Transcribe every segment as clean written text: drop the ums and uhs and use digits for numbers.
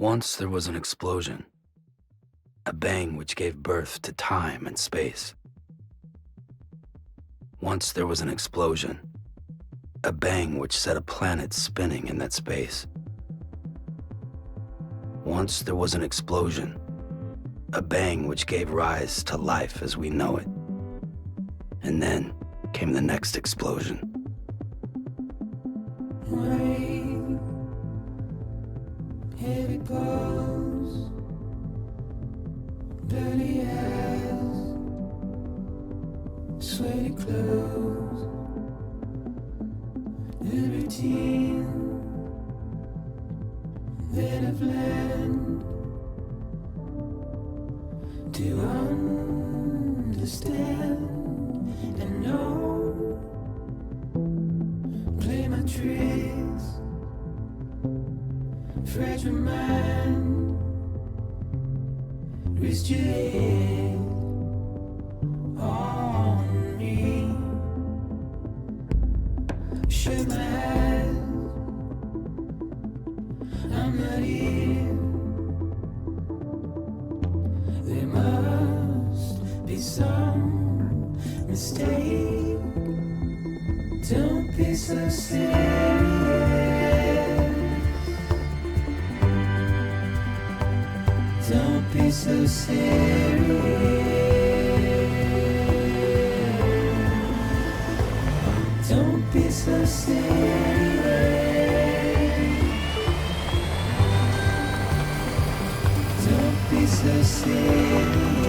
Once there was an explosion, a bang which gave birth to time and space. Once there was an explosion, a bang which set a planet spinning in that space. Once there was an explosion, a bang which gave rise to life as we know it. And then came the next explosion. Rain, heavy clothes, dirty eyes, sweaty clothes, routine, then I've learned to understand and know. Play my tricks, fragile mind, rest your head on me. Shut my eyes, I'm not here. There must be some mistake. Don't be so serious. Don't be so serious. Don't be so serious. Don't be so serious.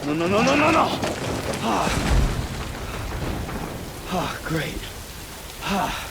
No. Great. Fuck.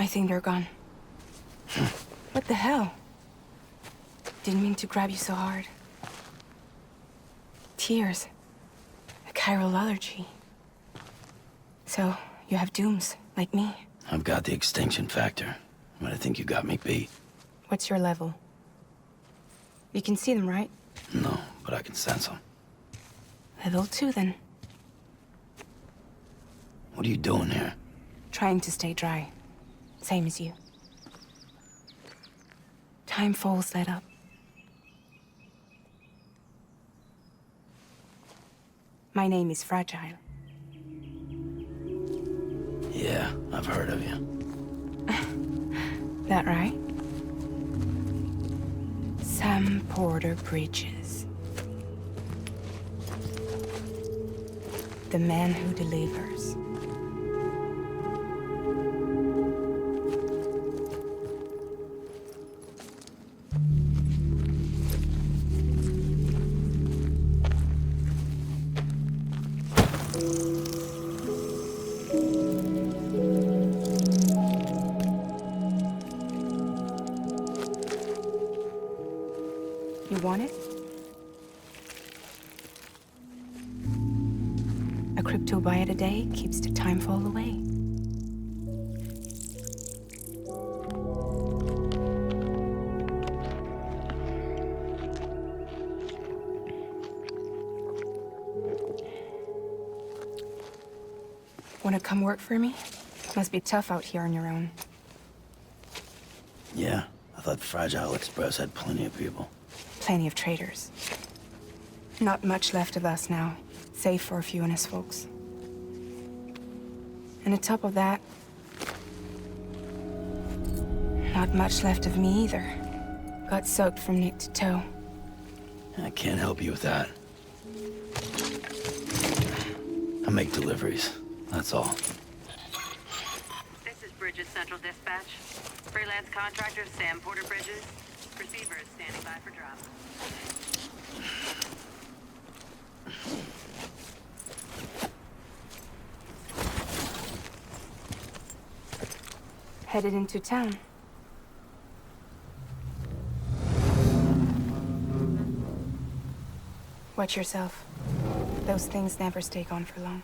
I think they're gone. What the hell? Didn't mean to grab you so hard. Tears. A chiral allergy. So, you have dooms, like me. I've got the extinction factor, but I think you got me beat. What's your level? You can see them, right? No, but I can sense them. Level 2, then. What are you doing here? Trying to stay dry. Same as you. Time falls that up. My name is Fragile. Yeah, I've heard of you. That right? Sam Porter Bridges. The man who delivers. You want it? A crypto byte a day keeps the time fall away. Wanna come work for me? Must be tough out here on your own. Yeah, I thought Fragile Express had plenty of people. Plenty of traitors. Not much left of us now, save for a few honest folks. And on top of that, not much left of me either. Got soaked from neck to toe. I can't help you with that. I make deliveries, that's all. This is Bridget Central Dispatch. Freelance contractor Sam Porter Bridges. Receiver is standing by for drop. Headed into town. Watch yourself. Those things never stay gone for long.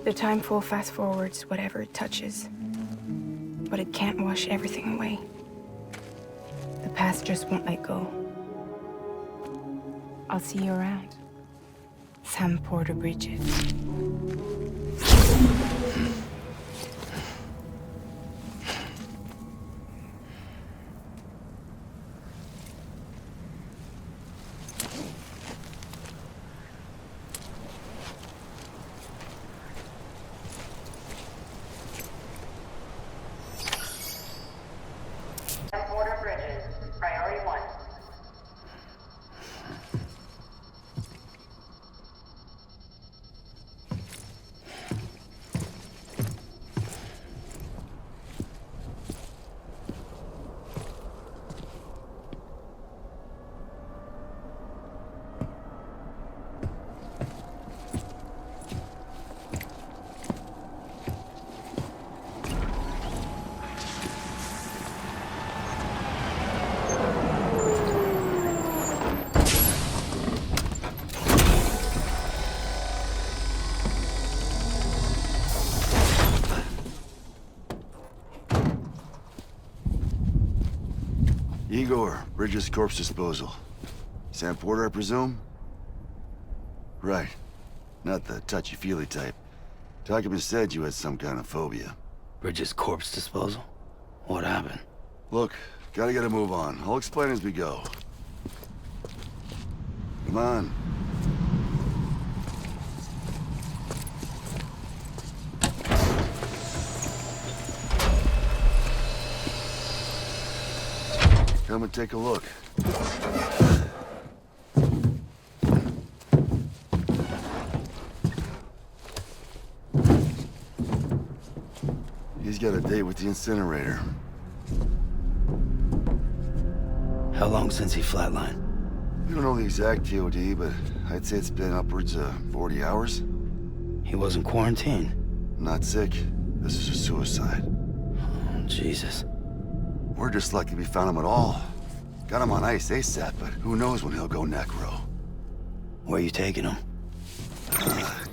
The time fall fast forwards whatever it touches. But it can't wash everything away. The past just won't let go. I'll see you around. Sam Porter Bridget. Porter Bridges, priority 1. Igor, Bridges corpse disposal. Sam Porter, I presume? Right. Not the touchy-feely type. Document said you had some kind of phobia. Bridges corpse disposal? What happened? Look, gotta get a move on. I'll explain as we go. Come on. Come and take a look. Date with the incinerator. How long since he flatlined? We don't know the exact TOD, but I'd say it's been upwards of 40 hours. He wasn't quarantined. Not sick. This is a suicide. Oh, Jesus. We're just lucky we found him at all. Got him on ice ASAP, but who knows when he'll go necro. Where you taking him?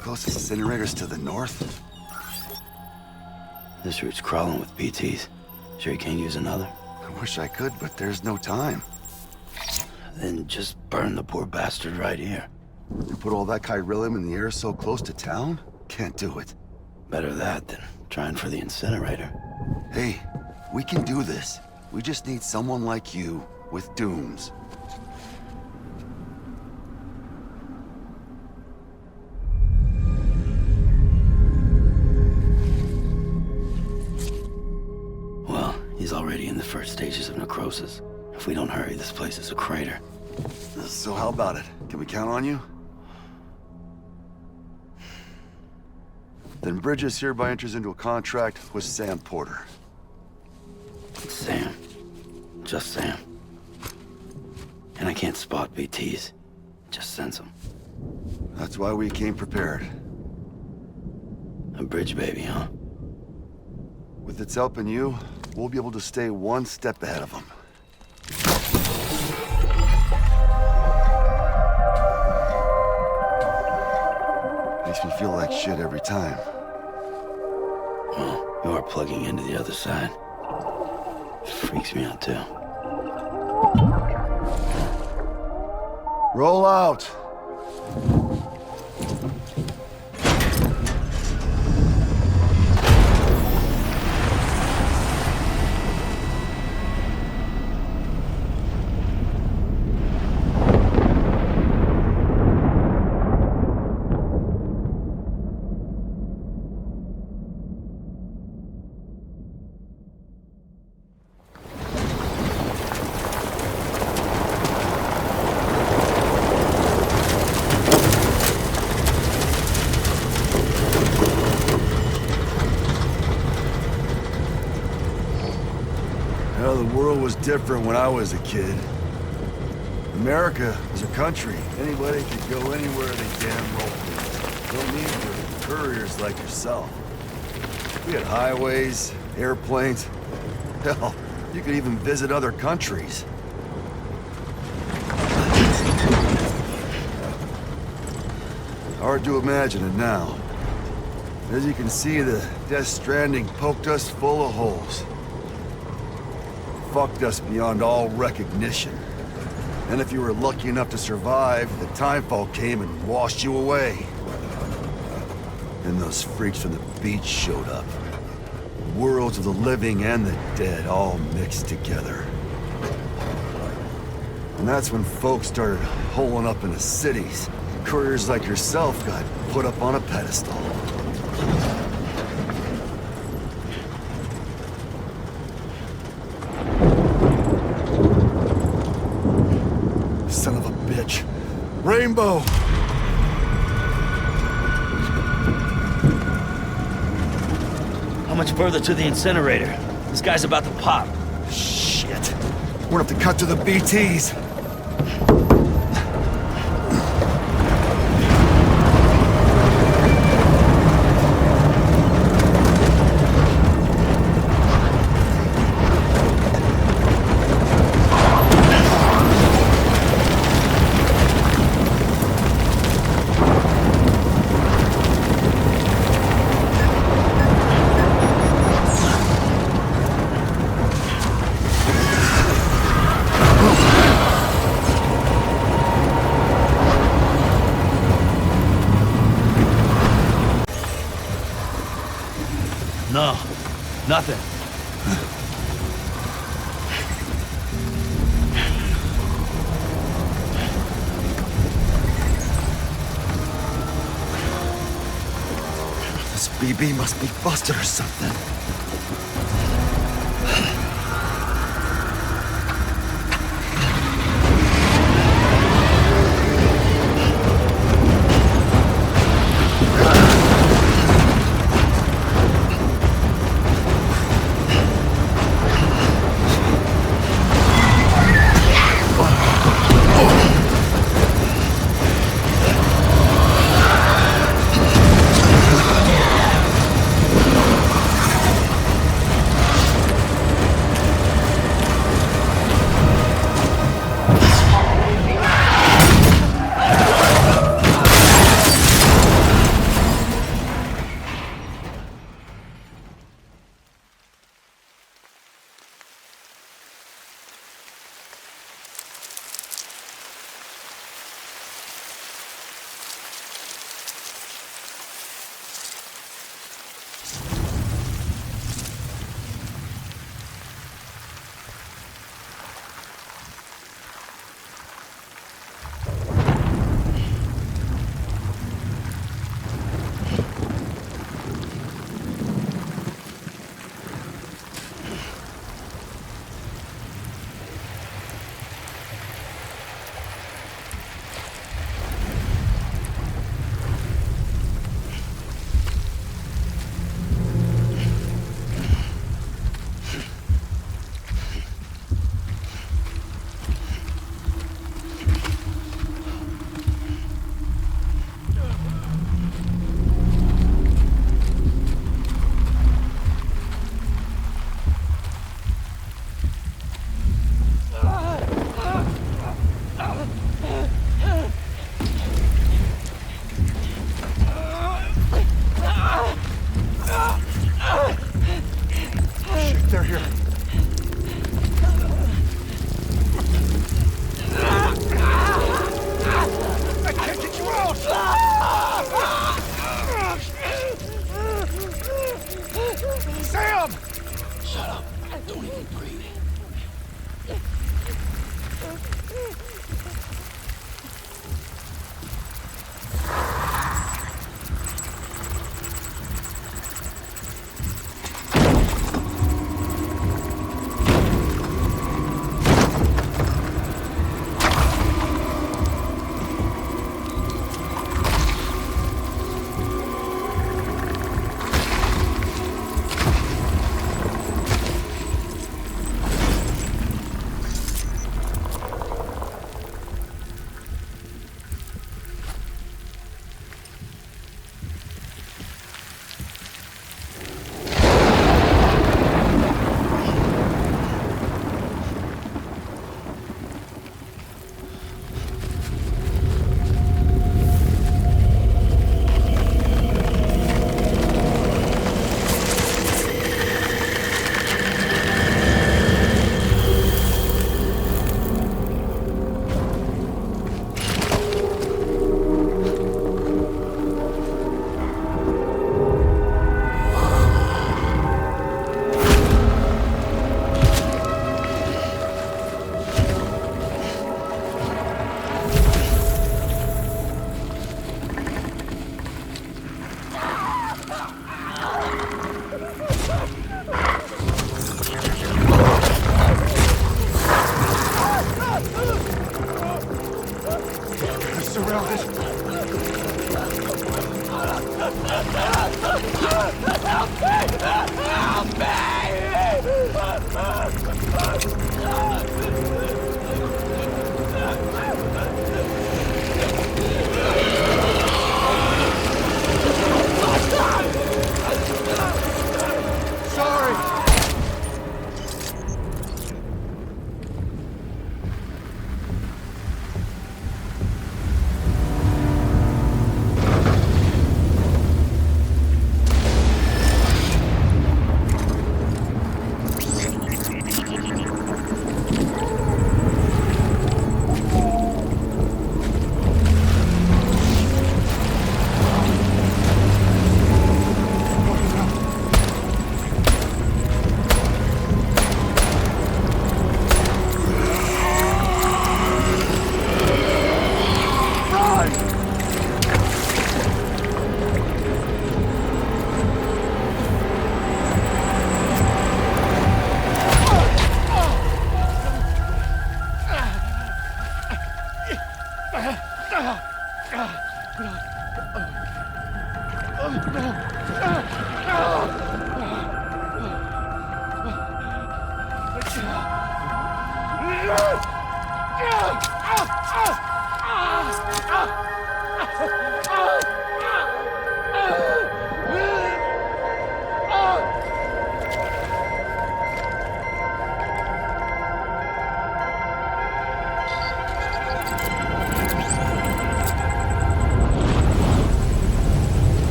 Closest incinerator's to the north. This route's crawling with BTs. Sure you can't use another? I wish I could, but there's no time. Then just burn the poor bastard right here. You put all that chiralium in the air so close to town? Can't do it. Better that than trying for the incinerator. Hey, we can do this. We just need someone like you with dooms. Well, he's already in the first stages of necrosis. If we don't hurry, this place is a crater. So how about it? Can we count on you? Then Bridget hereby enters into a contract with Sam Porter. Sam. Just Sam. And I can't spot BTs. Just sense them. That's why we came prepared. A bridge baby, huh? With its help and you, we'll be able to stay one step ahead of them. Makes me feel like shit every time. Well, you are plugging into the other side. Freaks me out, too. Roll out! Different when I was a kid. America was a country. Anybody could go anywhere they damn well please. No need for couriers like yourself. We had highways, airplanes. Hell, you could even visit other countries. Hard to imagine it now. As you can see, the Death Stranding poked us full of holes. Fucked us beyond all recognition. And if you were lucky enough to survive, the timefall came and washed you away. Then those freaks from the beach showed up. Worlds of the living and the dead all mixed together. And that's when folks started holing up in the cities. Couriers like yourself got put up on a pedestal. Son of a bitch. Rainbow! How much further to the incinerator? This guy's about to pop. Shit. We're gonna have to cut to the BTs. No, nothing. This BB must be busted or something.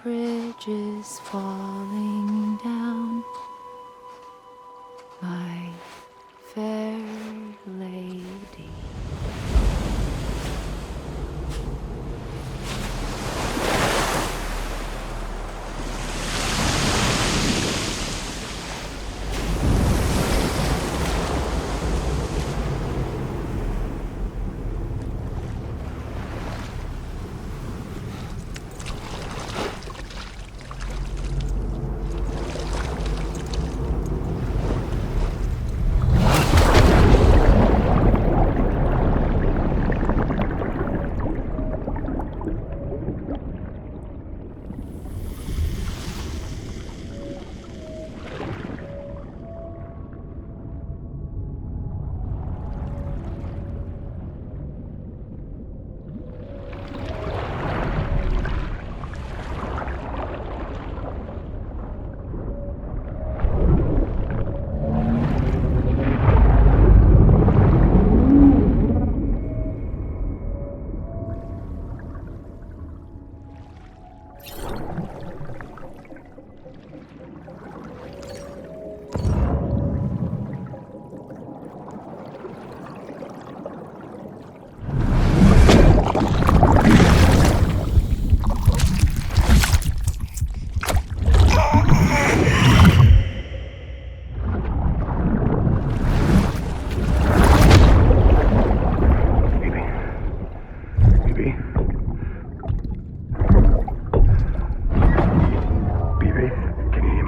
bridges falling down, my fair lady.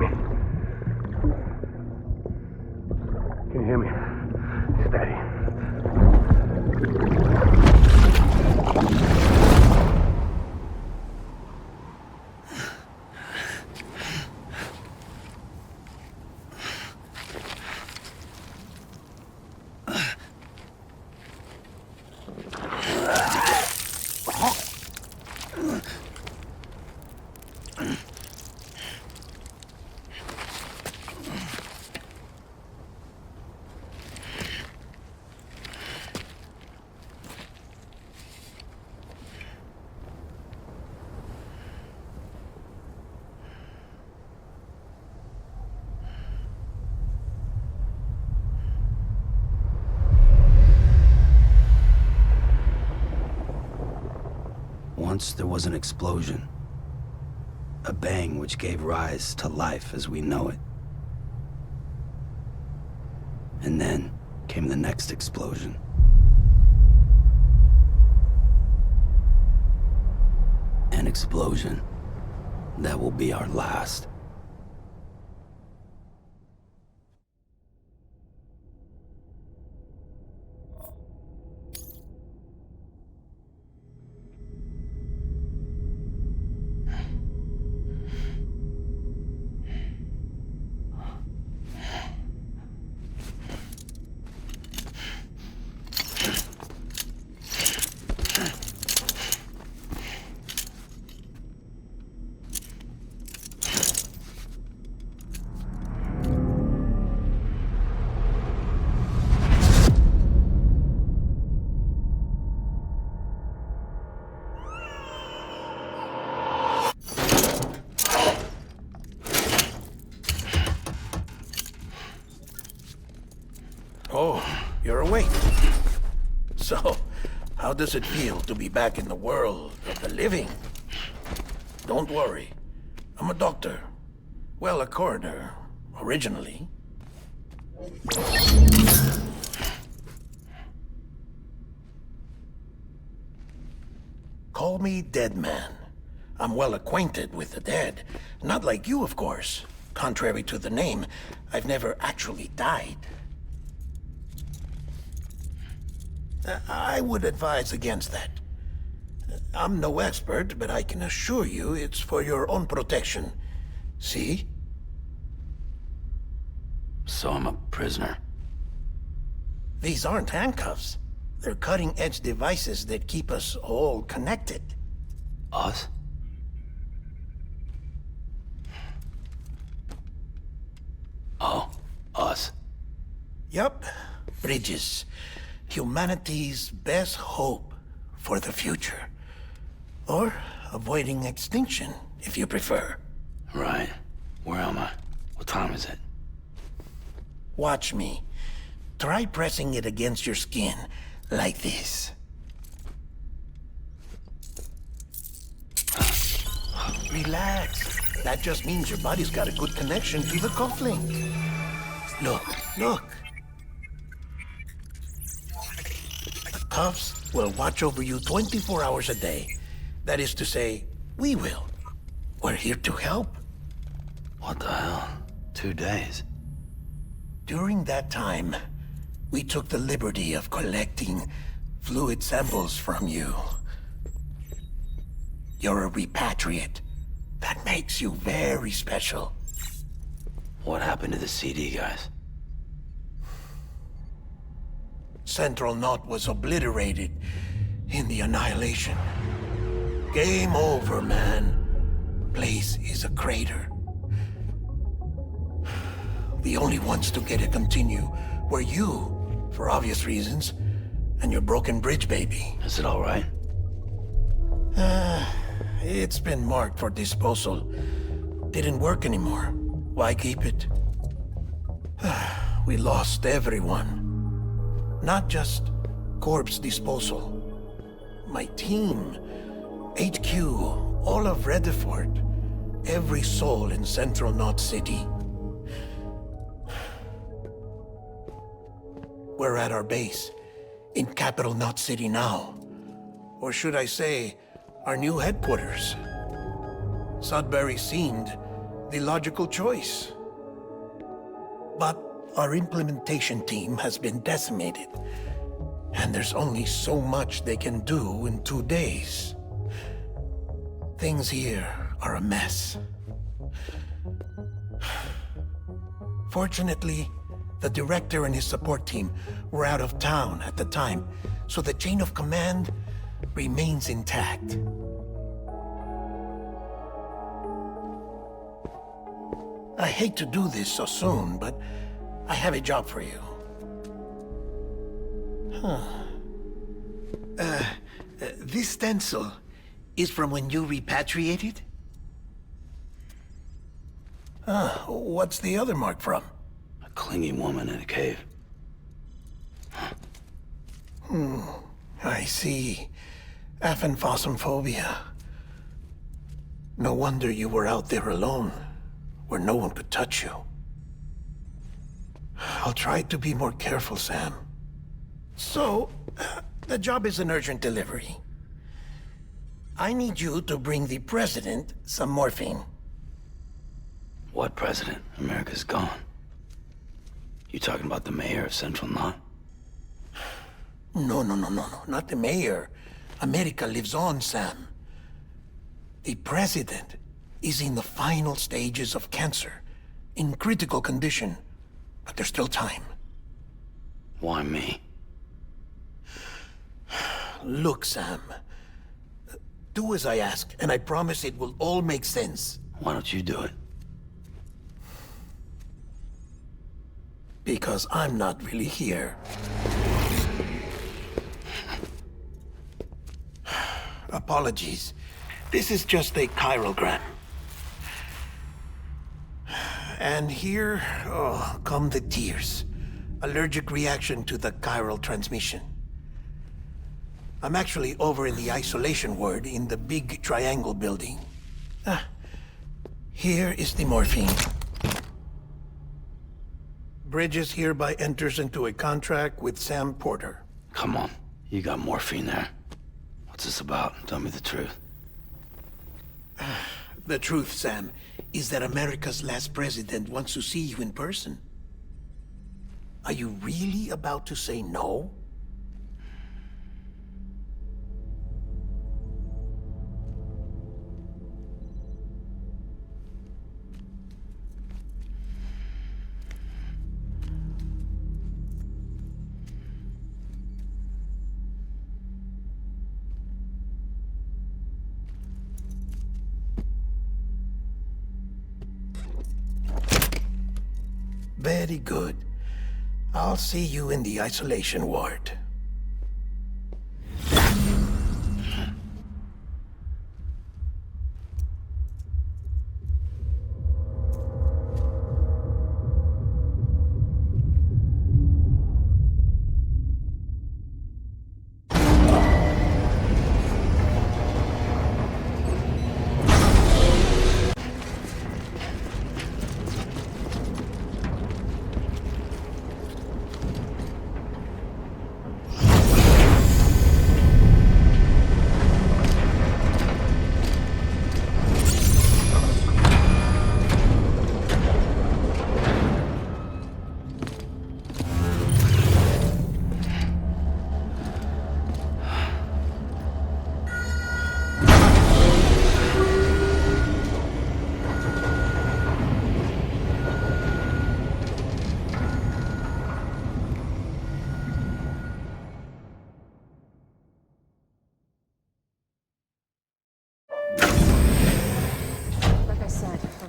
me. Can you hear me? Steady. Once there was an explosion. A bang which gave rise to life as we know it. And then came the next explosion. An explosion that will be our last. Oh, you're awake. So, how does it feel to be back in the world of the living? Don't worry. I'm a doctor. Well, a coroner, originally. Call me Deadman. I'm well acquainted with the dead. Not like you, of course. Contrary to the name, I've never actually died. I would advise against that. I'm no expert, but I can assure you it's for your own protection. See? So I'm a prisoner. These aren't handcuffs. They're cutting-edge devices that keep us all connected. Us? Oh, us. Yup. Bridges. Humanity's best hope for the future. Or avoiding extinction, if you prefer. Right. Where am I? What time is it? Watch me. Try pressing it against your skin, like this. Relax. That just means your body's got a good connection to the cufflink. Look, look. The cuffs will watch over you 24 hours a day. That is to say, we will. We're here to help. What the hell? 2 days? During that time, we took the liberty of collecting fluid samples from you. You're a repatriate. That makes you very special. What happened to the CD guys? Central Knot was obliterated in the Annihilation. Game over, man. Place is a crater. The only ones to get to continue were you, for obvious reasons, and your broken bridge baby. Is it all right? It's been marked for disposal. Didn't work anymore. Why keep it? We lost everyone. Not just corpse disposal. My team, HQ, all of Redford, every soul in Central Knot City. We're at our base, in Capital Knot City now. Or should I say, our new headquarters. Sudbury seemed the logical choice. But our implementation team has been decimated, and there's only so much they can do in 2 days. Things here are a mess. Fortunately, the director and his support team were out of town at the time, so the chain of command remains intact. I hate to do this so soon, but I have a job for you. This stencil is from when you repatriated? What's the other mark from? A clingy woman in a cave. I see. Aphanphosmphobia. No wonder you were out there alone, where no one could touch you. I'll try to be more careful, Sam. So, the job is an urgent delivery. I need you to bring the president some morphine. What president? America's gone. You talking about the mayor of Central Knot? No, not the mayor. America lives on, Sam. The president is in the final stages of cancer, in critical condition, but there's still time. Why me? Look, Sam. Do as I ask, and I promise it will all make sense. Why don't you do it? Because I'm not really here. Apologies. This is just a chiralgram. And here, come the tears. Allergic reaction to the chiral transmission. I'm actually over in the isolation ward in the big triangle building. Here is the morphine. Bridges hereby enters into a contract with Sam Porter. Come on. You got morphine there. What's this about? Tell me the truth. The truth, Sam, is that America's last president wants to see you in person. Are you really about to say no? Very good. I'll see you in the isolation ward.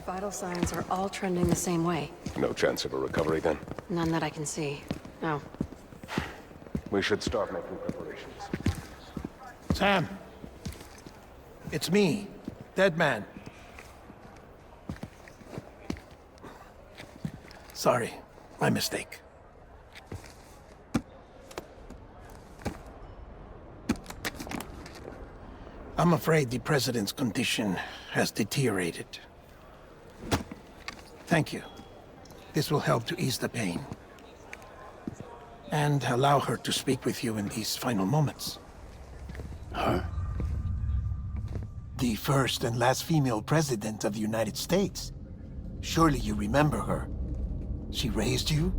Vital signs are all trending the same way. No chance of a recovery then? None that I can see. No. We should start making preparations. Sam! It's me, Deadman. Sorry, my mistake. I'm afraid the president's condition has deteriorated. Thank you. This will help to ease the pain. And allow her to speak with you in these final moments. Her? The first and last female president of the United States. Surely you remember her. She raised you?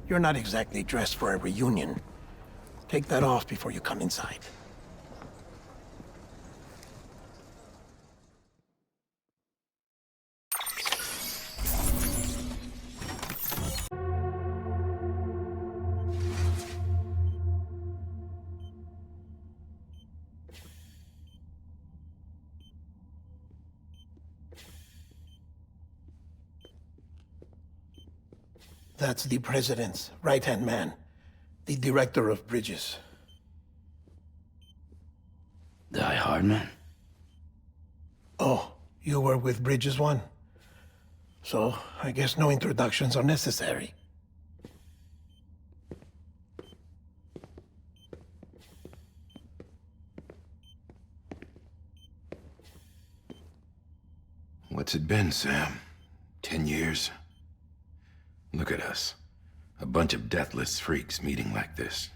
You're not exactly dressed for a reunion. Take that off before you come inside. That's the president's right-hand man, the director of bridges. Die-Hardman? Oh, you were with Bridges 1? So, I guess no introductions are necessary. What's it been, Sam? 10 years? Look at us. A bunch of deathless freaks meeting like this.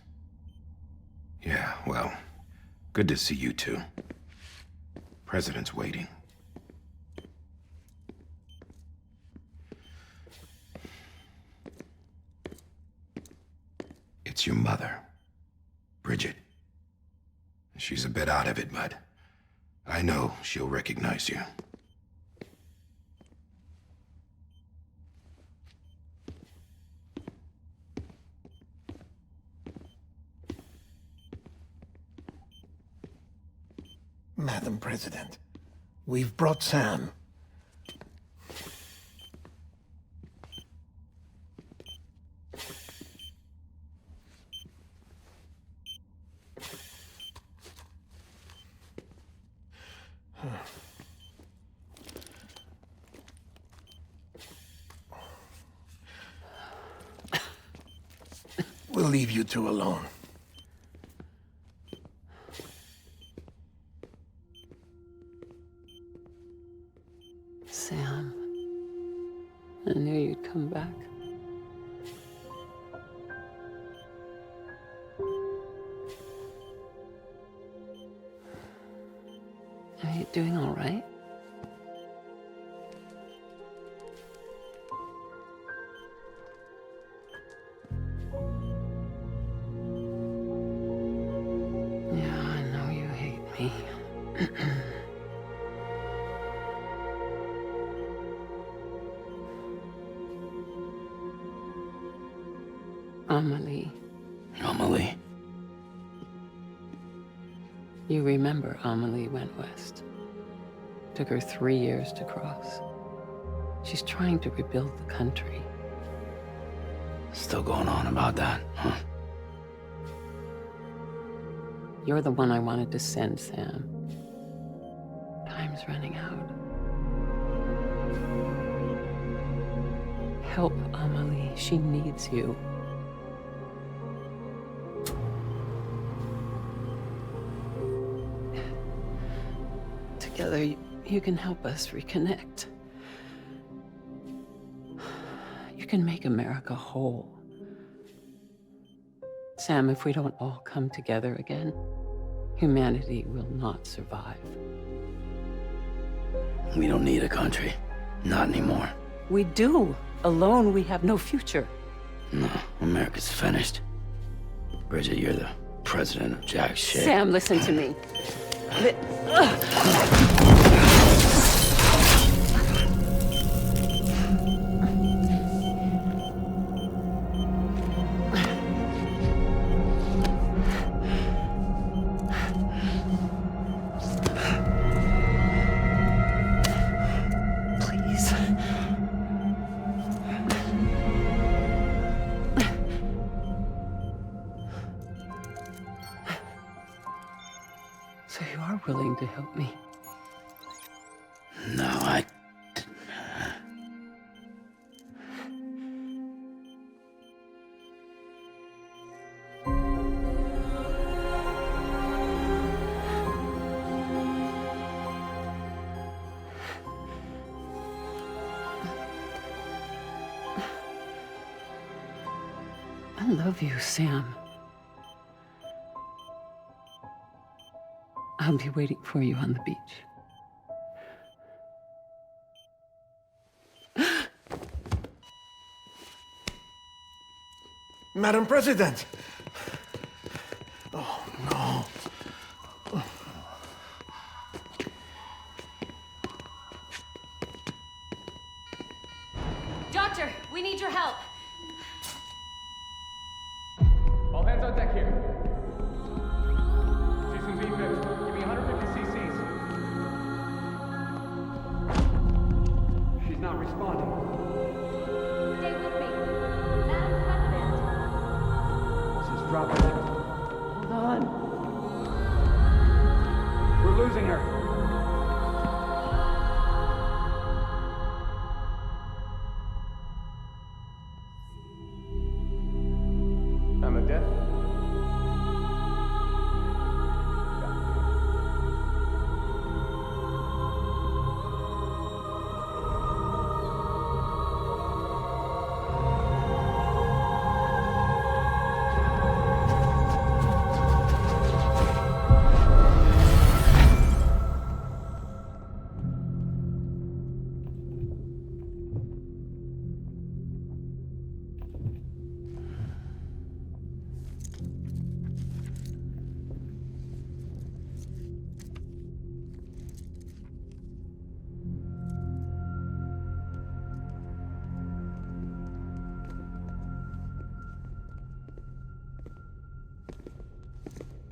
Yeah, well, good to see you two. President's waiting. It's your mother, Bridget. She's a bit out of it, but I know she'll recognize you. Madam President, we've brought Sam. We'll leave you two alone. Sam, I knew you'd come back. Are you doing all right? Yeah, I know you hate me. Amelie. Amelie? You remember Amelie went west. Took her 3 years to cross. She's trying to rebuild the country. Still going on about that, huh? You're the one I wanted to send, Sam. Time's running out. Help Amelie. She needs you. Together, you can help us reconnect. You can make America whole. Sam, if we don't all come together again, humanity will not survive. We don't need a country. Not anymore. We do. Alone, we have no future. No, America's finished. Bridget, you're the president of jack shit. Sam, listen to me. So you are willing to help me? No, I love you, Sam. I'll be waiting for you on the beach. Madam President! Oh, no. Doctor, we need your help. All hands on deck here. Season V fixed. Give me 150 cc's. She's not responding. Stay with me. Madam President. She's dropping. Hold on. We're losing her. I'm a death.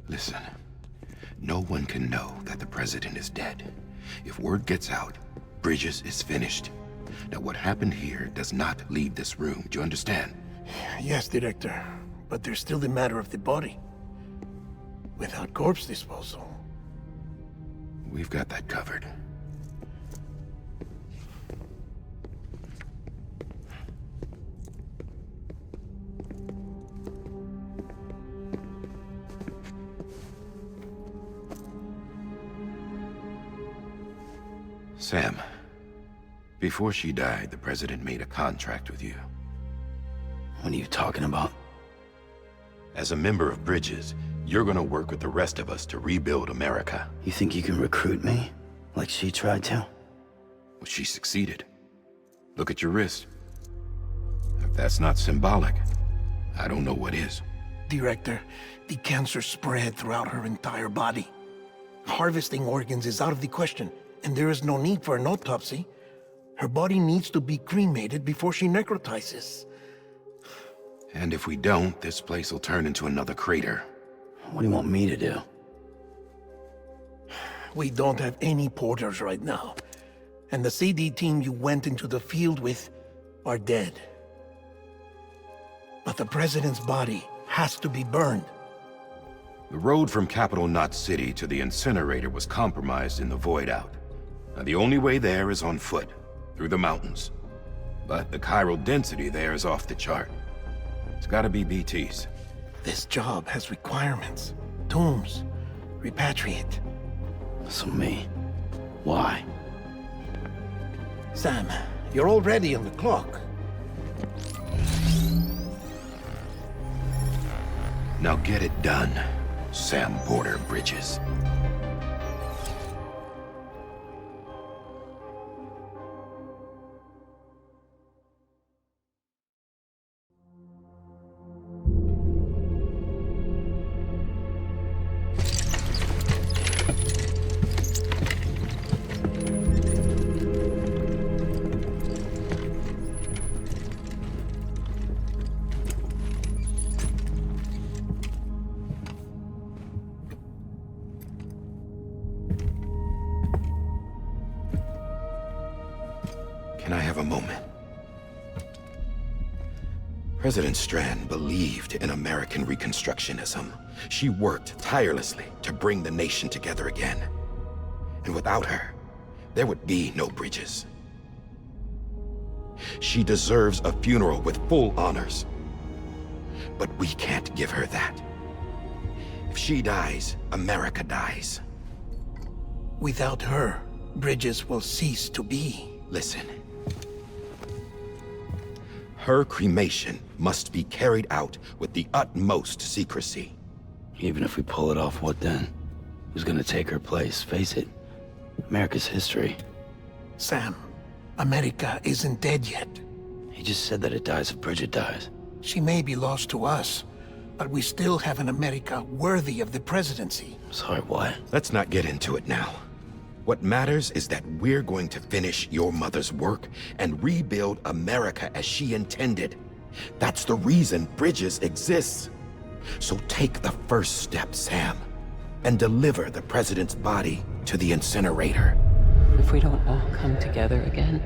Listen, no one can know that the president is dead. If word gets out, Bridges is finished. Now, what happened here does not leave this room. Do you understand? Yes, Director. But there's still the matter of the body. Without corpse disposal. We've got that covered. Sam, before she died, the president made a contract with you. What are you talking about? As a member of Bridges, you're gonna work with the rest of us to rebuild America. You think you can recruit me? Like she tried to? Well, she succeeded. Look at your wrist. If that's not symbolic, I don't know what is. Director, the cancer spread throughout her entire body. Harvesting organs is out of the question, and there is no need for an autopsy. Her body needs to be cremated before she necrotizes. And if we don't, this place will turn into another crater. What do you want me to do? We don't have any porters right now. And the CD team you went into the field with are dead. But the president's body has to be burned. The road from Capital Knot City to the Incinerator was compromised in the void out. Now, the only way there is on foot, through the mountains. But the chiral density there is off the chart. It's gotta be BTs. This job has requirements. Tombs. Repatriate. So me. Why? Sam, you're already on the clock. Now get it done, Sam Porter Bridges. Can I have a moment? President Strand believed in American Reconstructionism. She worked tirelessly to bring the nation together again. And without her, there would be no Bridges. She deserves a funeral with full honors. But we can't give her that. If she dies, America dies. Without her, Bridges will cease to be. Listen. Her cremation must be carried out with the utmost secrecy. Even if we pull it off, what then? Who's gonna take her place? Face it, America's history. Sam, America isn't dead yet. He just said that it dies if Bridget dies. She may be lost to us, but we still have an America worthy of the presidency. Sorry, what? Let's not get into it now. What matters is that we're going to finish your mother's work and rebuild America as she intended. That's the reason Bridges exists. So take the first step, Sam, and deliver the president's body to the incinerator. If we don't all come together again,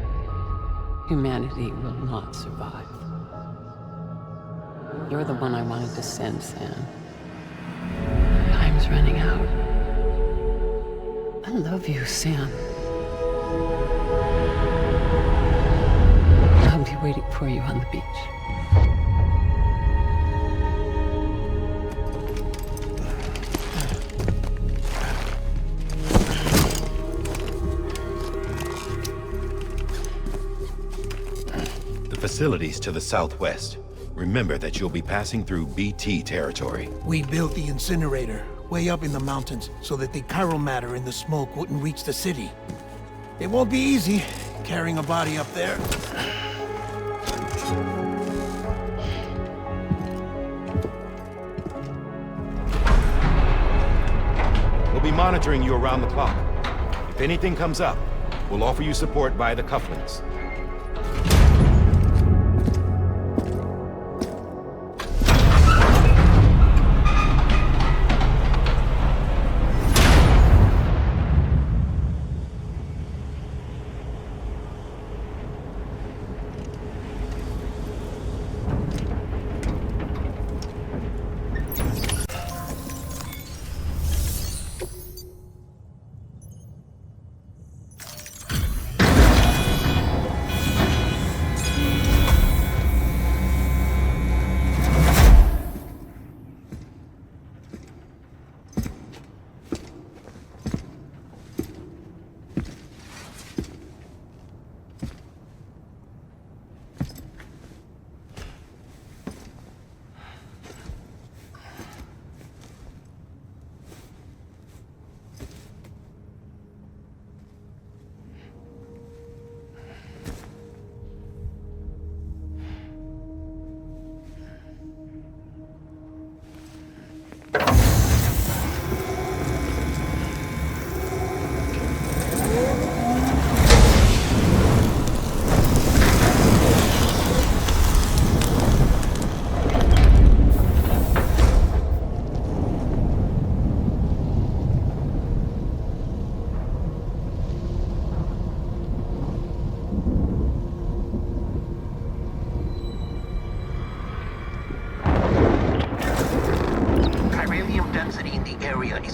humanity will not survive. You're the one I wanted to send, Sam. Time's running out. I love you, Sam. I'll be waiting for you on the beach. The facilities to the southwest. Remember that you'll be passing through BT territory. We built the incinerator way up in the mountains so that the chiral matter in the smoke wouldn't reach the city. It won't be easy carrying a body up there. We'll be monitoring you around the clock. If anything comes up, we'll offer you support via the cufflinks.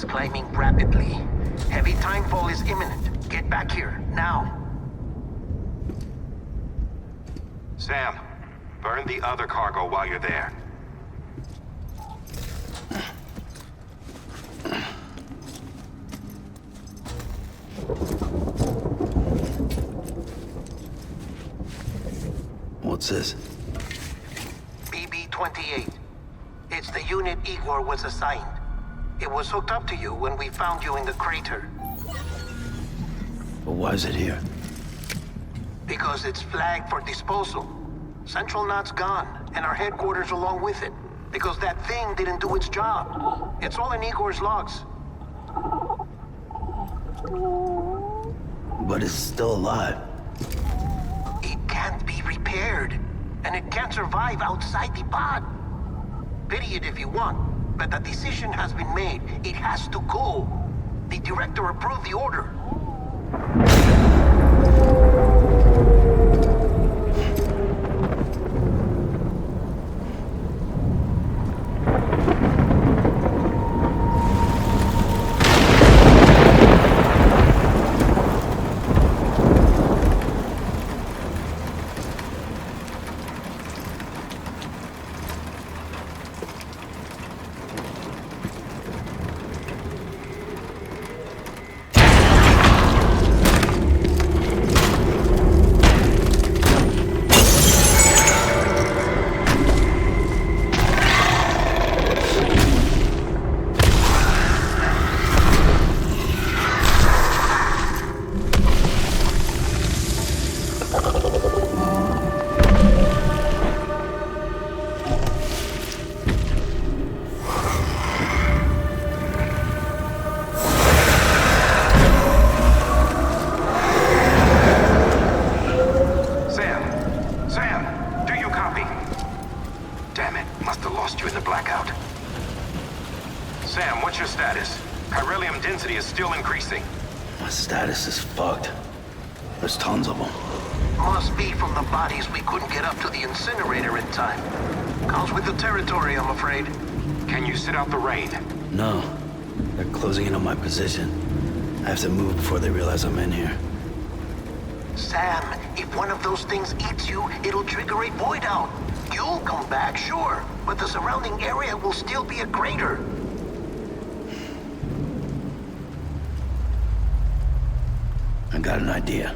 climbing rapidly. Heavy timefall is imminent. Get back here, now. Sam, burn the other cargo while you're there. What's this? BB-28. It's the unit Igor was assigned. It was hooked up to you when we found you in the crater. But why is it here? Because it's flagged for disposal. Central Knot's gone, and our headquarters along with it. Because that thing didn't do its job. It's all in Igor's logs. But it's still alive. It can't be repaired, and it can't survive outside the pod. Pity it if you want, but the decision has been made. It has to go. The director approved the order. your status? Chiralium density is still increasing. My status is fucked. There's tons of them. Must be from the bodies we couldn't get up to the incinerator in time. Comes with the territory, I'm afraid. Can you sit out the rain? No. They're closing in on my position. I have to move before they realize I'm in here. Sam, if one of those things eats you, it'll trigger a void out. You'll come back, sure, but the surrounding area will still be a crater. I got an idea.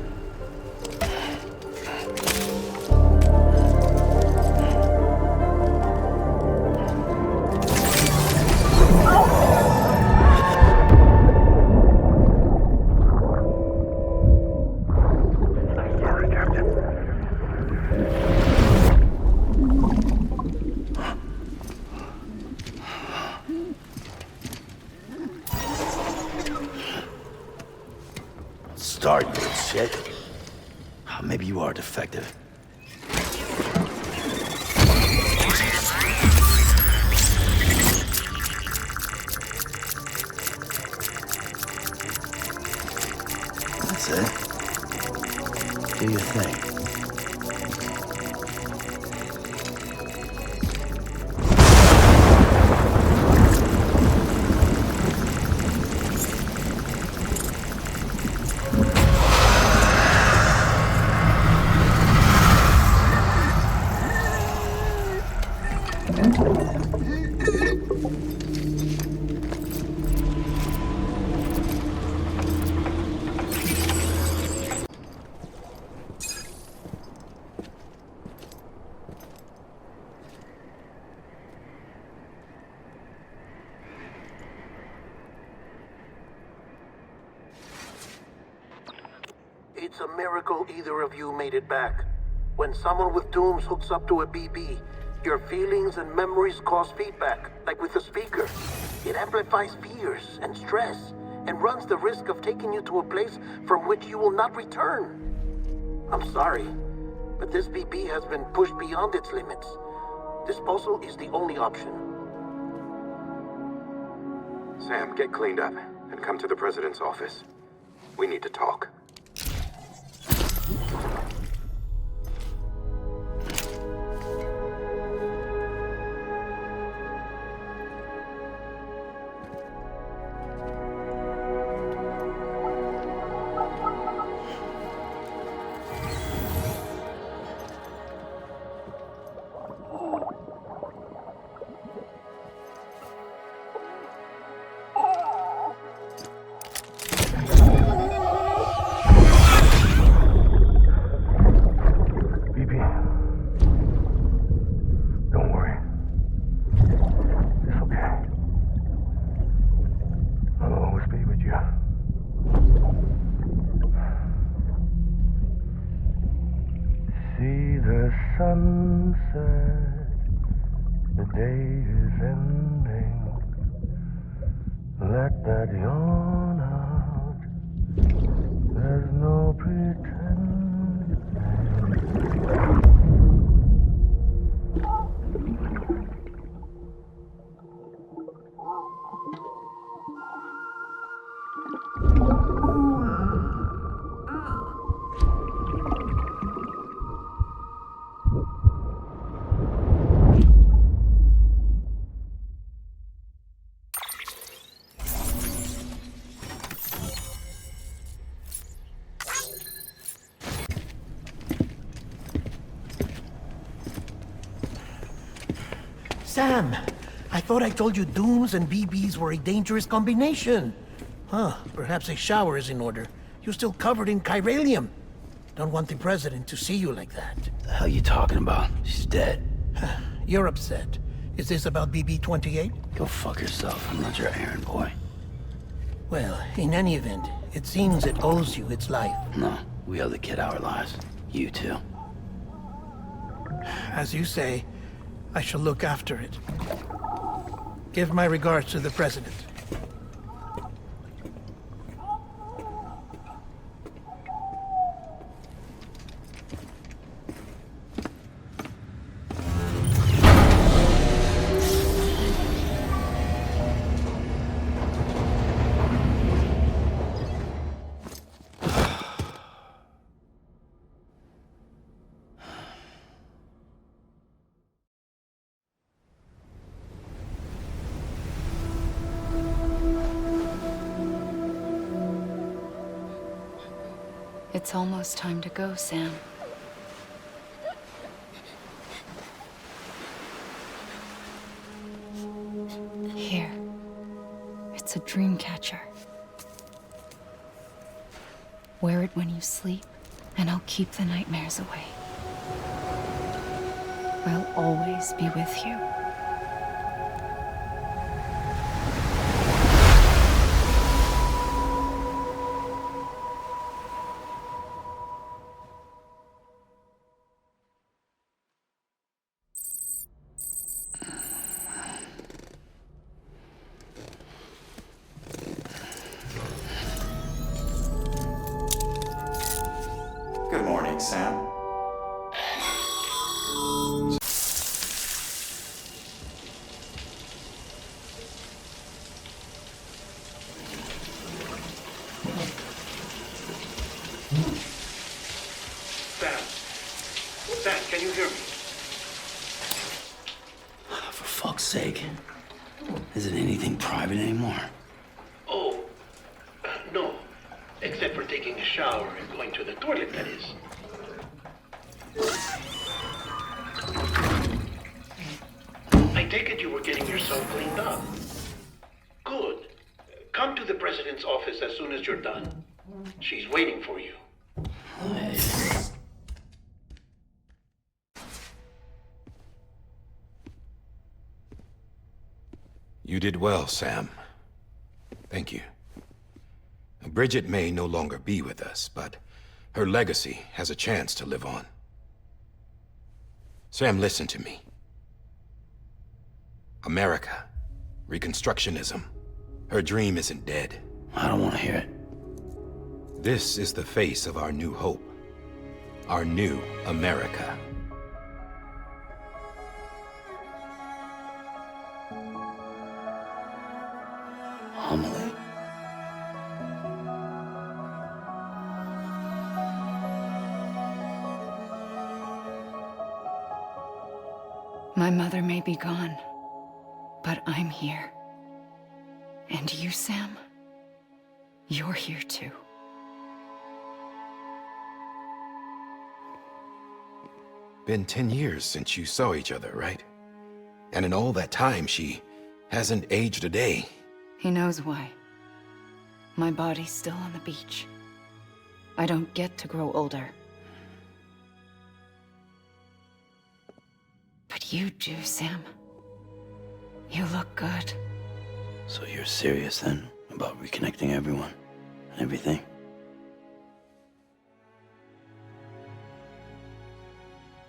Start, you little shit. Maybe you are defective. That's it. Do your thing. It's a miracle either of you made it back. When someone with dooms hooks up to a BB, your feelings and memories cause feedback, like with a speaker. It amplifies fears and stress, and runs the risk of taking you to a place from which you will not return. I'm sorry, but this BB has been pushed beyond its limits. Disposal is the only option. Sam, get cleaned up and come to the president's office. We need to talk. Sunset, the day is ending. Let that yawn out. There's no pretending. Sam, I thought I told you dooms and BBs were a dangerous combination. Huh, perhaps a shower is in order. You're still covered in chiralium. Don't want the president to see you like that. The hell you talking about? She's dead. You're upset. Is this about BB-28? Go fuck yourself. I'm not your errand boy. Well, in any event, it seems it owes you its life. No, we owe the kid our lives. You too. As you say, I shall look after it. Give my regards to the president. It's almost time to go, Sam. Here. It's a dream catcher. Wear it when you sleep, and I'll keep the nightmares away. I'll always be with you. Good morning, Sam. Sam, can you hear me? For fuck's sake. Isn't anything private anymore? Oh, no. Except for taking a shower and going to the toilet, that is. I take it you were getting yourself cleaned up. Good. Come to the president's office as soon as you're done. She's waiting for you. You did well, Sam. Thank you. Bridget may no longer be with us, but her legacy has a chance to live on. Sam, listen to me. America, Reconstructionism, her dream isn't dead. I don't want to hear it. This is the face of our new hope. Our new America. Amelie. My mother may be gone, but I'm here. And you, Sam, you're here too. Been 10 years since you saw each other, right? And in all that time, she hasn't aged a day. He knows why. My body's still on the beach. I don't get to grow older. But you do, Sam. You look good. So you're serious then about reconnecting everyone and everything?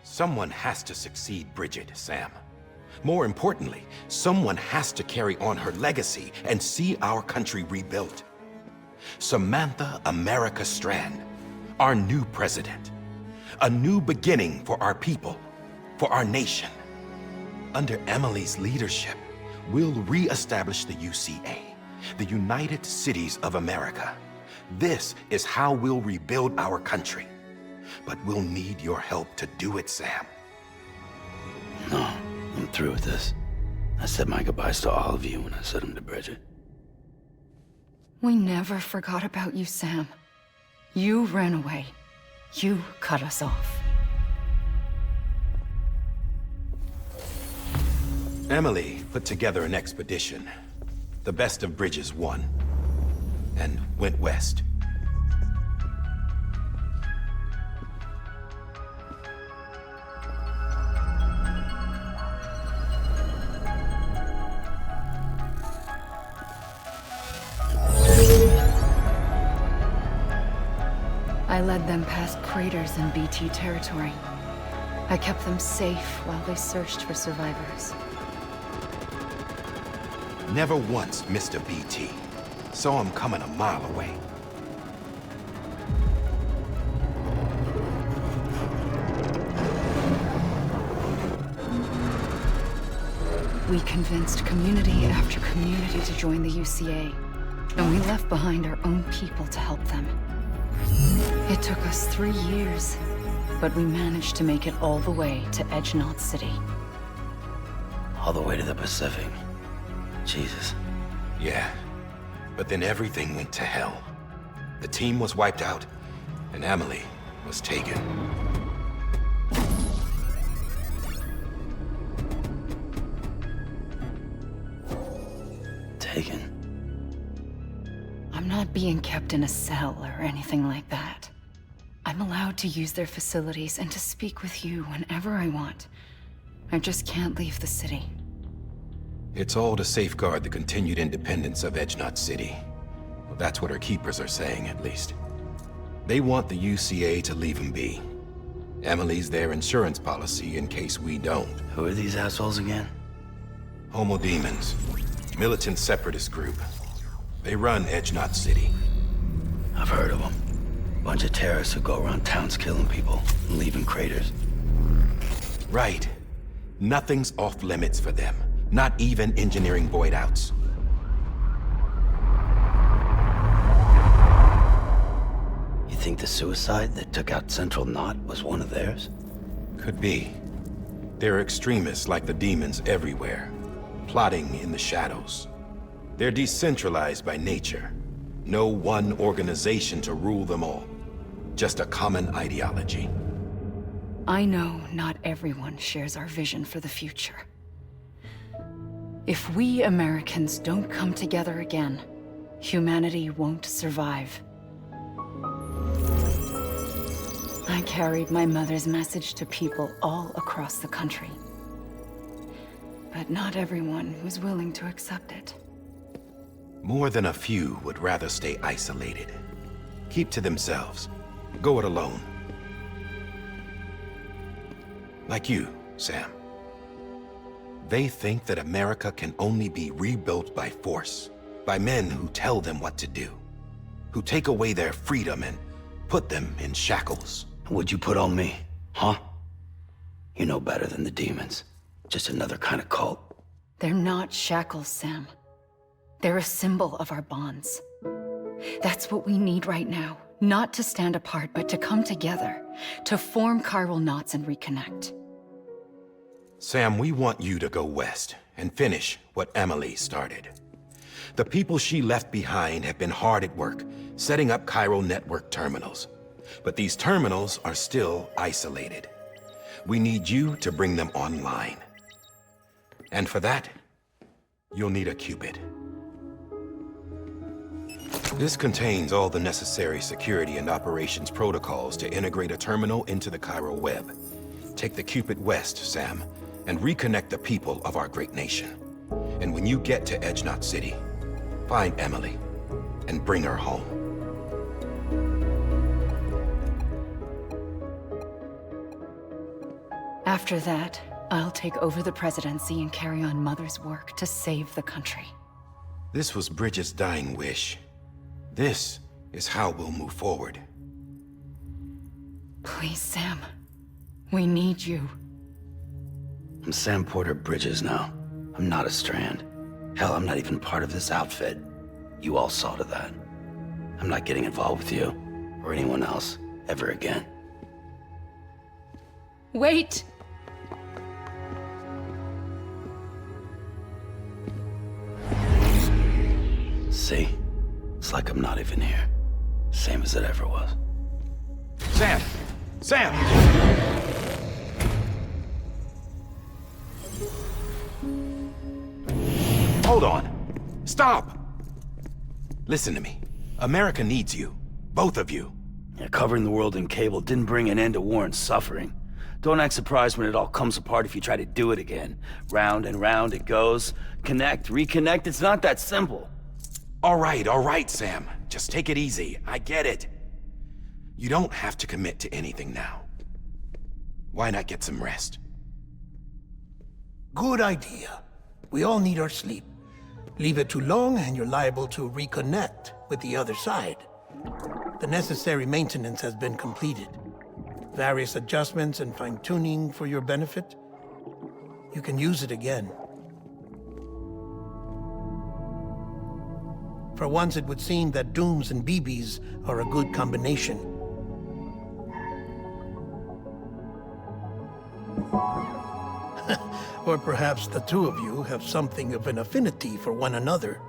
Someone has to succeed Bridget, Sam. More importantly, someone has to carry on her legacy and see our country rebuilt. Samantha America Strand, our new president. A new beginning for our people, for our nation. Under Amelie's leadership, we'll re-establish the UCA, the United Cities of America. This is how we'll rebuild our country. But we'll need your help to do it, Sam. No, I'm through with this. I said my goodbyes to all of you when I said them to Bridget. We never forgot about you, Sam. You ran away. You cut us off. Amelie put together an expedition. The best of Bridges won. And went west. I led them past craters in BT territory. I kept them safe while they searched for survivors. Never once missed a BT. Saw him coming a mile away. We convinced community after community to join the UCA, and we left behind our own people to help them. It took us 3 years, but we managed to make it all the way to Edge Knot City. All the way to the Pacific. Jesus. Yeah, but then everything went to hell. The team was wiped out, and Amelie was taken. Taken? I'm not being kept in a cell or anything like that. I'm allowed to use their facilities and to speak with you whenever I want. I just can't leave the city. It's all to safeguard the continued independence of Edge-Knot City. Well, that's what our keepers are saying, at least. They want the UCA to leave them be. Amelie's their insurance policy in case we don't. Who are these assholes again? Homo Demons. Militant separatist group. They run Edge-Knot City. I've heard of them. Bunch of terrorists who go around towns killing people and leaving craters. Right. Nothing's off limits for them. Not even engineering void outs. You think the suicide that took out Central Knot was one of theirs? Could be. There are extremists like the demons everywhere, plotting in the shadows. They're decentralized by nature. No one organization to rule them all. Just a common ideology. I know not everyone shares our vision for the future. If we Americans don't come together again, humanity won't survive. I carried my mother's message to people all across the country. But not everyone was willing to accept it. More than a few would rather stay isolated. Keep to themselves. Go it alone. Like you, Sam. They think that America can only be rebuilt by force, by men who tell them what to do, who take away their freedom and put them in shackles. What'd you put on me, huh? You know better than the demons. Just another kind of cult. They're not shackles, Sam. They're a symbol of our bonds. That's what we need right now. Not to stand apart, but to come together, to form chiral knots and reconnect. Sam, we want you to go west and finish what Amelie started. The people she left behind have been hard at work, setting up chiral network terminals. But these terminals are still isolated. We need you to bring them online. And for that, you'll need a Cupid. This contains all the necessary security and operations protocols to integrate a terminal into the chiral web. Take the Cupid west, Sam, and reconnect the people of our great nation. And when you get to Edge-Knot City, find Amelie and bring her home. After that, I'll take over the presidency and carry on Mother's work to save the country. This was Bridget's dying wish. This is how we'll move forward. Please, Sam. We need you. I'm Sam Porter Bridges now. I'm not a Strand. Hell, I'm not even part of this outfit. You all saw to that. I'm not getting involved with you, or anyone else, ever again. Wait! See? It's like I'm not even here. Same as it ever was. Sam! Sam! Hold on. Stop! Listen to me. America needs you. Both of you. Yeah, covering the world in cable didn't bring an end to war and suffering. Don't act surprised when it all comes apart if you try to do it again. Round and round it goes. Connect, reconnect, it's not that simple. All right, Sam. Just take it easy. I get it. You don't have to commit to anything now. Why not get some rest? Good idea. We all need our sleep. Leave it too long and you're liable to reconnect with the other side. The necessary maintenance has been completed. Various adjustments and fine-tuning for your benefit. You can use it again. For once, it would seem that dooms and BBs are a good combination. Or perhaps the two of you have something of an affinity for one another.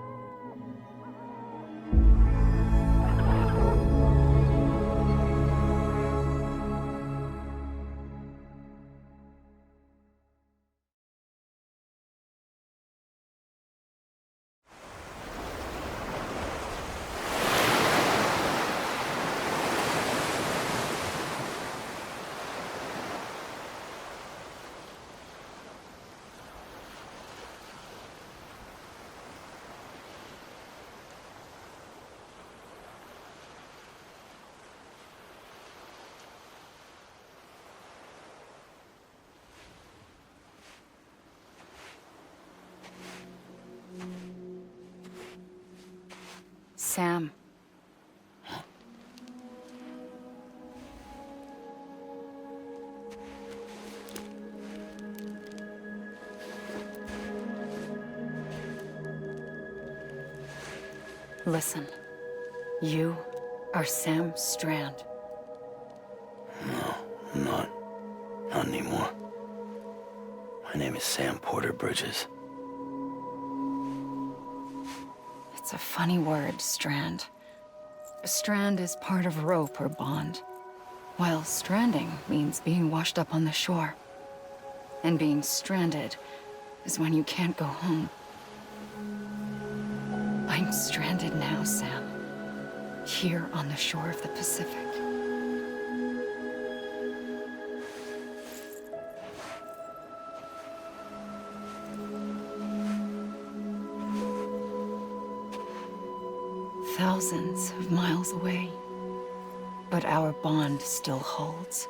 Sam. Listen, you are Sam Strand. No, I'm not. Not anymore. My name is Sam Porter Bridges. It's a funny word, Strand. A strand is part of rope or bond, while stranding means being washed up on the shore. And being stranded is when you can't go home. I'm stranded now, Sam. Here on the shore of the Pacific. Thousands of miles away. But our bond still holds.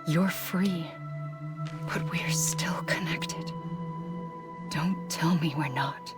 You're free, but we're still connected. Don't tell me we're not.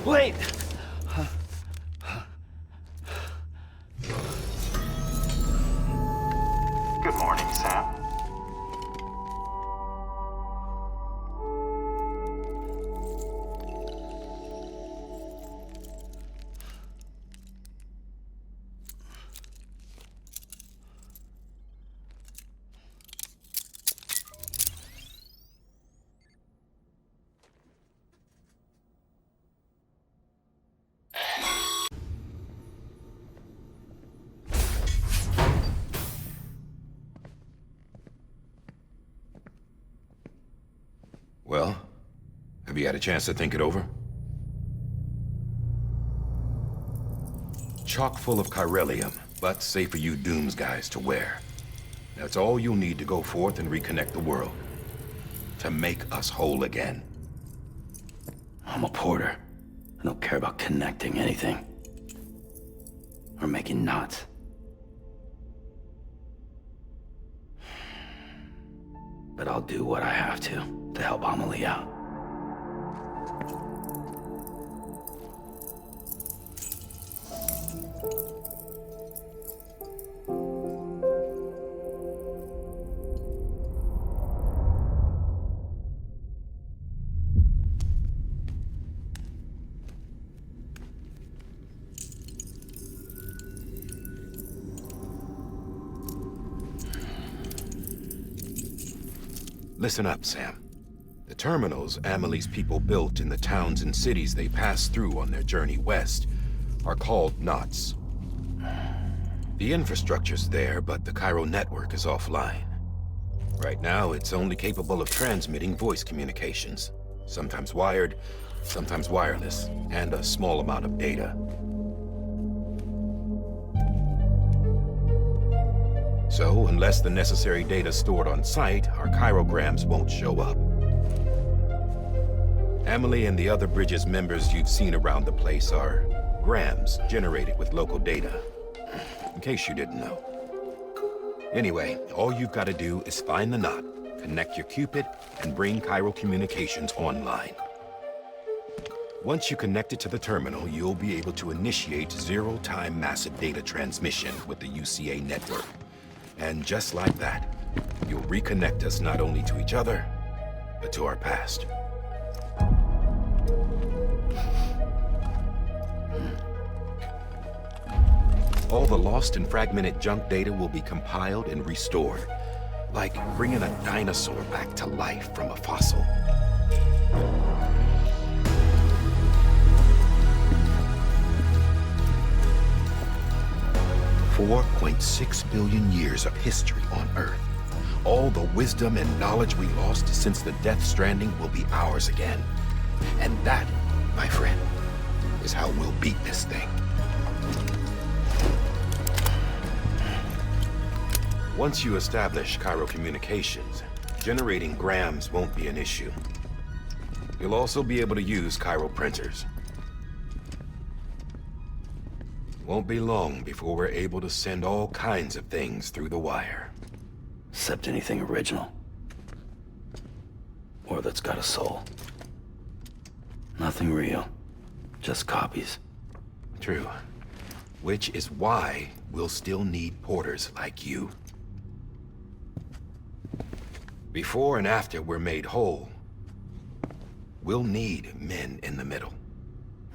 Wait! Good morning, Sam. Well, have you had a chance to think it over? Chock full of chiralium, but safe for you Dooms guys to wear. That's all you'll need to go forth and reconnect the world. To make us whole again. I'm a porter. I don't care about connecting anything. Or making knots. But I'll do what I have to help Amelie out. Listen up, Sam. The terminals Amelie's people built in the towns and cities they passed through on their journey west are called knots. The infrastructure's there, but the chiral network is offline. Right now, it's only capable of transmitting voice communications. Sometimes wired, sometimes wireless, and a small amount of data. So, unless the necessary data's stored on site, our chirograms won't show up. Amelie and the other Bridges members you've seen around the place are grams generated with local data. In case you didn't know. Anyway, all you've got to do is find the knot, connect your Cupid, and bring chiral communications online. Once you connect it to the terminal, you'll be able to initiate zero-time massive data transmission with the UCA network. And just like that, you'll reconnect us not only to each other, but to our past. All the lost and fragmented junk data will be compiled and restored, like bringing a dinosaur back to life from a fossil. 4.6 billion years of history on Earth. All the wisdom and knowledge we lost since the Death Stranding will be ours again. And that, my friend, is how we'll beat this thing. Once you establish chiral communications, generating grams won't be an issue. You'll also be able to use chiral printers. Won't be long before we're able to send all kinds of things through the wire. Except anything original. Or that's got a soul. Nothing real. Just copies. True. Which is why we'll still need porters like you. Before and after we're made whole, we'll need men in the middle.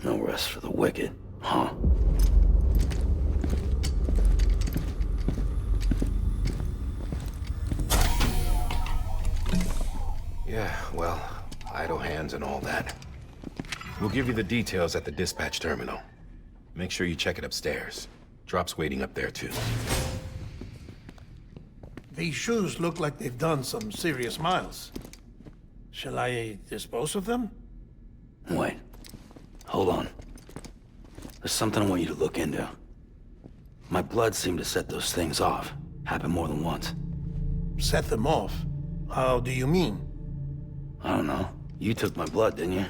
No rest for the wicked, huh? Yeah, well, idle hands and all that. We'll give you the details at the dispatch terminal. Make sure you check it upstairs. Drop's waiting up there, too. These shoes look like they've done some serious miles. Shall I dispose of them? Wait. Hold on. There's something I want you to look into. My blood seemed to set those things off. Happened more than once. Set them off? How do you mean? I don't know. You took my blood, didn't you?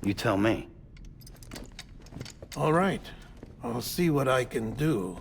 You tell me. All right. I'll see what I can do.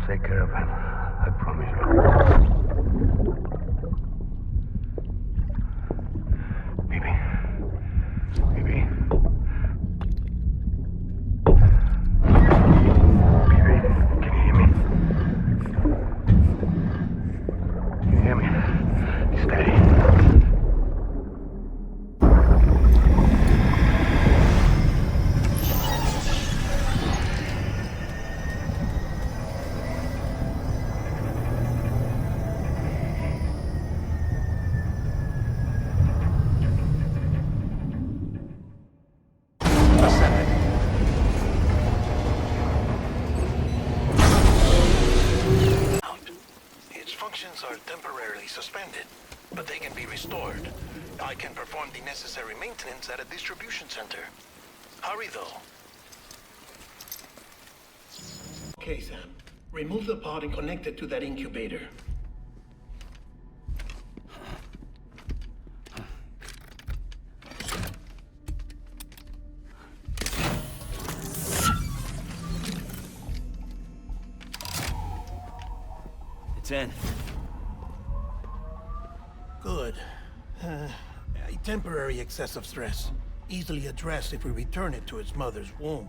Take care of him. I promise you. Baby. Baby. Baby, can you hear me? Can you hear me? Steady. Are temporarily suspended, but they can be restored. I can perform the necessary maintenance at a distribution center. Hurry, though. Okay, Sam. Remove the pod and connect it to that incubator. It's in. Good. A temporary excessive stress. Easily addressed if we return it to its mother's womb.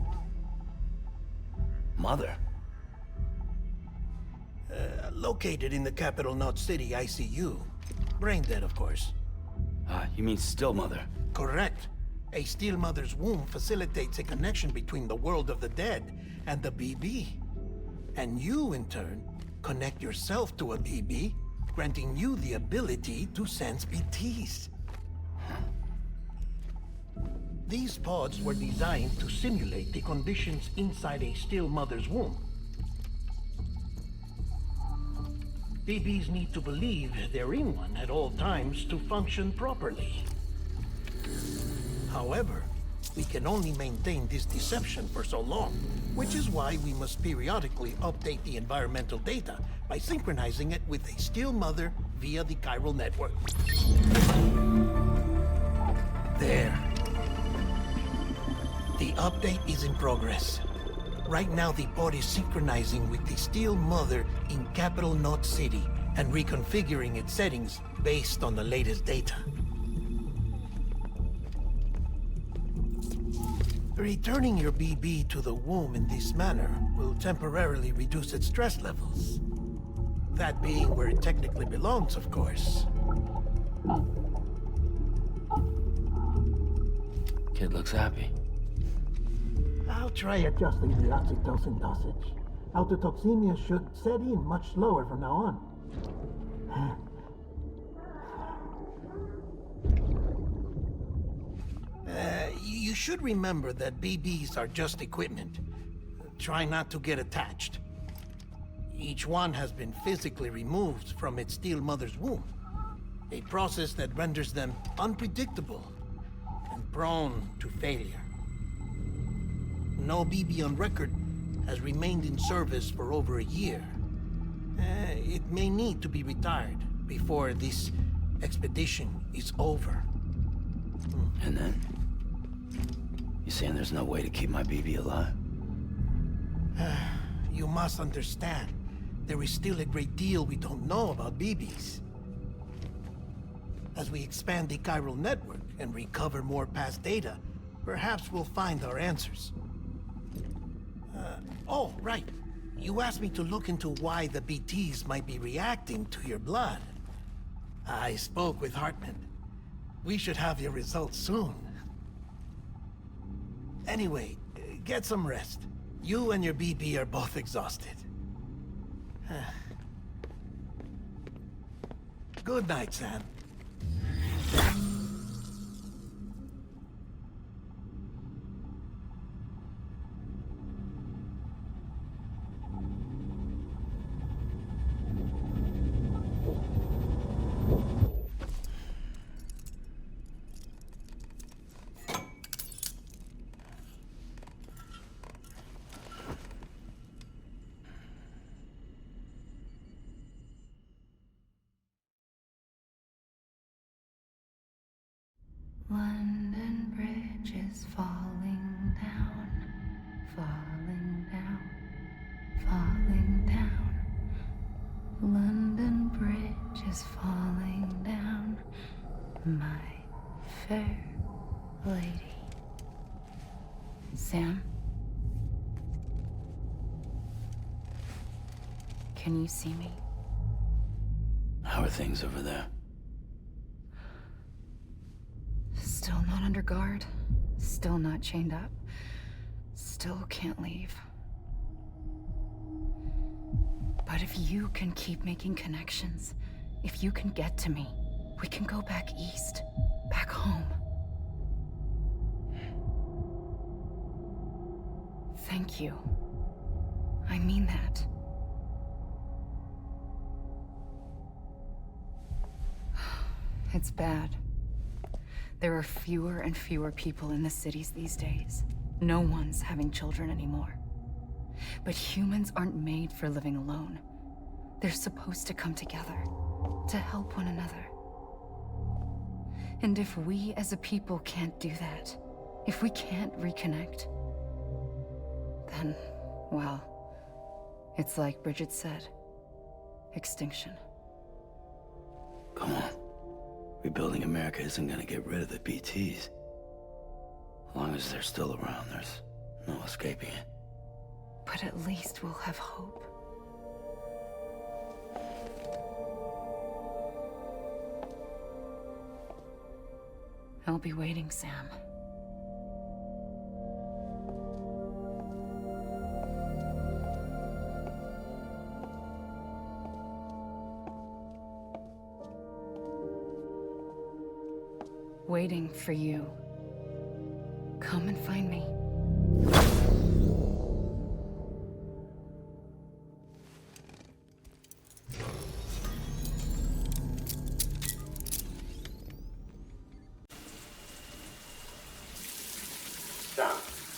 Mother? Located in the capital Knot City ICU. Brain dead, of course. You mean still mother? Correct. A still mother's womb facilitates a connection between the world of the dead and the BB. And you, in turn, connect yourself to a BB, granting you the ability to sense BTs. These pods were designed to simulate the conditions inside a still mother's womb. Babies need to believe they're in one at all times to function properly. However, we can only maintain this deception for so long, which is why we must periodically update the environmental data by synchronizing it with a still mother via the chiral network. There. The update is in progress. Right now, the pod is synchronizing with the still mother in Capital Knot City and reconfiguring its settings based on the latest data. Returning your BB to the womb in this manner will temporarily reduce its stress levels. That being where it technically belongs, of course. Kid looks happy. I'll try adjusting the oxytocin dosage. Autotoxemia should set in much slower from now on. You should remember that BBs are just equipment. Try not to get attached. Each one has been physically removed from its still mother's womb. A process that renders them unpredictable and prone to failure. No BB on record has remained in service for over a year. It may need to be retired before this expedition is over. And then? You saying there's no way to keep my BB alive? You must understand, there is still a great deal we don't know about BBs. As we expand the chiral network and recover more past data, perhaps we'll find our answers. Oh, right. You asked me to look into why the BTs might be reacting to your blood. I spoke with Heartman. We should have your results soon. Anyway, get some rest. You and your BB are both exhausted. Good night, Sam. London Bridge is falling down, falling down, falling down. London Bridge is falling down, my fair lady. Sam? Can you see me? How are things over there? Still not under guard, still not chained up, still can't leave. But if you can keep making connections, if you can get to me, we can go back east, back home. Thank you. I mean that. It's bad. There are fewer and fewer people in the cities these days. No one's having children anymore. But humans aren't made for living alone. They're supposed to come together, to help one another. And if we as a people can't do that, if we can't reconnect, then, well, it's like Bridget said, extinction. Come on. Rebuilding America isn't gonna get rid of the BTs. As long as they're still around, there's no escaping it. But at least we'll have hope. I'll be waiting, Sam. Waiting for you. come and find me. Sam,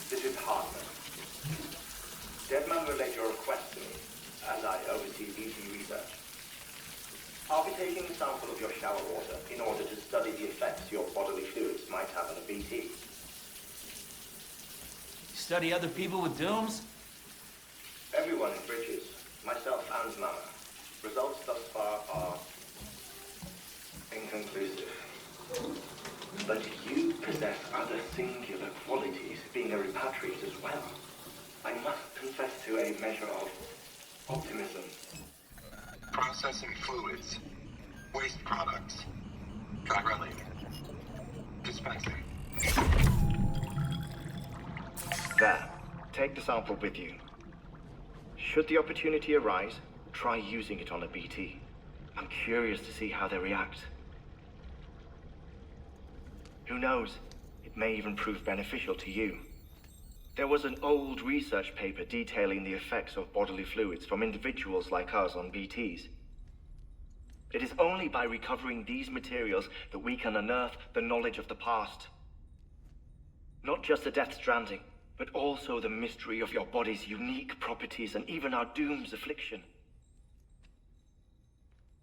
this is Heartman. Deadman relayed your request to me, as I oversee BT research. I'll be taking a sample of your shower water in order to study the effects your bodily fluids might have on a BT. Study other people with dooms? Everyone in Bridges, myself and Mama. Results thus far are inconclusive. But you possess other singular qualities, being a repatriate as well. I must confess to a measure of optimism. Processing fluids. Waste products. Chireling. Dispensing. There. Take the sample with you. Should the opportunity arise, try using it on a BT. I'm curious to see how they react. Who knows? It may even prove beneficial to you. There was an old research paper detailing the effects of bodily fluids from individuals like us on BTs. It is only by recovering these materials that we can unearth the knowledge of the past. Not just the Death Stranding, but also the mystery of your body's unique properties and even our doom's affliction.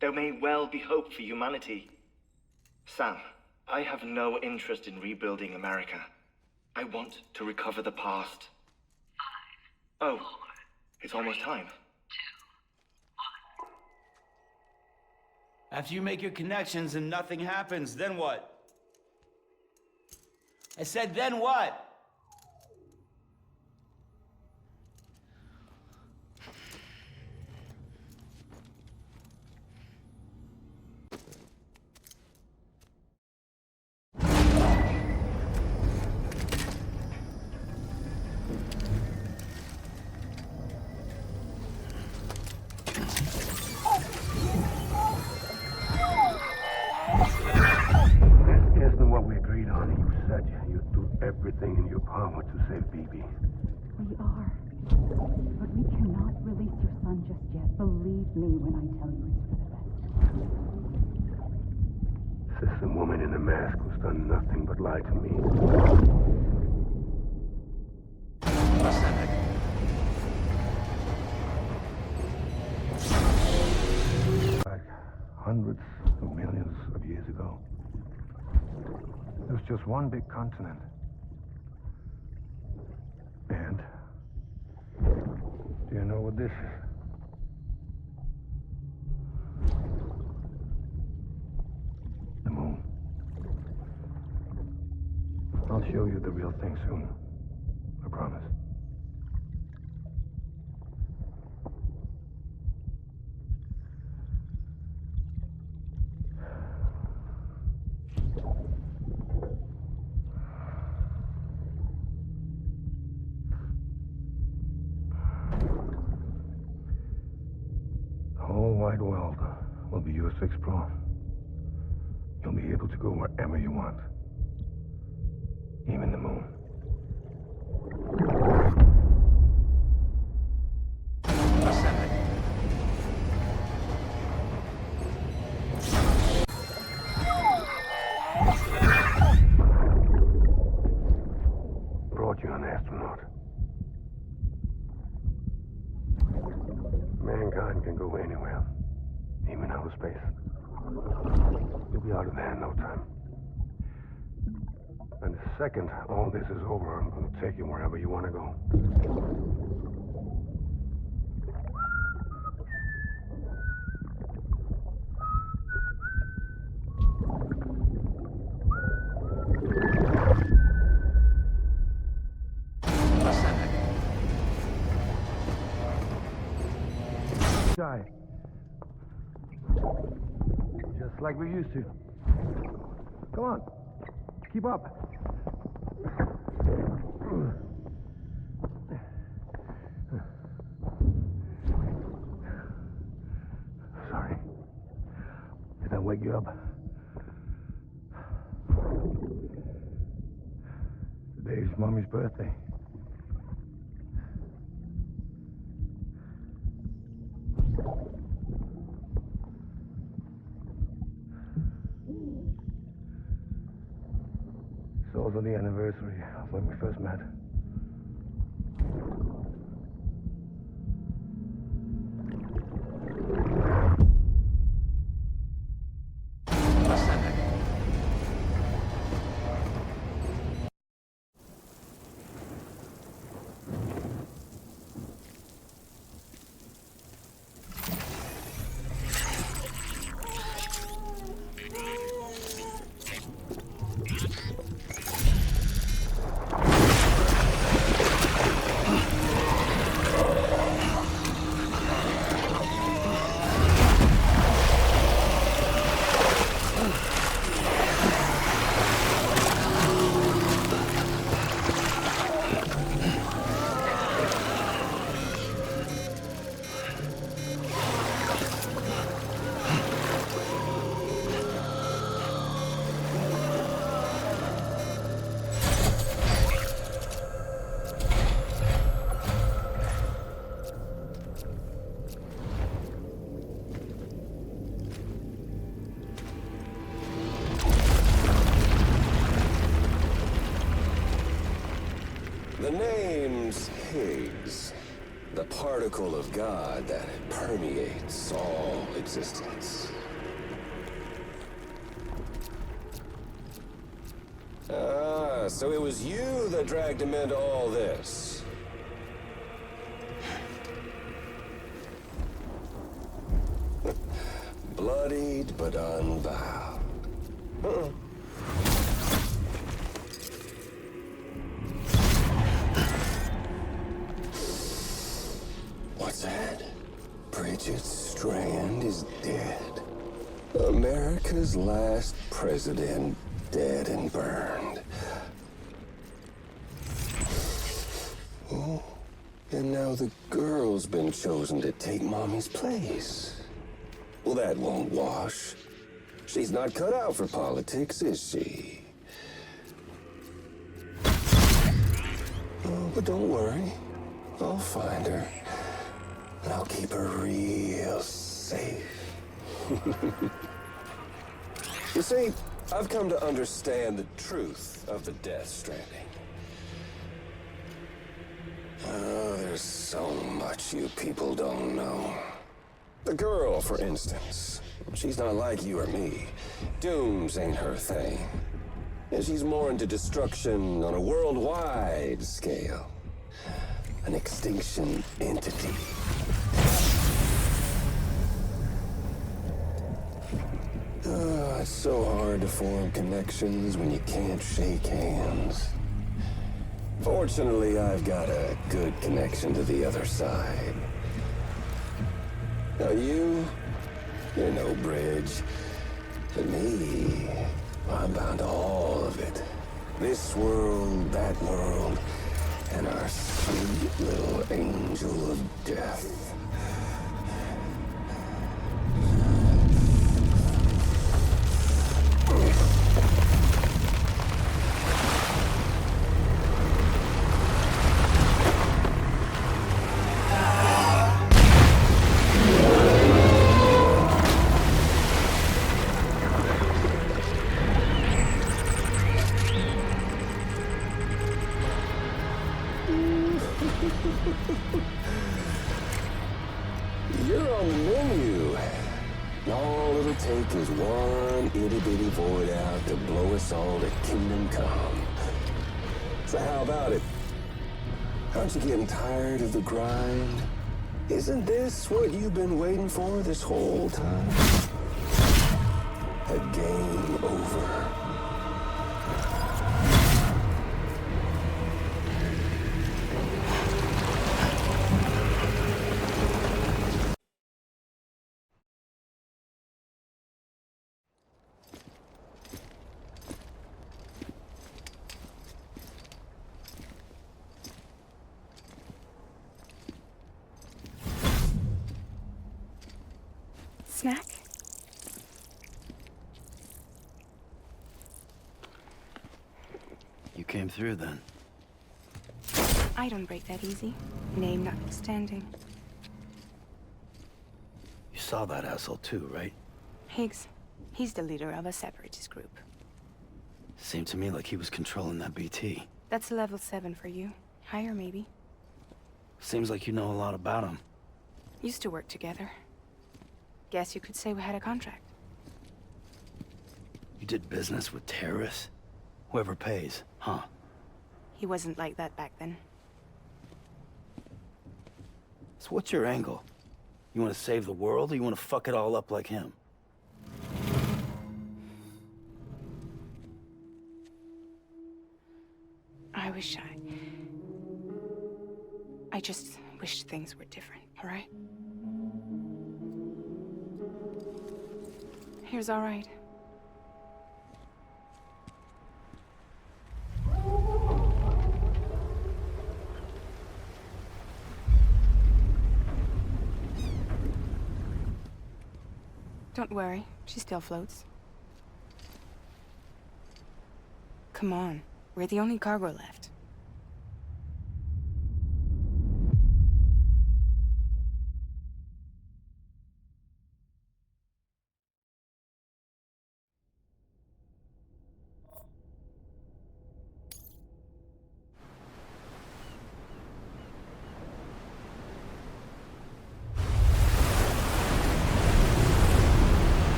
There may well be hope for humanity. Sam, I have no interest in rebuilding America. I want to recover the past. 5, oh, 4, it's almost time. 2, 1. After you make your connections and nothing happens, then what? I said, then what? Everything in your power to save BB. We are. But we cannot release your son just yet. Believe me when I tell you it's for the best. Says some woman in a mask who's done nothing but lie to me. Like hundreds of millions of years ago. There was just one big continent. And do you know what this is? The moon. I'll show you the real thing soon. I promise. The whole wide world will be yours to explore. You'll be able to go wherever you want. Even the moon. Brought you an astronaut. Mankind can go anywhere, even outer space. You'll be out of there in no time. And the second all this is over, I'm going to take you wherever you want to go. Die. Just like we used to. Come on. Keep up. Sorry. Did I wake you up? Today's It's Mommy's birthday. It's also the anniversary of when we first met. The name's Higgs, the particle of God that permeates all existence. Ah, so it was you that dragged him into all this. Bloodied but unbowed. What's that? Bridget Strand is dead. America's last president dead and burned. Oh, and now the girl's been chosen to take Mommy's place. Well, that won't wash. She's not cut out for politics, is she? Oh, but don't worry. I'll find her. And I'll keep her real safe. You see, I've come to understand the truth of the Death Stranding. Oh, there's so much you people don't know. The girl, for instance, she's not like you or me. Dooms ain't her thing. And she's more into destruction on a worldwide scale. An extinction entity. Oh, it's so hard to form connections when you can't shake hands. Fortunately, I've got a good connection to the other side. Now you're no bridge. To me, I'm bound to all of it. This world, that world, and our sweet little angel of death. You're on the menu. All it'll take is one itty-bitty void out to blow us all to kingdom come. So how about it? Aren't you getting tired of the grind? Isn't this what you've been waiting for this whole time? A game over. Snack? You came through then. I don't break that easy. Name notwithstanding. You saw that asshole too, right? Higgs. He's the leader of a separatist group. Seemed to me like he was controlling that BT. That's level 7 for you. Higher, maybe. Seems like you know a lot about him. Used to work together. Guess you could say we had a contract. You did business with terrorists? Whoever pays, huh? He wasn't like that back then. So what's your angle? You want to save the world, or you want to fuck it all up like him? I just wish things were different, all right? Here's all right. Don't worry, she still floats. Come on, we're the only cargo left.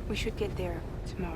We should get there tomorrow.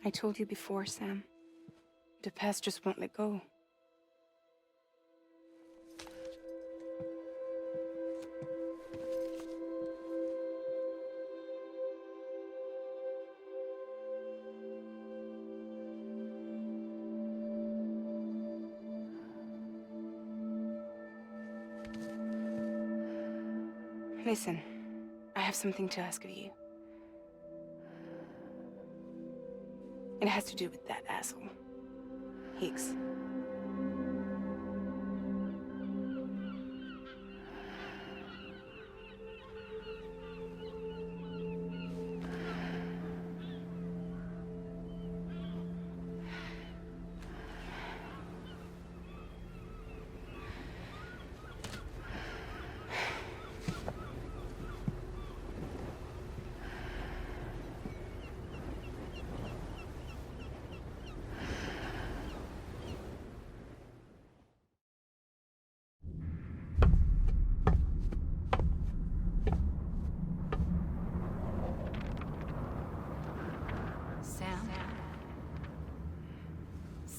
I told you before, Sam. The past just won't let go. Listen, I have something to ask of you. It has to do with that asshole, Higgs.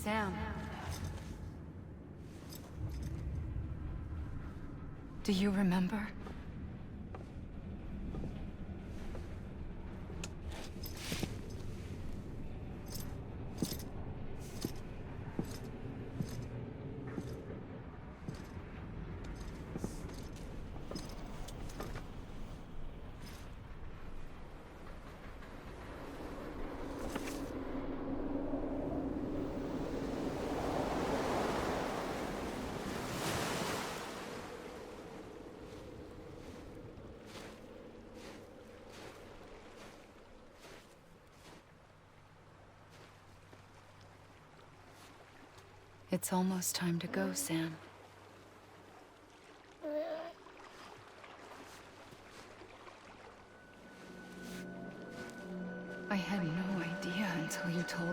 Sam. Do you remember? It's almost time to go, Sam.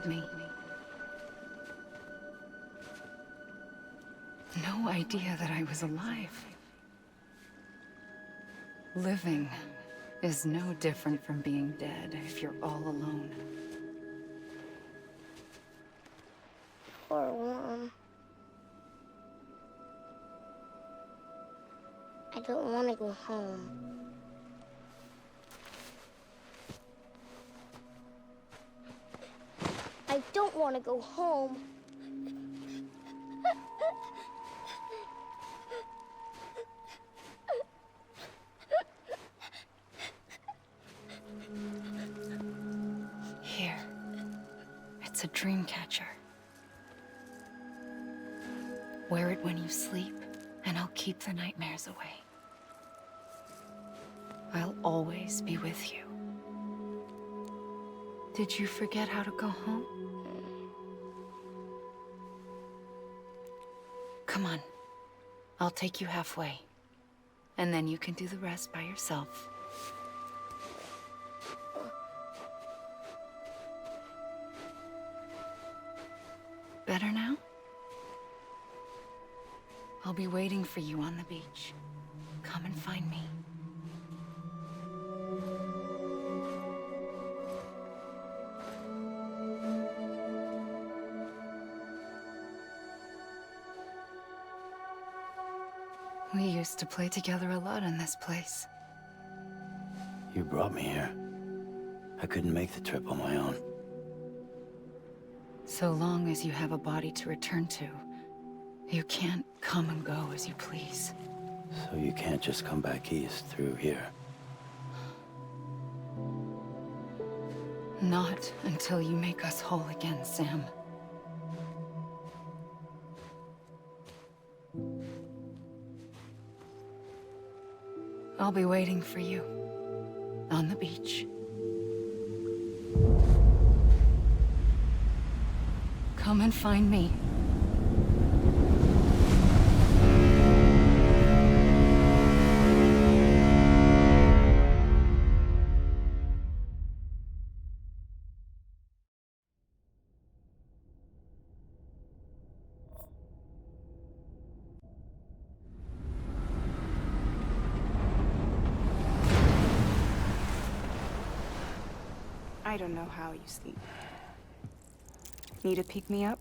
me. No idea that I was alive. Living is no different from being dead if you're all alone. Poor Worm. I don't want to go home. I don't want to go home. Here. It's a dream catcher. Wear it when you sleep, and I'll keep the nightmares away. I'll always be with you. Did you forget how to go home? Come on. I'll take you halfway. And then you can do the rest by yourself. Better now? I'll be waiting for you on the beach. Come and find me. We used to play together a lot in this place. You brought me here. I couldn't make the trip on my own. So long as you have a body to return to, you can't come and go as you please. So you can't just come back east through here? Not until you make us whole again, Sam. I'll be waiting for you on the beach. Come and find me. I don't know how you sleep. Need to pick me up?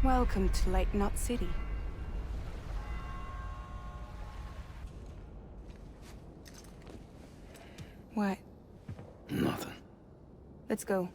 Welcome to Lake Knot City. What? Nothing. Let's go.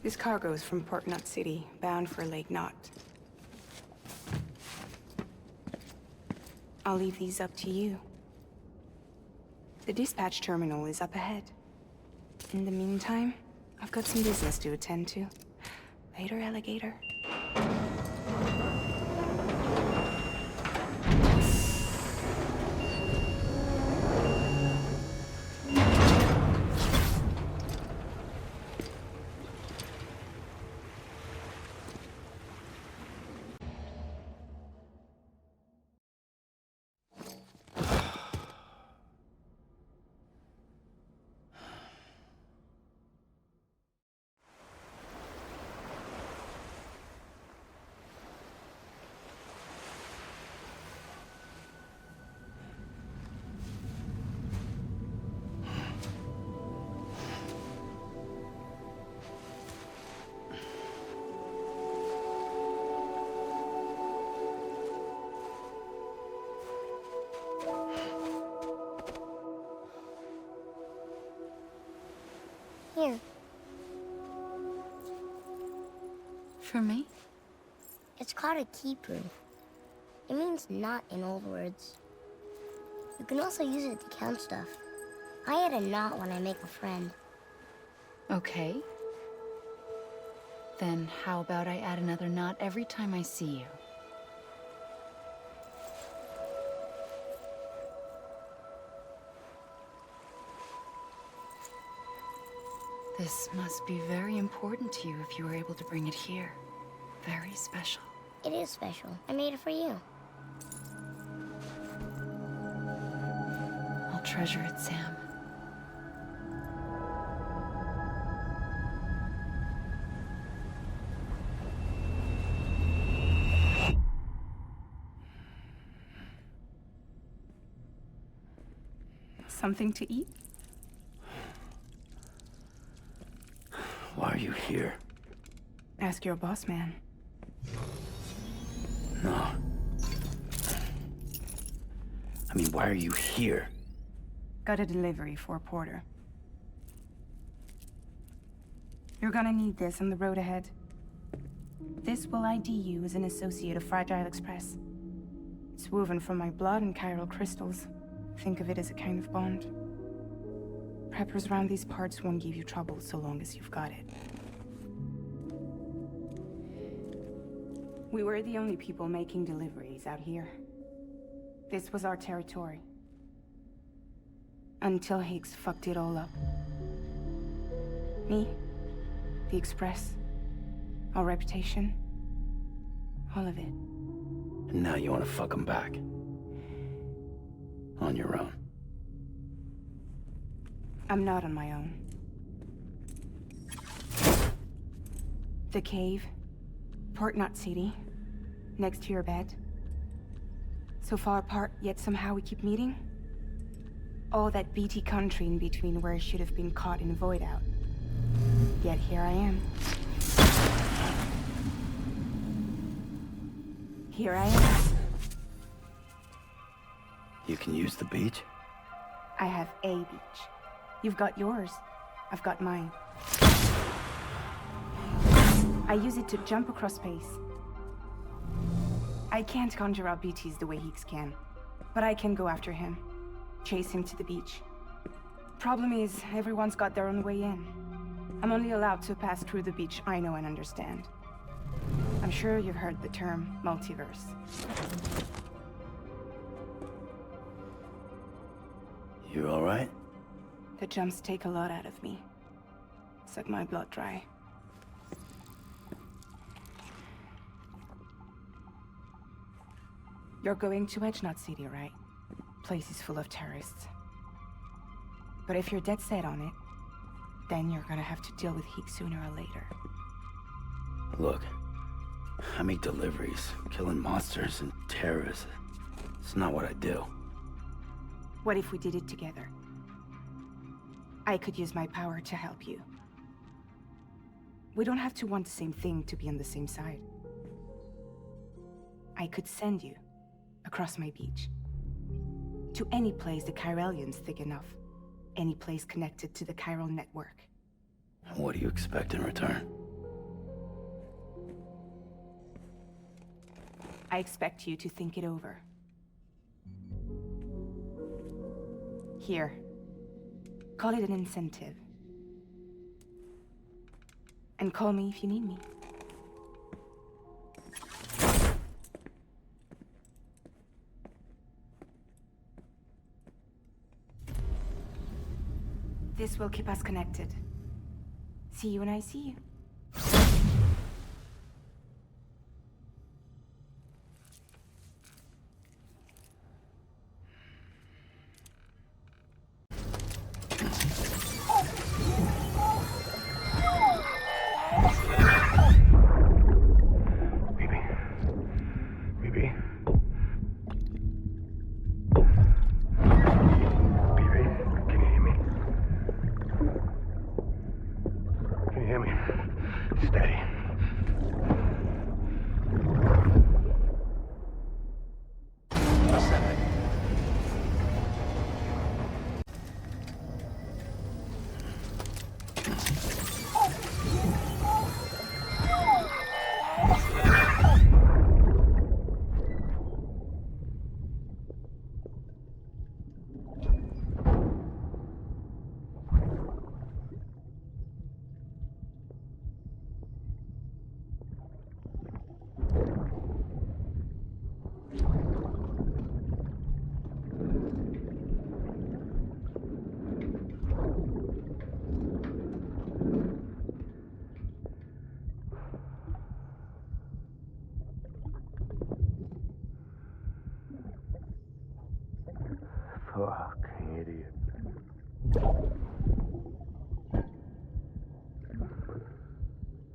This cargo is from Port Knot City, bound for Lake Knot. I'll leave these up to you. The dispatch terminal is up ahead. In the meantime, I've got some business to attend to. Later, alligator. Here. For me? It's called a keeper. It means knot in old words. You can also use it to count stuff. I add a knot when I make a friend. Okay. Then how about I add another knot every time I see you? This must be very important to you if you were able to bring it here. Very special. It is special. I made it for you. I'll treasure it, Sam. Something to eat? Why are you here? Ask your boss man. No. I mean, why are you here? Got a delivery for Porter. You're gonna need this on the road ahead. This will ID you as an associate of Fragile Express. It's woven from my blood and chiral crystals. Think of it as a kind of bond. Preppers around these parts won't give you trouble so long as you've got it. We were the only people making deliveries out here. This was our territory. Until Higgs fucked it all up. Me, the Express, our reputation, all of it. And now you want to fuck them back. On your own. I'm not on my own. The cave, Port Knot City, next to your bed. So far apart, yet somehow we keep meeting. All that BT country in between where I should have been caught in a void out. Yet here I am. Here I am. You can use the beach? I have a beach. You've got yours. I've got mine. I use it to jump across space. I can't conjure up BTs the way Higgs can, but I can go after him, chase him to the beach. Problem is, everyone's got their own way in. I'm only allowed to pass through the beach I know and understand. I'm sure you've heard the term multiverse. You all right? The jumps take a lot out of me. Suck my blood dry. You're going to Edge Knot City, right? Place is full of terrorists. But if you're dead set on it, then you're gonna have to deal with Higgs sooner or later. Look, I make deliveries, killing monsters and terrorists. It's not what I do. What if we did it together? I could use my power to help you. We don't have to want the same thing to be on the same side. I could send you across my beach. To any place the Chiralian's thick enough. Any place connected to the chiral network. What do you expect in return? I expect you to think it over. Here. Call it an incentive. And call me if you need me. This will keep us connected. See you when I see you.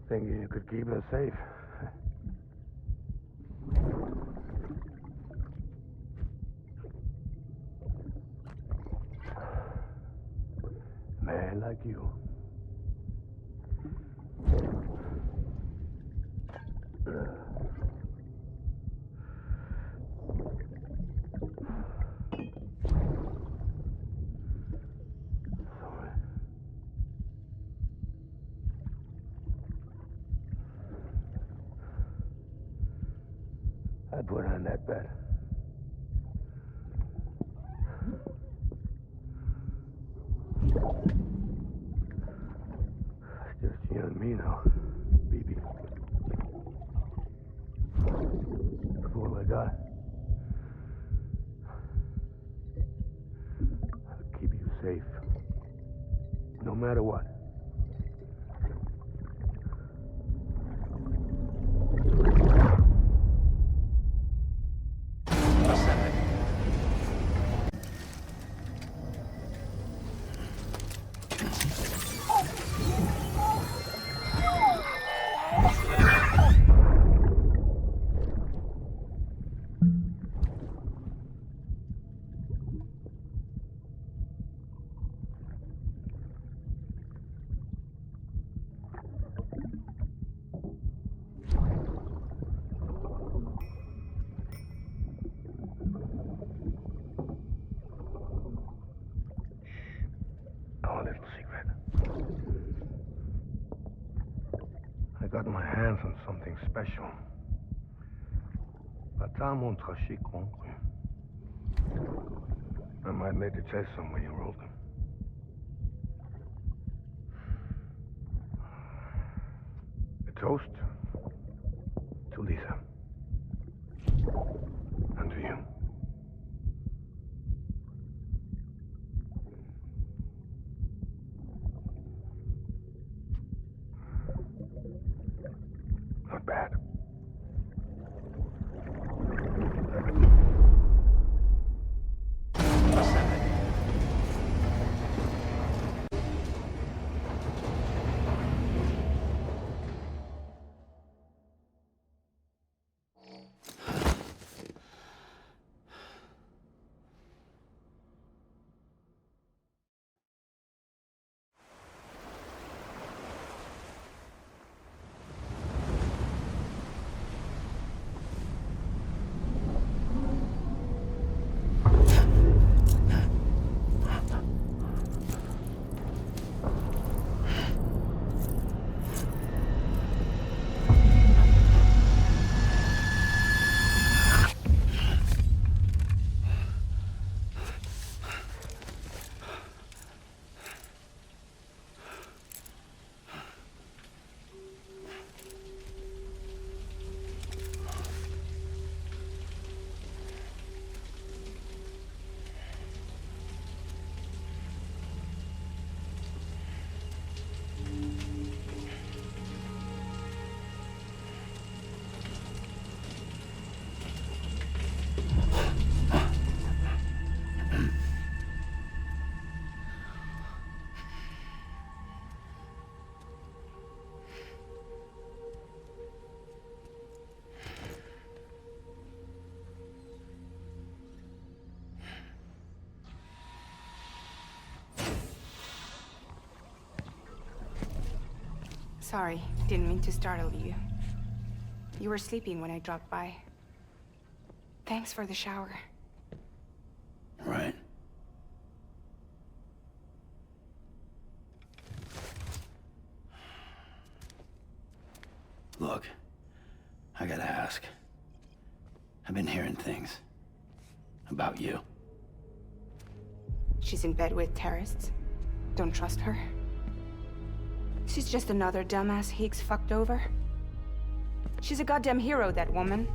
Thinking you could keep us safe. Man like you. I put on that bet. It's just you and me now, baby. That's all I got. I'll keep you safe. No matter what. Our little secret. I got my hands on something special. Papa mon traché concru. I might later test some when you roll them. A toast to Lisa. And to you. Not bad. Sorry, didn't mean to startle you. You were sleeping when I dropped by. Thanks for the shower. Right. Look, I gotta ask. I've been hearing things about you. She's in bed with terrorists. Don't trust her. She's just another dumbass Higgs fucked over. She's a goddamn hero, that woman.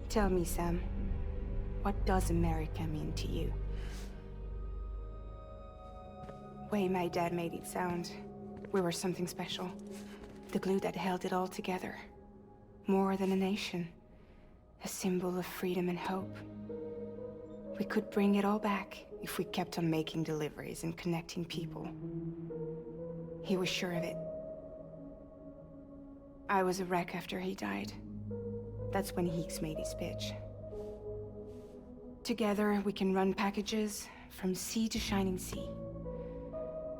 Tell me, Sam, what does America mean to you? Way my dad made it sound, we were something special. The glue that held it all together. More than a nation. A symbol of freedom and hope. We could bring it all back if we kept on making deliveries and connecting people. He was sure of it. I was a wreck after he died. That's when Higgs made his pitch. Together, we can run packages from sea to shining sea.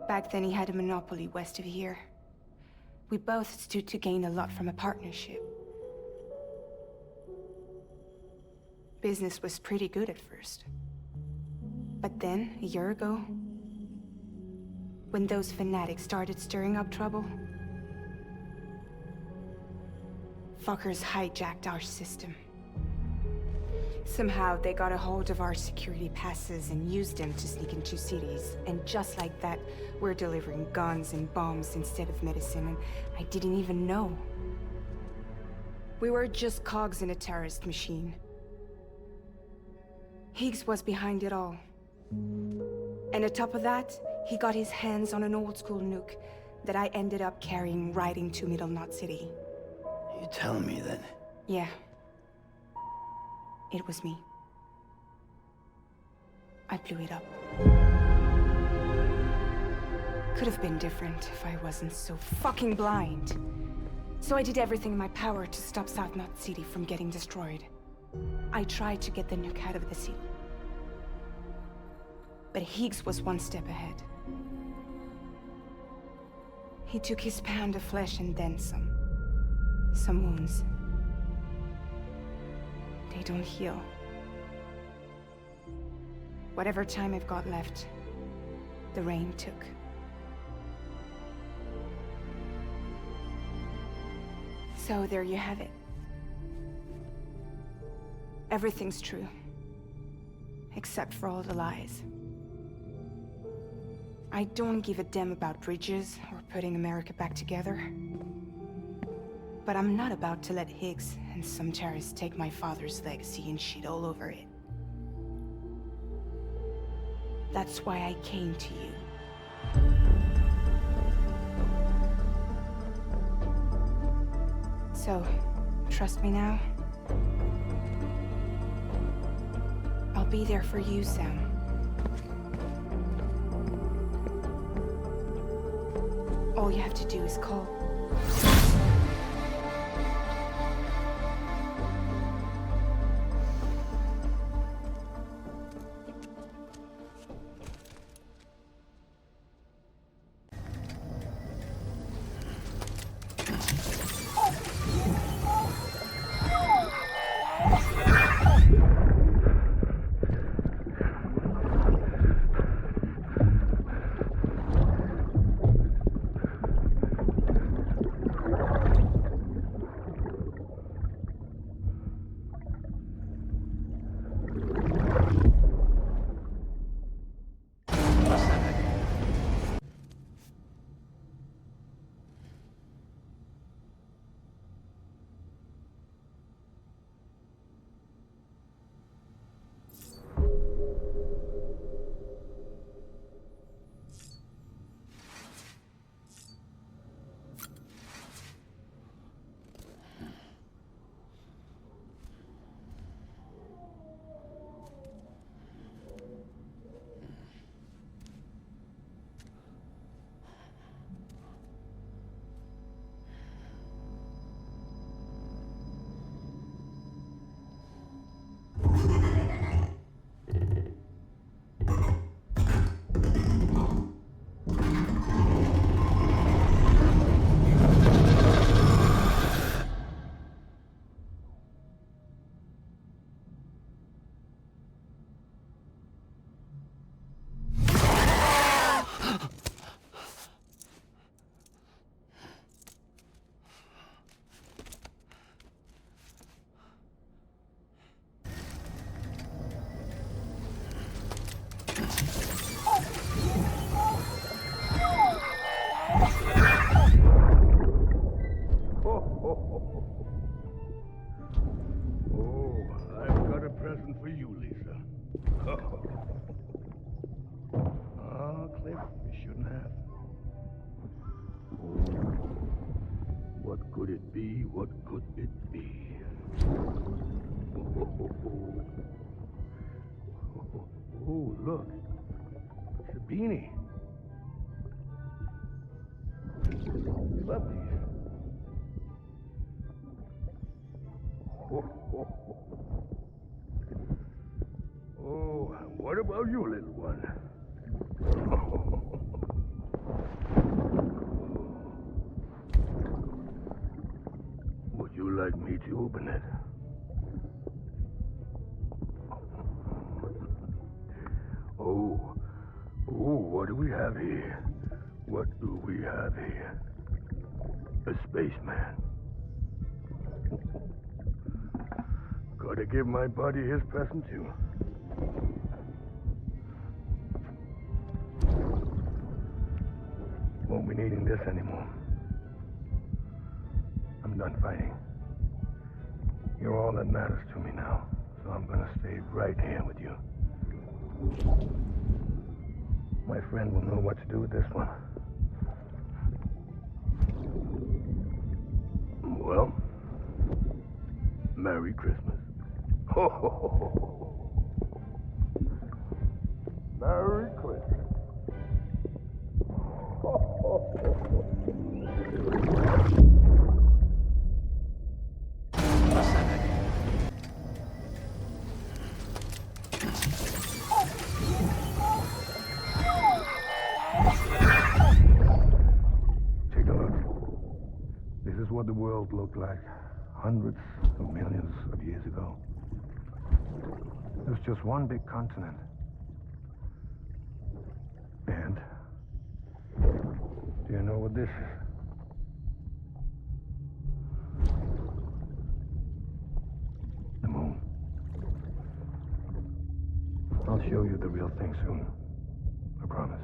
Back then, he had a monopoly west of here. We both stood to gain a lot from a partnership. Business was pretty good at first. But then, a year ago, when those fanatics started stirring up trouble, fuckers hijacked our system. Somehow, they got a hold of our security passes and used them to sneak into cities. And just like that, we're delivering guns and bombs instead of medicine, and I didn't even know. We were just cogs in a terrorist machine. Higgs was behind it all. And on top of that, he got his hands on an old-school nuke that I ended up carrying right into Middle Knot City. You telling me that? Yeah. It was me. I blew it up. Could have been different if I wasn't so fucking blind. So I did everything in my power to stop South Knot City from getting destroyed. I tried to get the nuke out of the city. But Higgs was one step ahead. He took his pound of flesh and then some. Some wounds. They don't heal. Whatever time I've got left, the rain took. So there you have it. Everything's true. Except for all the lies. I don't give a damn about bridges or putting America back together. But I'm not about to let Higgs and some terrorists take my father's legacy and shit all over it. That's why I came to you. So, trust me now? I'll be there for you, Sam. All you have to do is call. Cliff, you shouldn't have. What could it be? What could it be? Oh, look. It's a beanie. You love these. Oh, what about you, little one? Would you like me to open it? Oh, what do we have here? What do we have here? A spaceman. Gotta give my buddy his present too. Won't be needing this anymore. I'm done fighting. You're all that matters to me now, so I'm gonna stay right here with you. My friend will know what to do with this one. Well, Merry Christmas. Ho, ho, ho, ho. Merry Christmas. Ho, ho, ho, ho. Take a look. This is what the world looked like hundreds of millions of years ago. It was just one big continent. And do you know what this is? The moon. I'll show you the real thing soon. I promise.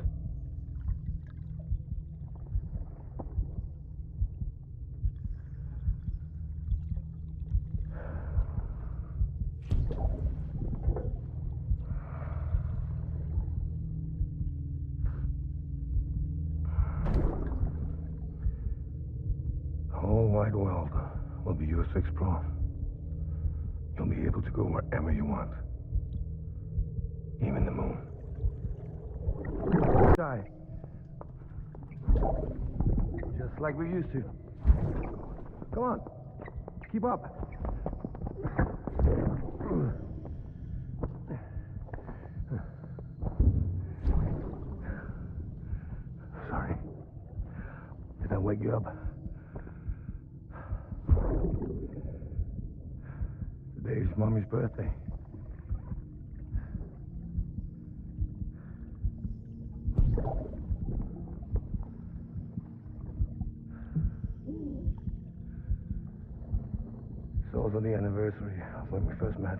The whole wide world will be yours to explore. You'll be able to go wherever you want. Even the moon. Die. Just like we used to. Come on. Keep up. Sorry. Did I wake you up? Today's Mommy's birthday. It's also the anniversary of when we first met.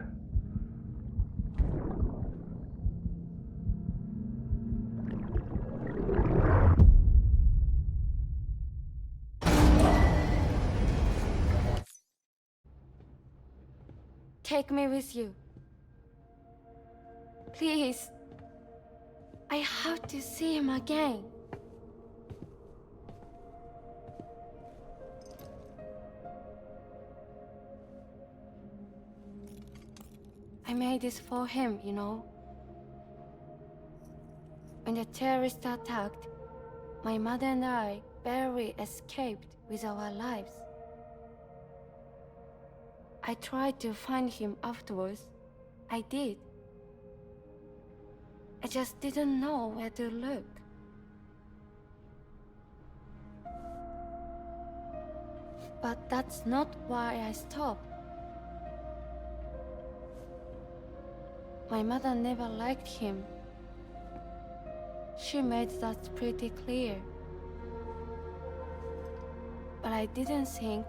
Take me with you. Please. I have to see him again. I made this for him, you know. When the terrorists attacked, my mother and I barely escaped with our lives. I tried to find him afterwards. I did. I just didn't know where to look. But that's not why I stopped. My mother never liked him. She made that pretty clear. But I didn't think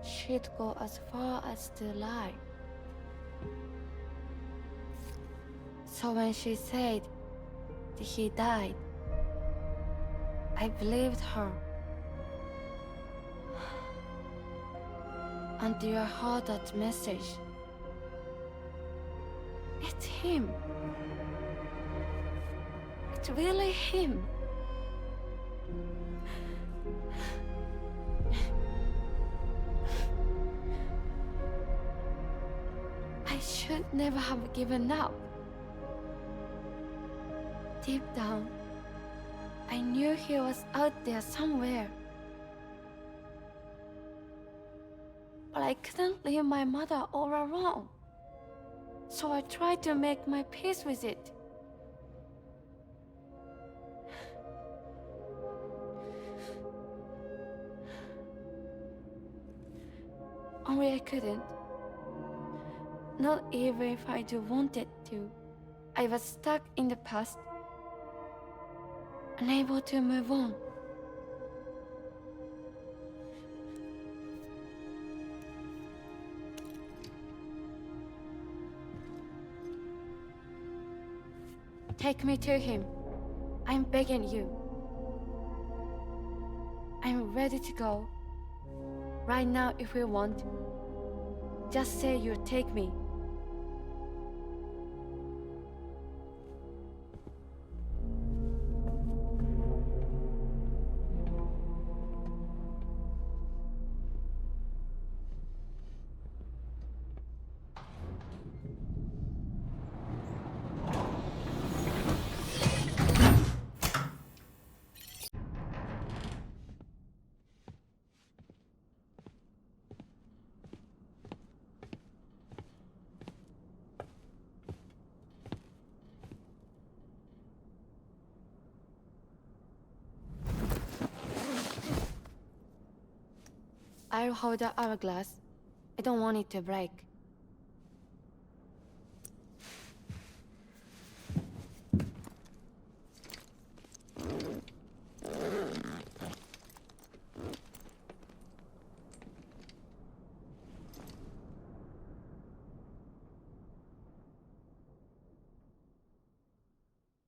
she'd go as far as to lie. So when she said that he died, I believed her. Until I heard that message. It's him. It's really him. I should never have given up. Deep down, I knew he was out there somewhere. But I couldn't leave my mother all alone. So I tried to make my peace with it. Only I couldn't. Not even if I do wanted to. I was stuck in the past, unable to move on. Take me to him. I'm begging you. I'm ready to go. Right now if you want. Just say you'll take me. I'll hold the hourglass. I don't want it to break.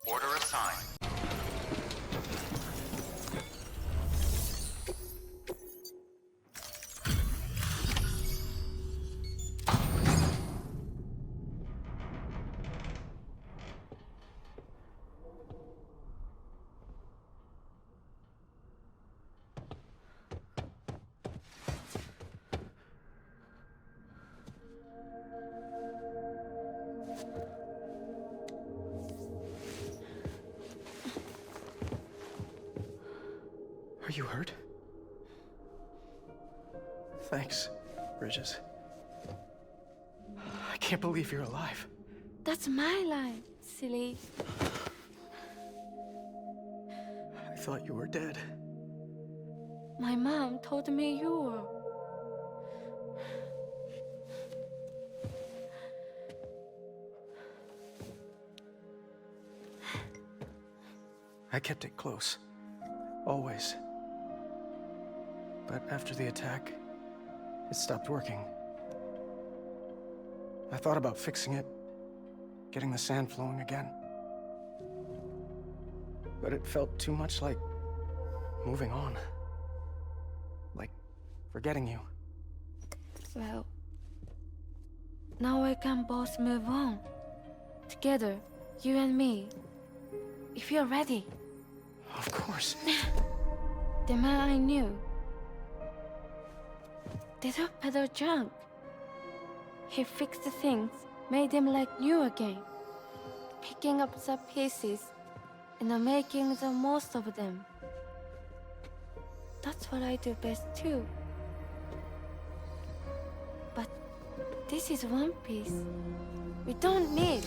Order assigned. Are you hurt? Thanks, Bridget. I can't believe you're alive. That's my line, silly. I thought you were dead. My mom told me you were. I kept it close. Always. But after the attack, it stopped working. I thought about fixing it, getting the sand flowing again. But it felt too much like moving on. Like forgetting you. Well, now we can both move on. Together, you and me. If you're ready. Of course. The man I knew. They don't peddle junk. He fixed the things, made them like new again. Picking up the pieces and making the most of them. That's what I do best too. But this is one piece. We don't need.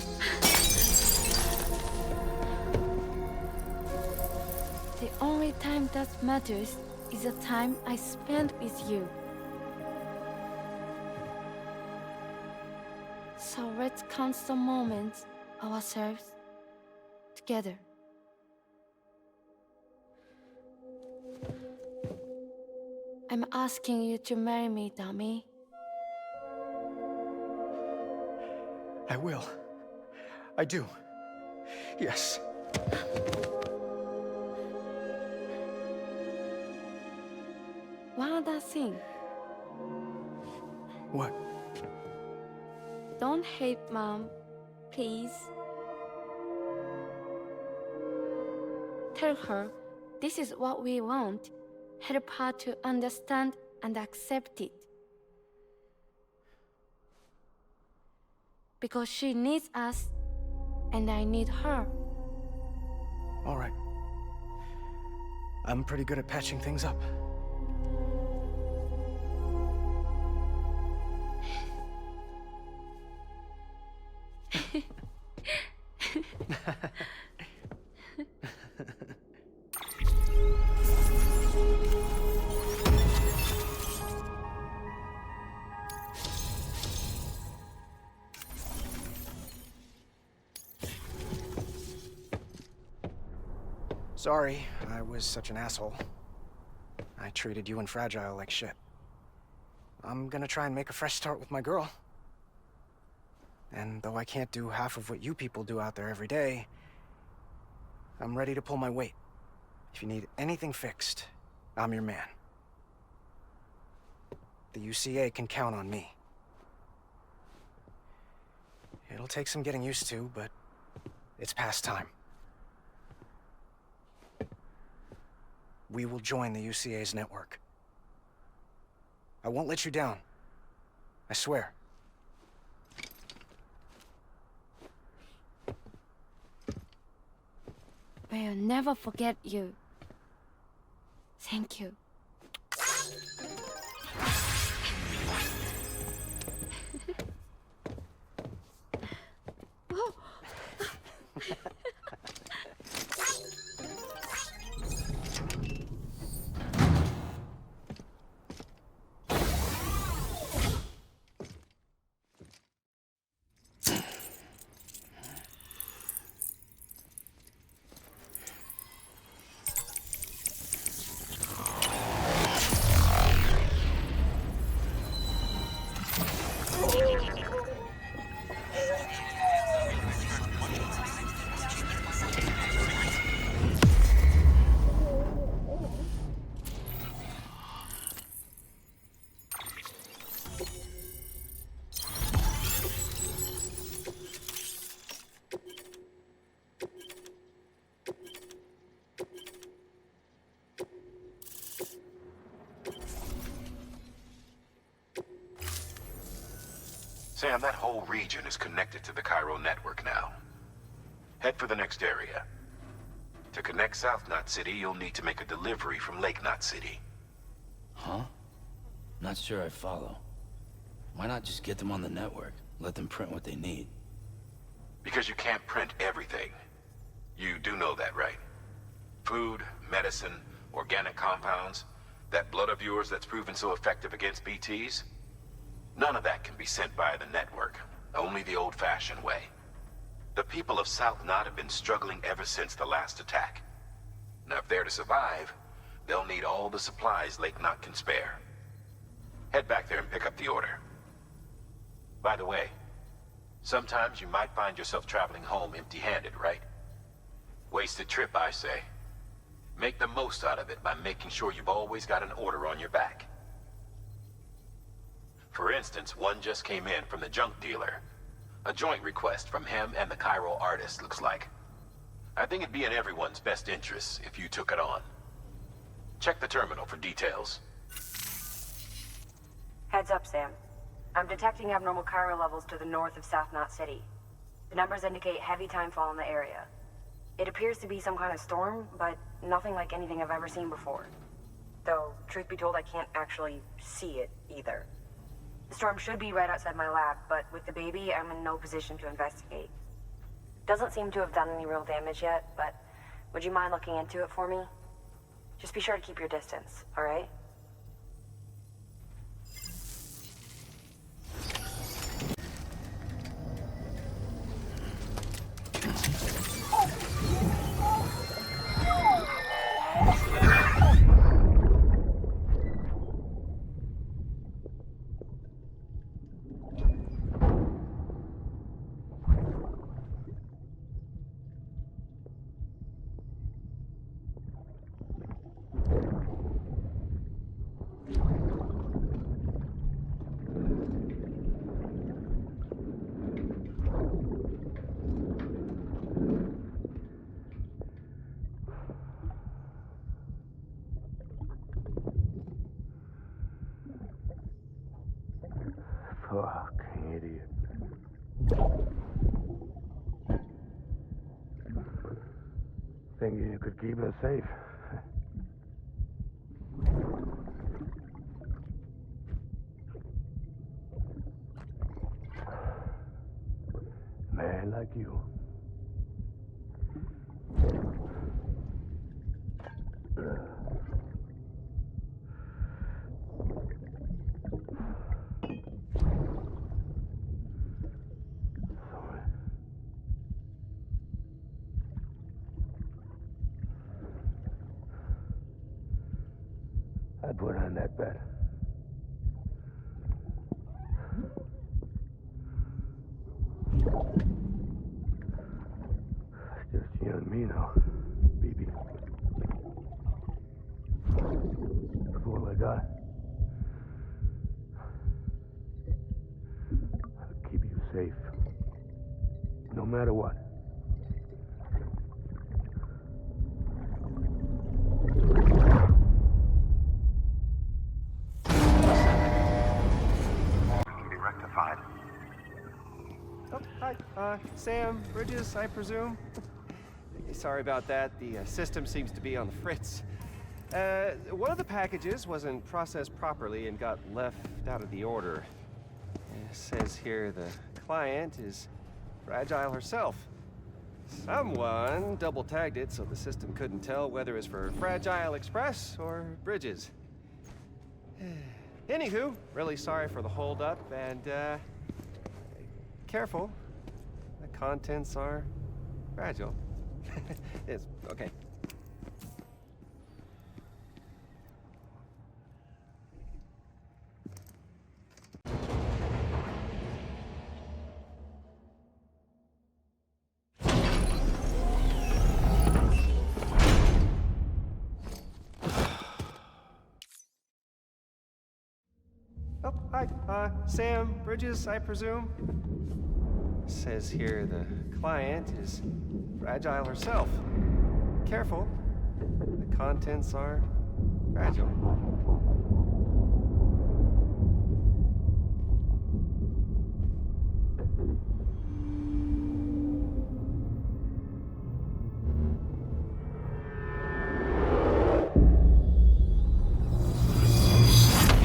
The only time that matters is the time I spend with you. So let's count the moments ourselves together. I'm asking you to marry me, dummy. I will. I do. Yes. One other thing. What? Don't hate Mom, please. Tell her this is what we want. Help her to understand and accept it. Because she needs us, and I need her. All right. I'm pretty good at patching things up. Sorry, I was such an asshole. I treated you and Fragile like shit. I'm gonna try and make a fresh start with my girl. And though I can't do half of what you people do out there every day, I'm ready to pull my weight. If you need anything fixed, I'm your man. The UCA can count on me. It'll take some getting used to, but it's past time. We will join the UCA's network. I won't let you down. I swear. We'll never forget you. Thank you. Sam, that whole region is connected to the chiral network now. Head for the next area. To connect South Knot City, you'll need to make a delivery from Lake Knot City. Huh? Not sure I follow. Why not just get them on the network? Let them print what they need. Because you can't print everything. You do know that, right? Food, medicine, organic compounds, that blood of yours that's proven so effective against BTs? None of that can be sent via the network. Only the old-fashioned way. The people of South Knot have been struggling ever since the last attack. Now, if they're to survive, they'll need all the supplies Lake Knot can spare. Head back there and pick up the order. By the way, sometimes you might find yourself traveling home empty-handed, right? Wasted trip, I say. Make the most out of it by making sure you've always got an order on your back. For instance, one just came in from the junk dealer. A joint request from him and the chiral artist, looks like. I think it'd be in everyone's best interests if you took it on. Check the terminal for details. Heads up, Sam. I'm detecting abnormal chiral levels to the north of South Knot City. The numbers indicate heavy timefall in the area. It appears to be some kind of storm, but nothing like anything I've ever seen before. Though, truth be told, I can't actually see it either. The storm should be right outside my lab, but with the baby, I'm in no position to investigate. Doesn't seem to have done any real damage yet, but would you mind looking into it for me? Just be sure to keep your distance, all right? Thinking you could keep us safe. Man like you. I put on that bet. It's just you and me now, baby. That's all I got. I'll keep you safe. No matter what. Oh, hi. Sam, Bridges, I presume? Sorry about that. The system seems to be on the fritz. One of the packages wasn't processed properly and got left out of the order. It says here the client is Fragile herself. Someone double-tagged it so the system couldn't tell whether it's for Fragile Express or Bridges. Anywho, really sorry for the holdup, and, careful. The contents are fragile. It's okay. Oh, hi. Sam, Bridges, I presume? Says here the client is Fragile herself. Careful. The contents are fragile.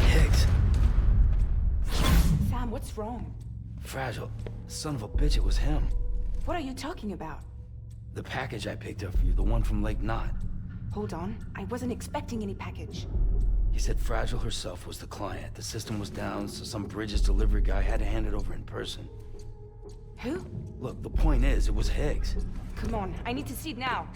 Higgs. Sam, what's wrong? Fragile. Son of a bitch, it was him. What are you talking about? The package I picked up for you, the one from Lake Knot. Hold on. I wasn't expecting any package. He said Fragile herself was the client. The system was down, so some Bridges delivery guy had to hand it over in person. Who? Look, the point is, it was Higgs. Come on, I need to see it now.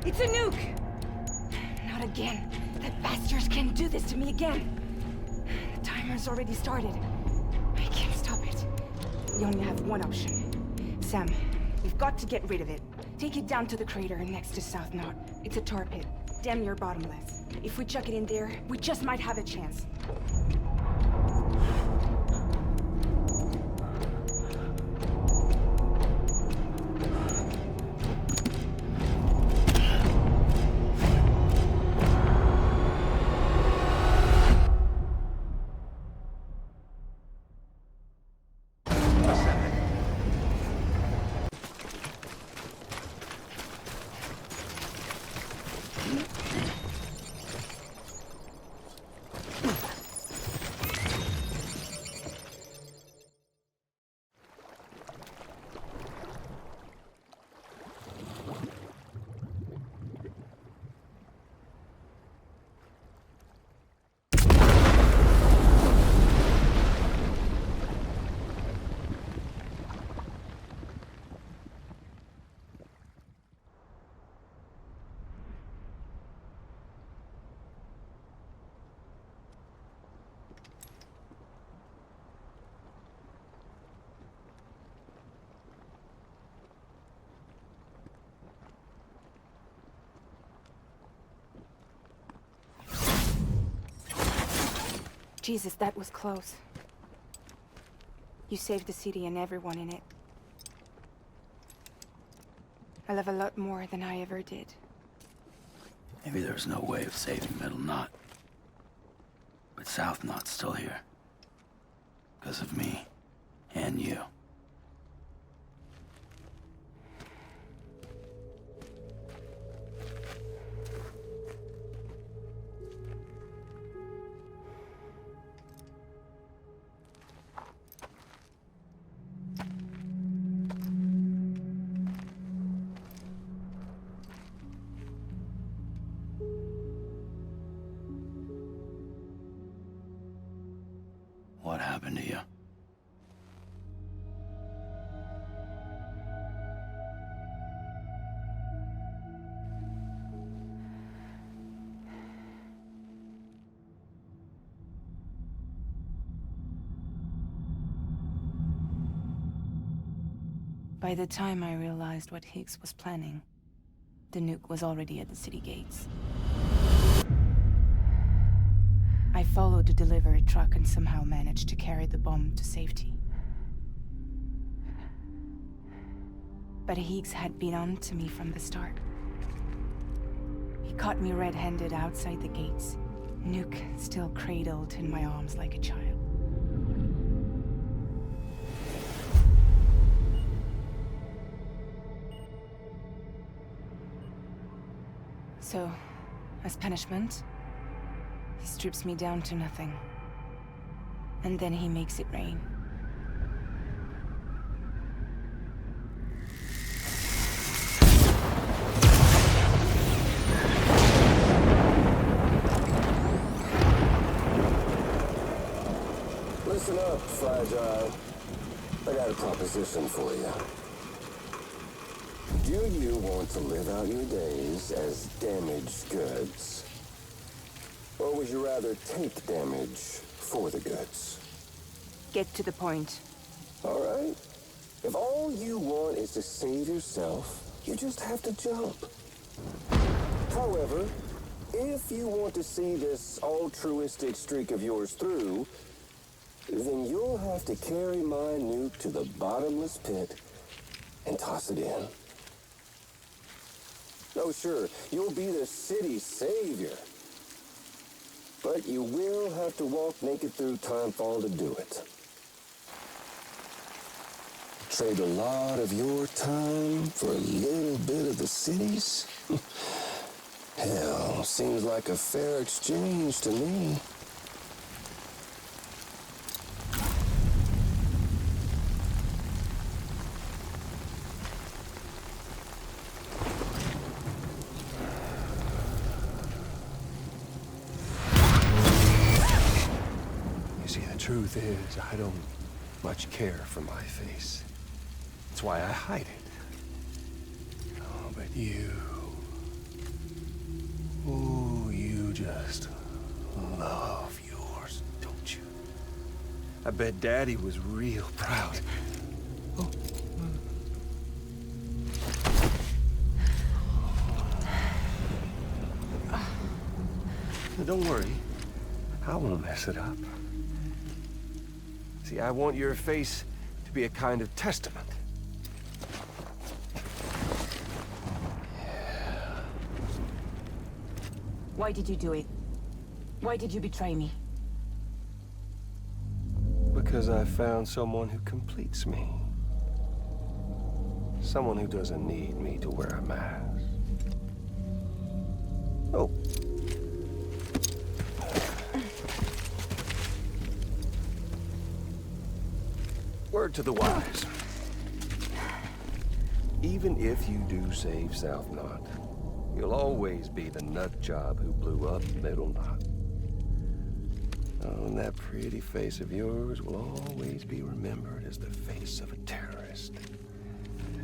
It's a nuke! Not again. The bastards can't do this to me again. The timer's already started. I can't stop it. We only have one option. Sam, we've got to get rid of it. Take it down to the crater next to South Knot. It's a tar pit, damn near bottomless. If we chuck it in there, we just might have a chance. Jesus, that was close. You saved the city and everyone in it. I love a lot more than I ever did. Maybe there's no way of saving Middle Knot. But South Knot's still here. Because of me. And you. What happened to you? By the time I realized what Higgs was planning, the nuke was already at the city gates. I followed the delivery truck and somehow managed to carry the bomb to safety. But Higgs had been on to me from the start. He caught me red-handed outside the gates, nuke still cradled in my arms like a child. So, as punishment, he strips me down to nothing. And then he makes it rain. Listen up, Fragile. I got a proposition for you. Do you want to live out your days as damaged goods? Or would you rather take damage for the goods? Get to the point. All right. If all you want is to save yourself, you just have to jump. However, if you want to see this altruistic streak of yours through, then you'll have to carry my nuke to the bottomless pit and toss it in. Oh, sure, you'll be the city's savior. But you will have to walk naked through Timefall to do it. Trade a lot of your time for a little bit of the city's? Hell, seems like a fair exchange to me. Truth is, I don't much care for my face. That's why I hide it. Oh, but you... Ooh, you just love yours, don't you? I bet Daddy was real proud. Oh. Don't worry. I won't mess it up. See, I want your face to be a kind of testament. Yeah. Why did you do it? Why did you betray me? Because I found someone who completes me. Someone who doesn't need me to wear a mask. Oh. Word to the wise. Even if you do save South Knot, you'll always be the nut job who blew up Middle Knot. Oh, and that pretty face of yours will always be remembered as the face of a terrorist.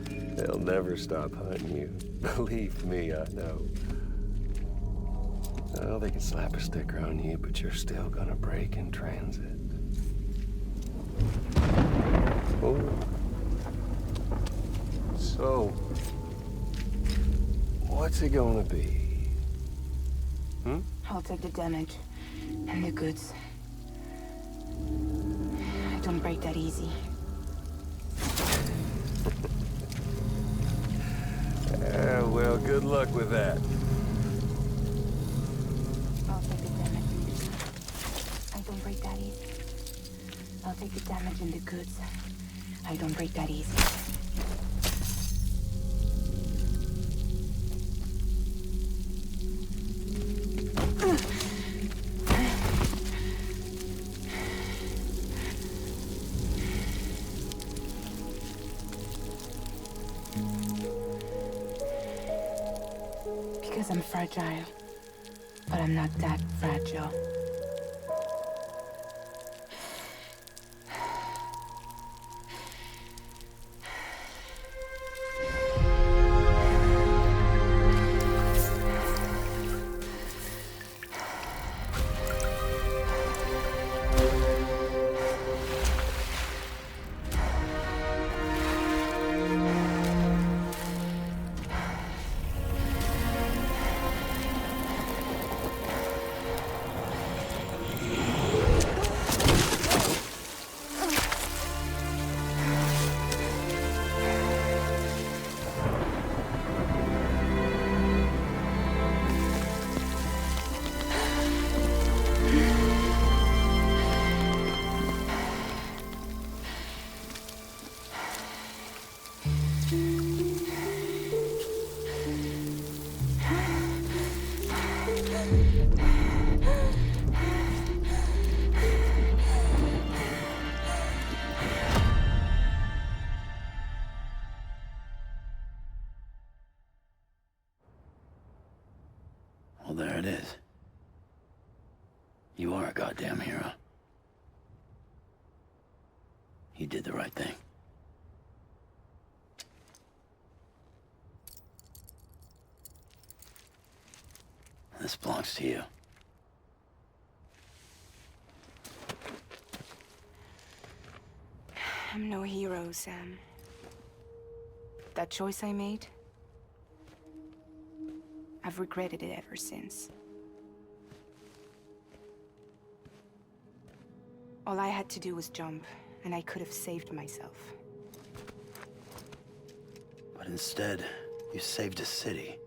They'll never stop hunting you. Believe me, I know. Oh, they can slap a sticker on you, but you're still gonna break in transit. Oh. So, what's it gonna be? I'll take the damage and the goods. I don't break that easy. Well, good luck with that. I'll take the damage. I don't break that easy. I'll take the damage and the goods. I don't break that easy. Because I'm fragile. But I'm not that fragile. Well, there it is. You are a goddamn hero. You did the right thing. This belongs to you. I'm no hero, Sam. That choice I made, I've regretted it ever since. All I had to do was jump, and I could have saved myself. But instead, you saved a city.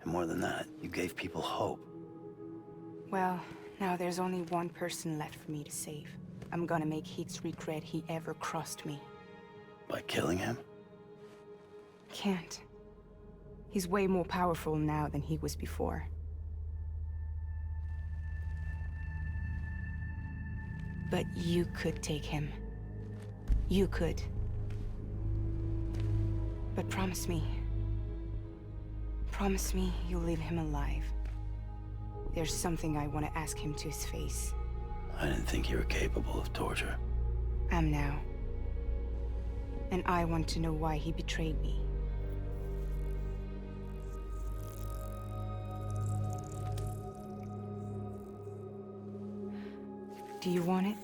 And more than that, you gave people hope. Well, now there's only one person left for me to save. I'm gonna make Higgs regret he ever crossed me. By killing him? Can't. He's way more powerful now than he was before. But you could take him. You could. But promise me. Promise me you'll leave him alive. There's something I want to ask him to his face. I didn't think you were capable of torture. Am now. And I want to know why he betrayed me. Do you want it?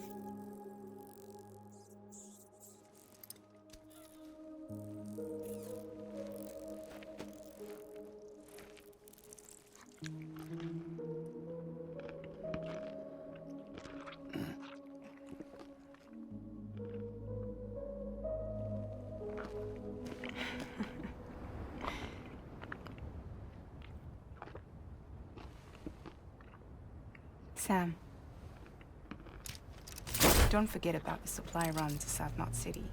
Sam. Don't forget about the supply run to South Knot City.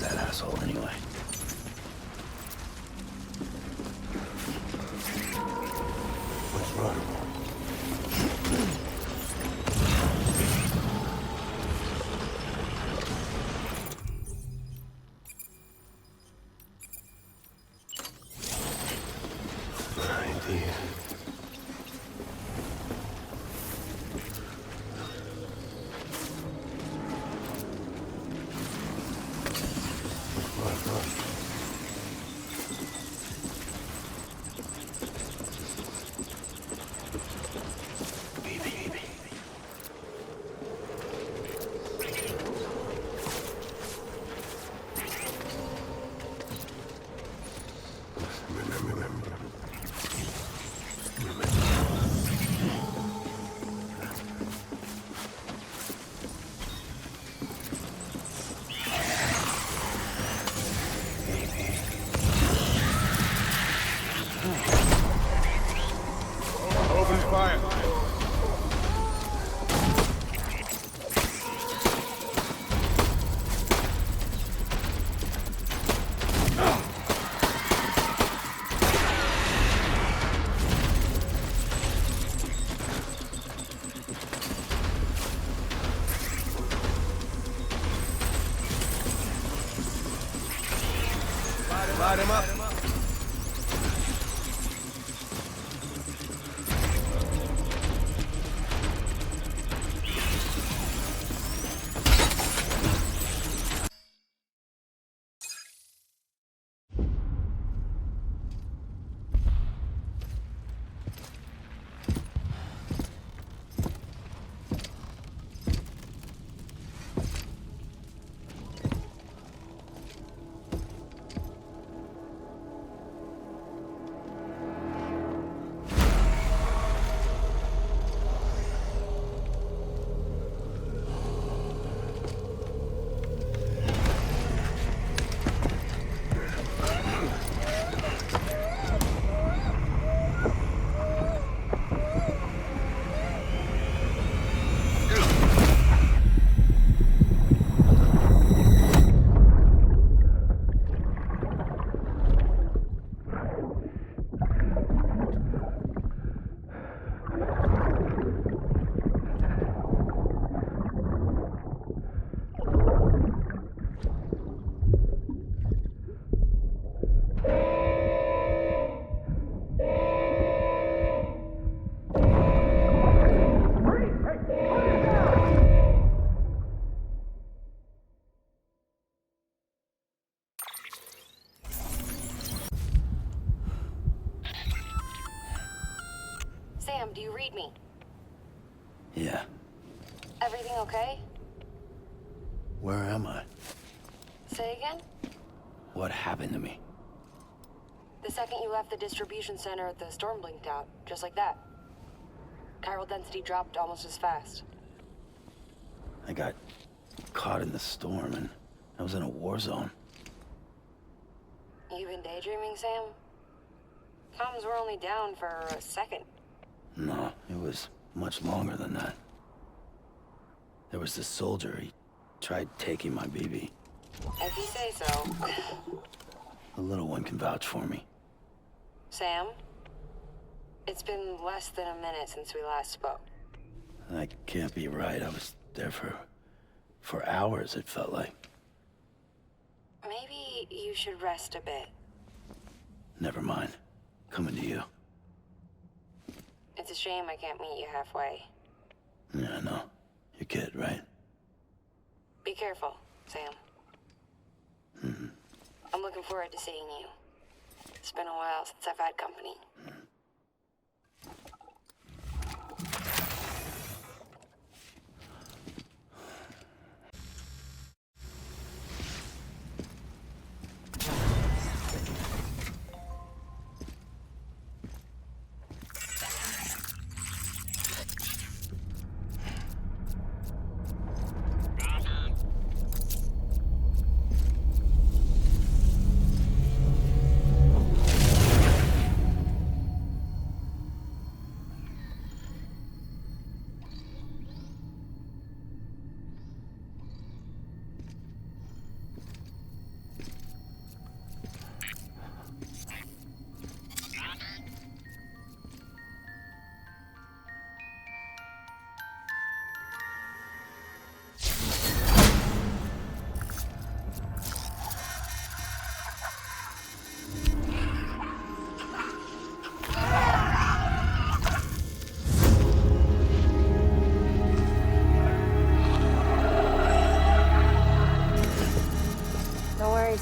was that asshole anyway? Let's run. Light him up. Sam, do you read me? Yeah. Everything okay? Where am I? Say again? What happened to me? The second you left the distribution center, the storm blinked out, just like that. Chiral density dropped almost as fast. I got caught in the storm and I was in a war zone. You been daydreaming, Sam? Comms were only down for a second. No, it was much longer than that. There was this soldier, he tried taking my BB. If you say so. The little one can vouch for me. Sam? It's been less than a minute since we last spoke. That can't be right. I was there for hours, it felt like. Maybe you should rest a bit. Never mind. Coming to you. It's a shame I can't meet you halfway. Yeah, I know. Your kid, right? Be careful, Sam. Mm-hmm. I'm looking forward to seeing you. It's been a while since I've had company.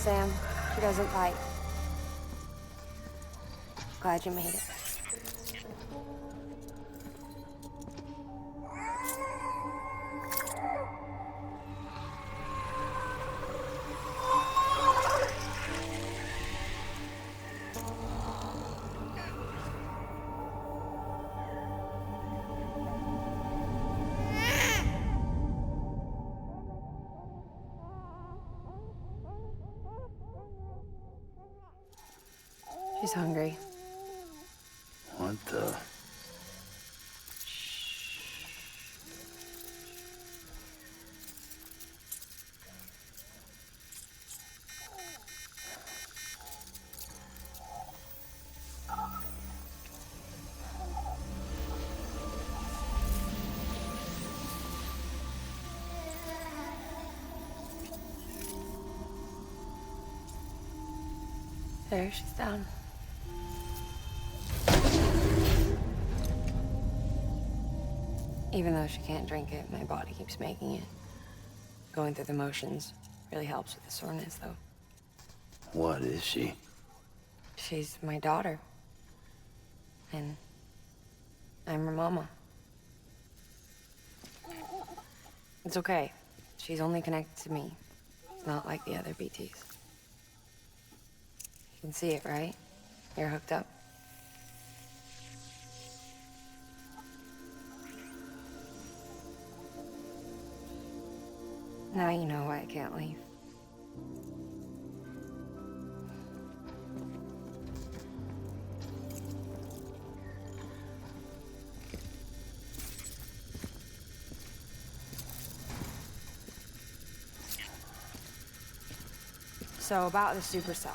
Sam. She doesn't bite. Glad you made it. She's hungry. What the? There, she's down. Even though she can't drink it, my body keeps making it. Going through the motions really helps with the soreness, though. What is she? She's my daughter. And I'm her mama. It's okay. She's only connected to me. Not like the other BTs. You can see it, right? You're hooked up. Now you know why I can't leave. So about the supercell.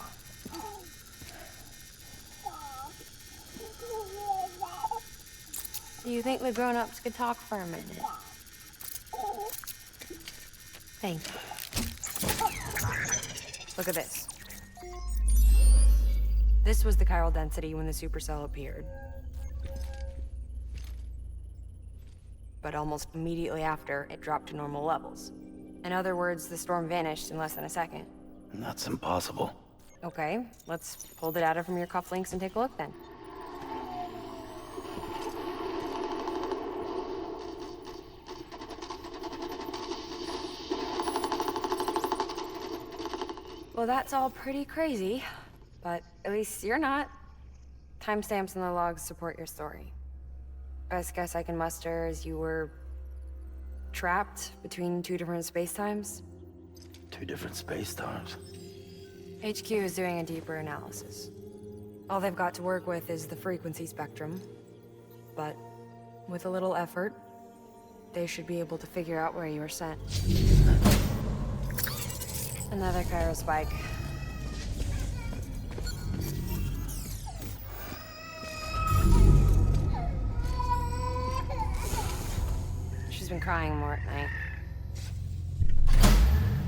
Do you think the grown-ups could talk for a minute? Thank you. Look at this. This was the chiral density when the supercell appeared. But almost immediately after, it dropped to normal levels. In other words, the storm vanished in less than a second. That's impossible. Okay, let's pull the data from your cufflinks and take a look then. Well, that's all pretty crazy, but at least you're not. Timestamps in the logs support your story. Best guess I can muster is you were trapped between two different spacetimes. Two different space-times. HQ is doing a deeper analysis. All they've got to work with is the frequency spectrum, but with a little effort, they should be able to figure out where you were sent. Another chiral spike. She's been crying more at night.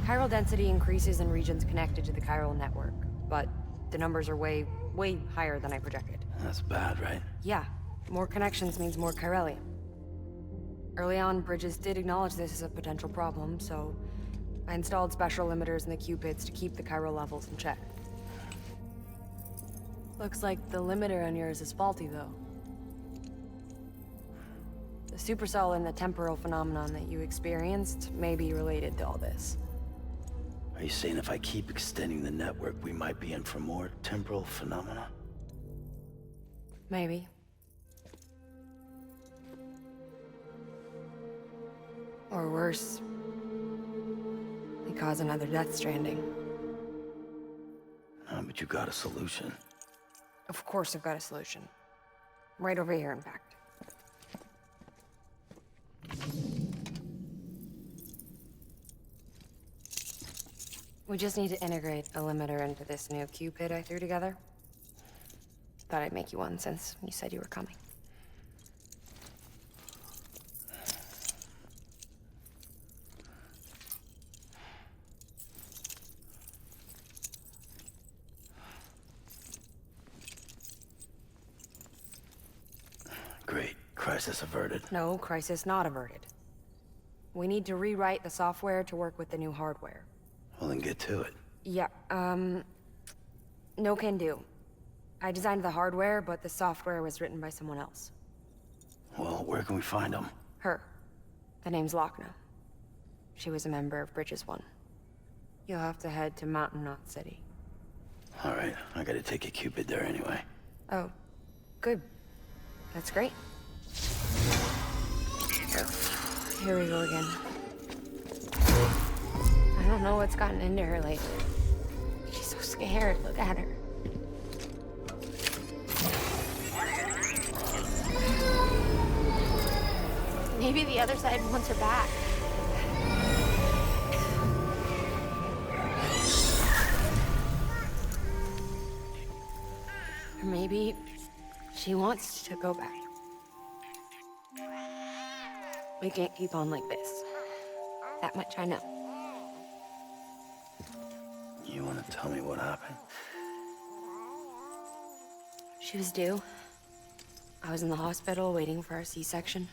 Chiral density increases in regions connected to the chiral network, but the numbers are way higher than I projected. That's bad, right? Yeah, more connections means more chiralium. Early on, Bridges did acknowledge this as a potential problem, so I installed special limiters in the cupids to keep the chiral levels in check. Looks like the limiter on yours is faulty, though. The supercell and the temporal phenomenon that you experienced may be related to all this. Are you saying if I keep extending the network, we might be in for more temporal phenomena? Maybe. Or worse, they cause another Death Stranding. No, but you got a solution. Of course I've got a solution. Right over here, in fact. We just need to integrate a limiter into this new cupid I threw together. Thought I'd make you one since you said you were coming. Great. Crisis averted. No, crisis not averted. We need to rewrite the software to work with the new hardware. Well, then get to it. Yeah, no can do. I designed the hardware, but the software was written by someone else. Well, where can we find him? Her. The name's Lochner. She was a member of Bridges 1. You'll have to head to Mountain Knot City. All right, I gotta take a Cupid there anyway. Oh, good. That's great. Here we go again. I don't know what's gotten into her lately. She's so scared. Look at her. Maybe the other side wants her back. Or maybe she wants to go back. We can't keep on like this. That much I know. You wanna tell me what happened? She was due. I was in the hospital waiting for a C-section.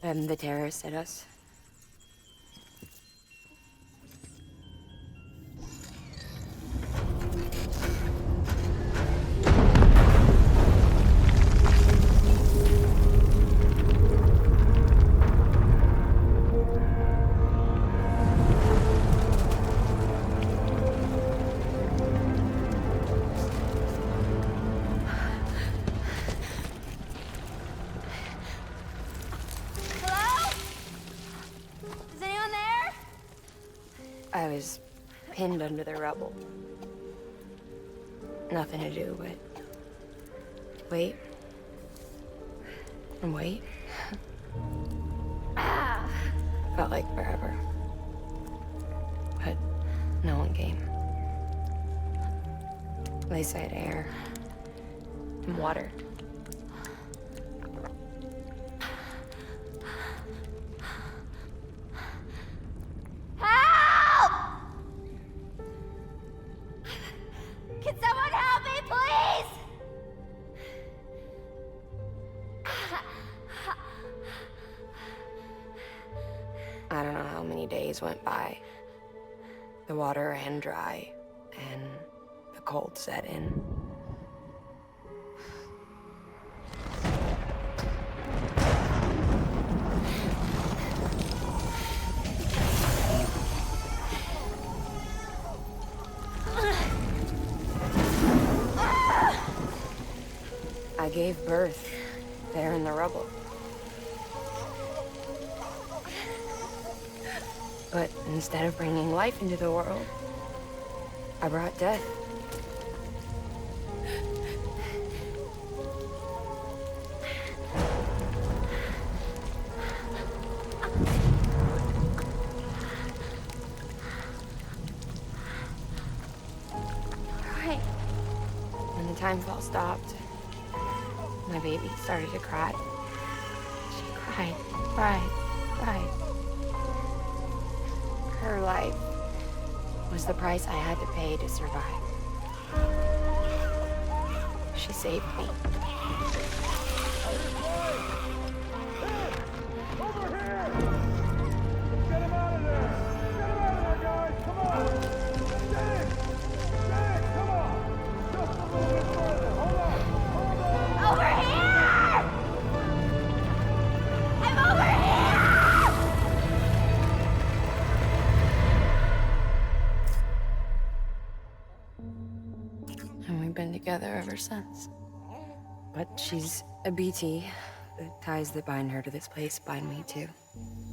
Then the terrorists hit us. I was pinned under the rubble. Nothing to do but wait and wait. Felt like forever. But no one came. They said air and water. I don't know how many days went by. The water ran dry, and the cold set in. I gave birth there in the rubble. But instead of bringing life into the world, I brought death. Right. When the time fall stopped, my baby started to cry. She cried, cried, cried. Her life was the price I had to pay to survive. She saved me. Over here! Get him out of there! Get him out of there, guys! Come on! Get in! Get in! Come on! Just a little bit further. Hold on! Hold on! Over here! I'm over here! And we've been together ever since. But she's a BT. The ties that bind her to this place bind me too.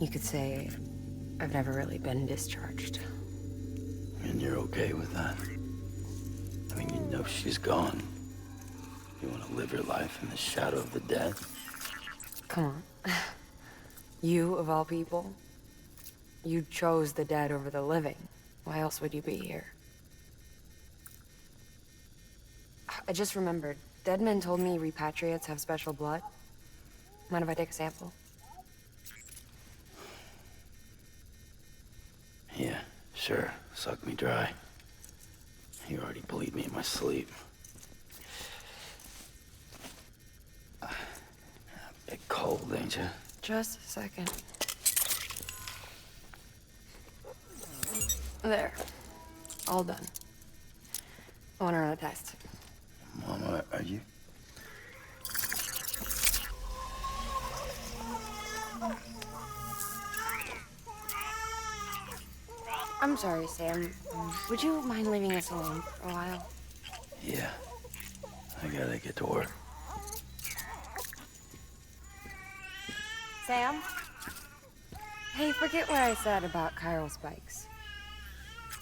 You could say I've never really been discharged. And you're okay with that? I mean, you know she's gone. You want to live your life in the shadow of the dead? Come on. You, of all people, you chose the dead over the living. Why else would you be here? I just remembered. Deadman told me repatriates have special blood. Mind if I take a sample? Yeah, sure. Suck me dry. You already bleed me in my sleep. A bit cold, ain't you? Just a second. There. All done. I want to run a test. Mama, are you... I'm sorry, Sam. Would you mind leaving us alone for a while? Yeah. I gotta get to work. Sam? Hey, forget what I said about chiral spikes.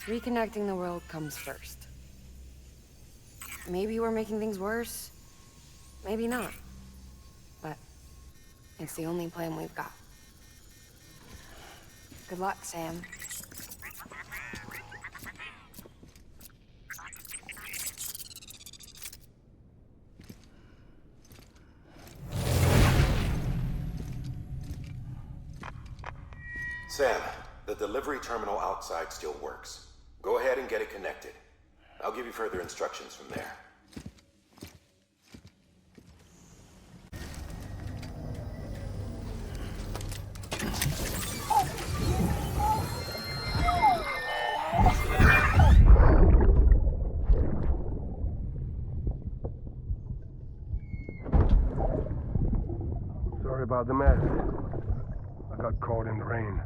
Reconnecting the world comes first. Maybe we're making things worse. Maybe not. But it's the only plan we've got. Good luck, Sam. Sam, the delivery terminal outside still works. Go ahead and get it connected. I'll give you further instructions from there. Sorry about the mess. I got caught in the rain.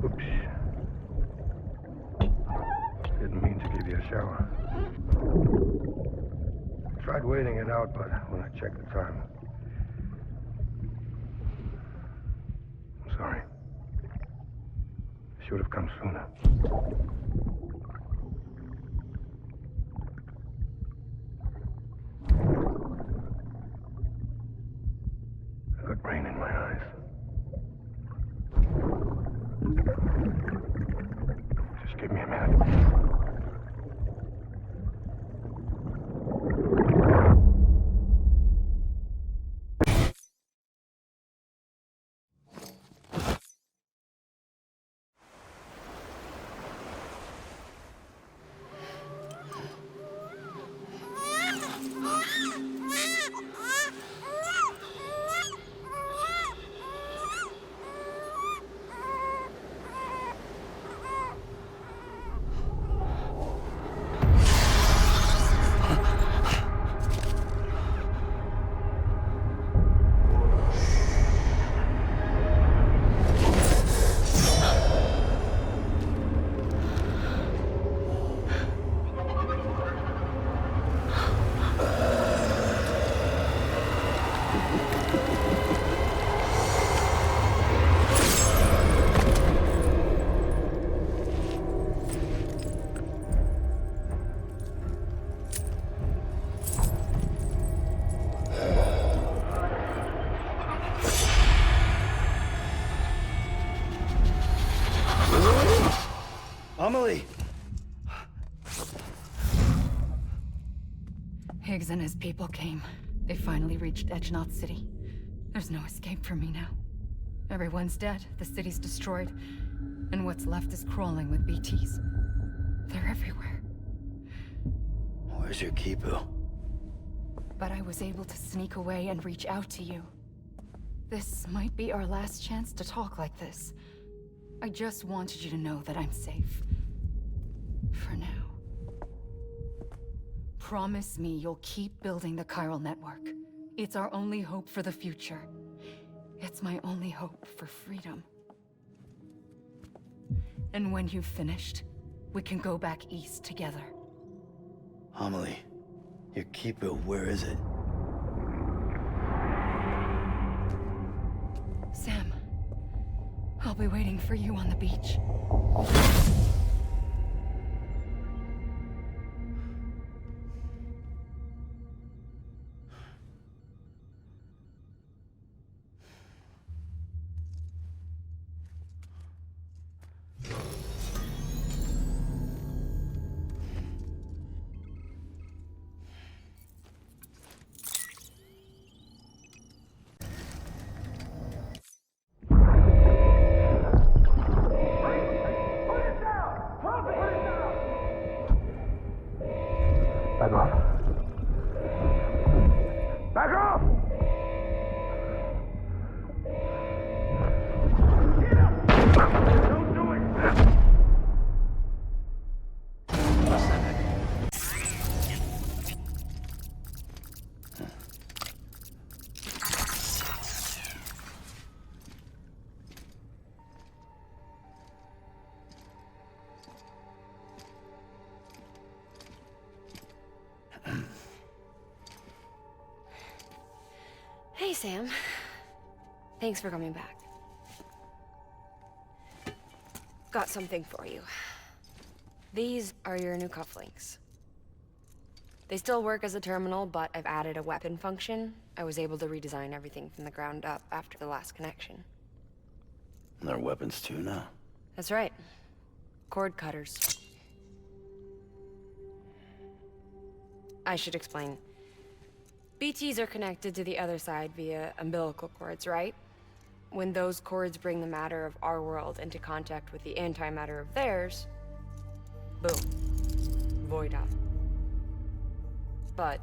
Oops. Didn't mean to give you a shower. Tried waiting it out, but when I checked the time... I'm sorry. Should have come sooner. I got rain in my eyes. Just give me a minute. Amelie! Higgs and his people came. They finally reached Edgenaught City. There's no escape for me now. Everyone's dead, the city's destroyed, and what's left is crawling with BTs. They're everywhere. Where's your Kipu? But I was able to sneak away and reach out to you. This might be our last chance to talk like this. I just wanted you to know that I'm safe. For now. Promise me you'll keep building the chiral network. It's our only hope for the future. It's my only hope for freedom. And when you've finished, we can go back east together. Amelie, your Kipu, where is it? Sam, I'll be waiting for you on the beach. Sam. Thanks for coming back. Got something for you. These are your new cufflinks. They still work as a terminal, but I've added a weapon function. I was able to redesign everything from the ground up after the last connection. And they're weapons too now. That's right. Cord cutters. I should explain. BTs are connected to the other side via umbilical cords, right? When those cords bring the matter of our world into contact with the antimatter of theirs, boom. Void out. But,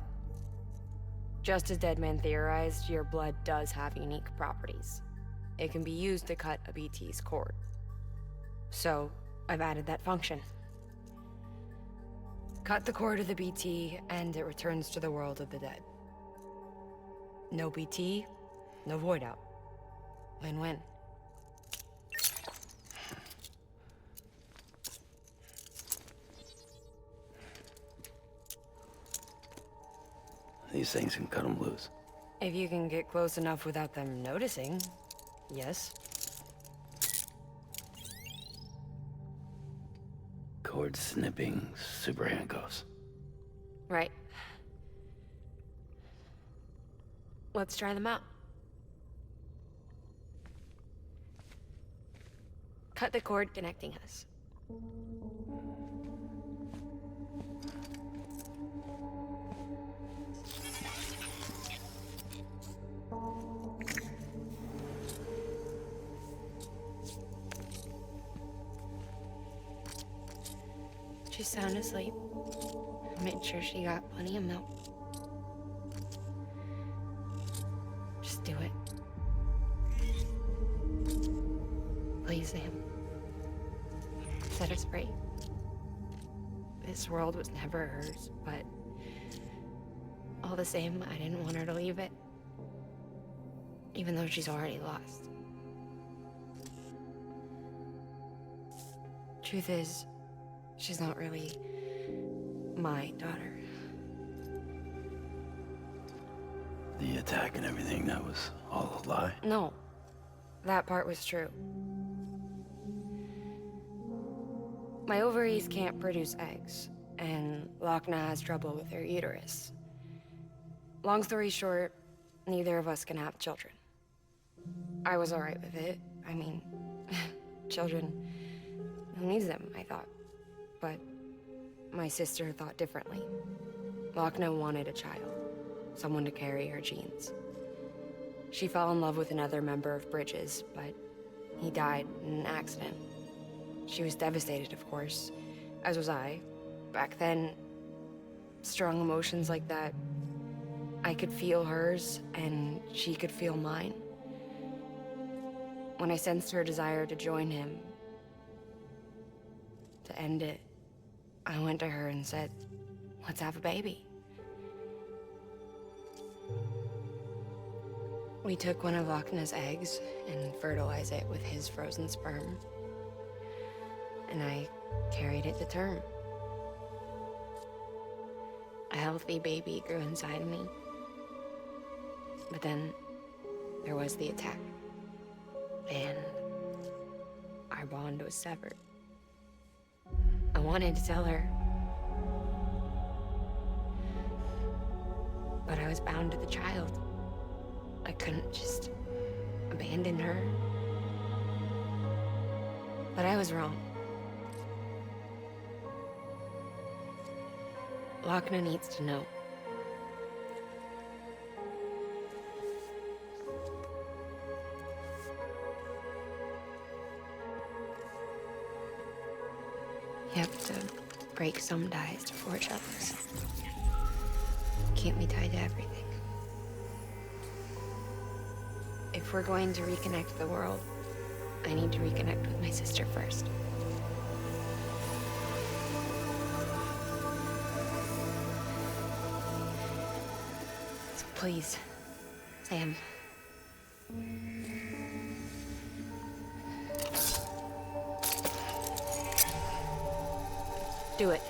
just as Deadman theorized, your blood does have unique properties. It can be used to cut a BT's cord. So, I've added that function. Cut the cord of the BT, and it returns to the world of the dead. No BT, no void out. Win-win. These things can cut them loose. If you can get close enough without them noticing, yes. Cord snipping super handcuffs. Right. Let's try them out. Cut the cord connecting us. She's sound asleep. I made sure she got plenty of milk. Just do it. Please, Sam. Set her free. This world was never hers, but all the same, I didn't want her to leave it. Even though she's already lost. Truth is, she's not really my daughter. The attack and everything, that was all a lie? No, that part was true. My ovaries can't produce eggs, and Lochna has trouble with her uterus. Long story short, neither of us can have children. I was alright with it. I mean, children, who needs them, I thought. But my sister thought differently. Lochna wanted a child, someone to carry her genes. She fell in love with another member of Bridges, but he died in an accident. She was devastated, of course, as was I. Back then, strong emotions like that, I could feel hers, and she could feel mine. When I sensed her desire to join him, to end it, I went to her and said, let's have a baby. We took one of Lochna's eggs and fertilized it with his frozen sperm. And I carried it to term. A healthy baby grew inside me. But then there was the attack. And our bond was severed. I wanted to tell her. But I was bound to the child. I couldn't just abandon her. But I was wrong. Lochna needs to know. You have to break some ties to forge others. Can't be tied to everything. If we're going to reconnect the world, I need to reconnect with my sister first. So please, Sam. Do it.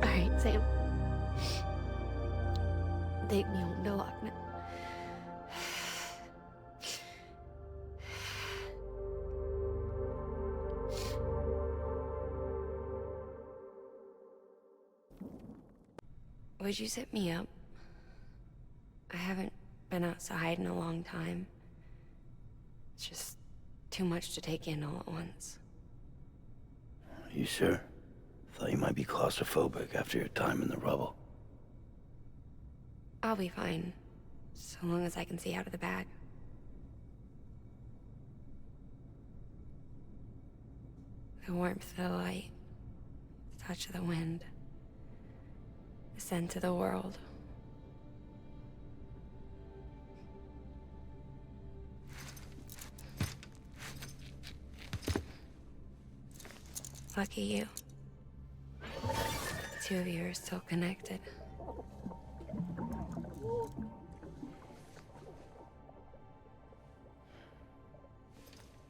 Alright, Sam. Take me home to Heartman. Would you set me up? I haven't been outside in a long time. It's just too much to take in all at once. You sure? Thought you might be claustrophobic after your time in the rubble. I'll be fine, so long as I can see out of the bag. The warmth of the light, the touch of the wind, the scent of the world. Lucky you. The two of you are still connected.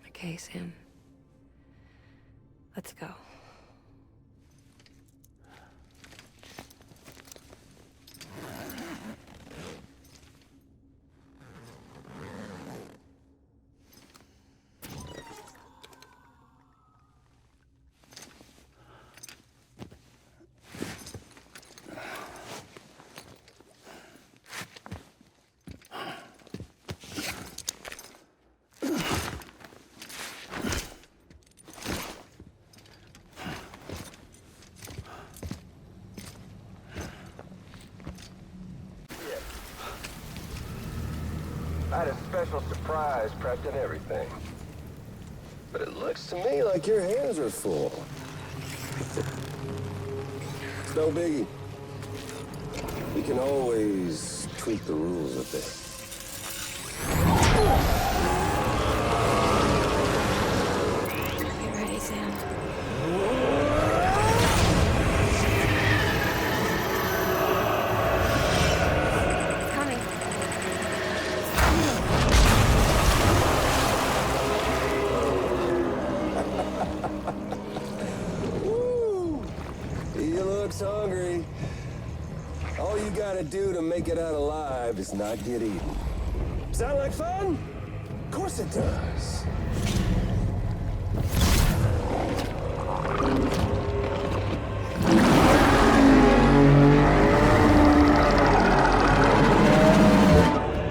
Okay, Sam. Let's go. I had a special surprise prepped and everything. But it looks to me like your hands are full. It's no biggie. We can always tweak the rules a bit. Get ready, Sam. Hungry. All you gotta do to make it out alive is not get eaten. Sound like fun? Of course it does.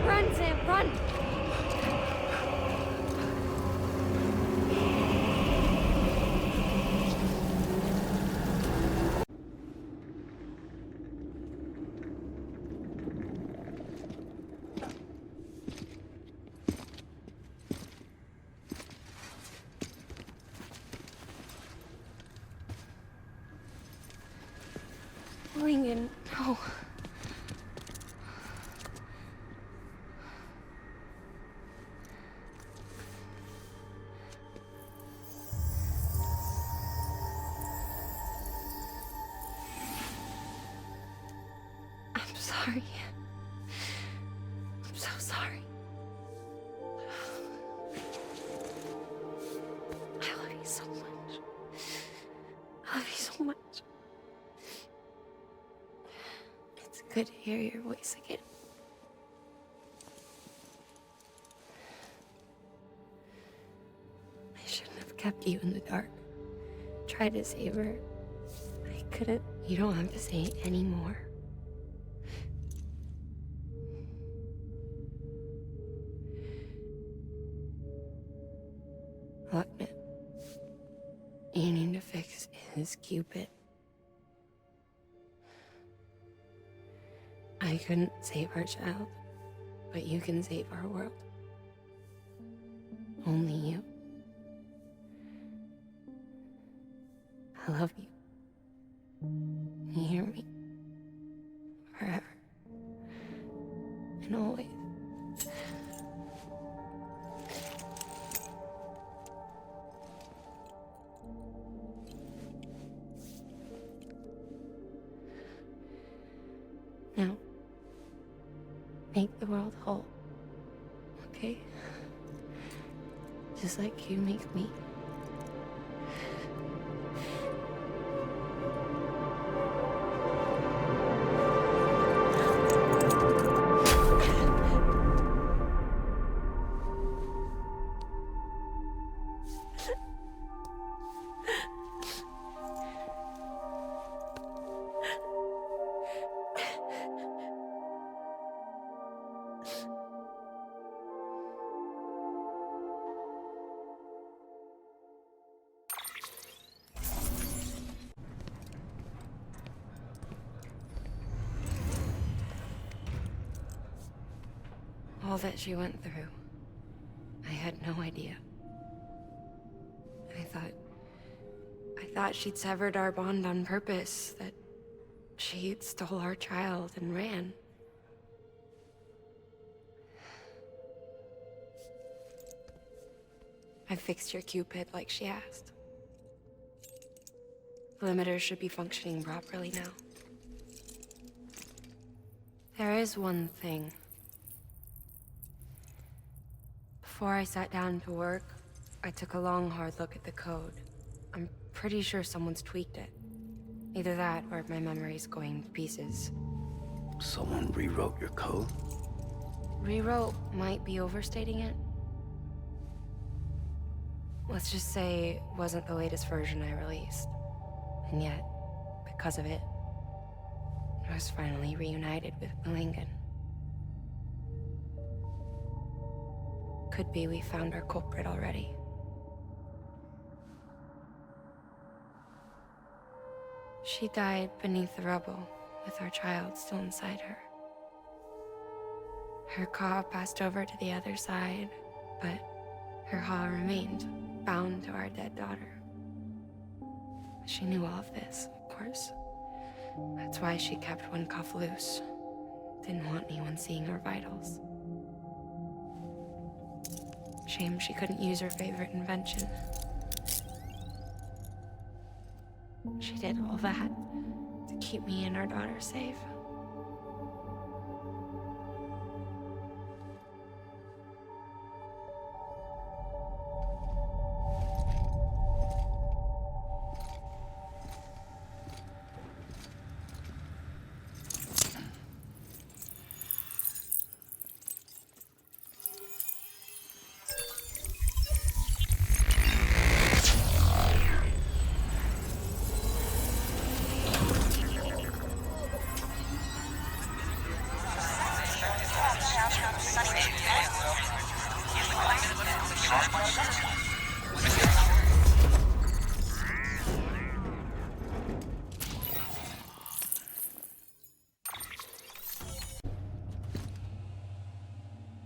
Run, Sam, run! Lincoln, no. I'm sorry. I'm so sorry. I love you so much. I love you so much. It's good to hear your voice again. I shouldn't have kept you in the dark. Tried to save her. I couldn't. You don't have to say it anymore. Heartman, you need to fix his Cupid. I couldn't save our child, but you can save our world. Only you. I love you. You hear me? Forever. And always. Now, make the world whole. Okay? Just like you make me. All that she went through, I had no idea. I thought she'd severed our bond on purpose, that she stole our child and ran. I fixed your Cupid like she asked. The limiter should be functioning properly now. There is one thing. Before I sat down to work, I took a long, hard look at the code. I'm pretty sure someone's tweaked it. Either that, or my memory's going to pieces. Someone rewrote your code? Rewrote might be overstating it. Let's just say it wasn't the latest version I released. And yet, because of it, I was finally reunited with Malingen. Could be we found our culprit already. She died beneath the rubble, with our child still inside her. Her Ka passed over to the other side, but her Ha remained, bound to our dead daughter. She knew all of this, of course. That's why she kept one cuff loose. Didn't want anyone seeing her vitals. Shame she couldn't use her favorite invention. She did all that to keep me and our daughter safe.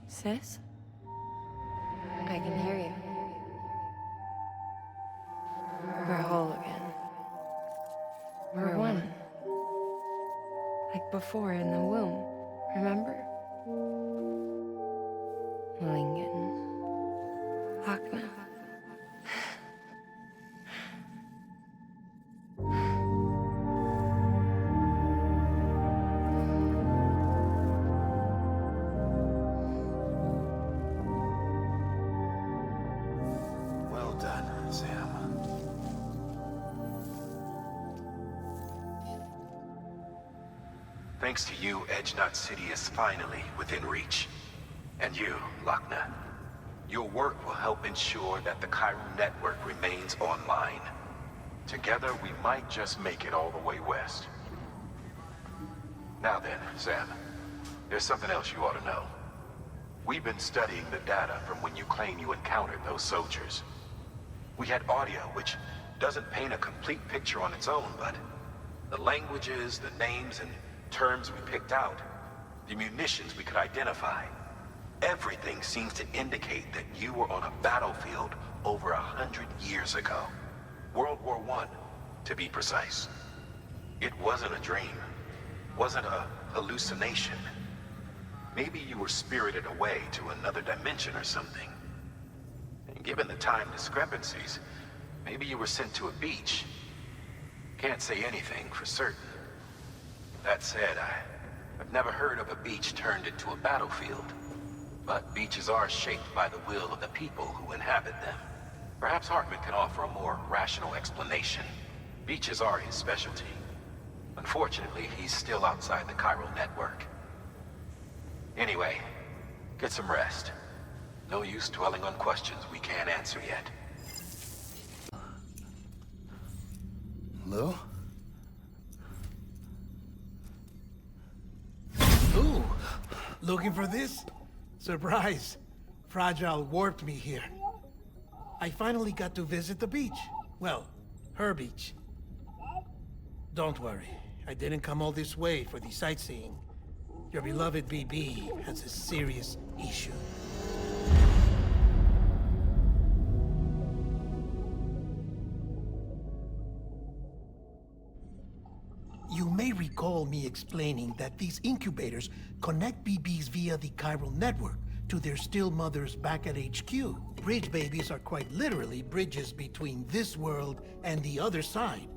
Sis? I can hear you. We're whole again. We're one. Like before in the womb, remember? Malingen. Lochna. Well done, Sam. Thanks to you, Edgenut City is finally within reach. And you, Lochna. Your work will help ensure that the chiral network remains online. Together, we might just make it all the way west. Now then, Sam, there's something else you ought to know. We've been studying the data from when you claim you encountered those soldiers. We had audio, which doesn't paint a complete picture on its own, but the languages, the names, and terms we picked out, the munitions we could identify, everything seems to indicate that you were on a battlefield over 100 years ago. World War I, to be precise. It wasn't a dream. Wasn't a hallucination. Maybe you were spirited away to another dimension or something. And given the time discrepancies, maybe you were sent to a beach. Can't say anything for certain. That said, I've Never heard of a beach turned into a battlefield. But beaches are shaped by the will of the people who inhabit them. Perhaps Heartman can offer a more rational explanation. Beaches are his specialty. Unfortunately, he's still outside the chiral network. Anyway, get some rest. No use dwelling on questions we can't answer yet. Lou? Ooh, looking for this? Surprise. Fragile warped me here. I finally got to visit the beach. Well, her beach. Don't worry, I didn't come all this way for the sightseeing. Your beloved BB has a serious issue. You may recall me explaining that these incubators connect BBs via the chiral network to their still mothers back at HQ. Bridge babies are quite literally bridges between this world and the other side.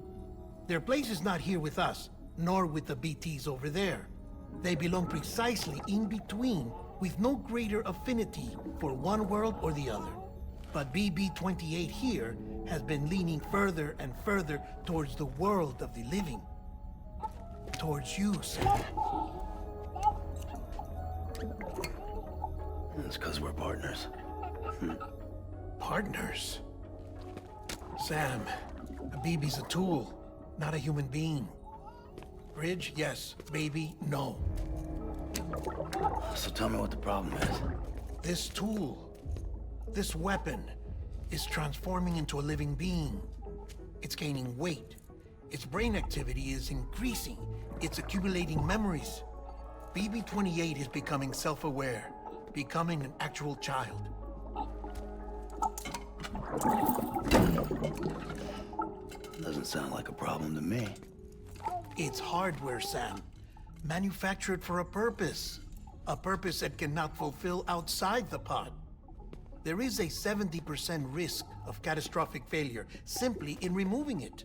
Their place is not here with us, nor with the BTs over there. They belong precisely in between, with no greater affinity for one world or the other. But BB-28 here has been leaning further and further towards the world of the living. Towards you, Sam. It's because we're partners. Partners? Sam, a BB's a tool, not a human being. Bridge, yes. Baby, no. So tell me what the problem is. This tool, this weapon, is transforming into a living being. It's gaining weight. Its brain activity is increasing. It's accumulating memories. BB-28 is becoming self-aware, becoming an actual child. Doesn't sound like a problem to me. It's hardware, Sam. Manufactured for a purpose. A purpose it cannot fulfill outside the pod. There is a 70% risk of catastrophic failure simply in removing it.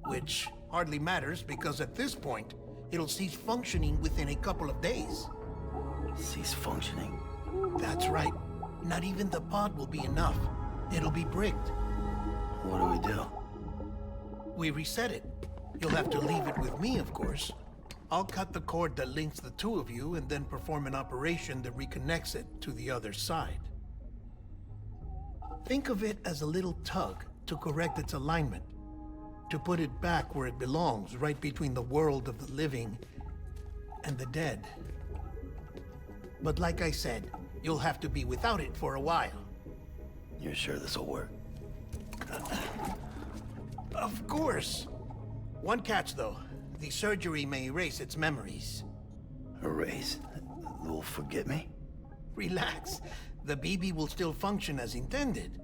Which hardly matters because at this point, it'll cease functioning within a couple of days. Cease functioning? That's right. Not even the pod will be enough. It'll be bricked. What do we do? We reset it. You'll have to leave it with me, of course. I'll cut the cord that links the two of you and then perform an operation that reconnects it to the other side. Think of it as a little tug to correct its alignment, to put it back where it belongs, right between the world of the living and the dead. But like I said, you'll have to be without it for a while. You're sure this'll work? Of course. One catch, though. The surgery may erase its memories. Erase? Will forget me? Relax. The BB will still function as intended.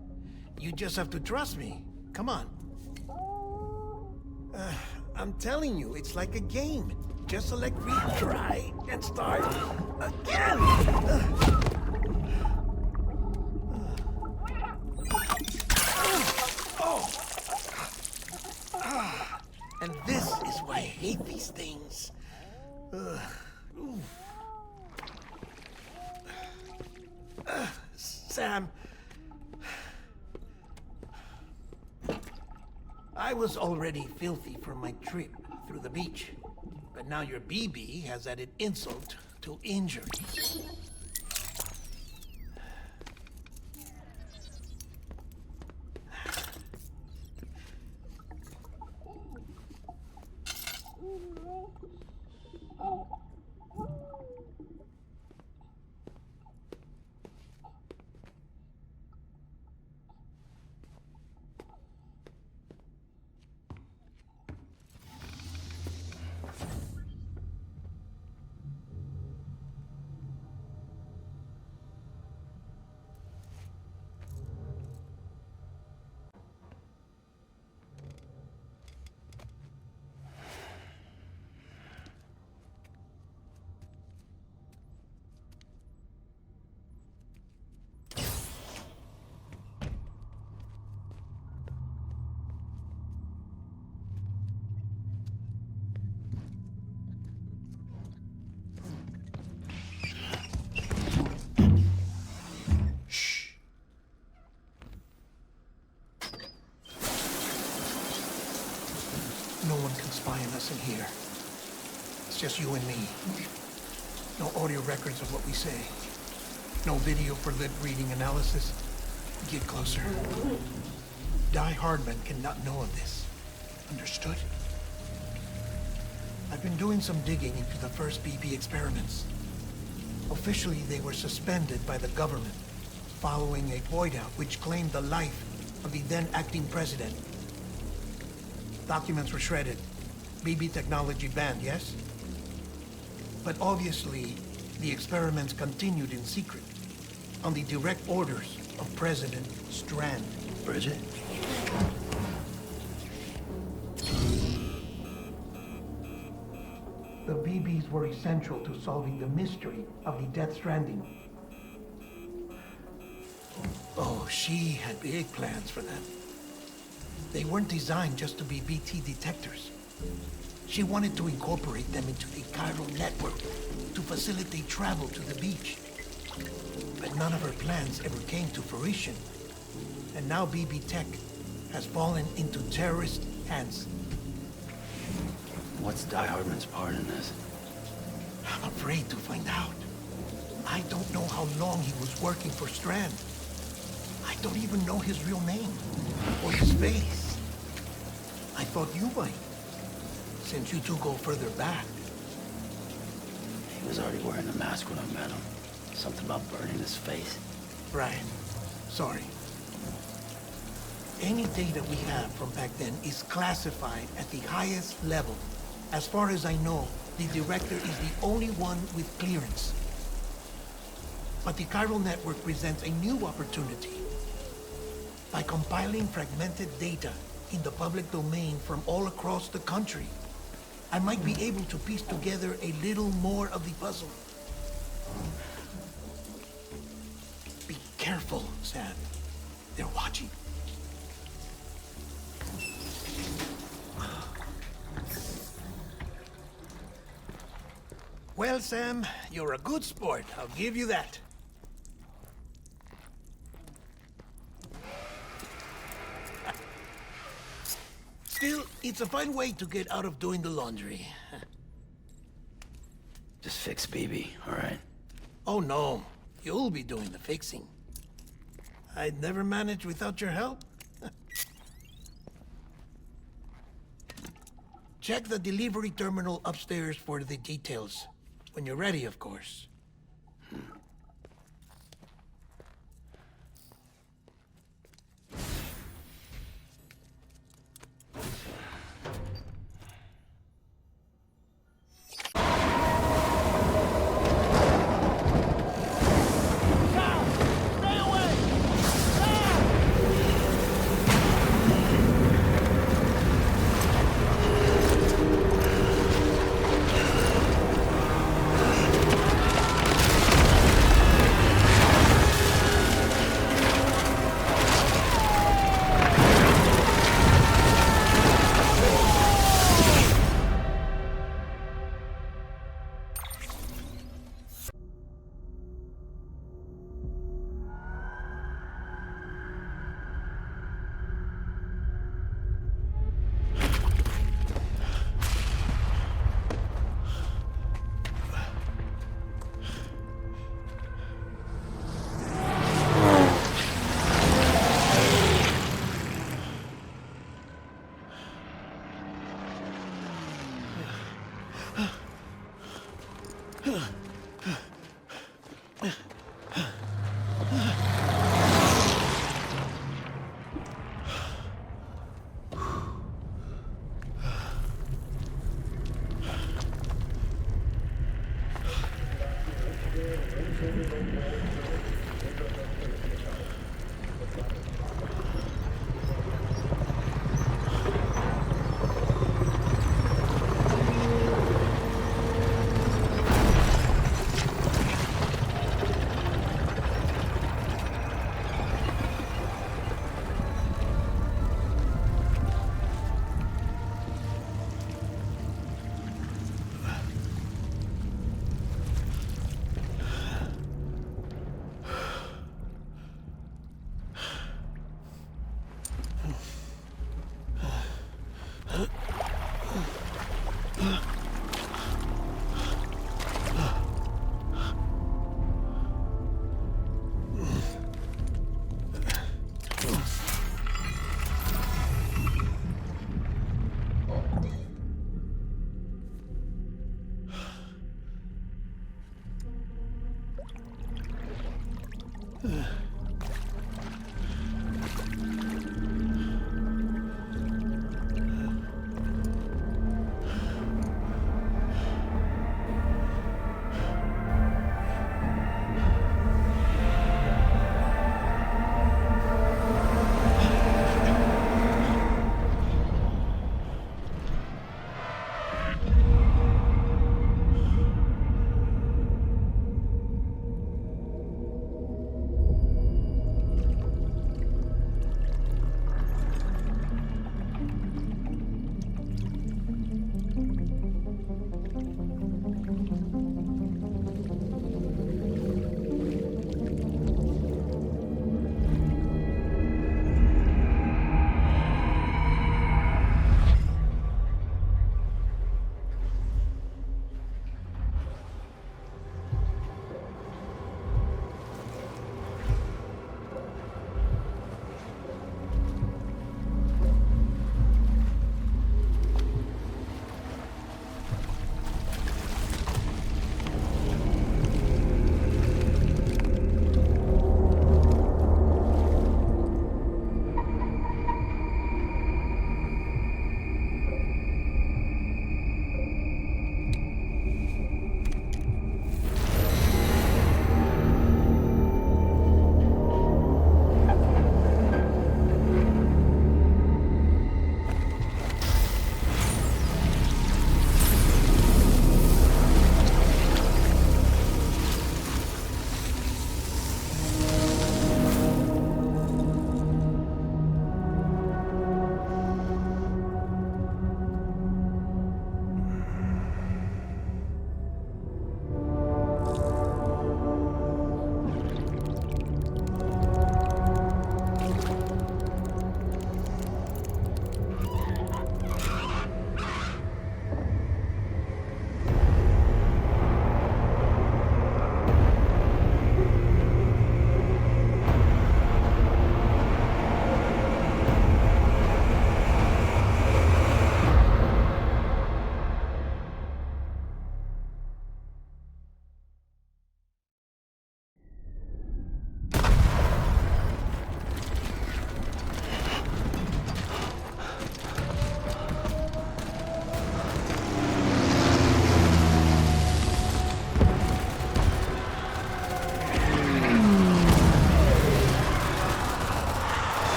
You just have to trust me. Come on. I'm telling you, it's like a game. Just select retry and start again. And this is why I hate these things. Sam, I was already filthy from my trip through the beach, but now your BB has added insult to injury. listen here. It's just you and me. No audio records of what we say. No video for lip-reading analysis. Get closer. Die-Hardman cannot know of this. Understood? I've been doing some digging into the first BB experiments. Officially, they were suspended by the government following a void-out which claimed the life of the then-acting president. Documents were shredded. BB technology banned, yes? But obviously, the experiments continued in secret, on the direct orders of President Strand. Bridget? The BBs were essential to solving the mystery of the Death Stranding. Oh, she had big plans for them. They weren't designed just to be BT detectors. She wanted to incorporate them into the chiral network to facilitate travel to the beach. But none of her plans ever came to fruition. And now BB Tech has fallen into terrorist hands. What's Die-Hardman's part in this? I'm afraid to find out. I don't know how long he was working for Strand. I don't even know his real name or his face. I thought you might, since you two go further back. He was already wearing the mask when I met him. Something about burning his face. Right. Sorry. Any data we have from back then is classified at the highest level. As far as I know, the director is the only one with clearance. But the chiral network presents a new opportunity. By compiling fragmented data in the public domain from all across the country, I might be able to piece together a little more of the puzzle. Be careful, Sam. They're watching. Well, Sam, you're a good sport. I'll give you that. Still, it's a fine way to get out of doing the laundry. Just fix BB, all right? Oh, no. You'll be doing the fixing. I'd never manage without your help. Check the delivery terminal upstairs for the details. When you're ready, of course.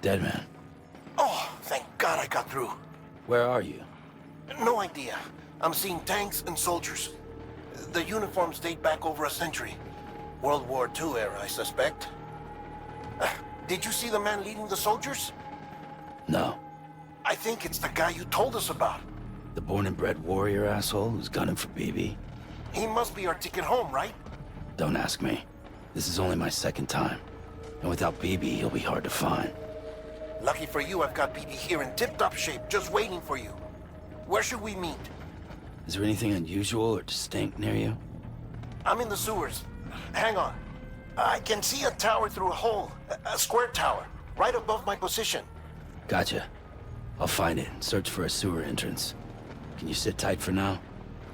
Deadman. Oh, thank God I got through. Where are you? No idea. I'm seeing tanks and soldiers. The uniforms date back over a century. World War II era, I suspect. Did you see the man leading the soldiers? No. I think it's the guy you told us about. The born and bred warrior asshole who's gunning for BB? He must be our ticket home, right? Don't ask me. This is only my second time. And without BB, he'll be hard to find. Lucky for you, I've got BB here in tip-top shape, just waiting for you. Where should we meet? Is there anything unusual or distinct near you? I'm in the sewers. Hang on. I can see a tower through a hole. A square tower, right above my position. Gotcha. I'll find it and search for a sewer entrance. Can you sit tight for now?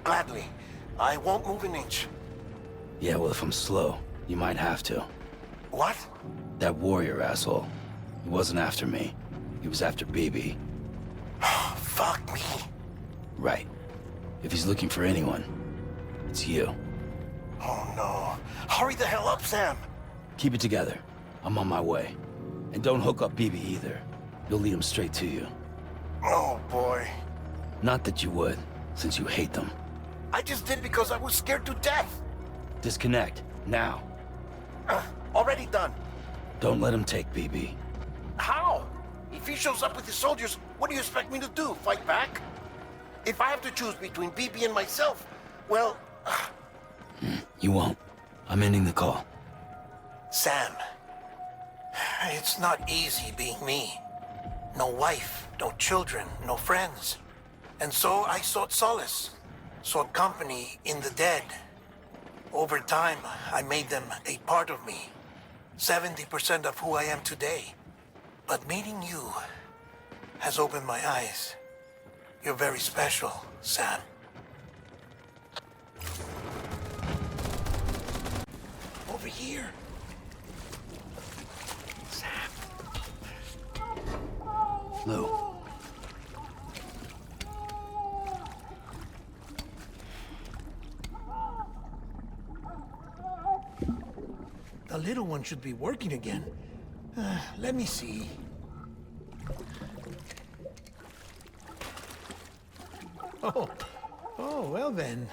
Gladly. I won't move an inch. Yeah, well, if I'm slow, you might have to. What? That warrior asshole. He wasn't after me. He was after BB. Fuck me. Right. If he's looking for anyone, it's you. Oh no. Hurry the hell up, Sam. Keep it together. I'm on my way. And don't hook up BB either. You'll lead him straight to you. Oh boy. Not that you would, since you hate them. I just did because I was scared to death. Disconnect, now. Already done. Don't let him take BB. How? If he shows up with his soldiers, what do you expect me to do? Fight back? If I have to choose between BB and myself, well... You won't. I'm ending the call. Sam, it's not easy being me. No wife, no children, no friends. And so I sought solace, sought company in the dead. Over time, I made them a part of me. 70% of who I am today. But meeting you has opened my eyes. You're very special, Sam. Over here. Sam. Lou. The little one should be working again. Let me see. Oh, well then.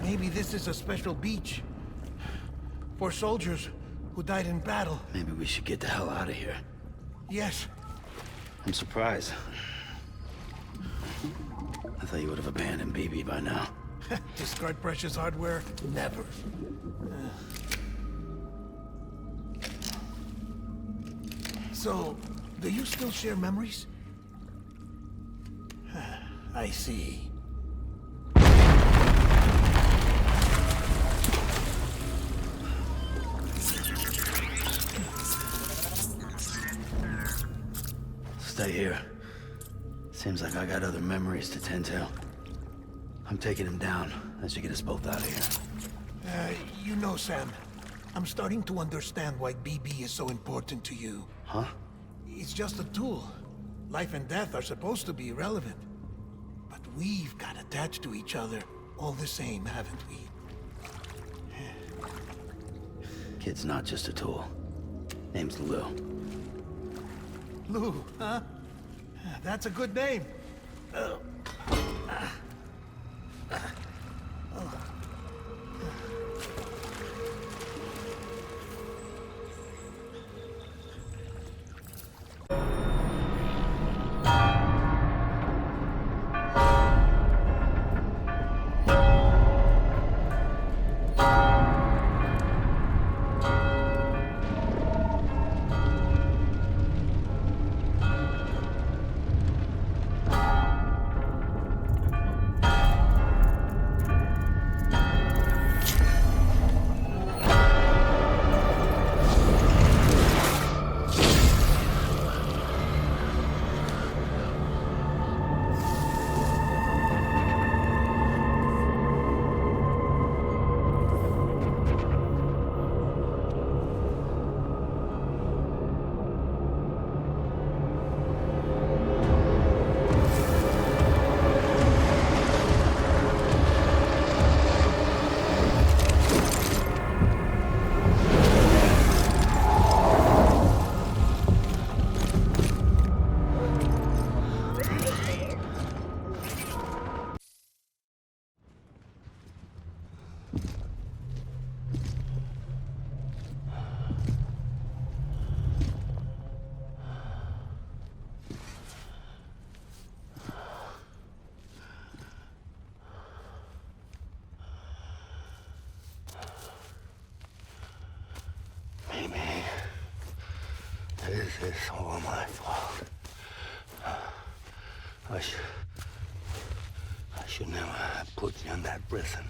Maybe this is a special beach for soldiers who died in battle. Maybe we should get the hell out of here. Yes. I'm surprised. I thought you would have abandoned BB by now. Discard precious hardware? Never. So, do you still share memories? I see. Stay here. Seems like I got other memories to tend to. I'm taking him down. That should get us both out of here. You know, Sam, I'm starting to understand why BB is so important to you. Huh? It's just a tool. Life and death are supposed to be irrelevant. But we've got attached to each other all the same, haven't we? Kid's not just a tool. Name's Lou. Lou, huh? That's a good name. all my fault. I should never have put you in that prison.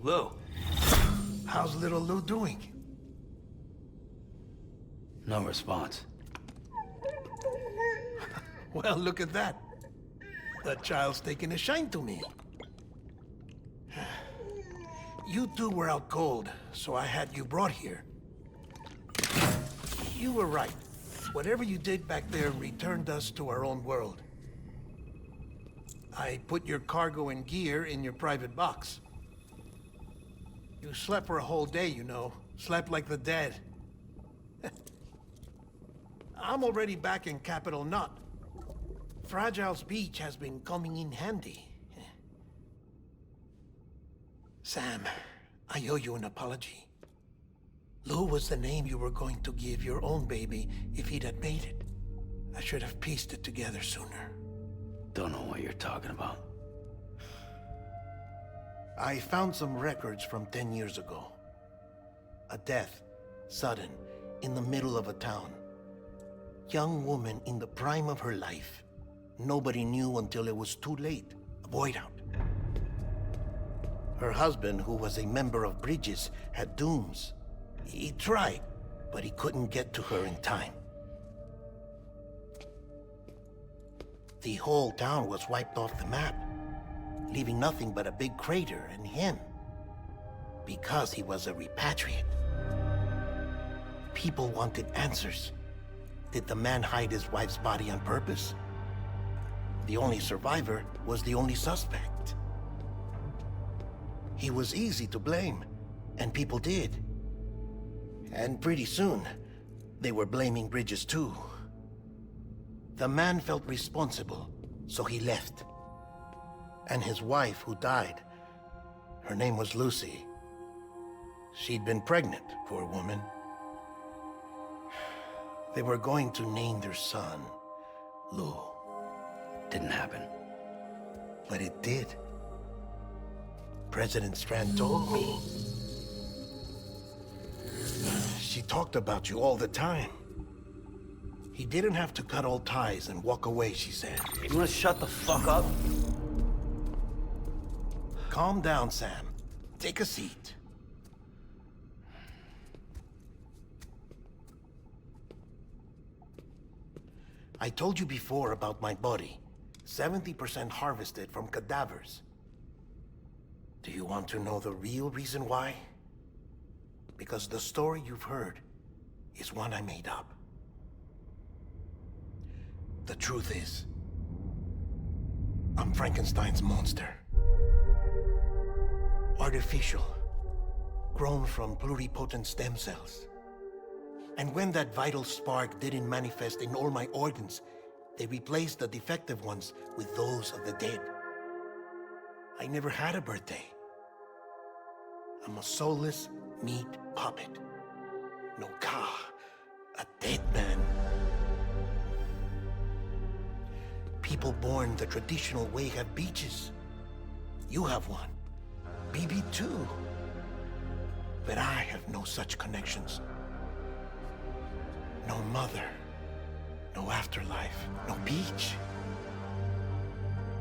Lou, how's little Lou doing? No response. Well, look at that. That child's taking a shine to me. You two were out cold, so I had you brought here. You were right. Whatever you did back there returned us to our own world. I put your cargo and gear in your private box. You slept for a whole day, you know. Slept like the dead. I'm already back in Capital Knot. Fragile's beach has been coming in handy. Sam, I owe you an apology. Lou was the name you were going to give your own baby if he'd had made it. I should have pieced it together sooner. Don't know what you're talking about. I found some records from 10 years ago. A death, sudden, in the middle of a town. Young woman in the prime of her life. Nobody knew until it was too late. A void out. Her husband, who was a member of Bridges, had dooms. He tried, but he couldn't get to her in time. The whole town was wiped off the map, leaving nothing but a big crater and him. Because he was a repatriate. People wanted answers. Did the man hide his wife's body on purpose? The only survivor was the only suspect. He was easy to blame, and people did. And pretty soon, they were blaming Bridges too. The man felt responsible, so he left. And his wife, who died, her name was Lucy. She'd been pregnant, poor woman. They were going to name their son Lou. Didn't happen. But it did. President Strand told me. She talked about you all the time. He didn't have to cut all ties and walk away, she said. You wanna shut the fuck up? Calm down, Sam. Take a seat. I told you before about my body. 70% harvested from cadavers. Do you want to know the real reason why? Because the story you've heard is one I made up. The truth is, I'm Frankenstein's monster. Artificial, grown from pluripotent stem cells. And when that vital spark didn't manifest in all my organs, they replaced the defective ones with those of the dead. I never had a birthday. I'm a soulless meat puppet. No ka, a dead man. People born the traditional way have beaches. You have one. BB too. But I have no such connections. No mother, no afterlife, no beach.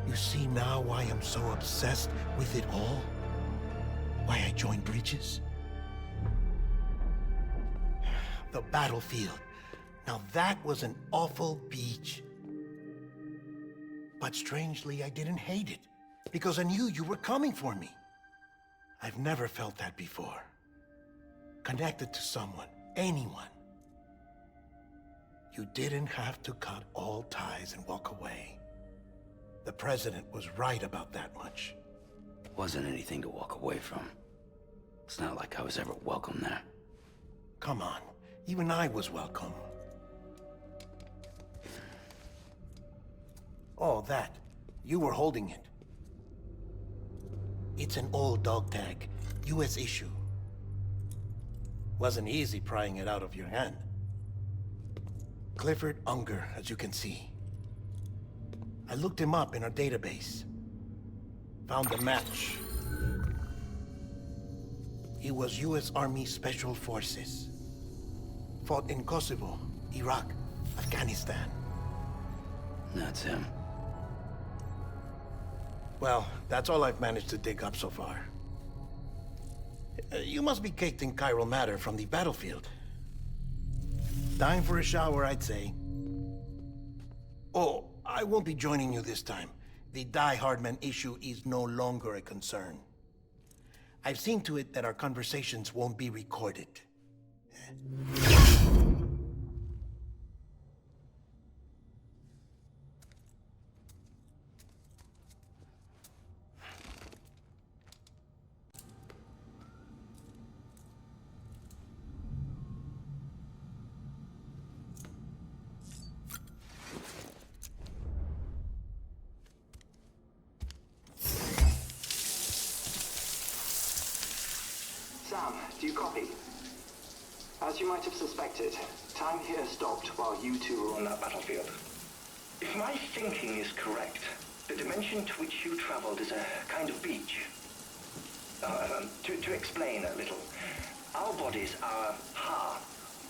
You see now why I'm so obsessed with it all? Why I joined Bridges? The battlefield. Now that was an awful beach. But strangely, I didn't hate it, because I knew you were coming for me. I've never felt that before. Connected to someone, anyone. You didn't have to cut all ties and walk away. The president was right about that much. Wasn't anything to walk away from. It's not like I was ever welcome there. Come on, even I was welcome. Oh, that. You were holding it. It's an old dog tag, US issue. Wasn't easy prying it out of your hand. Clifford Unger, as you can see. I looked him up in our database. Found a match. He was US Army Special Forces. Fought in Kosovo, Iraq, Afghanistan. That's him. Well, that's all I've managed to dig up so far. You must be caked in chiral matter from the battlefield. Time for a shower, I'd say. Oh, I won't be joining you this time. The Die-Hardman issue is no longer a concern. I've seen to it that our conversations won't be recorded. Sam, do you copy? As you might have suspected, time here stopped while you two were on that battlefield. If my thinking is correct, the dimension to which you traveled is a kind of beach. To explain a little, our bodies, our ha,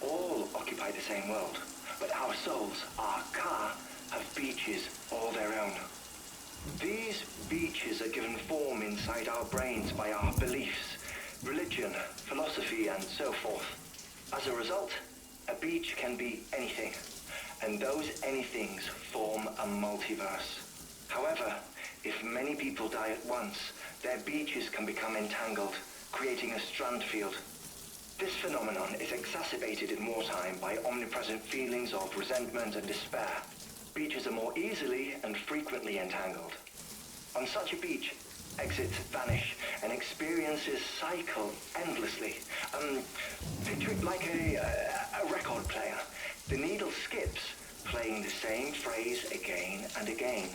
all occupy the same world, but our souls, our ka, have beaches all their own. These beaches are given form inside our brains by our beliefs, religion, philosophy, and so forth. As a result, a beach can be anything, and those anythings form a multiverse. However, if many people die at once, their beaches can become entangled, creating a strand field. This phenomenon is exacerbated in wartime by omnipresent feelings of resentment and despair. Beaches are more easily and frequently entangled. On such a beach, exits vanish and experiences cycle endlessly. Picture it like a record player. The needle skips, playing the same phrase again and again.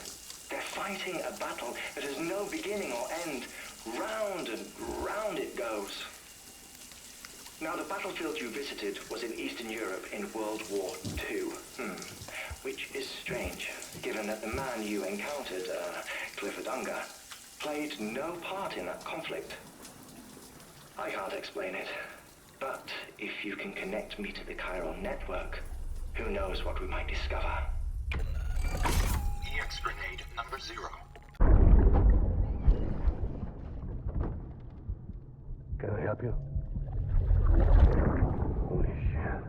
They're fighting a battle that has no beginning or end. Round and round it goes. Now, the battlefield you visited was in Eastern Europe in World War II. Which is strange, given that the man you encountered, Clifford Unger, played no part in that conflict. I can't explain it, but if you can connect me to the chiral network, who knows what we might discover. EX grenade number 0. help you? Holy shit.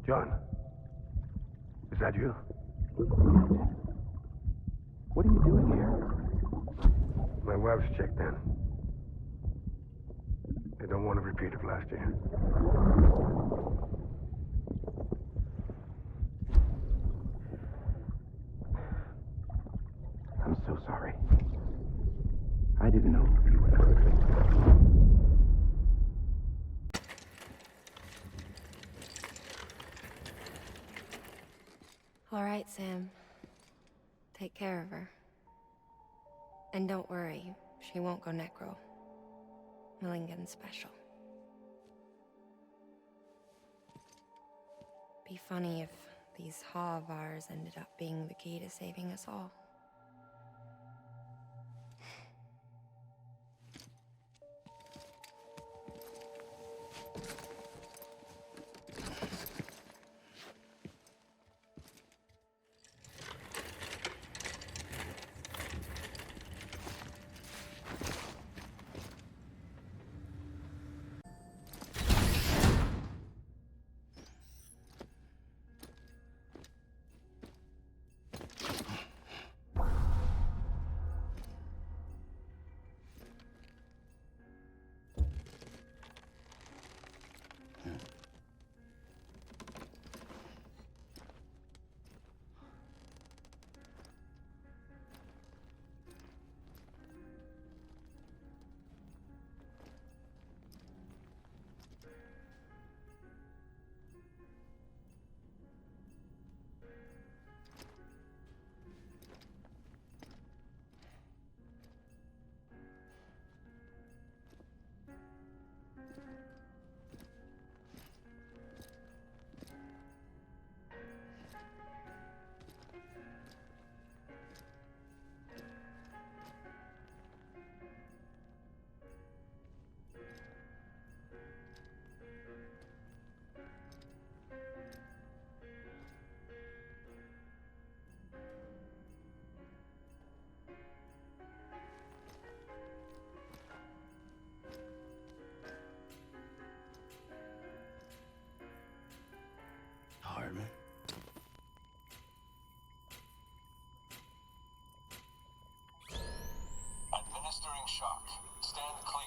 John. Is that you? What are you doing here? My wife's checked in. They don't want a repeat of last year. I'm so sorry. I didn't know you were coming. All right, Sam. Take care of her. And don't worry, she won't go necro. Milligan special. Be funny if these Ha of ours ended up being the key to saving us all. Heartman? Administering shock. Stand clear.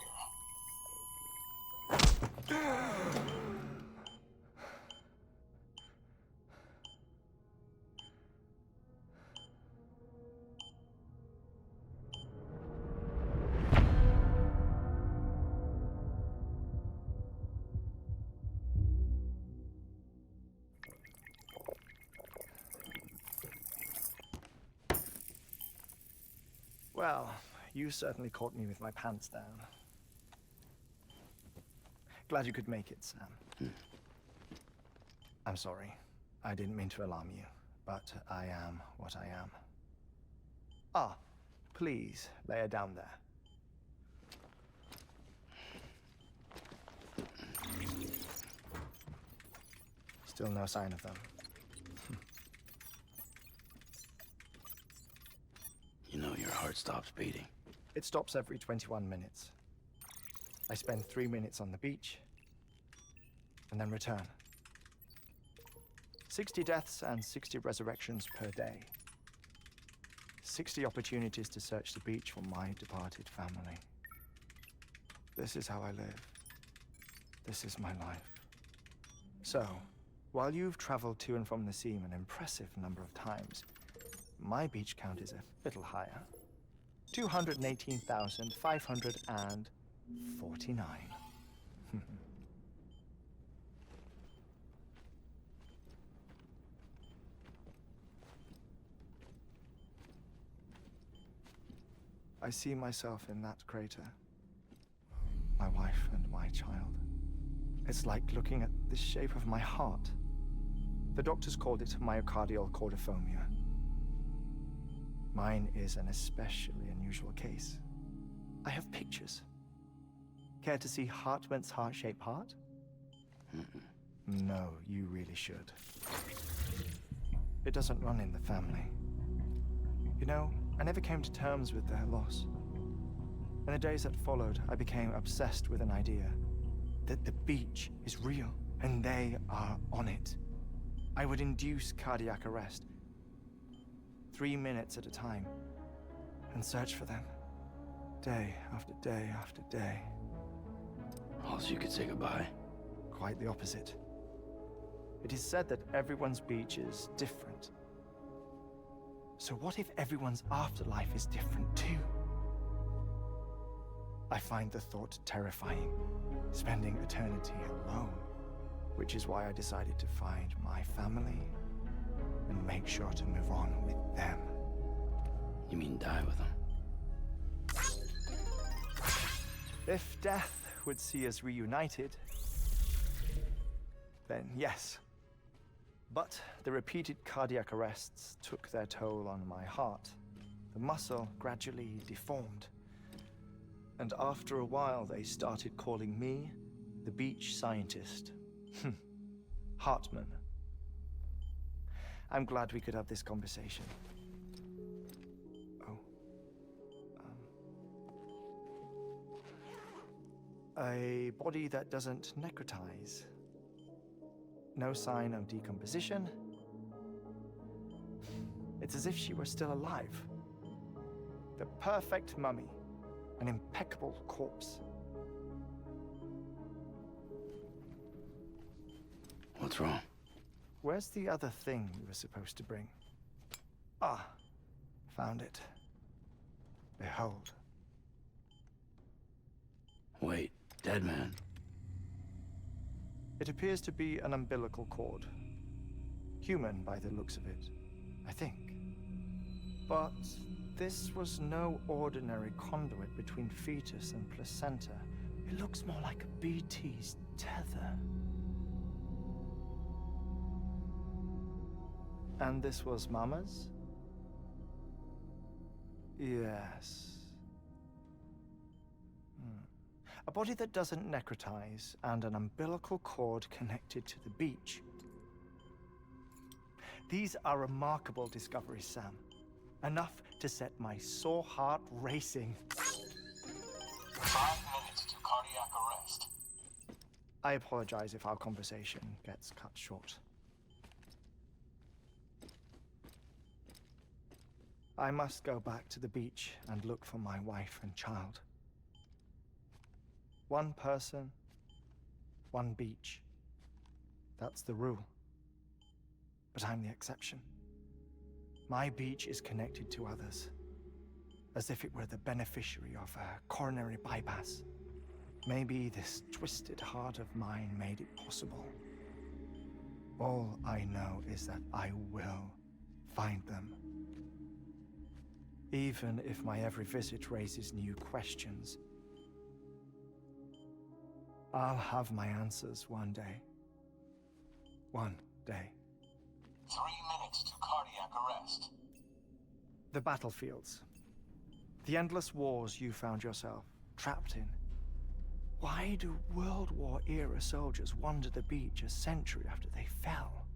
Well, you certainly caught me with my pants down. Glad you could make it, Sam. I'm sorry. I didn't mean to alarm you, but I am what I am. Ah, please lay her down there. Still no sign of them. You know your heart stops beating. It stops every 21 minutes. I spend 3 minutes on the beach, and then return. 60 deaths and 60 resurrections per day. 60 opportunities to search the beach for my departed family. This is how I live. This is my life. So, while you've traveled to and from the scene an impressive number of times, my beach count is a little higher. 218,549. I see myself in that crater. My wife and my child. It's like looking at the shape of my heart. The doctors called it myocardial cordiformia. Mine is an especially unusual case. I have pictures. Care to see Heartman's heart-shaped heart? No, you really should. It doesn't run in the family. You know, I never came to terms with their loss. In the days that followed, I became obsessed with an idea that the beach is real and they are on it. I would induce cardiac arrest, 3 minutes at a time, and search for them, day after day after day. Oh, so you could say goodbye? Quite the opposite. It is said that everyone's beach is different. So what if everyone's afterlife is different too? I find the thought terrifying, spending eternity alone, which is why I decided to find my family and make sure to move on with them. You mean die with them? If death would see us reunited, then yes. But the repeated cardiac arrests took their toll on my heart. The muscle gradually deformed. And after a while, they started calling me the beach scientist. Heartman. I'm glad we could have this conversation. A body that doesn't necrotize. No sign of decomposition. It's as if she were still alive. The perfect mummy. An impeccable corpse. What's wrong? Where's the other thing you were supposed to bring? Ah, found it. Behold. Wait, Deadman. It appears to be an umbilical cord. Human by the looks of it, I think. But this was no ordinary conduit between fetus and placenta. It looks more like a BT's tether. And this was Mama's? Yes. A body that doesn't necrotize and an umbilical cord connected to the beach. These are remarkable discoveries, Sam. Enough to set my sore heart racing. 5 minutes to cardiac arrest. I apologize if our conversation gets cut short. I must go back to the beach and look for my wife and child. One person, one beach. That's the rule. But I'm the exception. My beach is connected to others, as if it were the beneficiary of a coronary bypass. Maybe this twisted heart of mine made it possible. All I know is that I will find them. Even if my every visit raises new questions, I'll have my answers one day. One day. 3 minutes to cardiac arrest. The battlefields. The endless wars you found yourself trapped in. Why do World War-era soldiers wander the beach a century after they fell?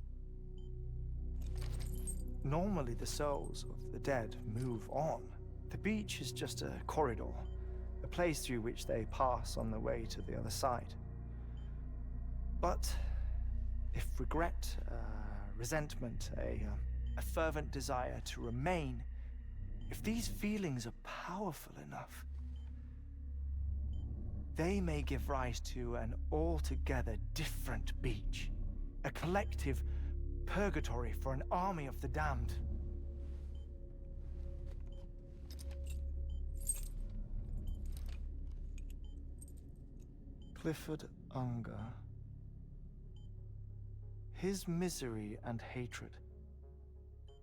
Normally the souls of the dead move on. The beach is just a corridor, a place through which they pass on the way to the other side. But if regret, resentment, a fervent desire to remain, if these feelings are powerful enough, they may give rise to an altogether different beach, a collective purgatory for an army of the damned. Clifford Unger. His misery and hatred,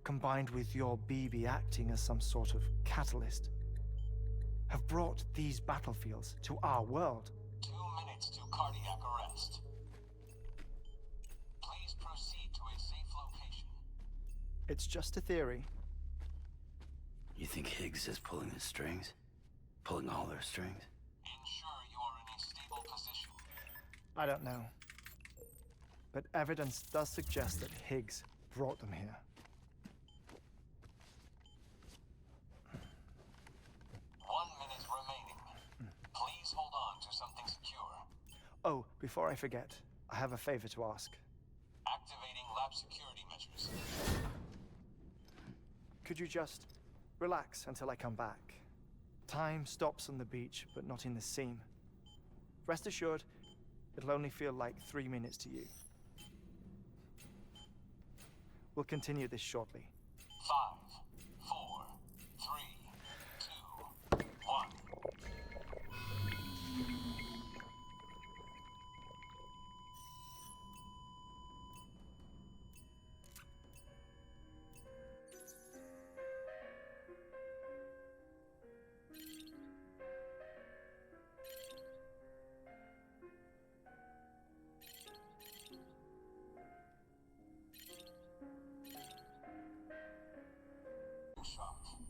combined with your BB acting as some sort of catalyst, have brought these battlefields to our world. 2 minutes to cardiac arrest. Please proceed to a safe location. It's just a theory. You think Higgs is pulling the strings? Pulling all their strings? Ensure you are in a stable position. I don't know. But evidence does suggest that Higgs brought them here. 1 minute remaining. Oh, before I forget, I have a favor to ask. Activating lab security measures. Could you just relax until I come back? Time stops on the beach, but not in the scene. Rest assured, it'll only feel like 3 minutes to you. We'll continue this shortly. 5, 4, 3, 2, 1.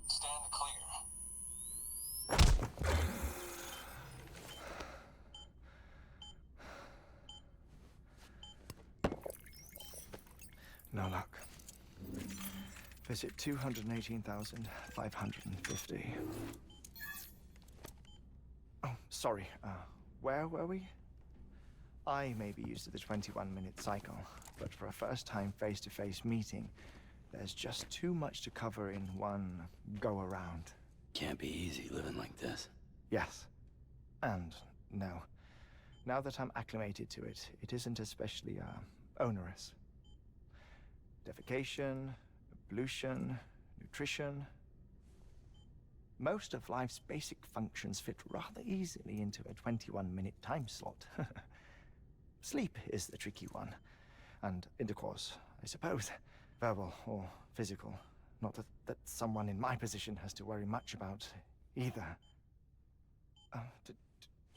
Stand clear. No luck. Visit 218,550. Oh, sorry. Where were we? I may be used to the 21-minute cycle, but for a first-time face-to-face meeting, there's just too much to cover in one go-around. Can't be easy living like this. Yes. And no. Now that I'm acclimated to it, it isn't especially, onerous. Defecation, ablution, nutrition. Most of life's basic functions fit rather easily into a 21-minute time slot. Sleep is the tricky one. And intercourse, I suppose. Verbal or physical. Not that someone in my position has to worry much about either.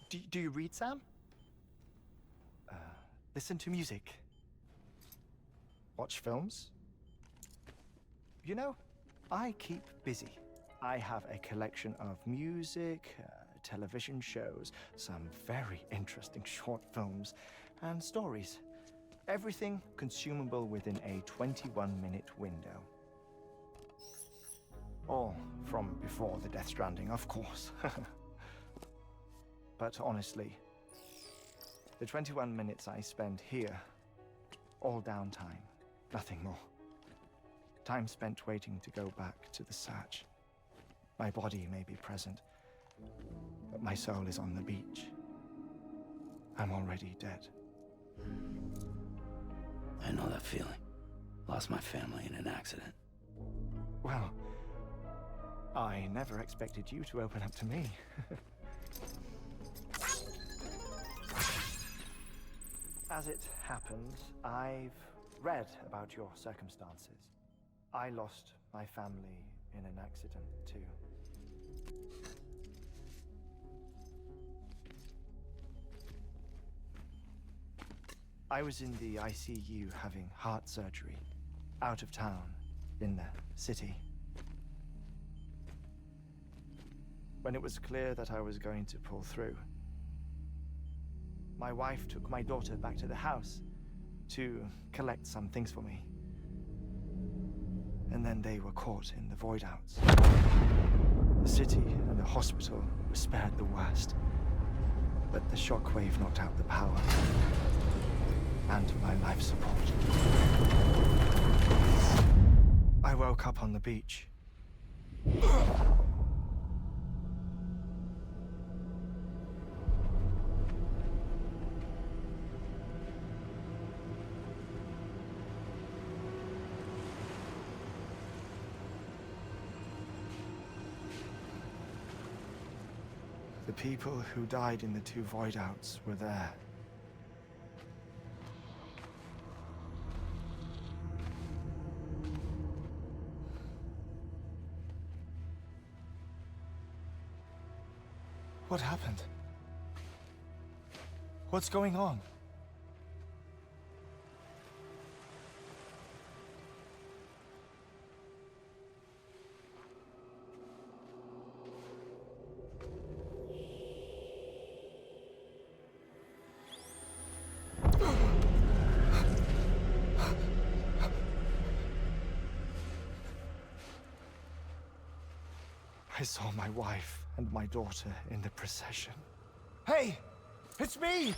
Do you read, Sam? Listen to music. Watch films? You know, I keep busy. I have a collection of music, television shows, some very interesting short films, and stories. Everything consumable within a 21-minute window. All from before the Death Stranding, of course. But honestly, the 21 minutes I spend here, all downtime, nothing more. Time spent waiting to go back to the search. My body may be present, but my soul is on the beach. I'm already dead. I know that feeling. Lost my family in an accident. Well, I never expected you to open up to me. As it happens, I've read about your circumstances. I lost my family in an accident, too. I was in the ICU having heart surgery, out of town, in the city. When it was clear that I was going to pull through, my wife took my daughter back to the house to collect some things for me. And then they were caught in the void outs. The city and the hospital were spared the worst, but the shockwave knocked out the power and my life support. I woke up on the beach. The people who died in the two void outs were there. What happened? What's going on? I saw my wife and my daughter in the procession. Hey! It's me!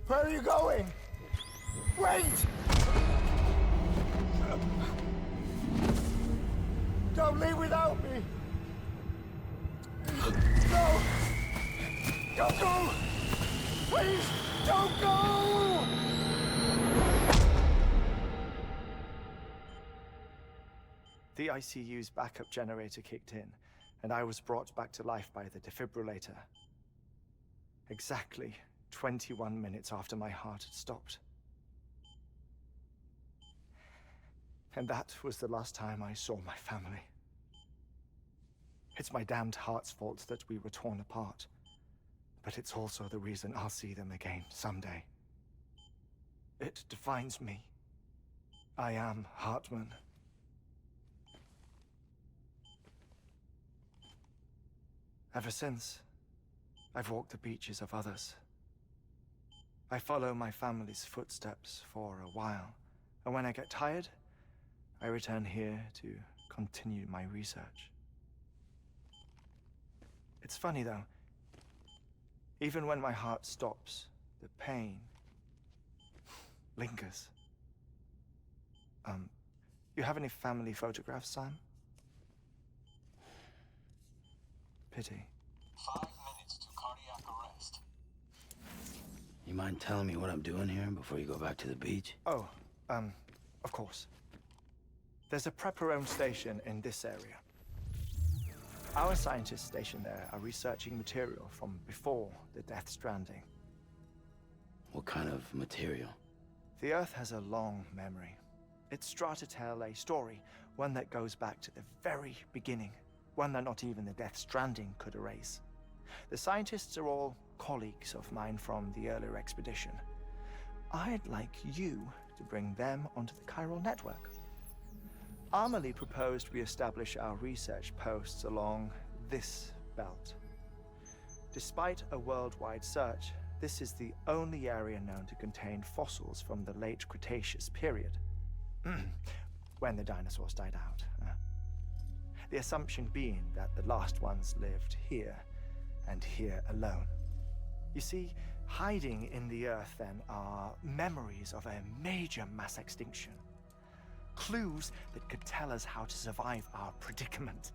Where are you going? Wait! Don't leave without me! No! Don't go! Please, don't go! The ICU's backup generator kicked in, and I was brought back to life by the defibrillator. Exactly 21 minutes after my heart had stopped. And that was the last time I saw my family. It's my damned heart's fault that we were torn apart. But it's also the reason I'll see them again someday. It defines me. I am Heartman. Ever since, I've walked the beaches of others. I follow my family's footsteps for a while, and when I get tired, I return here to continue my research. It's funny though, even when my heart stops, the pain lingers. You have any family photographs, Sam? Pity. 5 minutes to cardiac arrest. You mind telling me what I'm doing here before you go back to the beach? Oh, of course. There's a prepper-owned station in this area. Our scientists stationed there are researching material from before the Death Stranding. What kind of material? The Earth has a long memory. It's trying to tell a story, one that goes back to the very beginning, one that not even the Death Stranding could erase. The scientists are all colleagues of mine from the earlier expedition. I'd like you to bring them onto the chiral network. Amelie proposed we establish our research posts along this belt. Despite a worldwide search, this is the only area known to contain fossils from the late Cretaceous period. When the dinosaurs died out. The assumption being that the last ones lived here, and here alone. You see, hiding in the Earth then are memories of a major mass extinction. Clues that could tell us how to survive our predicament.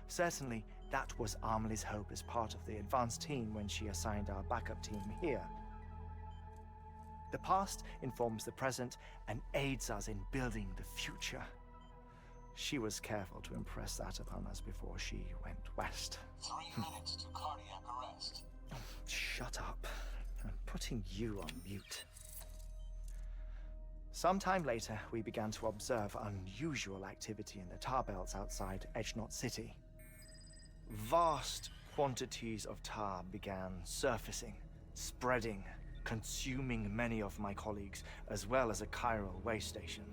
Certainly, that was Amelie's hope as part of the advanced team when she assigned our backup team here. The past informs the present and aids us in building the future. She was careful to impress that upon us before she went west. 3 minutes to cardiac arrest. Shut up. I'm putting you on mute. Sometime later, we began to observe unusual activity in the tar belts outside Edgenot City. Vast quantities of tar began surfacing, spreading, consuming many of my colleagues, as well as a chiral way station.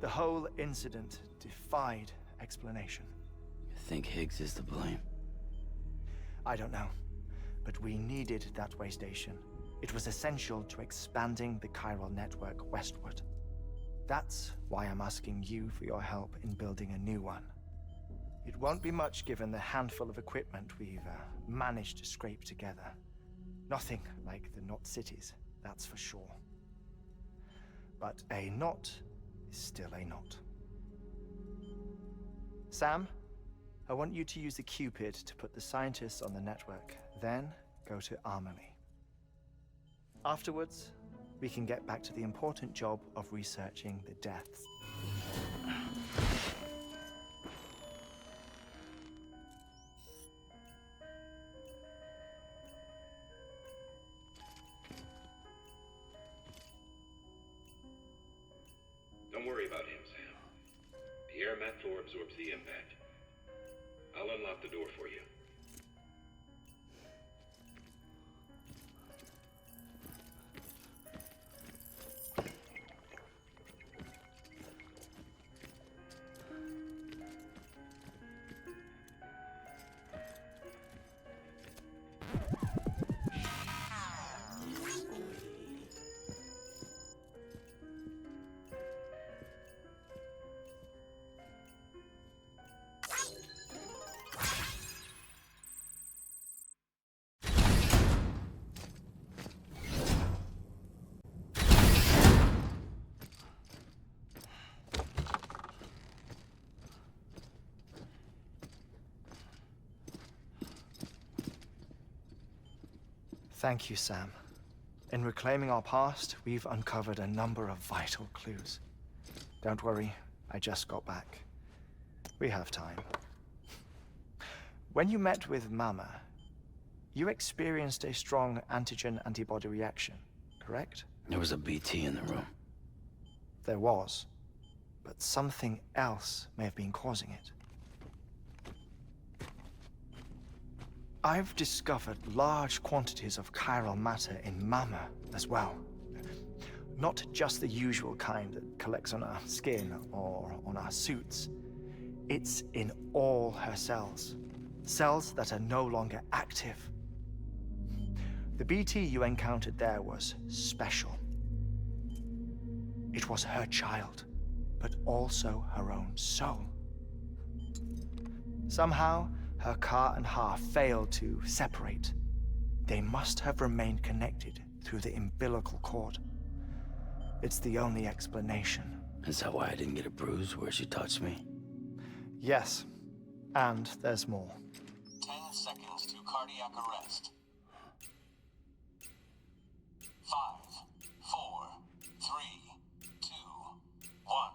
The whole incident defied explanation. You think Higgs is to blame? I don't know, but we needed that way station. It was essential to expanding the chiral network westward. That's why I'm asking you for your help in building a new one. It won't be much given the handful of equipment we've managed to scrape together. Nothing like the knot cities, that's for sure. But a knot is still a knot. Sam, I want you to use the Cupid to put the scientists on the network, then go to Amelie. Afterwards, we can get back to the important job of researching the deaths. Don't worry about him, Sam. The air mat floor absorbs the impact. I'll unlock the door for you. Thank you, Sam. In reclaiming our past, we've uncovered a number of vital clues. Don't worry, I just got back. We have time. When you met with Mama, you experienced a strong antigen-antibody reaction, correct? There was a BT in the room. There was, but something else may have been causing it. I've discovered large quantities of chiral matter in Mama as well. Not just the usual kind that collects on our skin or on our suits. It's in all her cells. Cells that are no longer active. The BT you encountered there was special. It was her child, but also her own soul. Somehow, her car and half failed to separate. They must have remained connected through the umbilical cord. It's the only explanation. Is that why I didn't get a bruise where she touched me? Yes, and there's more. 10 seconds to cardiac arrest. 5, 4, 3, 2, 1.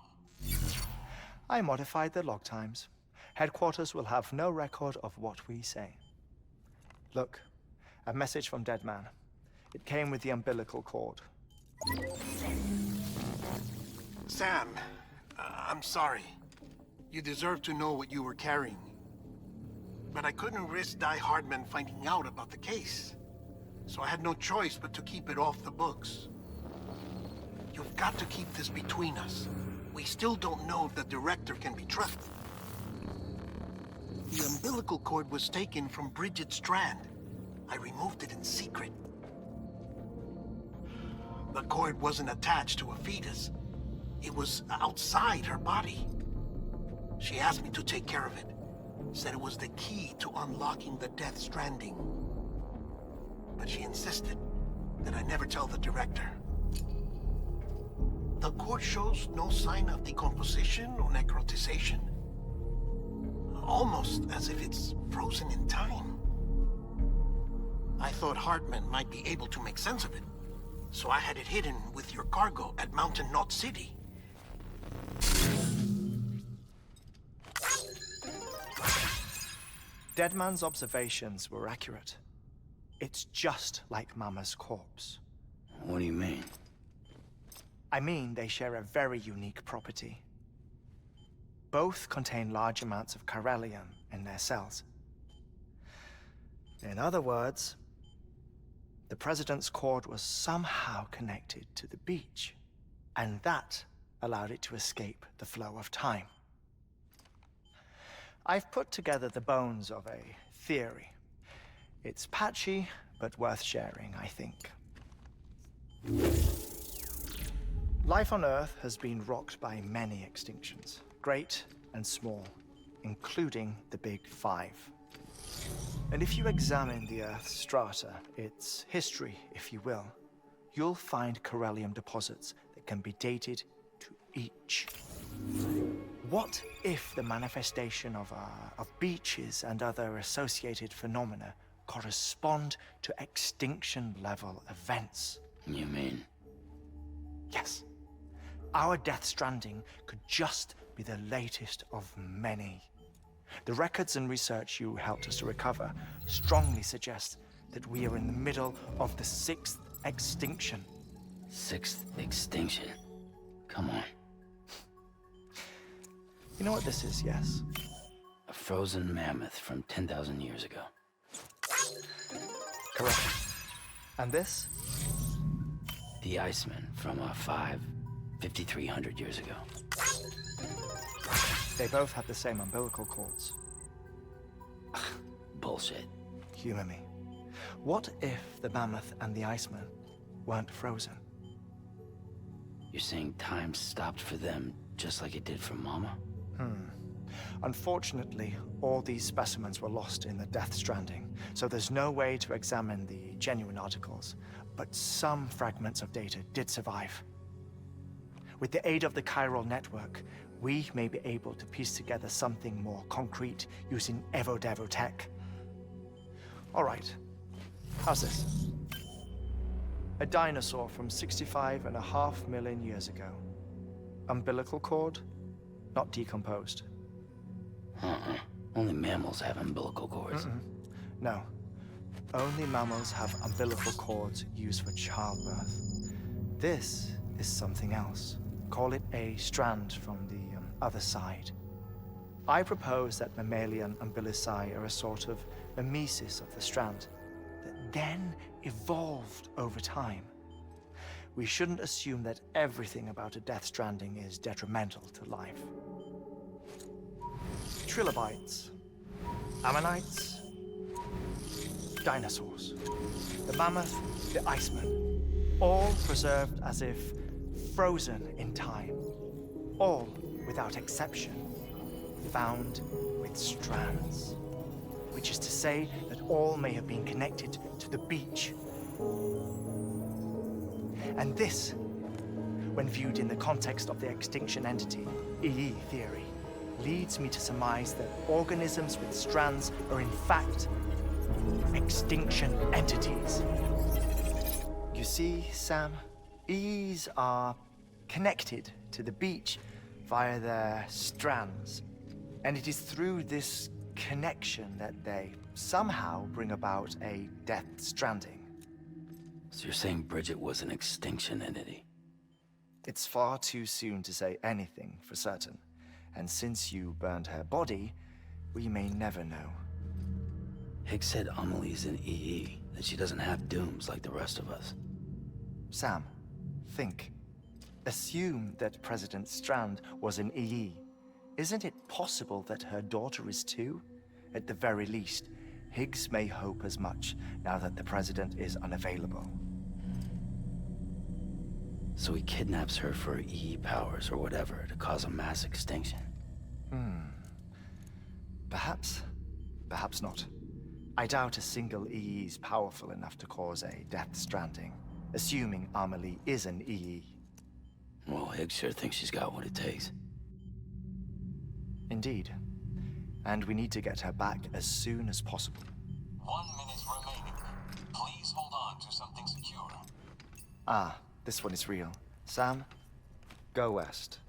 I modified the log times. Headquarters will have no record of what we say. Look, a message from Deadman. It came with the umbilical cord. Sam, I'm sorry. You deserve to know what you were carrying. But I couldn't risk Die-Hardman finding out about the case. So I had no choice but to keep it off the books. You've got to keep this between us. We still don't know if the director can be trusted. The umbilical cord was taken from Bridget Strand. I removed it in secret. The cord wasn't attached to a fetus. It was outside her body. She asked me to take care of it. Said it was the key to unlocking the Death Stranding. But she insisted that I never tell the director. The cord shows no sign of decomposition or necrotization. Almost as if it's frozen in time. I thought Heartman might be able to make sense of it, so I had it hidden with your cargo at Mountain Knot City. Deadman's observations were accurate. It's just like Mama's corpse. What do you mean? I mean, they share a very unique property. Both contain large amounts of chiralium in their cells. In other words, the President's cord was somehow connected to the beach, and that allowed it to escape the flow of time. I've put together the bones of a theory. It's patchy, but worth sharing, I think. Life on Earth has been rocked by many extinctions, great and small, including the Big Five. And if you examine the Earth's strata, its history, if you will, you'll find chiralium deposits that can be dated to each. What if the manifestation of beaches and other associated phenomena correspond to extinction-level events? You mean? Yes. Our Death Stranding could just be the latest of many. The records and research you helped us to recover strongly suggest that we are in the middle of the 6th extinction. 6th extinction? Come on. You know what this is, yes? A frozen mammoth from 10,000 years ago. Correct. And this? The Iceman from 5,300 years ago. They both have the same umbilical cords. Bullshit. Humor me. What if the mammoth and the Iceman weren't frozen? You're saying time stopped for them just like it did for Mama? Unfortunately, all these specimens were lost in the Death Stranding, so there's no way to examine the genuine articles, but some fragments of data did survive. With the aid of the chiral network, we may be able to piece together something more concrete using Evo-Devo tech. All right, how's this? A dinosaur from 65.5 million years ago. Umbilical cord, not decomposed. Only mammals have umbilical cords. No. Only mammals have umbilical cords used for childbirth. This is something else. Call it a strand from the other side. I propose that mammalian umbilici are a sort of mimesis of the strand that then evolved over time. We shouldn't assume that everything about a Death Stranding is detrimental to life. Trilobites, ammonites, dinosaurs, the mammoth, the iceman, all preserved as if frozen in time, all, without exception, found with strands, which is to say that all may have been connected to the beach. And this, when viewed in the context of the extinction entity, EE theory, leads me to surmise that organisms with strands are in fact extinction entities. You see, Sam, EEs are connected to the beach via their strands. And it is through this connection that they somehow bring about a Death Stranding. So you're saying Bridget was an extinction entity? It's far too soon to say anything for certain. And since you burned her body, we may never know. Higgs said Amelie's an EE, that she doesn't have dooms like the rest of us. Sam, think. Assume that President Strand was an EE. Isn't it possible that her daughter is too? At the very least, Higgs may hope as much now that the president is unavailable. So he kidnaps her for EE powers or whatever to cause a mass extinction. Perhaps. Perhaps not. I doubt a single EE is powerful enough to cause a Death Stranding, assuming Amelie is an EE. Well, Higgs sure thinks she's got what it takes. Indeed. And we need to get her back as soon as possible. 1 minute remaining. Please hold on to something secure. Ah, this one is real. Sam, go west.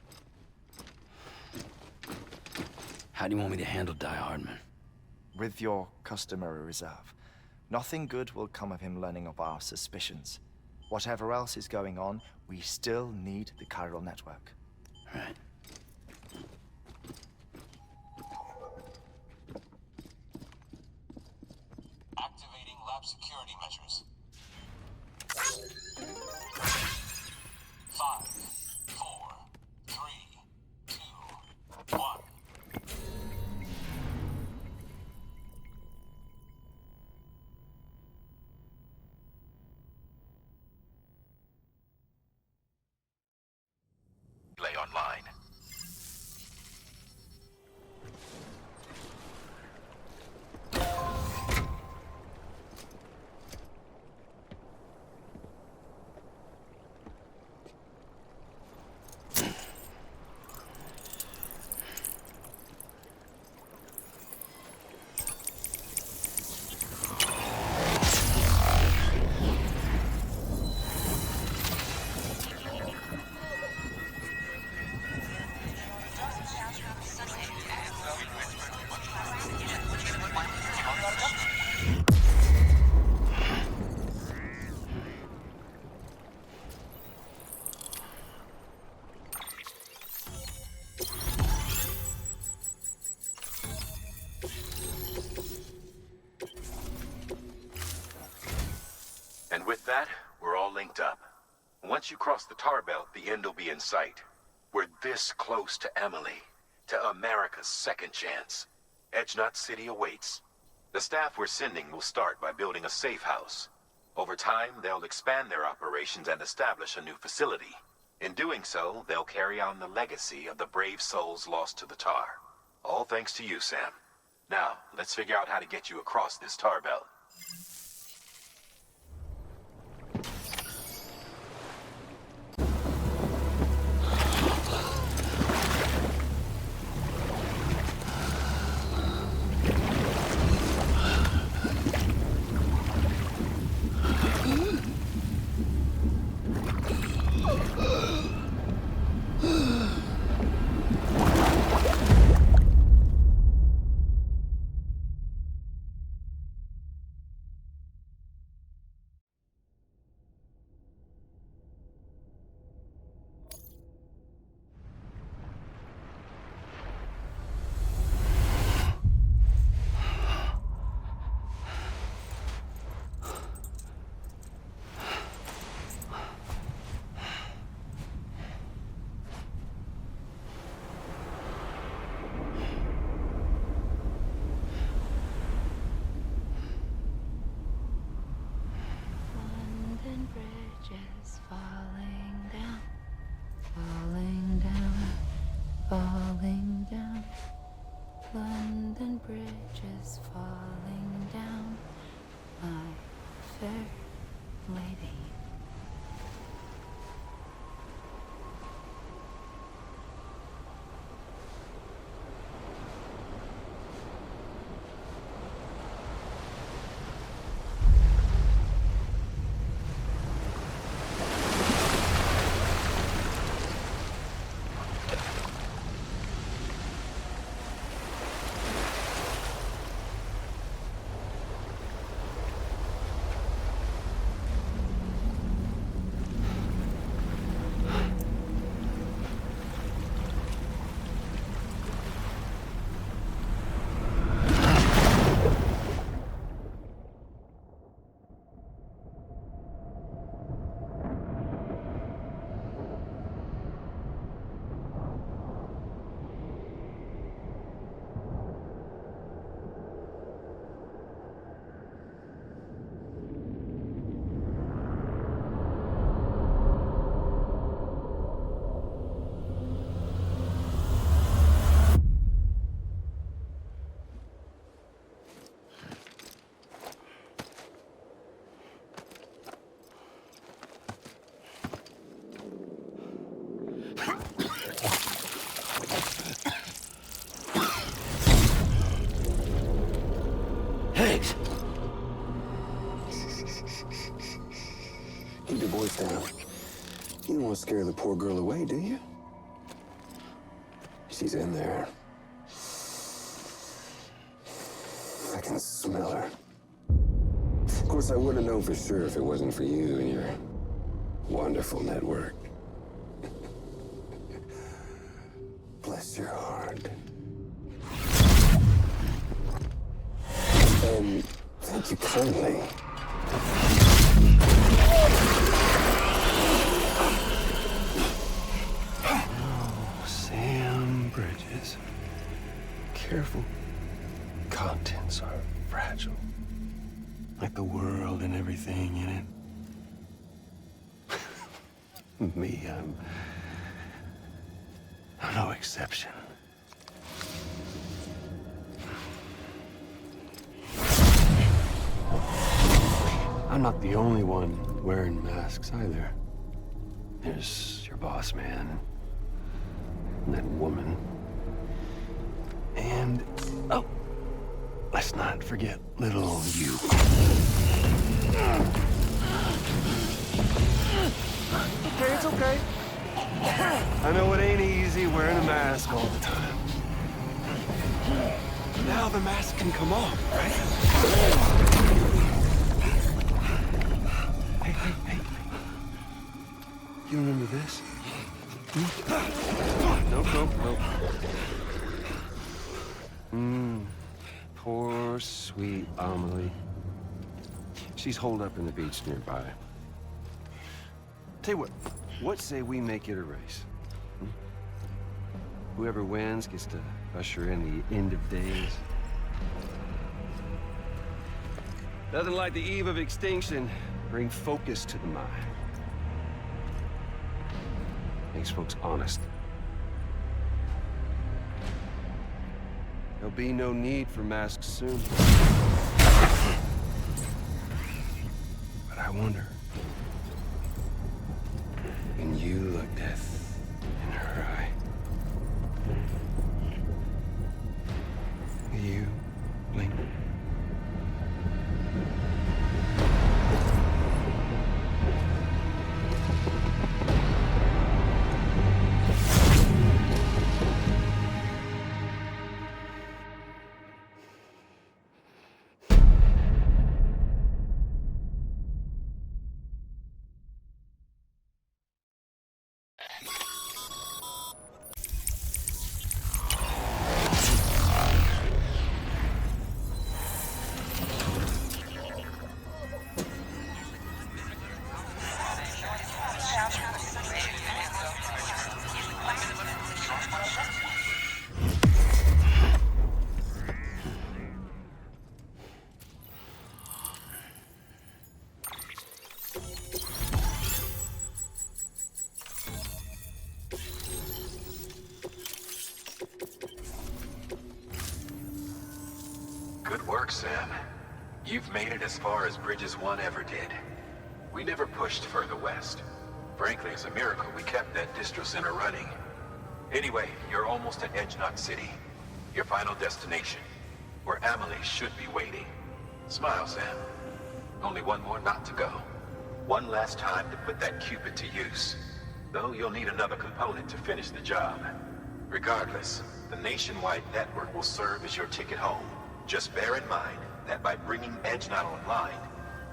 How do you want me to handle Die-Hardman? With your customary reserve. Nothing good will come of him learning of our suspicions. Whatever else is going on, we still need the chiral network. Right. Activating lab security measures. 5, 4, 3, 2, 1. Play online. And with that, we're all linked up. Once you cross the tar belt, the end will be in sight. We're this close to Amelie, to America's second chance. Edgenut City awaits. The staff we're sending will start by building a safe house. Over time, they'll expand their operations and establish a new facility. In doing so, they'll carry on the legacy of the brave souls lost to the tar. All thanks to you, Sam. Now, let's figure out how to get you across this tar belt. Keep your voice down. You don't want to scare the poor girl away, do you? She's in there. I can smell her. Of course, I wouldn't have known for sure if it wasn't for you and your wonderful network. Bless your heart. And thank you kindly. Oh, Sam Bridges. Careful. Contents are fragile. Like the world and everything in it. Me, I'm no exception. I'm not the only one wearing masks either. There's your boss man, and that woman, and, oh, let's not forget little you. Okay, it's okay. I know it ain't easy wearing a mask all the time. Now the mask can come off, right? Hey. You remember this? Nope. Poor, sweet Amelie. She's holed up in the beach nearby. Tell you what say we make it a race? Whoever wins gets to usher in the end of days. Nothing like the eve of extinction. Bring focus to the mind. Makes folks honest. There'll be no need for masks soon. But I wonder, when you look death in her eye, will you blink? Good work, Sam. You've made it as far as Bridges 1 ever did. We never pushed further west. Frankly, it's a miracle we kept that distro center running. Anyway, you're almost at Edge Knot City, your final destination, where Amelie should be waiting. Smile, Sam. Only one more knot to go. One last time to put that Cupid to use. Though you'll need another component to finish the job. Regardless, the nationwide network will serve as your ticket home. Just bear in mind that by bringing Edge Knot online,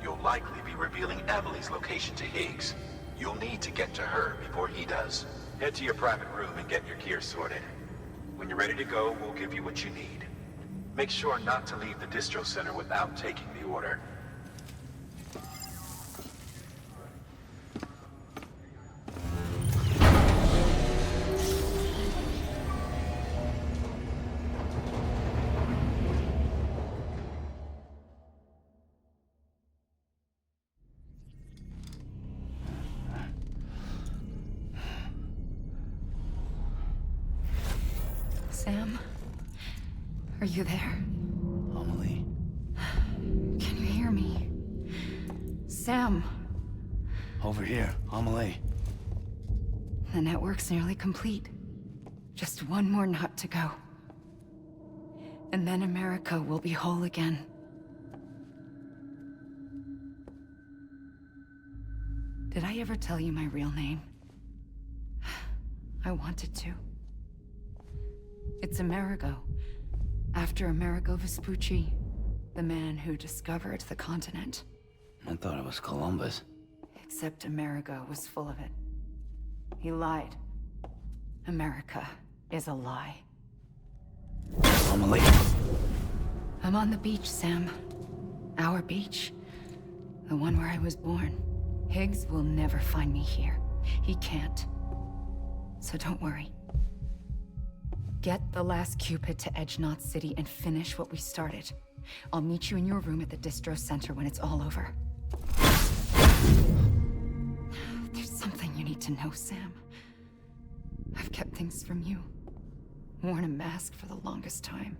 you'll likely be revealing Amelie's location to Higgs. You'll need to get to her before he does. Head to your private room and get your gear sorted. When you're ready to go, we'll give you what you need. Make sure not to leave the distro center without taking the order. Sam? Are you there? Amelie? Can you hear me? Sam! Over here, Amelie. The network's nearly complete. Just one more knot to go. And then America will be whole again. Did I ever tell you my real name? I wanted to. It's Amerigo. After Amerigo Vespucci, the man who discovered the continent. I thought it was Columbus. Except Amerigo was full of it. He lied. America is a lie. Amelie. I'm on the beach, Sam. Our beach. The one where I was born. Higgs will never find me here. He can't. So don't worry. Get the last Cupid to Edge Knot City and finish what we started. I'll meet you in your room at the distro center when it's all over. There's something you need to know, Sam. I've kept things from you. Worn a mask for the longest time.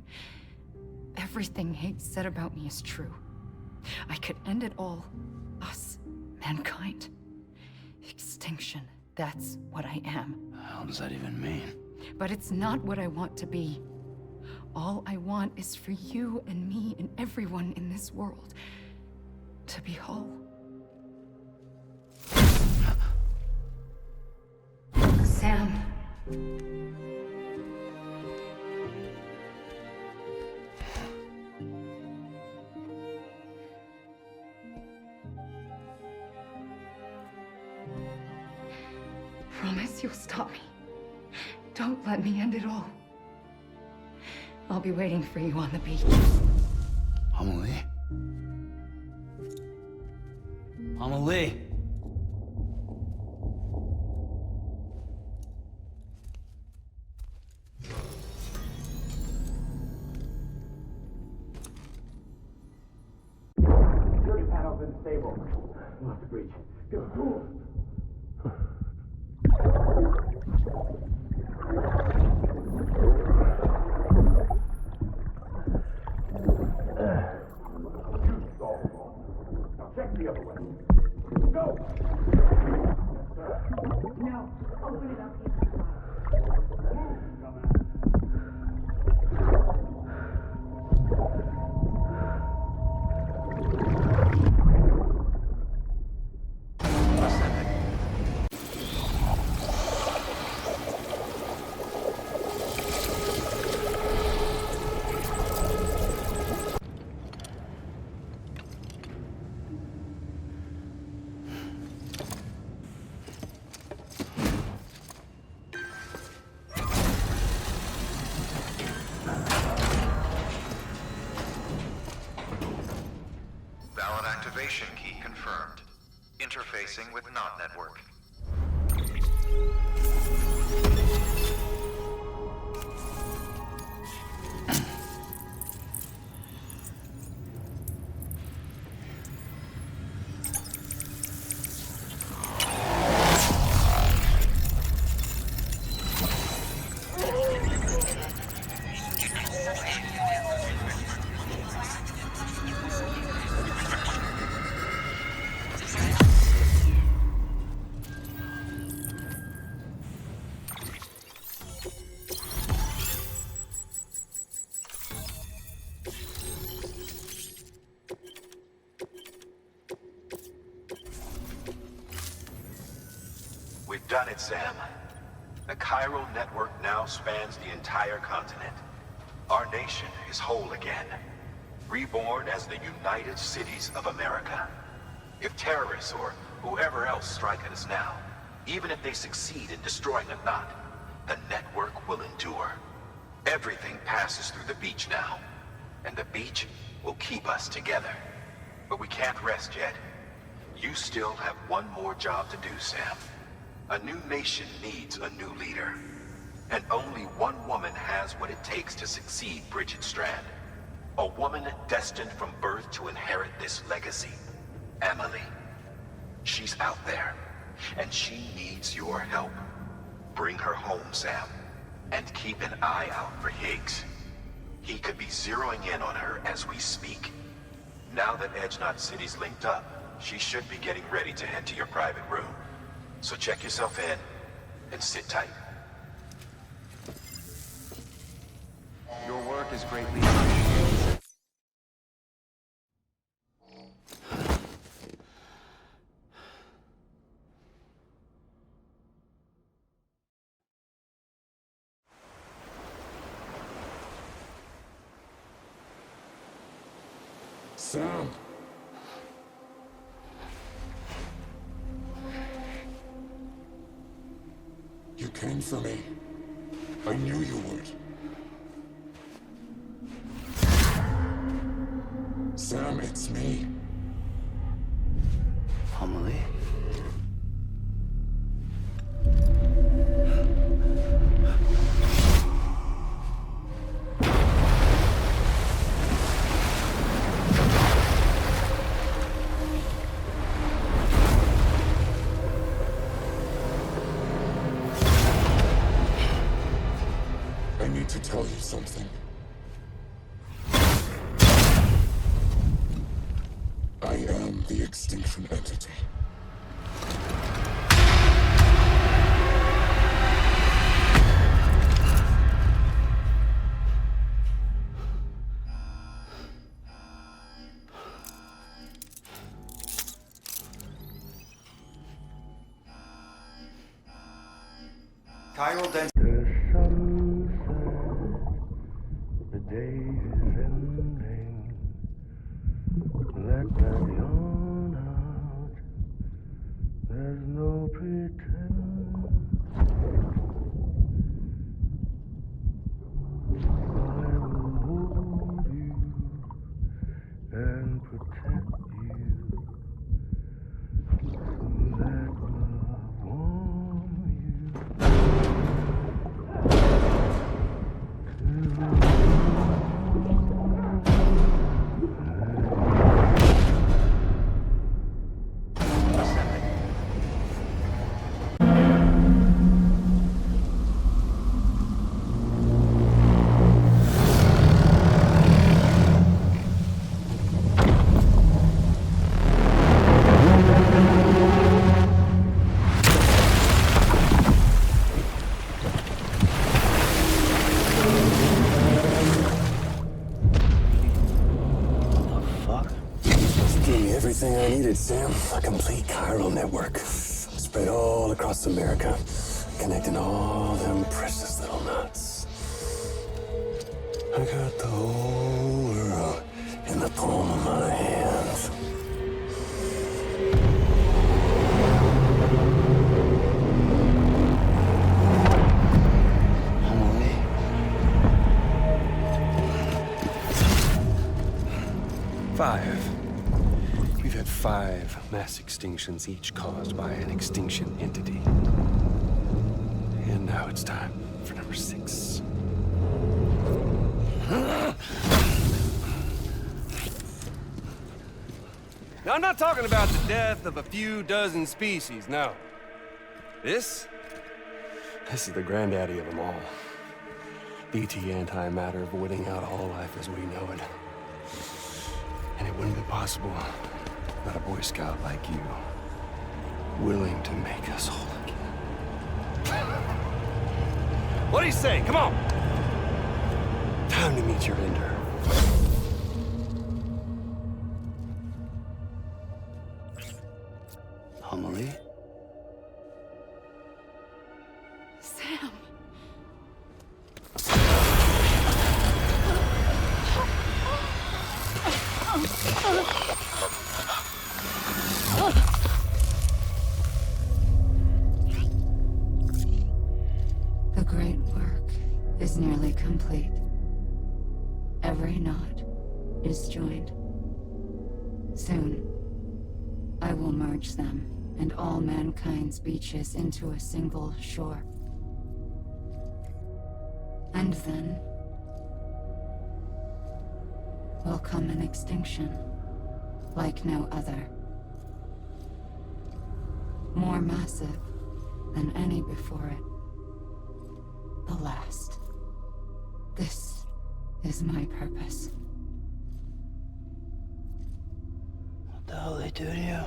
Everything Higgs said about me is true. I could end it all. Us. Mankind. Extinction. That's what I am. How does that even mean? But it's not what I want to be. All I want is for you and me and everyone in this world to be whole. Sam. Promise you'll stop me. Don't let me end it all. I'll be waiting for you on the beach. Amelie? Amelie! Security panel's in the stable. We'll have to breach. Go. Check the other way. Go! No, open it up. Activation key confirmed. Interfacing with NOT network. We've done it, Sam. The chiral network now spans the entire continent. Our nation is whole again. Reborn as the United Cities of America. If terrorists or whoever else strike at us now, even if they succeed in destroying a knot, the network will endure. Everything passes through the beach now, and the beach will keep us together. But we can't rest yet. You still have one more job to do, Sam. A new nation needs a new leader. And only one woman has what it takes to succeed Bridget Strand. A woman destined from birth to inherit this legacy. Amelie. She's out there, and she needs your help. Bring her home, Sam, and keep an eye out for Higgs. He could be zeroing in on her as we speak. Now that Edge Knot City's linked up, she should be getting ready to head to your private room. So check yourself in, and sit tight. Your work is greatly appreciated. Sam. You came for me. I knew you would. Sam, it's me. Amelie? I need to tell you something. I am the Extinction Entity. Chiral density. The day is ending. Let that yawn out. There's no pretend. I will hold you and protect you. So let love warm you. Everything I needed, Sam. A complete chiral network. Spread all across America. Connecting all them precious little nuts. I got the whole world in the palm of my hands. We've had 5 mass extinctions, each caused by an extinction entity. And now it's time for number 6. Now, I'm not talking about the death of a few dozen species, no. This is the granddaddy of them all. BT antimatter voiding out all life as we know it. And it wouldn't be possible without a Boy Scout like you, willing to make us whole again. What do you say? Come on! Time to meet your ender. Amelie? Sam. The great work is nearly complete. Every knot is joined. Soon, I will merge them and all mankind's beaches into a single shore. And then will come an extinction like no other. More massive than any before it. The last. This is my purpose. What the hell they do to you?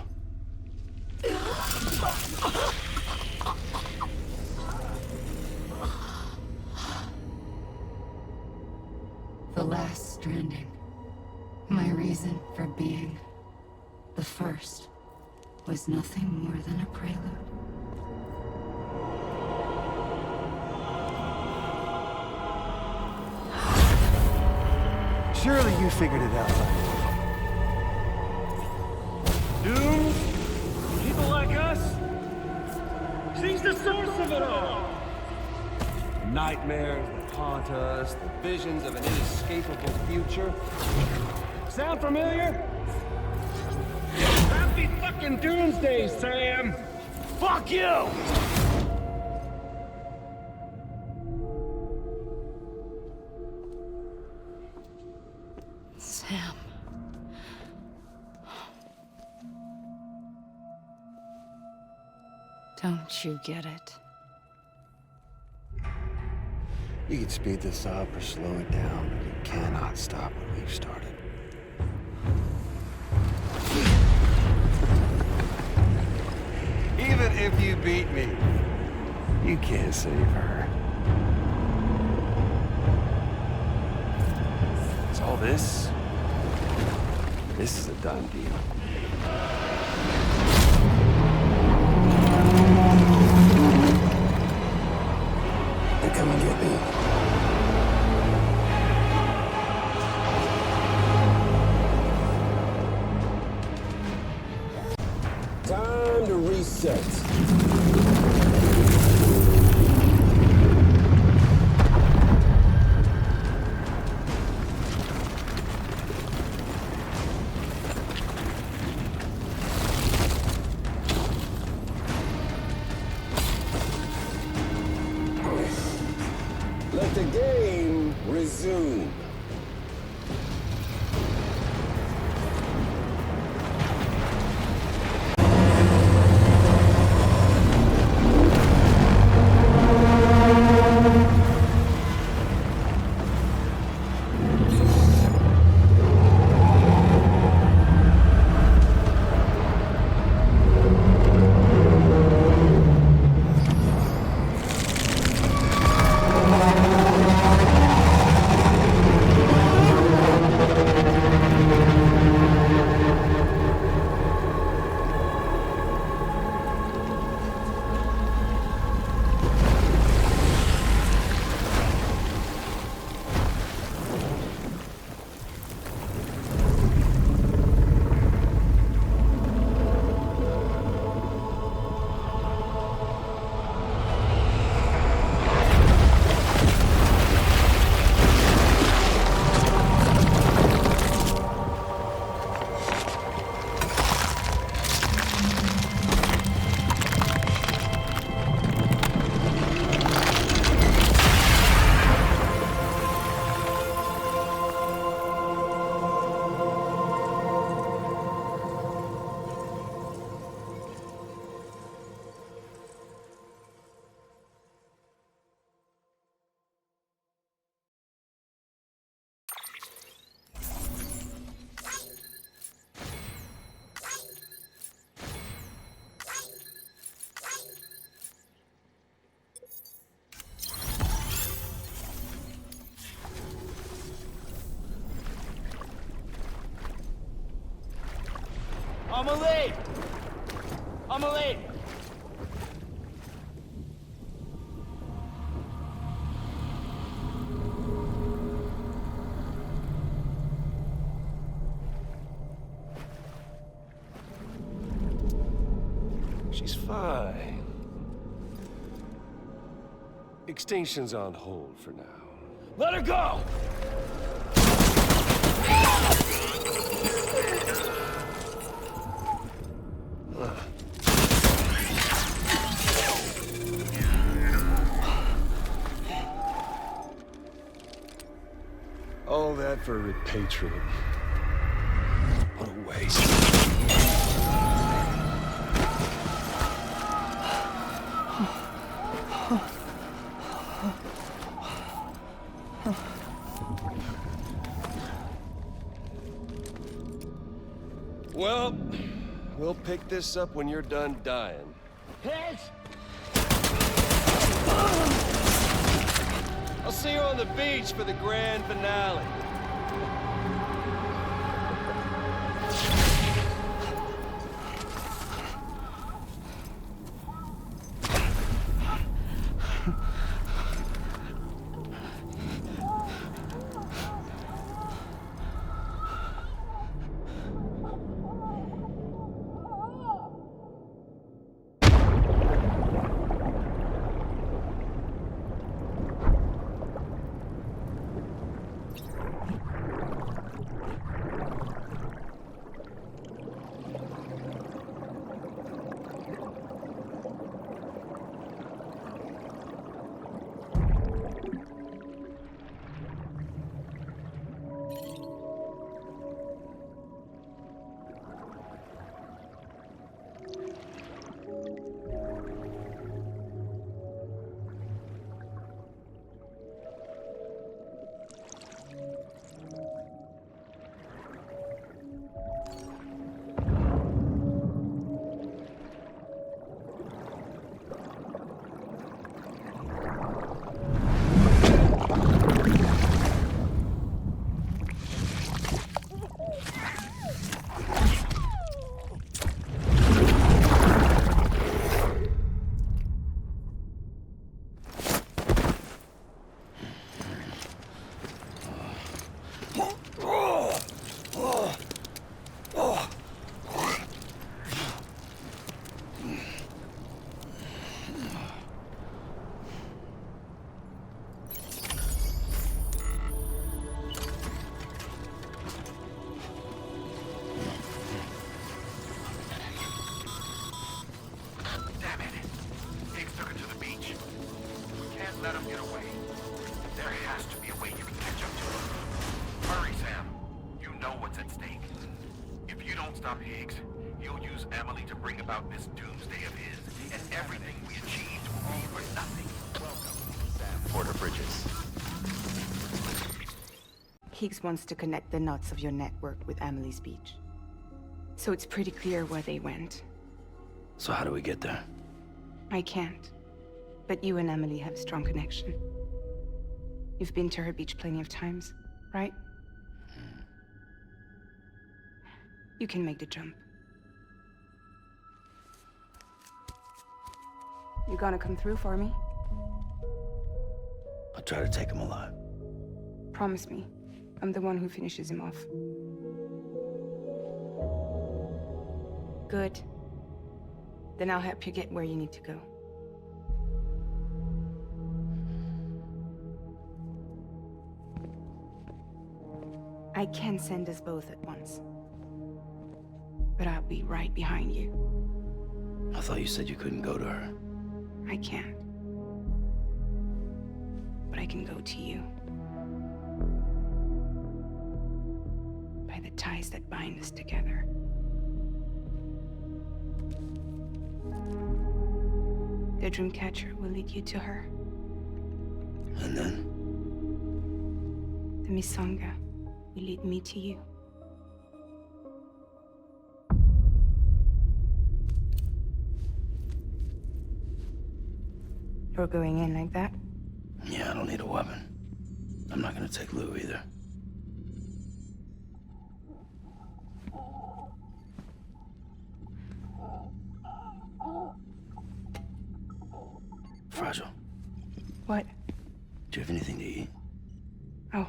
The last stranding. My reason for being. The first was nothing more than a prelude. Surely you figured it out by now. source of it all. The nightmares that haunt us, the visions of an inescapable future. Sound familiar? Happy fucking doomsday, Sam! Fuck you! Sam. Don't you get it? You can speed this up or slow it down, but you cannot stop what we've started. Even if you beat me, you can't save her. It's all this. This is a done deal. They're coming to get me. Time to reset. Let the game resume. Amelie! Amelie! She's fine. Extinction's on hold for now. Let her go! All that for repatriate. What a waste. Well, we'll pick this up when you're done dying. Hit! I'll see you on the beach for the grand finale. you'll use Amelie to bring about this doomsday of his, and everything we achieved will be for nothing. Welcome, Sam Porter Bridges. Higgs wants to connect the knots of your network with Amelie's beach. So it's pretty clear where they went. So how do we get there? I can't. But you and Amelie have a strong connection. You've been to her beach plenty of times, right? You can make the jump. You gonna come through for me? I'll try to take him alive. Promise me. I'm the one who finishes him off. Good. Then I'll help you get where you need to go. I can send us both at once. But I'll be right behind you. I thought you said you couldn't go to her. I can't. But I can go to you. By the ties that bind us together. The Dreamcatcher will lead you to her. And then? The Misanga will lead me to you. You're going in like that? Yeah, I don't need a weapon. I'm not gonna take Lou either. Fragile. What? Do you have anything to eat? Oh.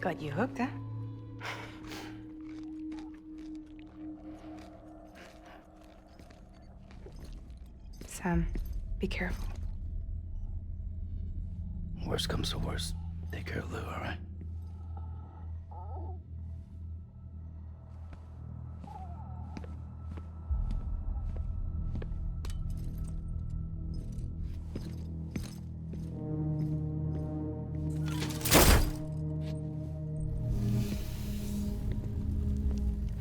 Got you hooked, huh? Sam, be careful. Worst comes to worst. Take care of Lou, all right?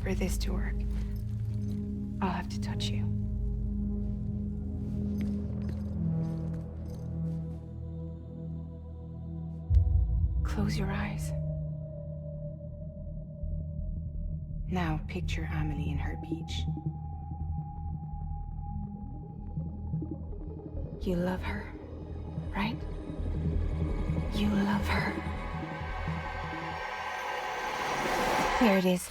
For this to work, I'll have to touch you. Close your eyes. Now picture Amelie in her beach. You love her, right? You love her. Here it is.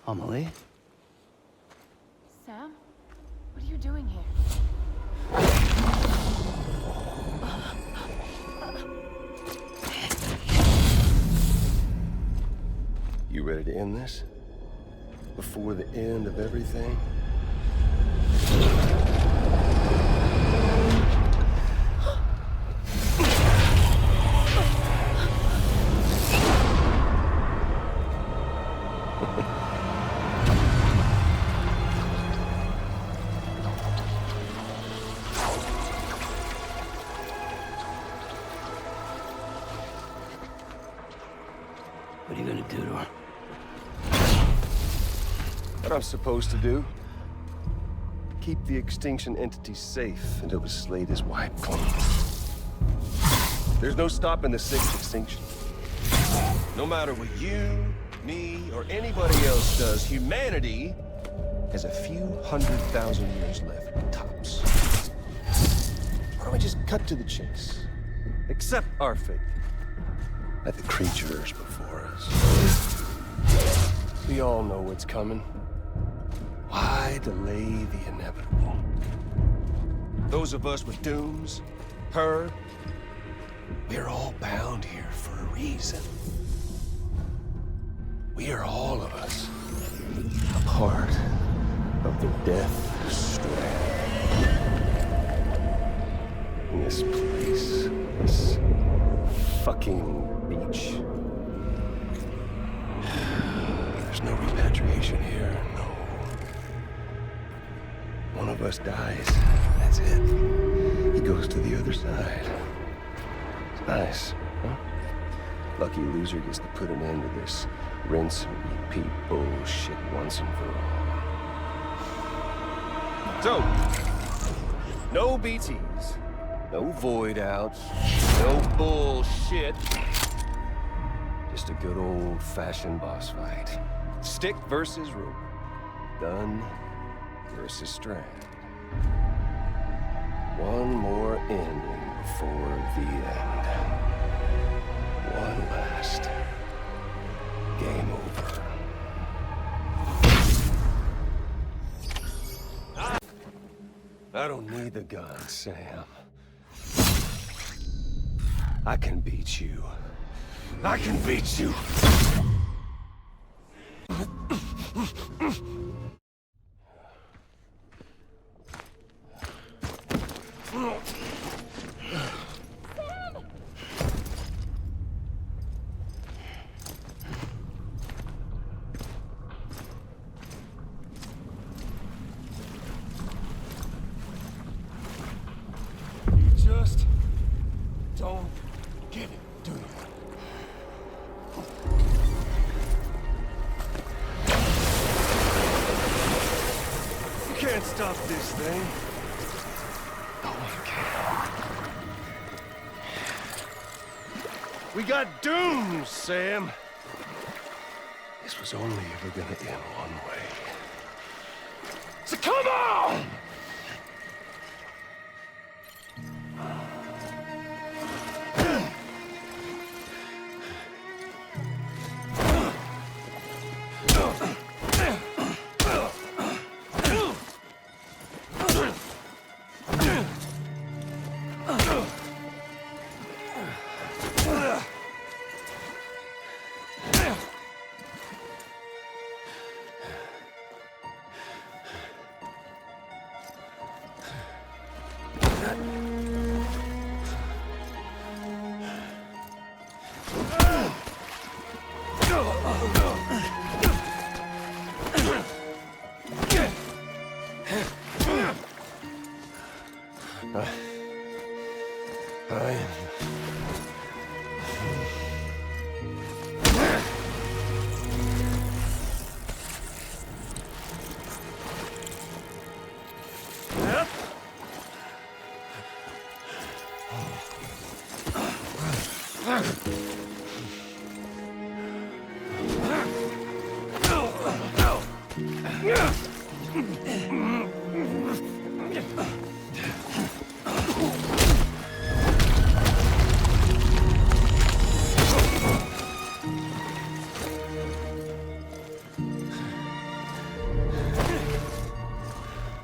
Amelie? Sam? What are you doing here? You ready to end this? Before the end of everything? What are you gonna do to her? What I'm supposed to do? Keep the extinction entity safe until the slate is wiped clean. There's no stopping the sixth extinction. No matter what you, me, or anybody else does, humanity has a few 100,000 years left, tops. Why don't we just cut to the chase? Accept our fate. Let the creatures before us. We all know what's coming. Why delay the inevitable? Those of us with dooms, her, we're all bound here for a reason. We are all of us a part of the Death Strand. In this place, this fucking beach. There's no repatriation here, no. One of us dies, that's it. He goes to the other side. It's nice, huh? Lucky loser gets to put an end to this rinse and repeat bullshit once and for all. So, no BTs, no void outs, no bullshit. Just a good old-fashioned boss fight. Stick versus rope. Gun versus Strand. One more ending before the end. One last game over. I don't need the gun, Sam. I can beat you. I can beat you. Just don't get it, do you? You can't stop this thing. No one can. We got dooms, Sam. This was only ever gonna end one way. So come on!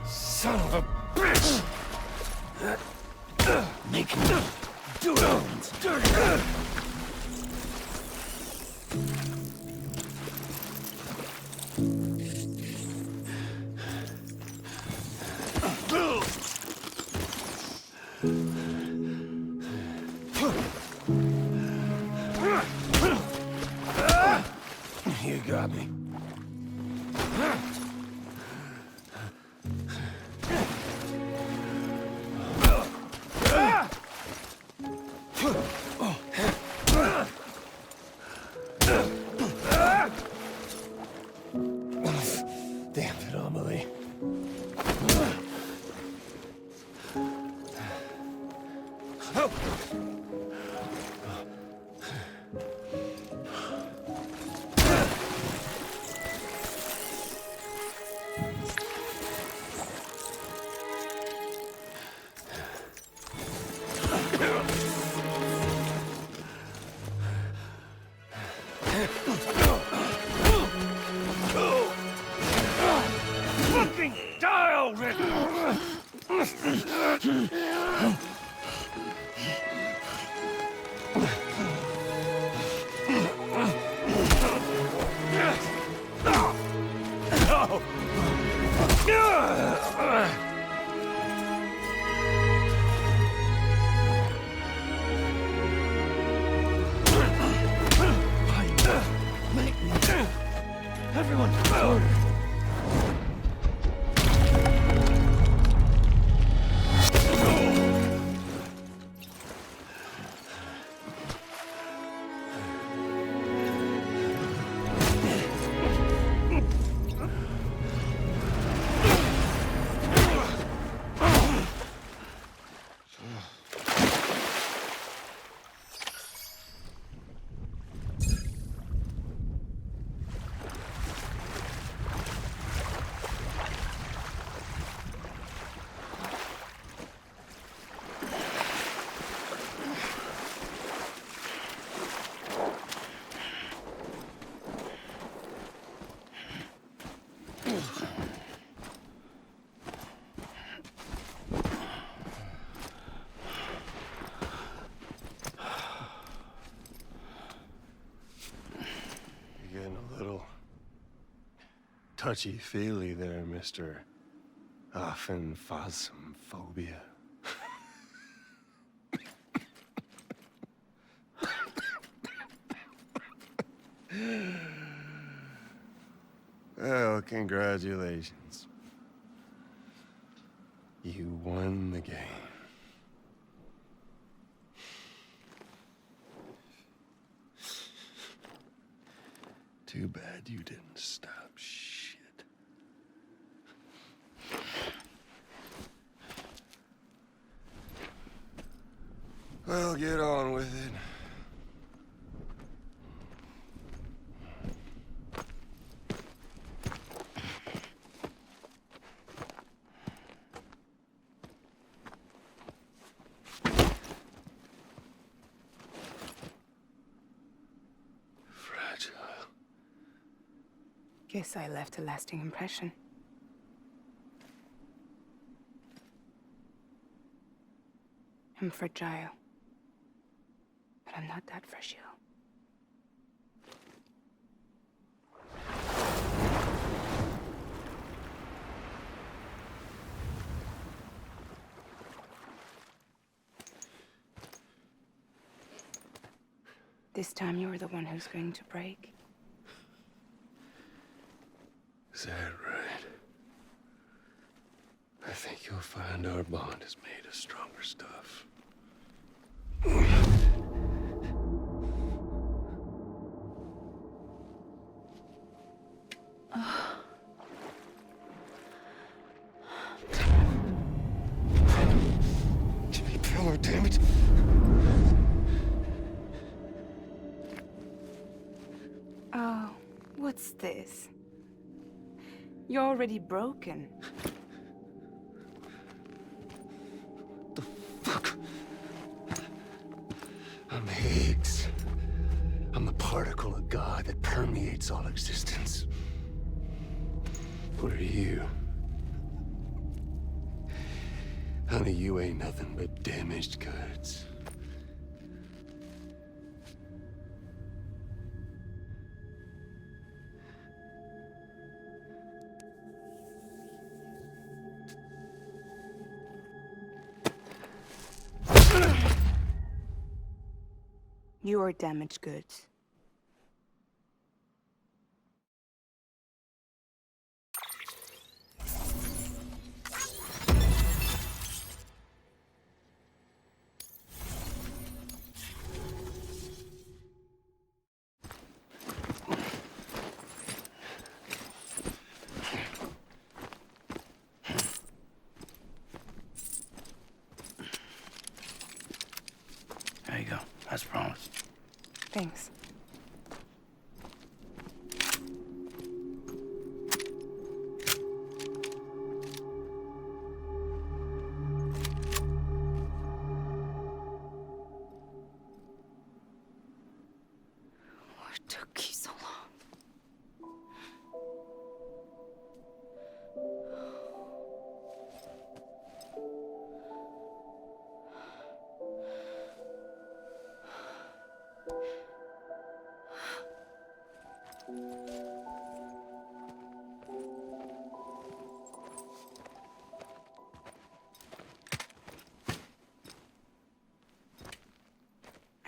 Son of a bitch! Make me do it! Dirty! You got me. Damn it, Amelie. Help! Everyone, touchy-feely there, Mr. Aphenphasmophobia. Well, congratulations. You won the game. Too bad you didn't stop shit. Well, get on with it. Guess I left a lasting impression. I'm fragile. But I'm not that fragile. This time you're the one who's going to break. Is that right? I think you'll find our bond is made of stronger stuff. Jimmy Pillar, damn it! Oh, what's this? You're already broken. The fuck? I'm Higgs. I'm the particle of God that permeates all existence. What are you? Honey, you ain't nothing but damaged goods. You are damaged goods. There you go, as promised. Thanks. What took you so long?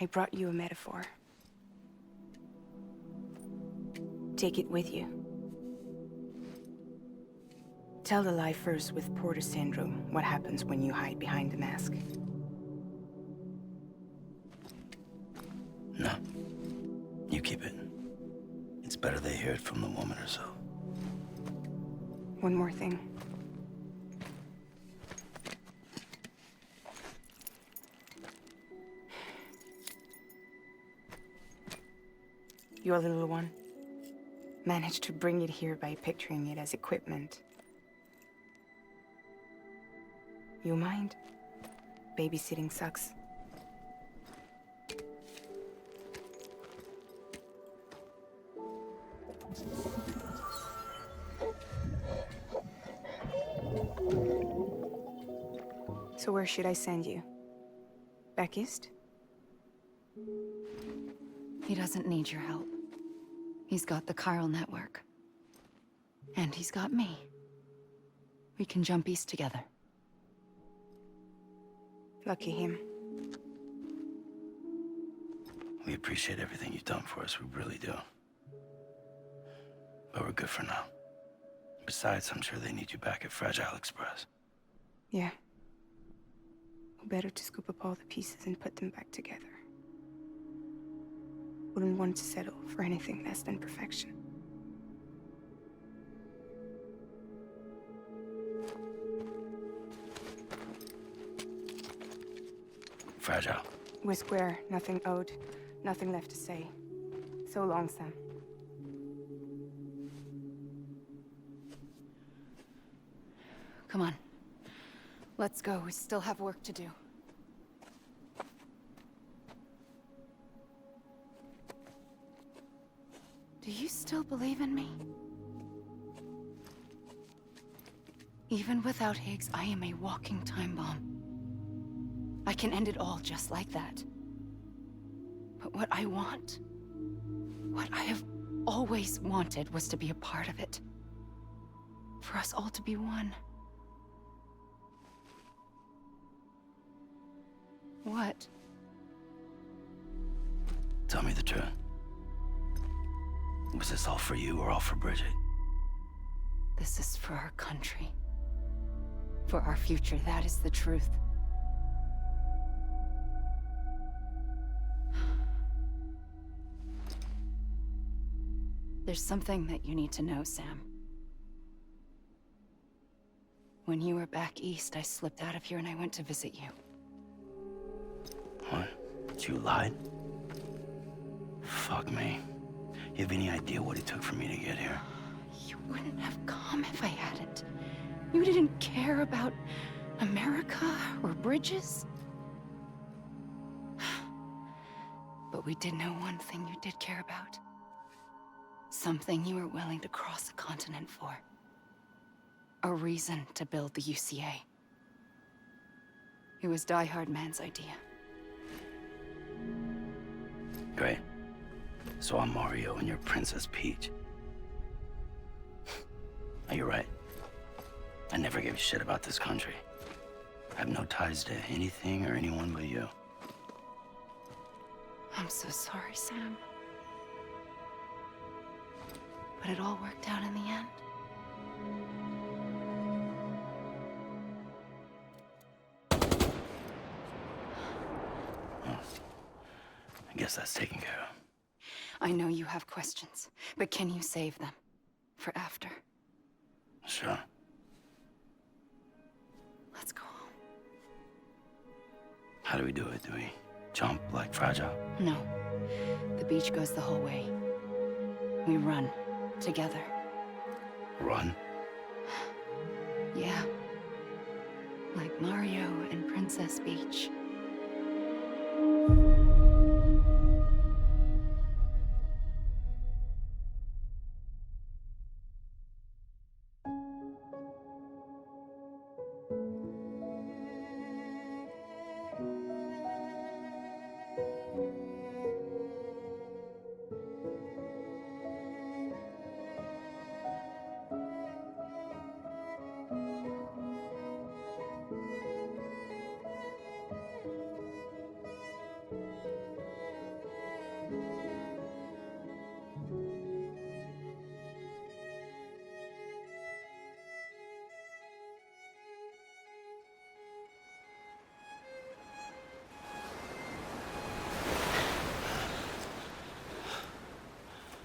I brought you a metaphor. Take it with you. Tell the lifers with Porter syndrome what happens when you hide behind the mask. No. You keep it. It's better they hear it from the woman herself. One more thing. Your little one managed to bring it here by picturing it as equipment. You mind? Babysitting sucks. So where should I send you? Back east? He doesn't need your help. He's got the chiral network. And he's got me. We can jump east together. Lucky him. We appreciate everything you've done for us, we really do. But we're good for now. Besides, I'm sure they need you back at Fragile Express. Yeah. Better to scoop up all the pieces and put them back together. Wouldn't want to settle for anything less than perfection. Fragile. We're square, nothing owed, nothing left to say. So long, Sam. Come on. Let's go. We still have work to do. Do you still believe in me? Even without Higgs, I am a walking time bomb. I can end it all just like that. But what I want, what I have always wanted, was to be a part of it. For us all to be one. What? Tell me the truth. Was this all for you or all for Bridget? This is for our country. For our future, that is the truth. There's something that you need to know, Sam. When you were back east, I slipped out of here and I went to visit you. What? You lied? Fuck me. You have any idea what it took for me to get here? You wouldn't have come if I hadn't. You didn't care about America or bridges. But we did know one thing you did care about. Something you were willing to cross a continent for. A reason to build the UCA. It was Die-Hardman's idea. Great. So I'm Mario and you're Princess Peach. Now you're right. I never gave a shit about this country. I have no ties to anything or anyone but you. I'm so sorry, Sam. But it all worked out in the end. I guess that's taken care of. I know you have questions, but can you save them? For after? Sure. Let's go home. How do we do it? Do we jump like Fragile? No. The beach goes the whole way. We run. Together. Run? Yeah. Like Mario and Princess Peach.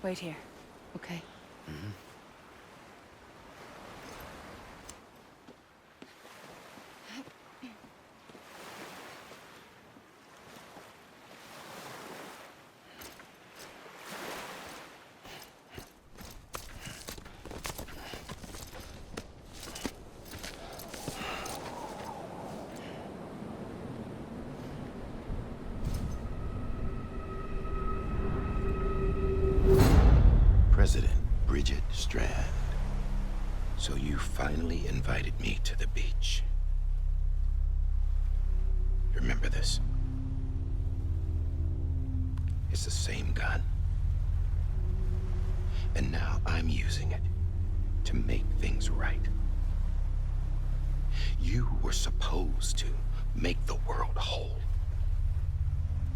Wait here, okay? President Bridget Strand. So you finally invited me to the beach. Remember this? It's the same gun. And now I'm using it to make things right. You were supposed to make the world whole,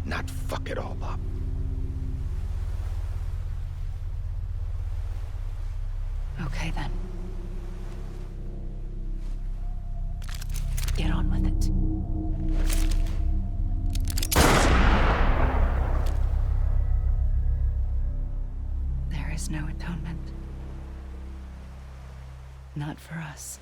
not fuck it all up. Okay, then. Get on with it. There is no atonement. Not for us.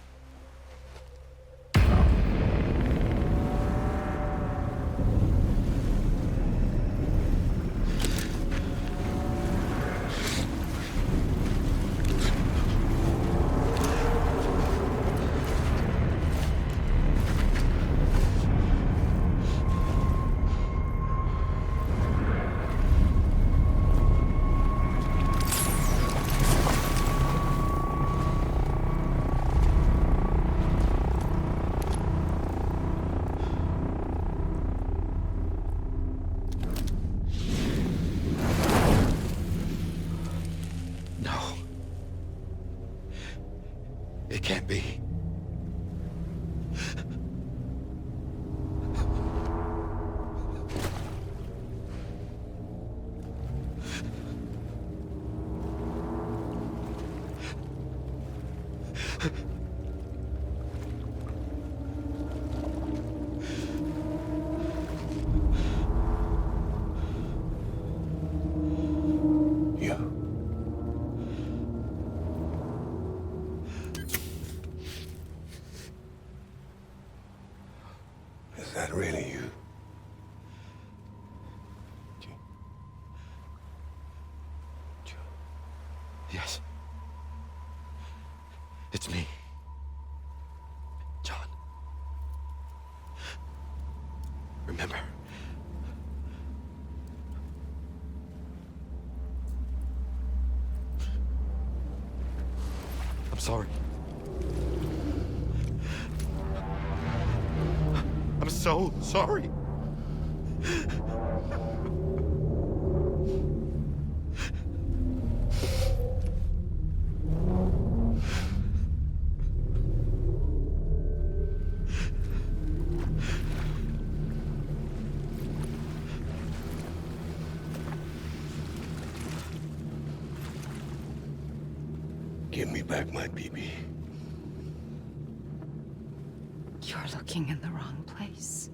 It can't be. Is that really you? Yes. It's me. John. Remember? I'm sorry. I'm so sorry. Give me back my BB. You're looking in the wrong place.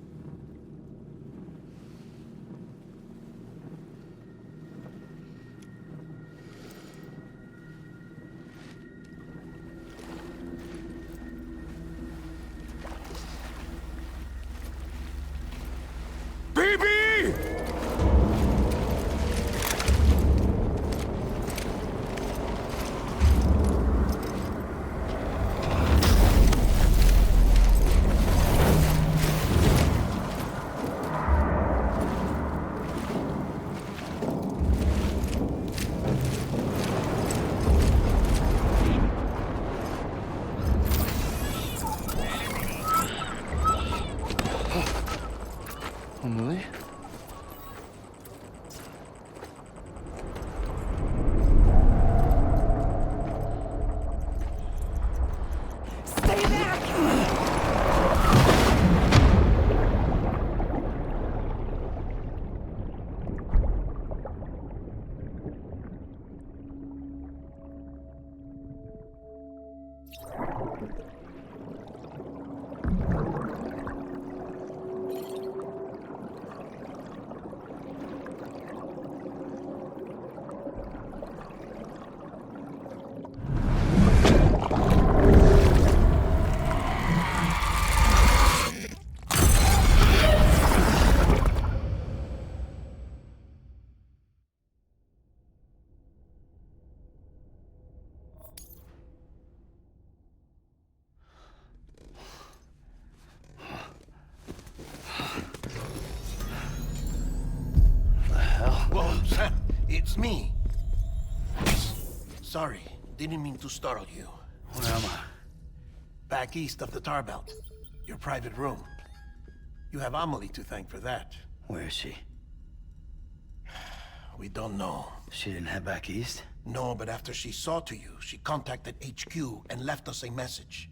Amelie? Stay back! It's me. Sorry, didn't mean to startle you. Where am I? Back east of the tar belt. Your private room. You have Amelie to thank for that. Where is she? We don't know. She didn't head back east? No, but after she saw to you, she contacted HQ and left us a message.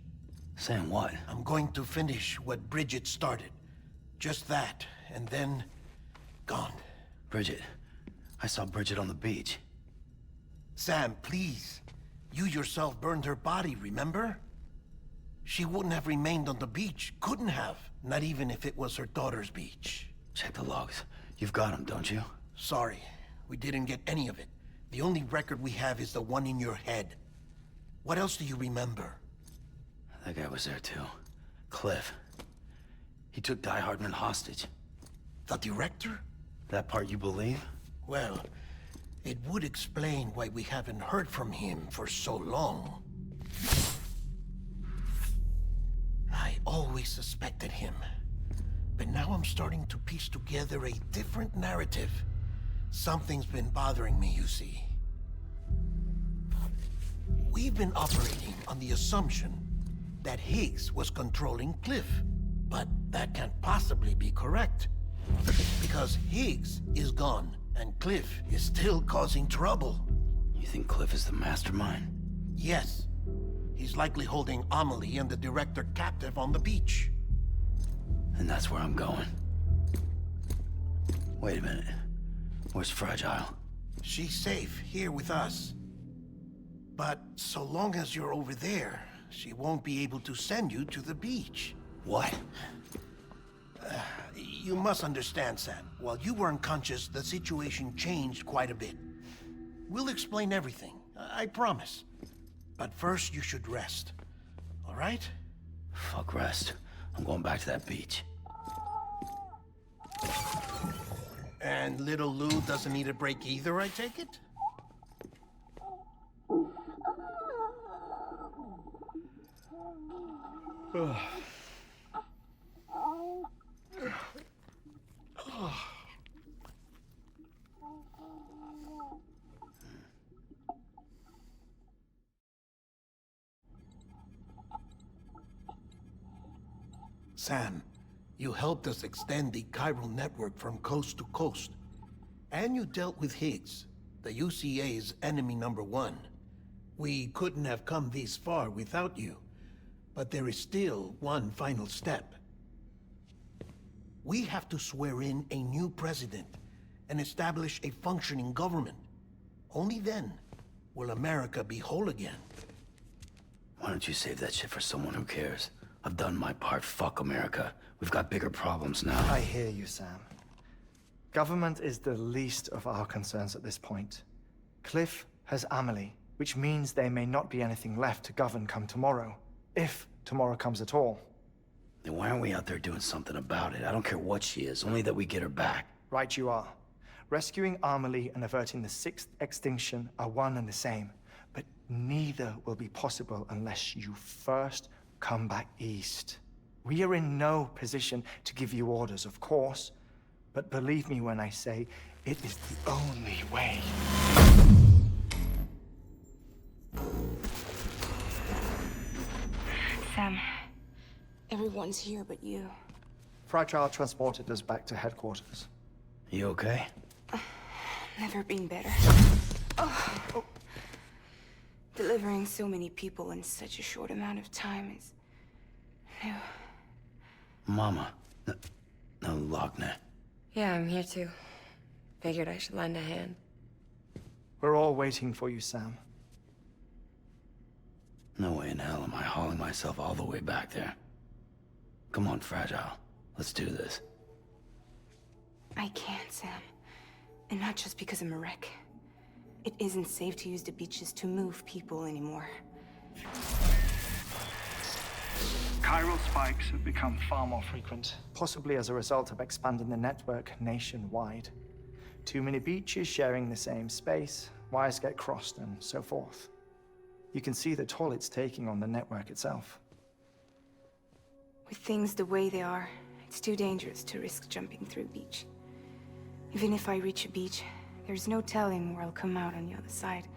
Saying what? I'm going to finish what Bridget started. Just that, and then... gone. Bridget. I saw Bridget on the beach. Sam, please. You yourself burned her body, remember? She wouldn't have remained on the beach. Couldn't have. Not even if it was her daughter's beach. Check the logs. You've got them, don't you? Sorry. We didn't get any of it. The only record we have is the one in your head. What else do you remember? That guy was there too. Cliff. He took Die-Hardman hostage. The director? That part you believe? Well, it would explain why we haven't heard from him for so long. I always suspected him. But now I'm starting to piece together a different narrative. Something's been bothering me, you see. We've been operating on the assumption that Higgs was controlling Cliff. But that can't possibly be correct. Because Higgs is gone, and Cliff is still causing trouble. You think Cliff is the mastermind? Yes. He's likely holding Amelie and the director captive on the beach. And that's where I'm going. Wait a minute. Where's Fragile? She's safe here with us. But so long as you're over there, she won't be able to send you to the beach. What? You must understand, Sam. While you were unconscious, the situation changed quite a bit. We'll explain everything, I promise. But first, you should rest. All right? Fuck rest. I'm going back to that beach. And little Lou doesn't need a break either, I take it? Sam, you helped us extend the chiral network from coast to coast. And you dealt with Higgs, the UCA's enemy #1. We couldn't have come this far without you. But there is still one final step. We have to swear in a new president and establish a functioning government. Only then will America be whole again. Why don't you save that shit for someone who cares? I've done my part. Fuck America. We've got bigger problems now. I hear you, Sam. Government is the least of our concerns at this point. Cliff has Amelie, which means there may not be anything left to govern come tomorrow. If tomorrow comes at all. Then why aren't we out there doing something about it? I don't care what she is, only that we get her back. Right you are. Rescuing Amelie and averting the 6th extinction are one and the same. But neither will be possible unless you first come back east. We are in no position to give you orders, of course. But believe me when I say, it is the only way. Sam, everyone's here but you. Fragile transported us back to headquarters. You okay? Never been better. Oh. Delivering so many people in such a short amount of time is new. Mama. No, Logne. Yeah, I'm here too. Figured I should lend a hand. We're all waiting for you, Sam. No way in hell am I hauling myself all the way back there. Come on, Fragile. Let's do this. I can't, Sam. And not just because I'm a wreck. It isn't safe to use the beaches to move people anymore. Chiral spikes have become far more frequent, possibly as a result of expanding the network nationwide. Too many beaches sharing the same space, wires get crossed, and so forth. You can see the toll it's taking on the network itself. With things the way they are, it's too dangerous to risk jumping through a beach. Even if I reach a beach, There's no telling where I'll come out on the other side.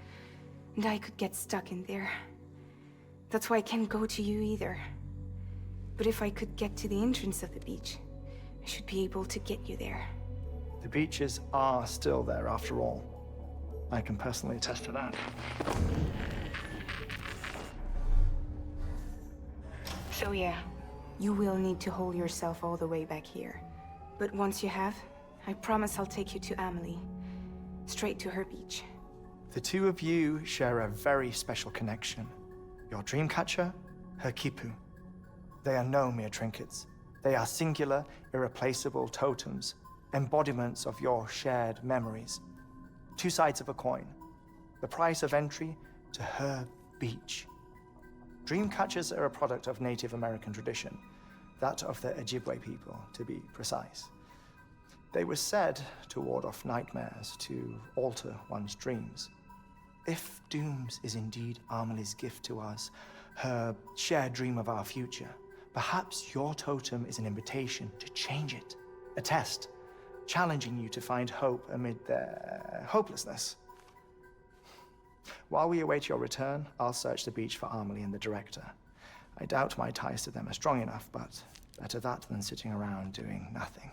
And I could get stuck in there. That's why I can't go to you either. But if I could get to the entrance of the beach, I should be able to get you there. The beaches are still there after all. I can personally attest to that. So yeah, you will need to hold yourself all the way back here. But once you have, I promise I'll take you to Amelie. Straight to her beach. The two of you share a very special connection. Your dreamcatcher, her quipu. They are no mere trinkets. They are singular, irreplaceable totems, embodiments of your shared memories. Two sides of a coin. The price of entry to her beach. Dreamcatchers are a product of Native American tradition, that of the Ojibwe people, to be precise. They were said to ward off nightmares, to alter one's dreams. If Dooms is indeed Amelie's gift to us, her shared dream of our future, perhaps your totem is an invitation to change it, a test, challenging you to find hope amid their hopelessness. While we await your return, I'll search the beach for Amelie and the director. I doubt my ties to them are strong enough, but better that than sitting around doing nothing.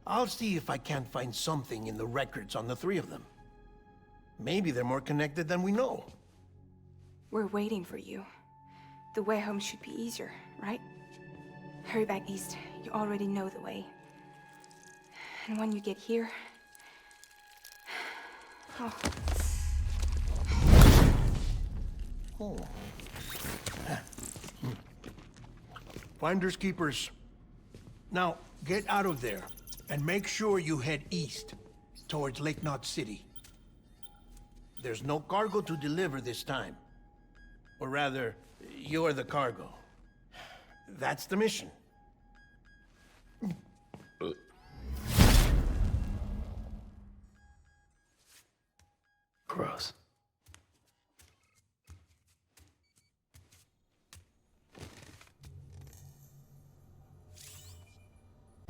I'll see if I can't find something in the records on the three of them. Maybe they're more connected than we know. We're waiting for you. The way home should be easier, right? Hurry back east. You already know the way. And when you get here... Oh. Finders keepers. Now, get out of there. And make sure you head east, towards Lake Knot City. There's no cargo to deliver this time. Or rather, you're the cargo. That's the mission. Gross.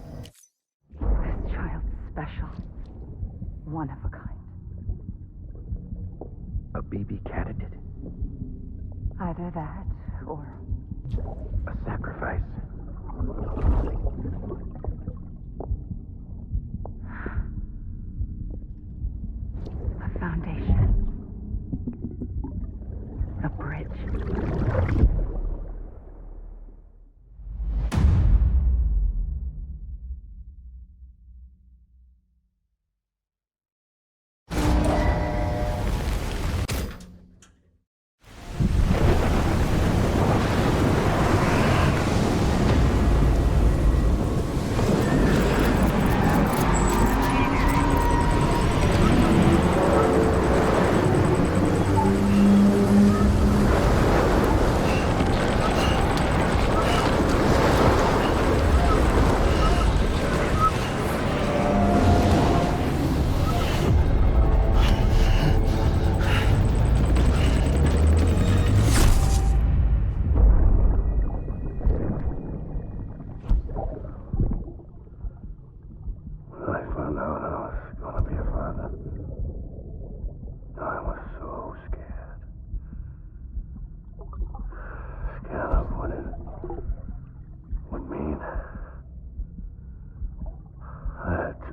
This child's special. One of a kind. A baby candidate? Either that, or... a sacrifice? A foundation. A bridge.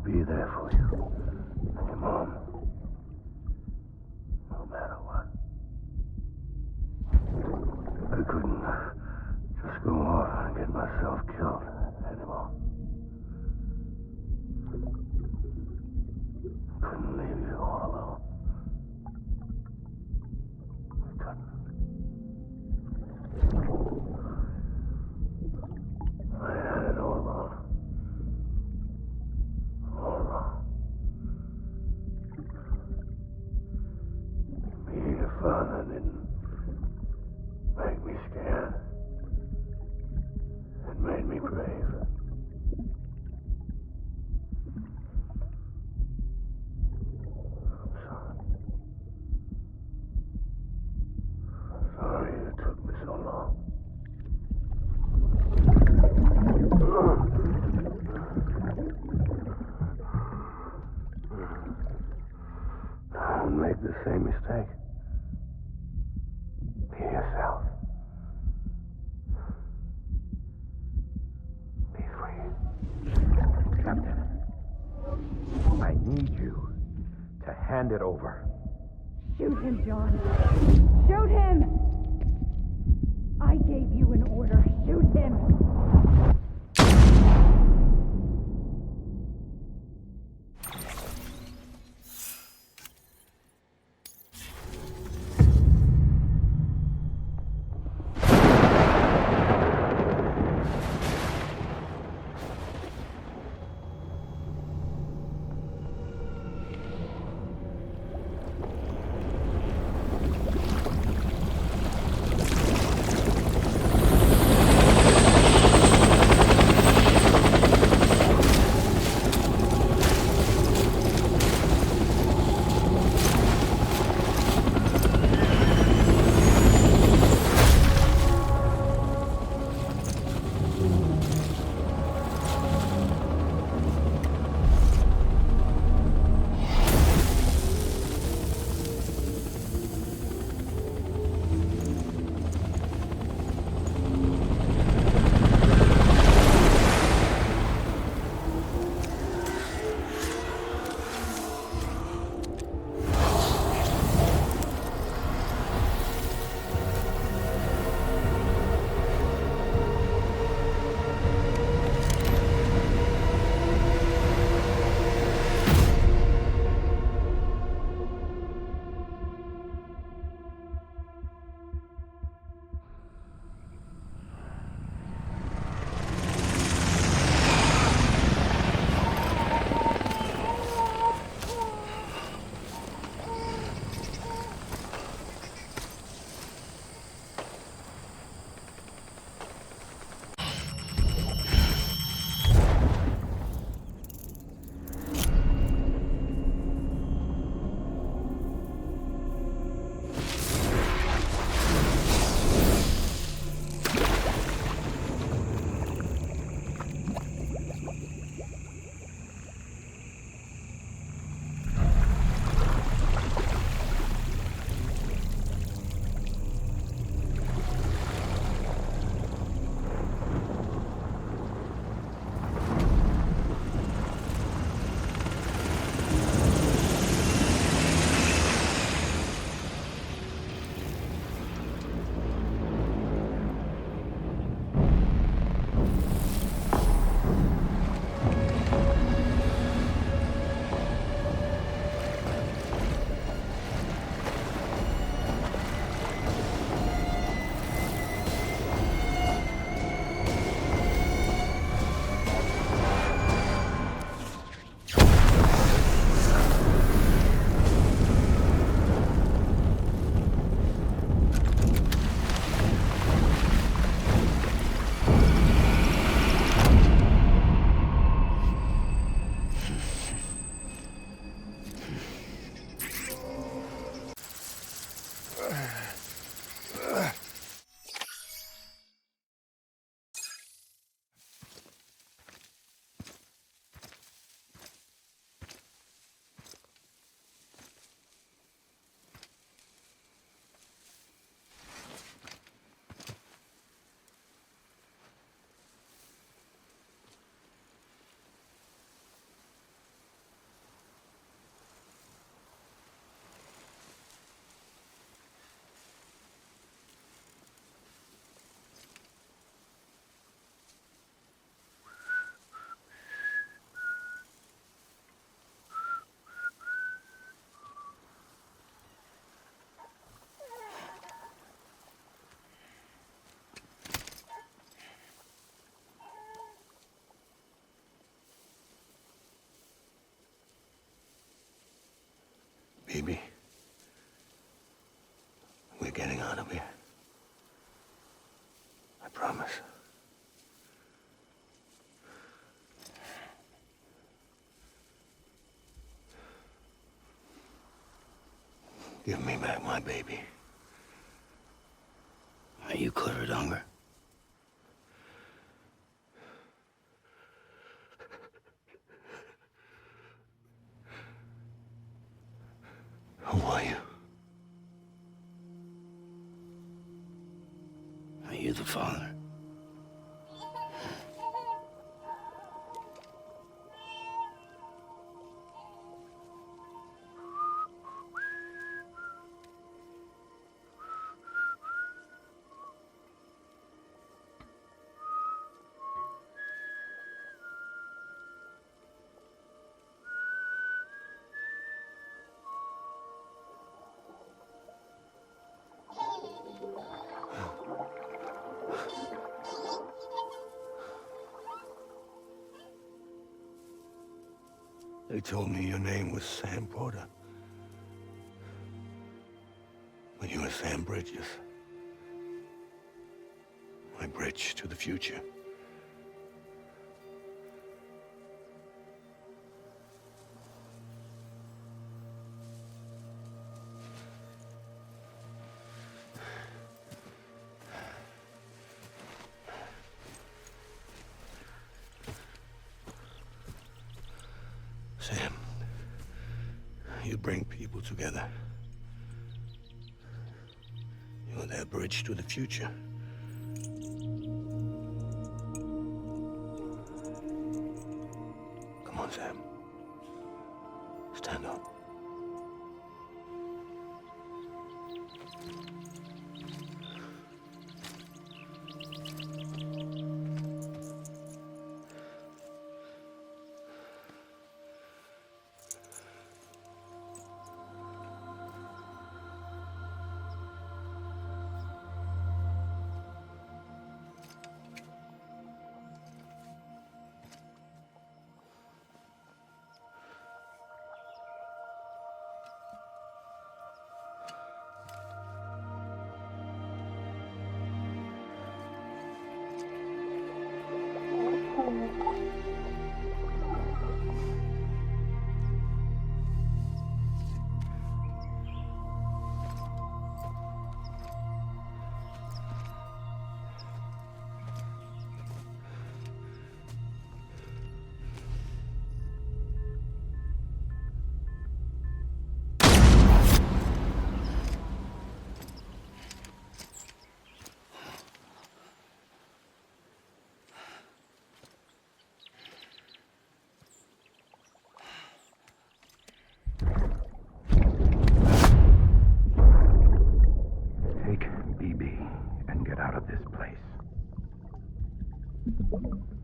Be there for you and your mom, no matter what. I couldn't just go off and get myself killed anymore. Couldn't leave you all alone. I couldn't. I had it all wrong. All wrong. the same mistake. Be yourself. Be free. Captain, I need you to hand it over. Shoot him, John. Shoot him! I gave you an order. Shoot him! Baby, we're getting out of here. I promise. Give me back my baby. Are you Clifford Unger? Who are you? Are you the father? They told me your name was Sam Porter. But you were Sam Bridges. My bridge to the future. Sam, you bring people together. You're their bridge to the future. Come on, Sam. Stand up.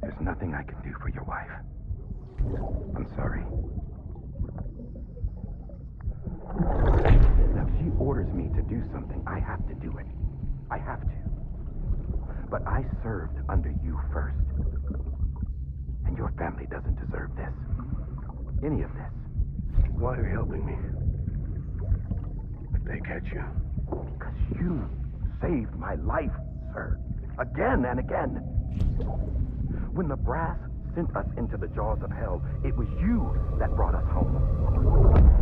There's nothing I can do for your wife. I'm sorry. Now, if she orders me to do something, I have to do it. I have to. But I served under you first. And your family doesn't deserve this. Any of this. Why are you helping me? If they catch you. Because you saved my life, sir. Again and again. When the brass sent us into the jaws of hell, it was you that brought us home.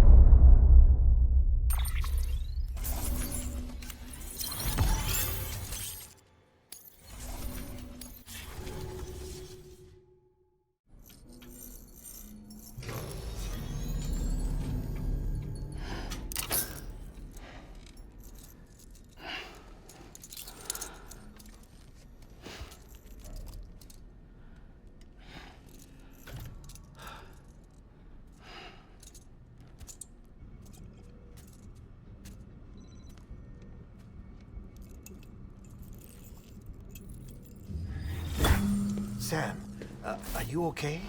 Sam, are you okay?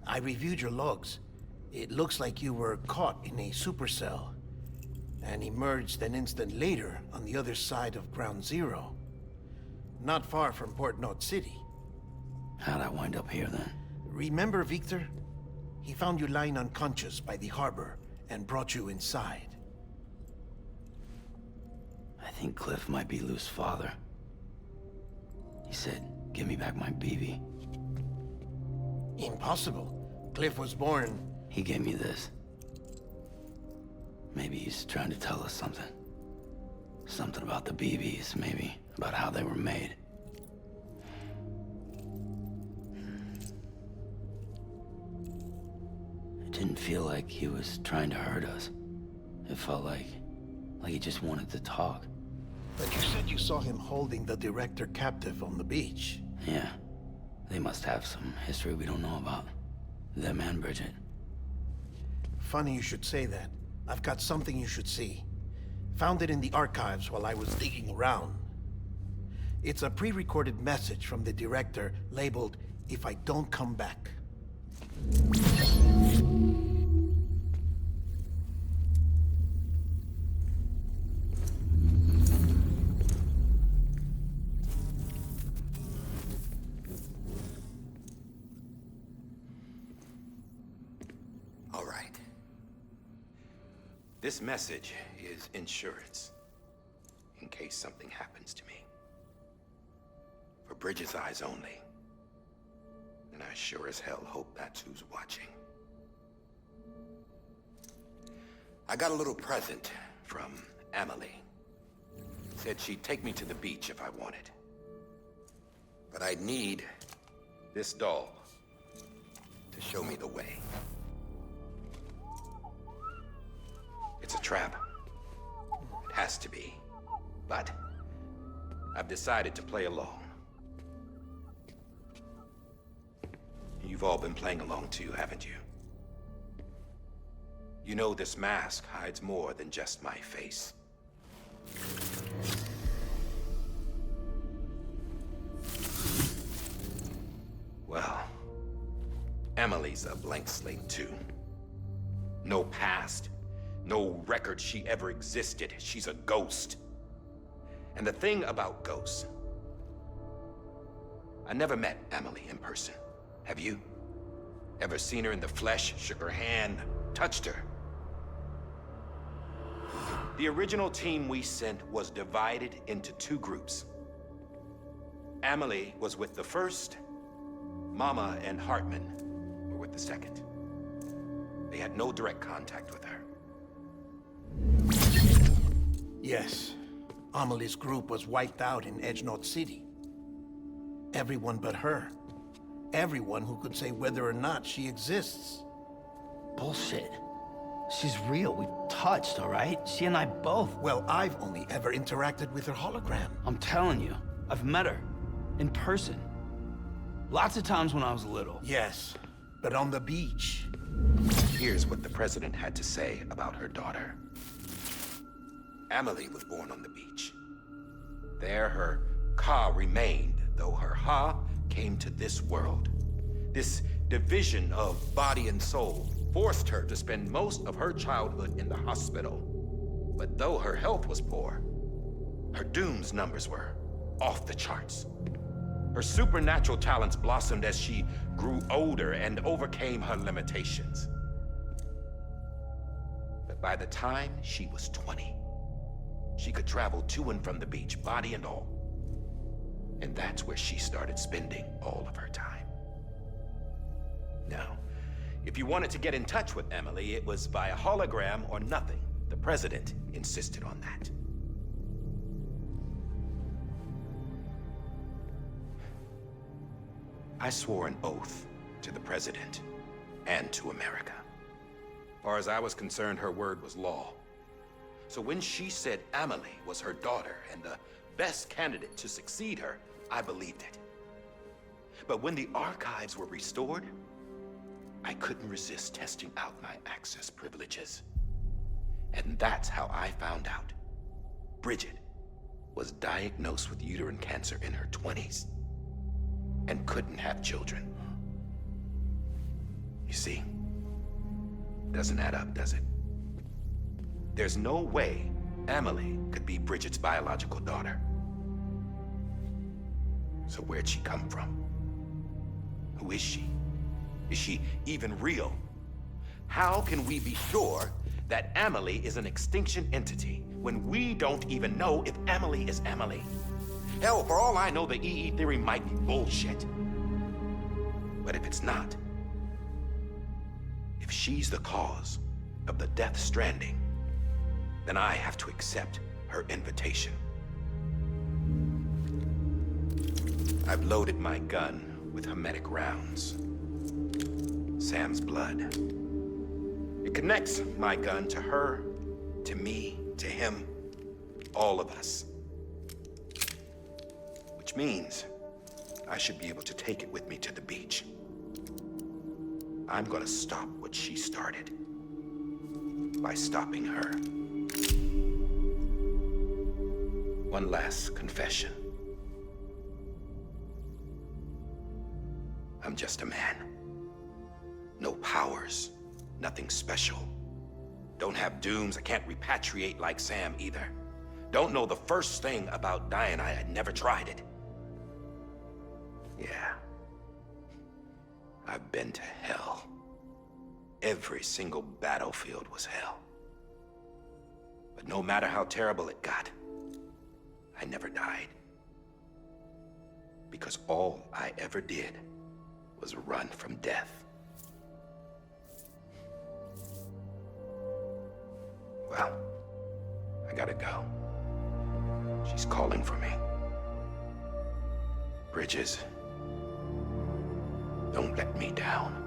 I reviewed your logs. It looks like you were caught in a supercell and emerged an instant later on the other side of Ground Zero. Not far from Port Knot City. How'd I wind up here then? Remember Victor? He found you lying unconscious by the harbor and brought you inside. I think Cliff might be Lou's father. He said, give me back my BB. Impossible. Cliff was born... He gave me this. Maybe he's trying to tell us something. Something about the BBs, maybe. About how they were made. It didn't feel like he was trying to hurt us. It felt like he just wanted to talk. But you said you saw him holding the director captive on the beach. Yeah. They must have some history we don't know about. Them and Bridget. Funny you should say that. I've got something you should see. Found it in the archives while I was digging around. It's a pre-recorded message from the director labeled, "If I don't come back." All right. This message is insurance, in case something happens to me. For Bridget's eyes only. And I sure as hell hope that's who's watching. I got a little present from Amelie. Said she'd take me to the beach if I wanted. But I'd need this doll to show me the way. It's a trap. It has to be. But I've decided to play along. You've all been playing along too, haven't you? You know this mask hides more than just my face. Well, Amelie's a blank slate too. No past, no record she ever existed. She's a ghost. And the thing about ghosts, I never met Amelie in person. Have you? Ever seen her in the flesh, shook her hand, touched her? The original team we sent was divided into two groups. Amelie was with the first, Mama and Heartman were with the second. They had no direct contact with her. Yes. Amelie's group was wiped out in Edgenot City. Everyone but her. Everyone who could say whether or not she exists. Bullshit. She's real. We've touched, all right? She and I both. Well, I've only ever interacted with her hologram. I'm telling you, I've met her. In person. Lots of times when I was little. Yes, but on the beach. Here's what the president had to say about her daughter. Amelie was born on the beach. There her Ka remained, though her Ha came to this world. This division of body and soul forced her to spend most of her childhood in the hospital. But though her health was poor, her Doom's numbers were off the charts. Her supernatural talents blossomed as she grew older and overcame her limitations. But by the time she was 20, she could travel to and from the beach, body and all. And that's where she started spending all of her time. Now, if you wanted to get in touch with Amelie, it was via hologram or nothing. The president insisted on that. I swore an oath to the president and to America. As far as I was concerned, her word was law. So when she said Amelie was her daughter and the best candidate to succeed her, I believed it. But when the archives were restored, I couldn't resist testing out my access privileges. And that's how I found out Bridget was diagnosed with uterine cancer in her 20s and couldn't have children. You see, doesn't add up, does it? There's no way Amelie could be Bridget's biological daughter. So where'd she come from? Who is she? Is she even real? How can we be sure that Amelie is an extinction entity when we don't even know if Amelie is Amelie? Hell, for all I know, the EE theory might be bullshit. But if it's not, if she's the cause of the Death Stranding, then I have to accept her invitation. I've loaded my gun with hermetic rounds. Sam's blood. It connects my gun to her To me, to him, all of us. Which means I should be able to take it with me to the beach. I'm gonna stop what she started by stopping her. One last confession. I'm just a man. No powers, nothing special. Don't have dooms, I can't repatriate like Sam either. Don't know the first thing about dying, I had never tried it. Yeah. I've been to hell. Every single battlefield was hell. But no matter how terrible it got, I never died. Because all I ever did was run from death. Well, I gotta go. She's calling for me. Bridges, don't let me down.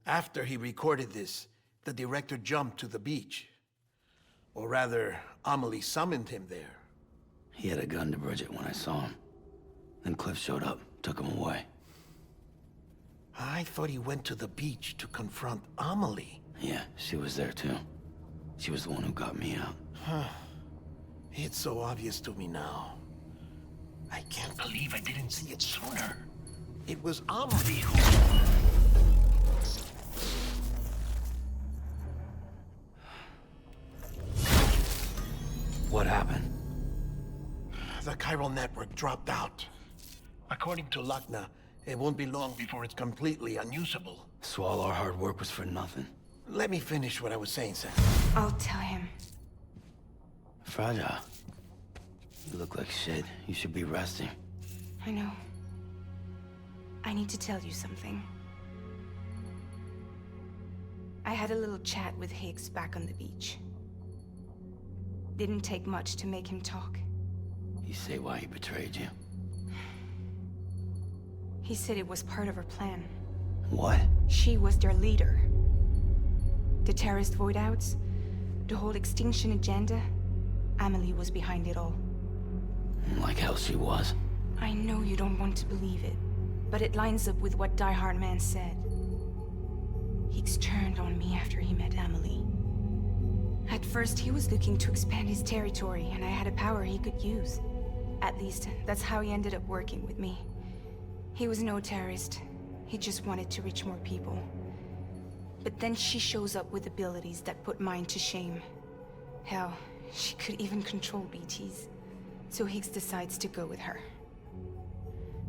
After he recorded this, the director jumped to the beach. Or rather, Amelie summoned him there. He had a gun to Bridget when I saw him. Then Cliff showed up, took him away. I thought he went to the beach to confront Amelie. Yeah, she was there too. She was the one who got me out. Huh. It's so obvious to me now. I can't believe I didn't see it sooner. It was Amelie who... What happened? The chiral network dropped out. According to Lakna, it won't be long before it's completely unusable. So all our hard work was for nothing. Let me finish what I was saying, Sam. I'll tell him. Fragile. You look like shit. You should be resting. I know. I need to tell you something. I had a little chat with Higgs back on the beach. Didn't take much to make him talk. You say why he betrayed you? He said it was part of her plan. What? She was their leader. The terrorist void-outs, the whole extinction agenda, Amelie was behind it all. Like hell she was. I know you don't want to believe it, but it lines up with what Die-Hardman said. Higgs turned on me after he met Amelie. At first, he was looking to expand his territory, and I had a power he could use. At least, that's how he ended up working with me. He was no terrorist. He just wanted to reach more people. But then she shows up with abilities that put mine to shame. Hell, she could even control BTs. So Higgs decides to go with her.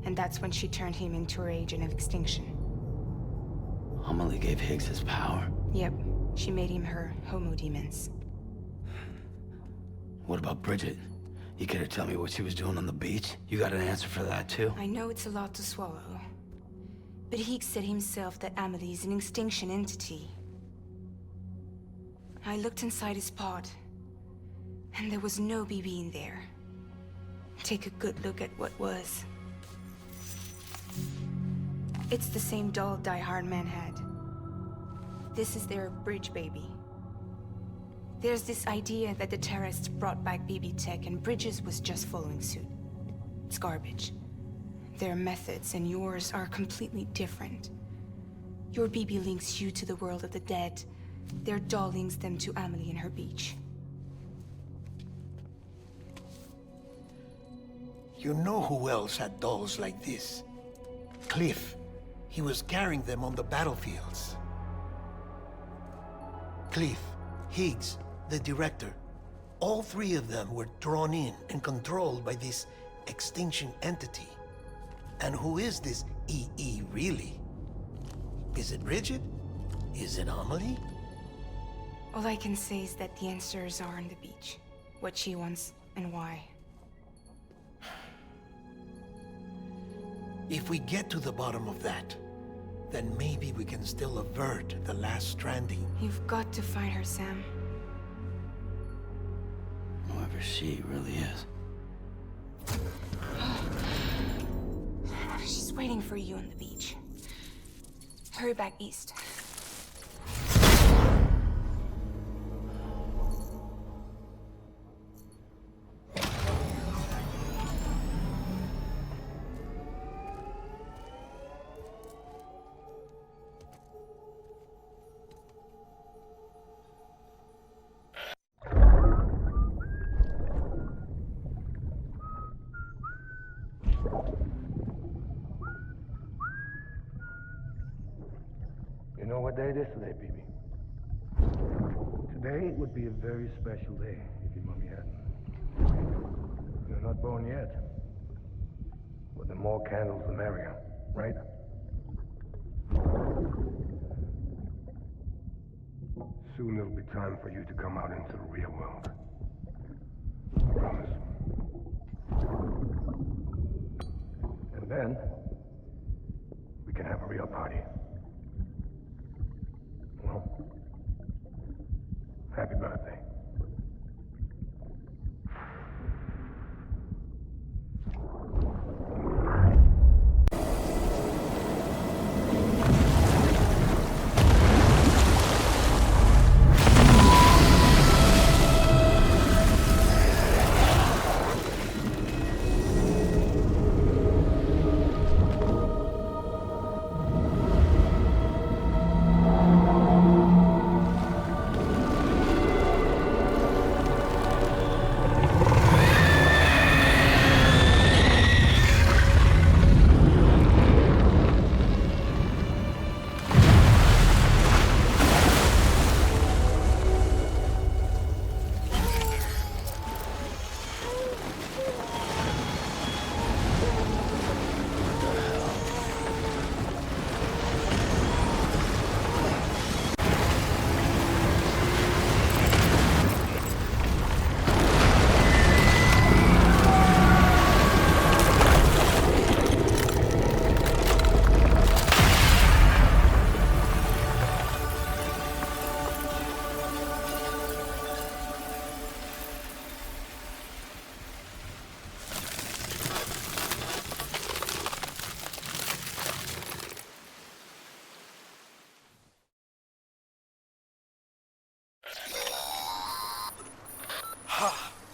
And that's when she turned him into her agent of extinction. Amelie gave Higgs his power? Yep. She made him her homo demons. What about Bridget? You care to tell me what she was doing on the beach? You got an answer for that too? I know it's a lot to swallow. But Higgs said himself that Amelie is an extinction entity. I looked inside his pod, and there was no BB in there. Take a good look at what was. It's the same doll Die-Hardman had. This is their bridge baby. There's this idea that the terrorists brought back BB tech and Bridges was just following suit. It's garbage. Their methods and yours are completely different. Your BB links you to the world of the dead. Their doll links them to Amelie and her beach. You know who else had dolls like this? Cliff. He was carrying them on the battlefields. Cliff, Higgs, the director, all three of them were drawn in and controlled by this extinction entity. And who is this EE really? Is it Bridget? Is it Amelie? All I can say is that the answers are on the beach. What she wants and why. If we get to the bottom of that, then maybe we can still avert the last stranding. You've got to find her, Sam. Whoever she really is. waiting for you on the beach. Hurry back east. You know what day it is today, BB? Today would be a very special day if your mommy hadn't. You're not born yet. But the more candles, the merrier, right? Soon it'll be time for you to come out into the real world. I promise. And then, we can have a real party. Well, happy birthday.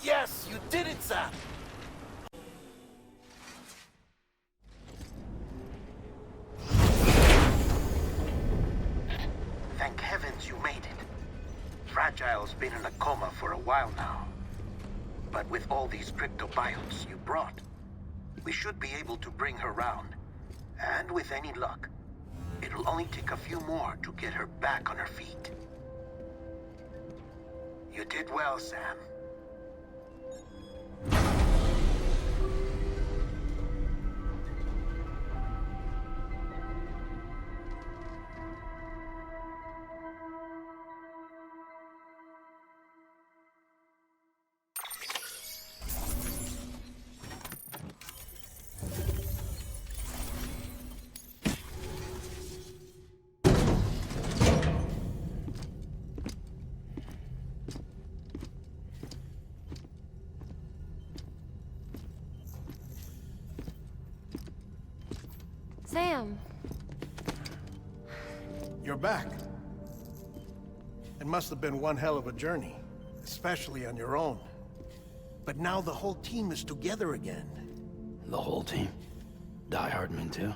Yes, you did it, Sam! Thank heavens you made it. Fragile's been in a coma for a while now. But with all these cryptobiotes you brought, we should be able to bring her round. And with any luck, it'll only take a few more to get her back on her feet. You did well, Sam. Sam. You're back. It must have been one hell of a journey, especially on your own. But now the whole team is together again. The whole team? Die-Hardman too?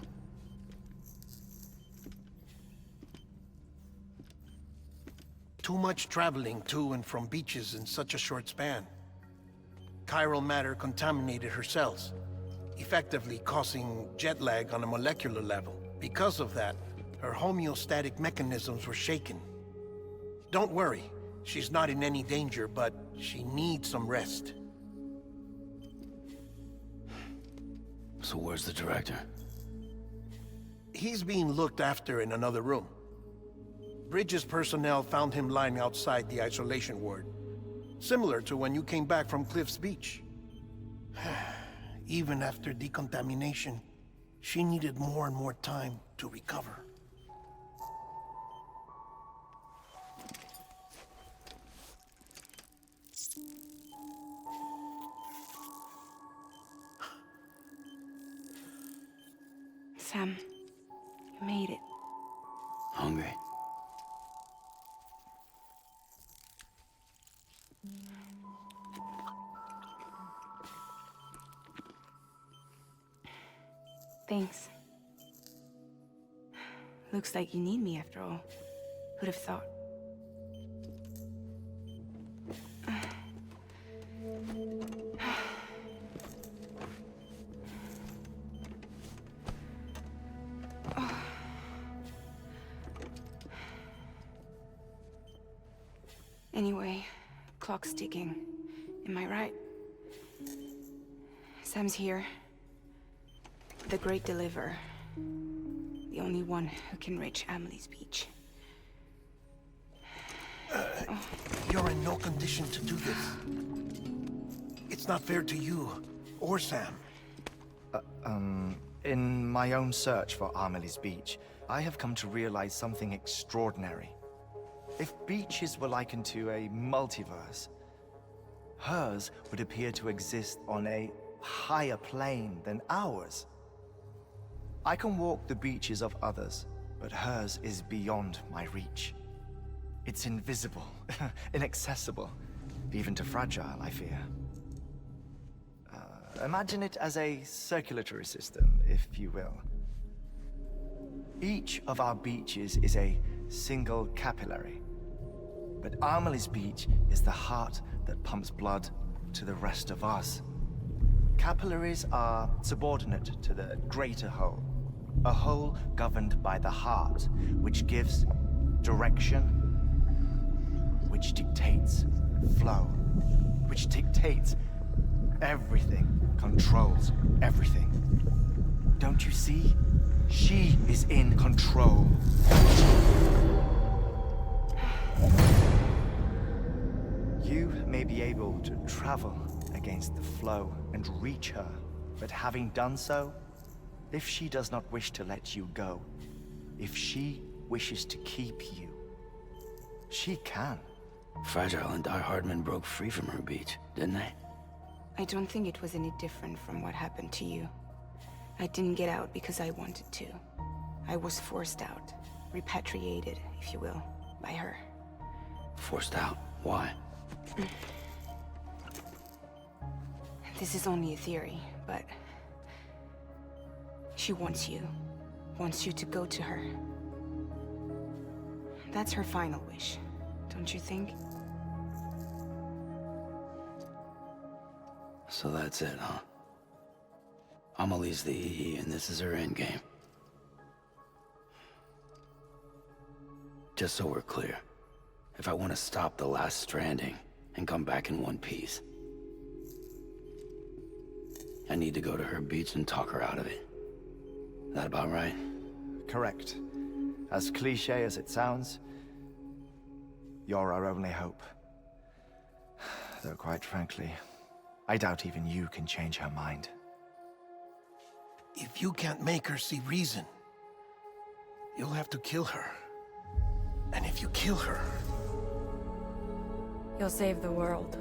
Too much traveling to and from beaches in such a short span. Chiral matter contaminated her cells, effectively causing jet lag on a molecular level. Because of that, her homeostatic mechanisms were shaken. Don't worry, she's not in any danger, but she needs some rest. So where's the director? He's being looked after in another room. Bridget's personnel found him lying outside the isolation ward, similar to when you came back from Cliff's Beach. Even after decontamination, she needed more and more time to recover. Sam, you made it. Hungry? Thanks. Looks like you need me after all. Who'd have thought? Anyway, clock's ticking. Am I right? Sam's here. The Great Deliverer. The only one who can reach Amelie's beach. You're in no condition to do this. It's not fair to you or Sam. In my own search for Amelie's beach, I have come to realize something extraordinary. If beaches were likened to a multiverse, hers would appear to exist on a higher plane than ours. I can walk the beaches of others, but hers is beyond my reach. It's invisible, inaccessible, even to fragile, I fear. Imagine it as a circulatory system, if you will. Each of our beaches is a single capillary, but Amelie's beach is the heart that pumps blood to the rest of us. Capillaries are subordinate to the greater whole, a whole governed by the heart, which gives direction, which dictates flow, which dictates everything, controls everything. Don't you see? She is in control. You may be able to travel against the flow and reach her, but having done so, if she does not wish to let you go, if she wishes to keep you, she can. Fragile and Die-Hardman broke free from her beach, didn't they? I don't think it was any different from what happened to you. I didn't get out because I wanted to. I was forced out, repatriated, if you will, by her. Forced out? Why? This is only a theory, but she wants you to go to her. That's her final wish, don't you think? So that's it, huh? Amelie's the EE, and this is her endgame. Just so we're clear, if I want to stop the last stranding and come back in one piece, I need to go to her beach and talk her out of it. That about right? Correct. As cliché as it sounds, you're our only hope. Though quite frankly, I doubt even you can change her mind. If you can't make her see reason, you'll have to kill her. And if you kill her... You'll save the world,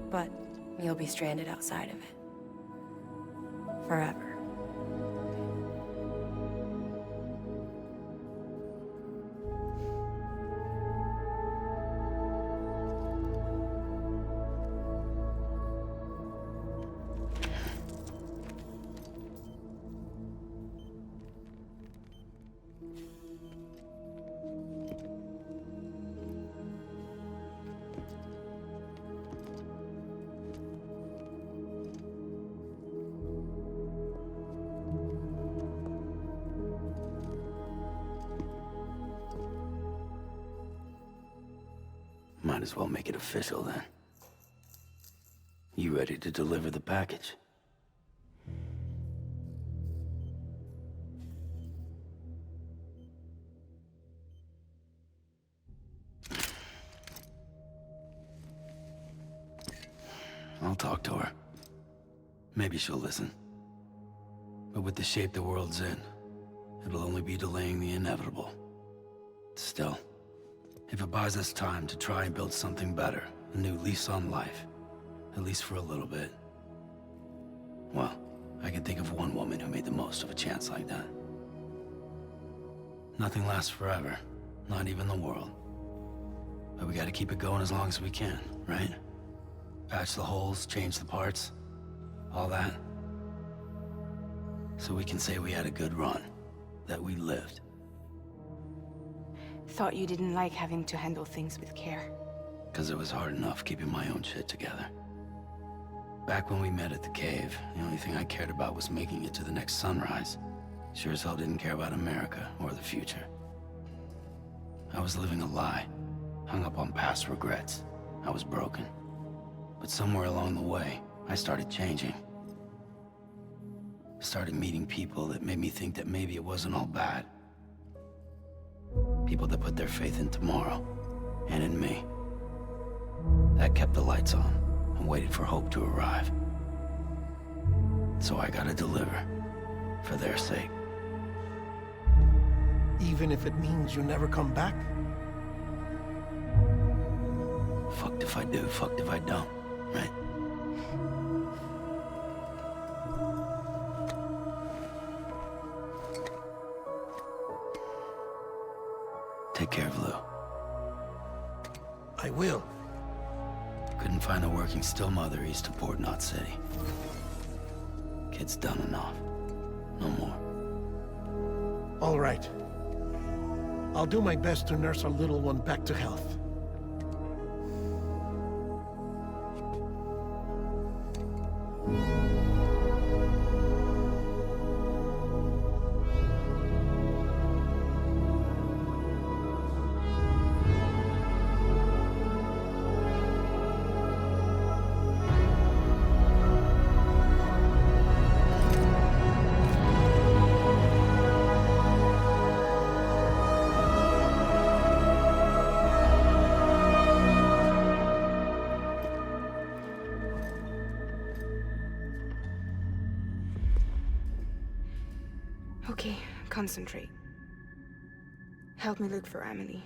but you'll be stranded outside of it. Forever. Might as well make it official then. You ready to deliver the package? I'll talk to her. Maybe she'll listen. But with the shape the world's in, it'll only be delaying the inevitable. Still, if it buys us time to try and build something better, a new lease on life, at least for a little bit, well, I can think of one woman who made the most of a chance like that. Nothing lasts forever. Not even the world. But we gotta keep it going as long as we can, right? Patch the holes, change the parts, all that. So we can say we had a good run, that we lived. Thought you didn't like having to handle things with care. 'Cause it was hard enough keeping my own shit together. Back when we met at the cave, the only thing I cared about was making it to the next sunrise. Sure as hell didn't care about America or the future. I was living a lie, hung up on past regrets. I was broken. But somewhere along the way, I started changing. Started meeting people that made me think that maybe it wasn't all bad. People that put their faith in tomorrow, and in me. That kept the lights on, and waited for hope to arrive. So I gotta deliver, for their sake. Even if it means you never come back? Fucked if I do, fucked if I don't, right? Take care of Lou. I will. Couldn't find a working still mother east of Port Knot City. Kid's done enough. No more. All right. I'll do my best to nurse our little one back to health. Okay, concentrate. Help me look for Amelie.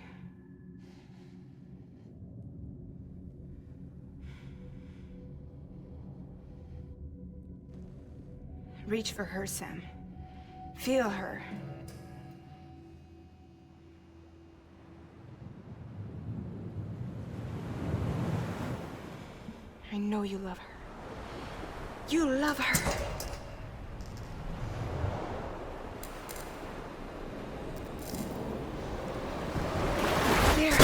Reach for her, Sam. Feel her. I know you love her. You love her! There!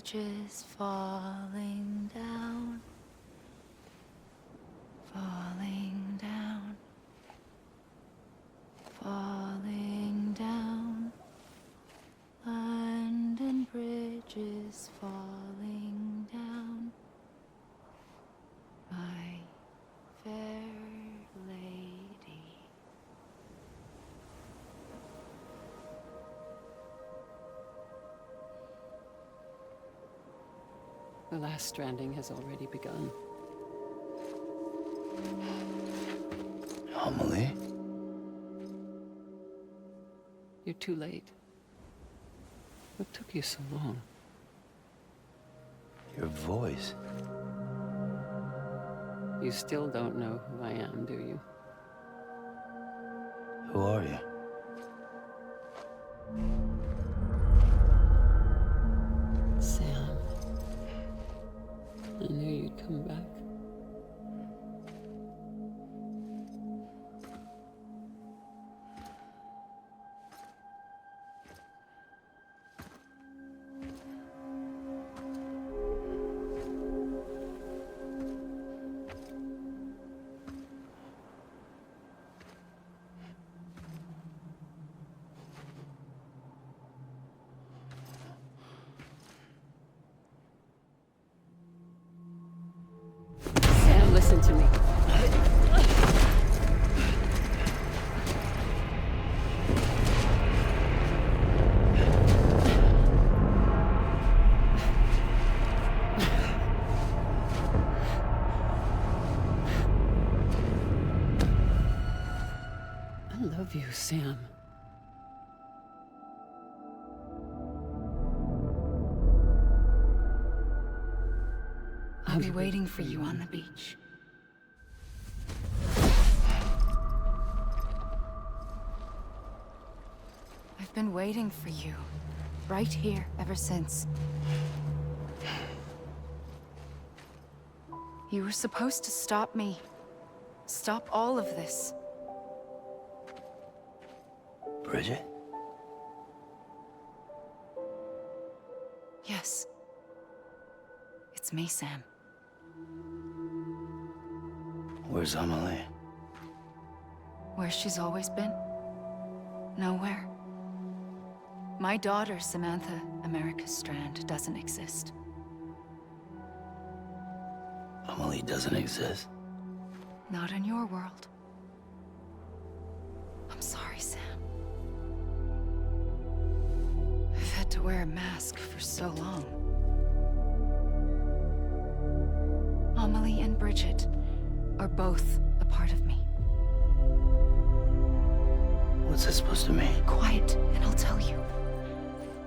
bridges falling down, falling down, falling down. London Bridge is falling down, my fair lady. The last stranding has already begun. Amelie? You're too late. What took you so long? Your voice. You still don't know who I am, do you? Who are you? Sam. I knew you'd come back. Sam, listen to me. I love you, Sam. I'll be waiting for you on the beach. I've been waiting for you, right here, ever since. You were supposed to stop me. Stop all of this. Bridget? Yes. It's me, Sam. Where's Amelie? Where she's always been. Nowhere. My daughter, Samantha America Strand, doesn't exist. Amelie doesn't exist? Not in your world. I'm sorry, Sam. I've had to wear a mask for so long. Amelie and Bridget are both a part of me. What's this supposed to mean? Quiet, and I'll tell you.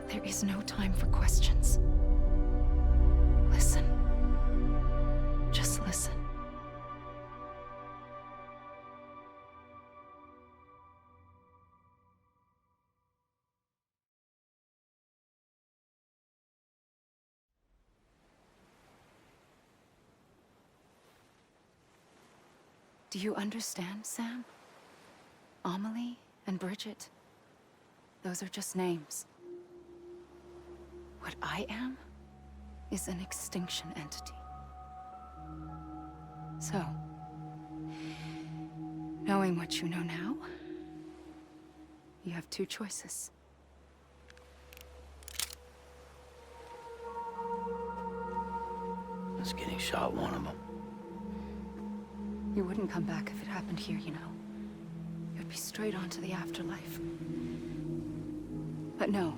There is no time for questions. Listen. Just listen. Do you understand, Sam? Amelie and Bridget, those are just names. What I am is an extinction entity. So, knowing what you know now, you have two choices. I was getting shot, one of them. You wouldn't come back if it happened here, you know. You'd be straight on to the afterlife. But no.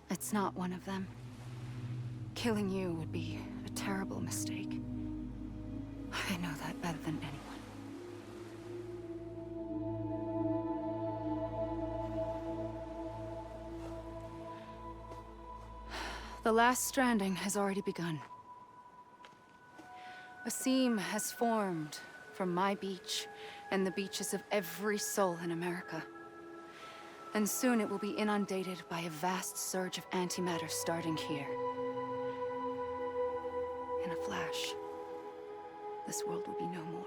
It's not one of them. Killing you would be a terrible mistake. I know that better than anyone. The last stranding has already begun. A seam has formed from my beach and the beaches of every soul in America. And soon it will be inundated by a vast surge of antimatter starting here. In a flash, this world will be no more.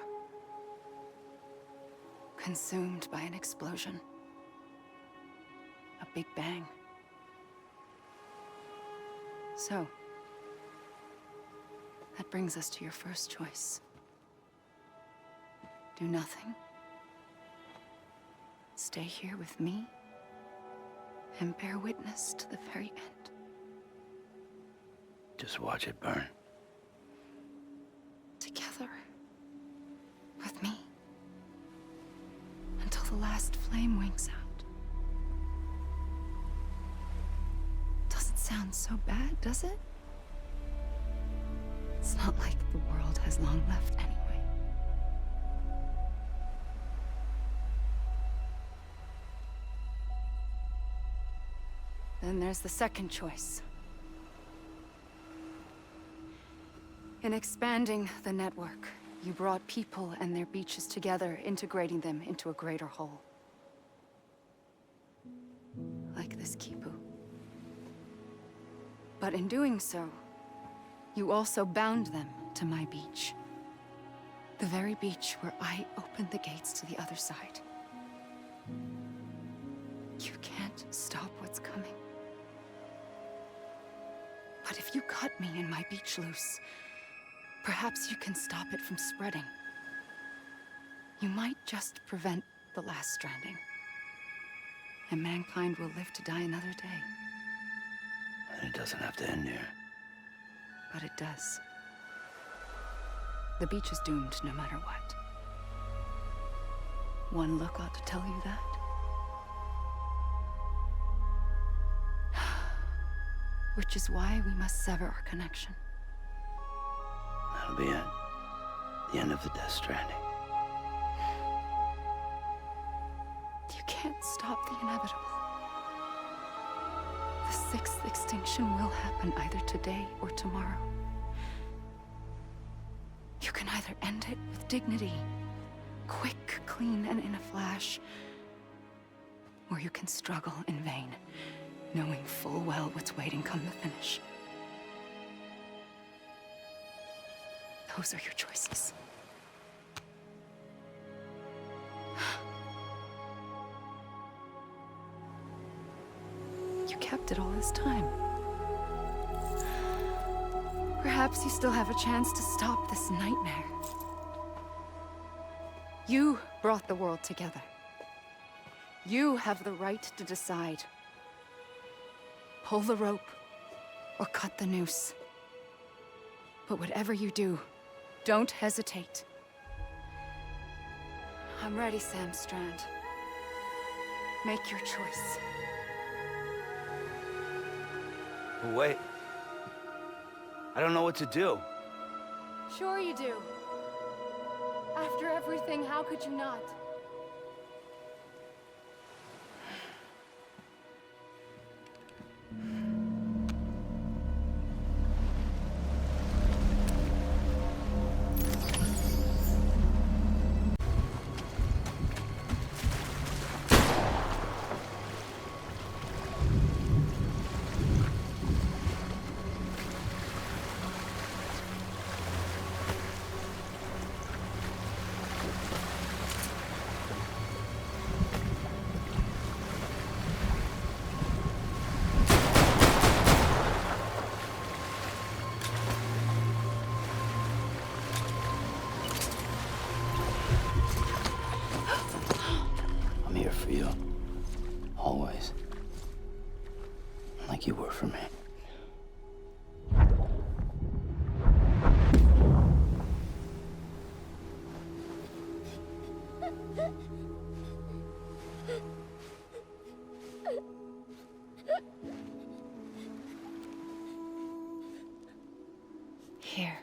Consumed by an explosion. A big bang. So, that brings us to your first choice. Do nothing. Stay here with me, and bear witness to the very end. Just watch it burn. Together. With me. Until the last flame winks out. Doesn't sound so bad, does it? It's not like the world has long left anyway. Then there's the second choice. In expanding the network, you brought people and their beaches together, integrating them into a greater whole. Like this Kipu. But in doing so, you also bound them to my beach. The very beach where I opened the gates to the other side. You can't stop what's coming. But if you cut me and my beach loose, perhaps you can stop it from spreading. You might just prevent the last stranding. And mankind will live to die another day. And it doesn't have to end here. But it does. The beach is doomed no matter what. One look ought to tell you that. Which is why we must sever our connection. That'll be it. The end of the Death Stranding. You can't stop the inevitable. The sixth extinction will happen either today or tomorrow. You can either end it with dignity, quick, clean, and in a flash, or you can struggle in vain, knowing full well what's waiting come the finish. Those are your choices. You kept it all this time. Perhaps you still have a chance to stop this nightmare. You brought the world together. You have the right to decide. Pull the rope or cut the noose. But whatever you do, don't hesitate. I'm ready, Sam Strand. Make your choice. Wait. I don't know what to do. Sure you do. After everything, how could you not? I'm here for you. Always. Like you were for me. Here.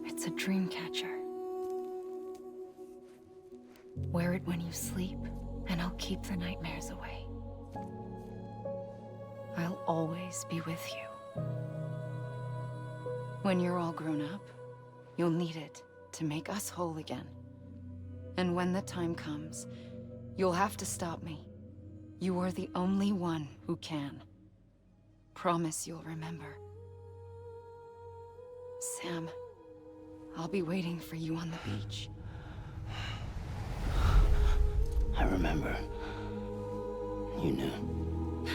It's a dream catcher. Wear it when you sleep, and I'll keep the nightmares away. I'll always be with you. When you're all grown up, you'll need it to make us whole again. And when the time comes, you'll have to stop me. You are the only one who can. Promise you'll remember. Sam, I'll be waiting for you on the beach. I remember. You knew.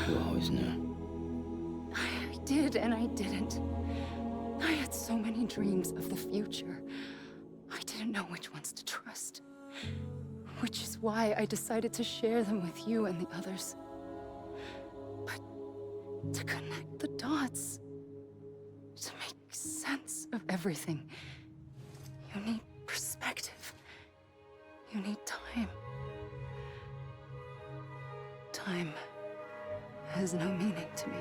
You always knew. I did and I didn't. I had so many dreams of the future. I didn't know which ones to trust. Which is why I decided to share them with you and the others. But to connect the dots, to make sense of everything, you need perspective. You need time. Time has no meaning to me.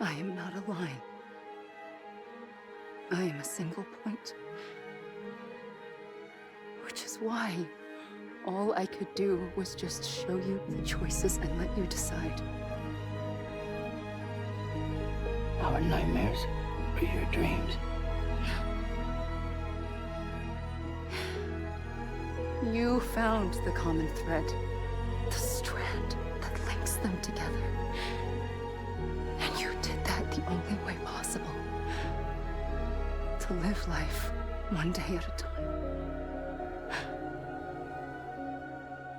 I am not a line. I am a single point. Which is why all I could do was just show you the choices and let you decide. Our nightmares are your dreams. You found the common thread, the strand that links them together. And you did that the only way possible. To live life one day at a time.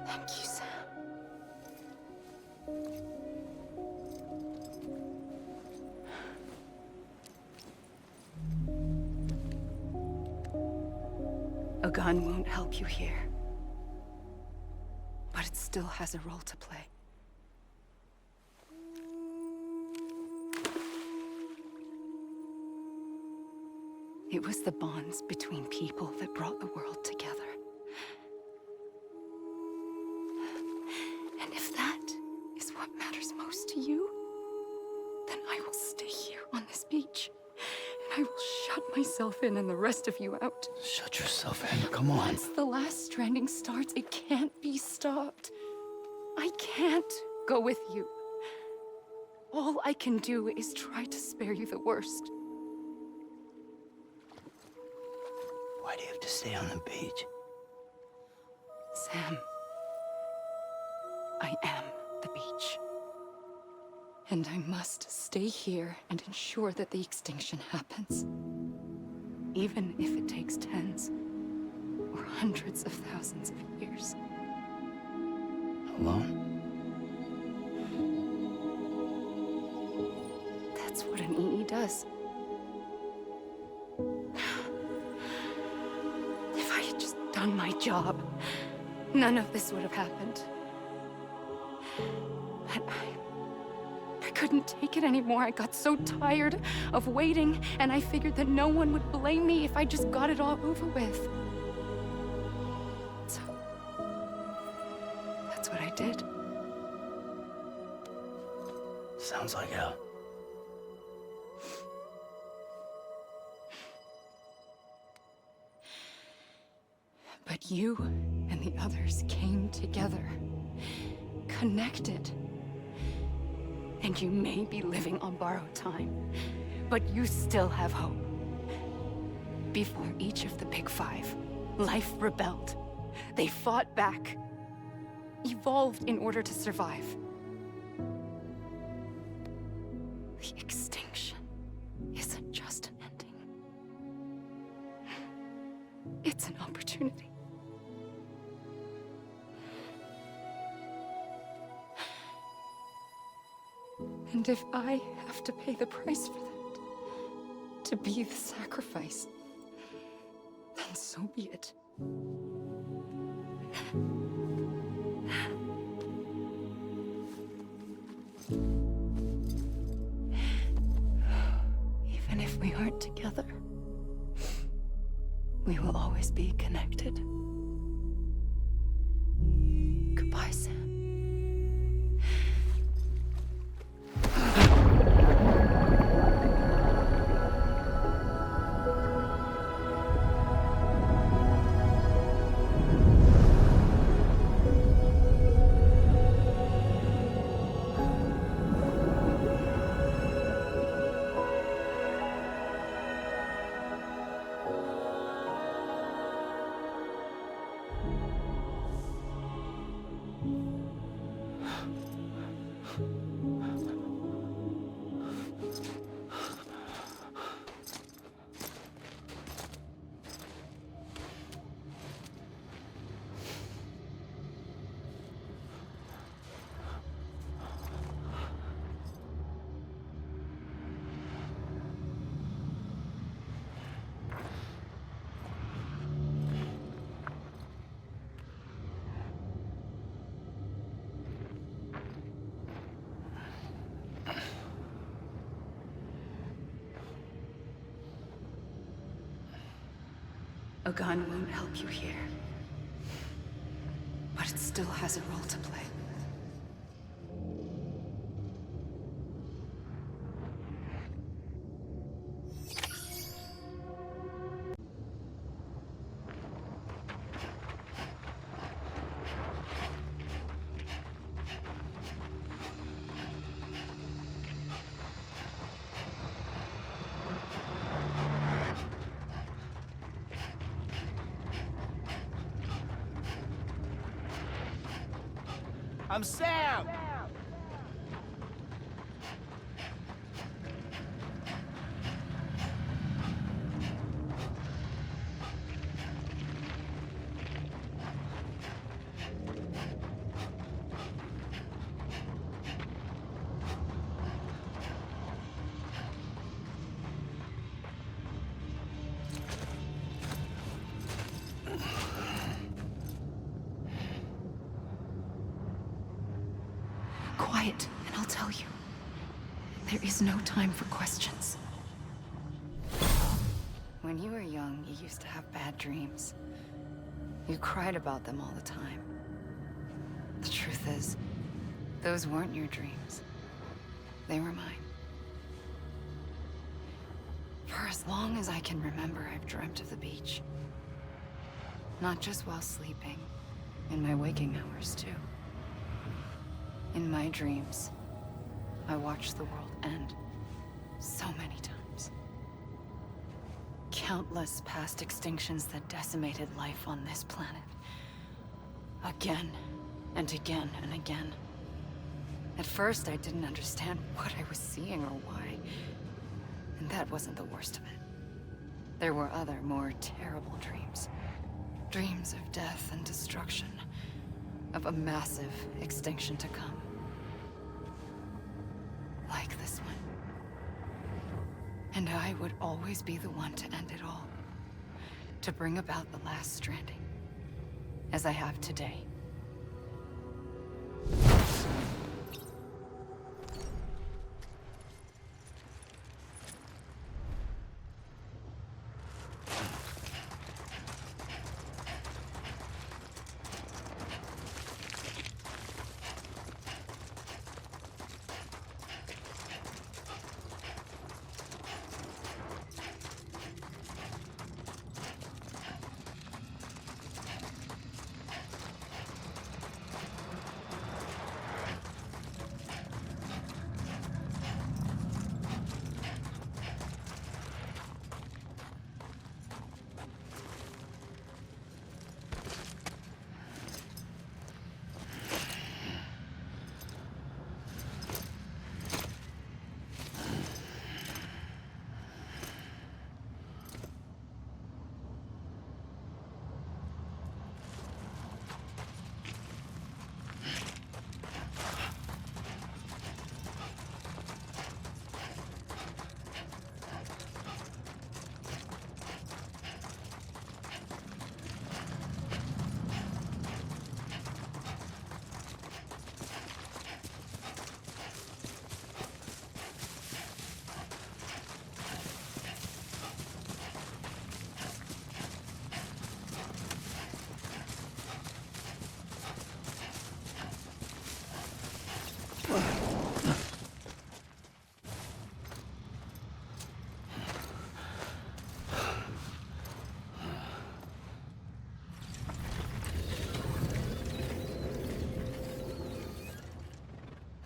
Thank you, Sam. A gun won't help you here. But it still has a role to play. It was the bonds between people that brought the world together. And if that is what matters most to you, then I will stay here on this beach. And I will shut myself in and the rest of you out. Shut yourself in, come on. Once the last stranding starts, it can't be stopped. I can't go with you. All I can do is try to spare you the worst. Why do you have to stay on the beach? Sam, I am the beach. And I must stay here and ensure that the extinction happens. Even if it takes tens or hundreds of thousands of years. Alone? That's what an EE does. If I had just done my job, none of this would have happened. But I couldn't take it anymore. I got so tired of waiting, and I figured that no one would blame me if I just got it all over with. So, that's what I did. Sounds like hell. But you and the others came together, connected. And you may be living on borrowed time, but you still have hope. Before each of the Big Five, life rebelled. They fought back, evolved in order to survive. The extinction isn't just an ending. It's an opportunity. And if I have to pay the price for that, to be the sacrifice, then so be it. Even if we aren't together, we will always be connected. Goodbye, Sam. A gun won't help you here. But it still has a role to play. I'm Sam! Quiet, and I'll tell you. There is no time for questions. When you were young, you used to have bad dreams. You cried about them all the time. The truth is, those weren't your dreams. They were mine. For as long as I can remember, I've dreamt of the beach. Not just while sleeping, in my waking hours, too. In my dreams, I watched the world end so many times. Countless past extinctions that decimated life on this planet. Again, and again, and again. At first, I didn't understand what I was seeing or why. And that wasn't the worst of it. There were other, more terrible dreams. Dreams of death and destruction. Of a massive extinction to come. Like this one. And I would always be the one to end it all. To bring about the last stranding. As I have today.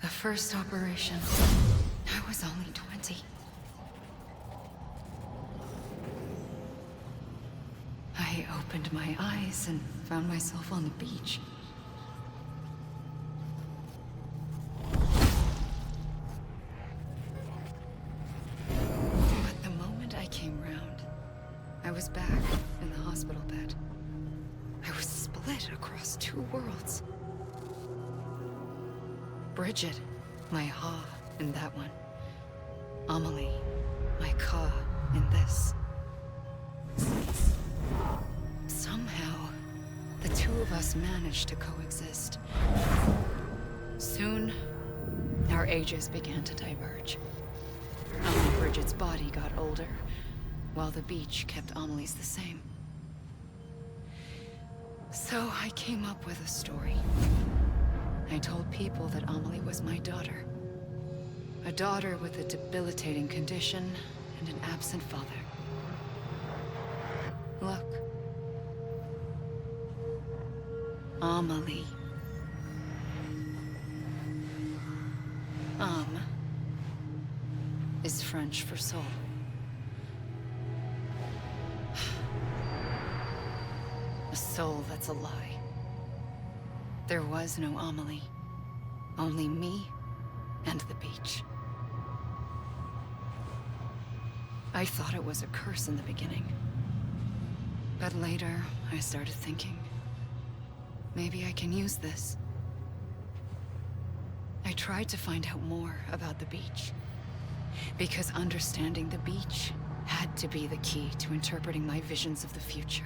The first operation. I was only 20. I opened my eyes and found myself on the beach. But the moment I came round, I was back in the hospital bed. I was split across two worlds. Bridget, my Ha in that one. Amelie, my Ka in this. Somehow, the two of us managed to coexist. Soon, our ages began to diverge. Bridget's body got older, while the beach kept Amelie's the same. So I came up with a story. I told people that Amelie was my daughter. A daughter with a debilitating condition and an absent father. Look. Amelie. Âme is French for soul. A soul that's a lie. There was no Amelie. Only me and the beach. I thought it was a curse in the beginning. But later, I started thinking, maybe I can use this. I tried to find out more about the beach. Because understanding the beach had to be the key to interpreting my visions of the future.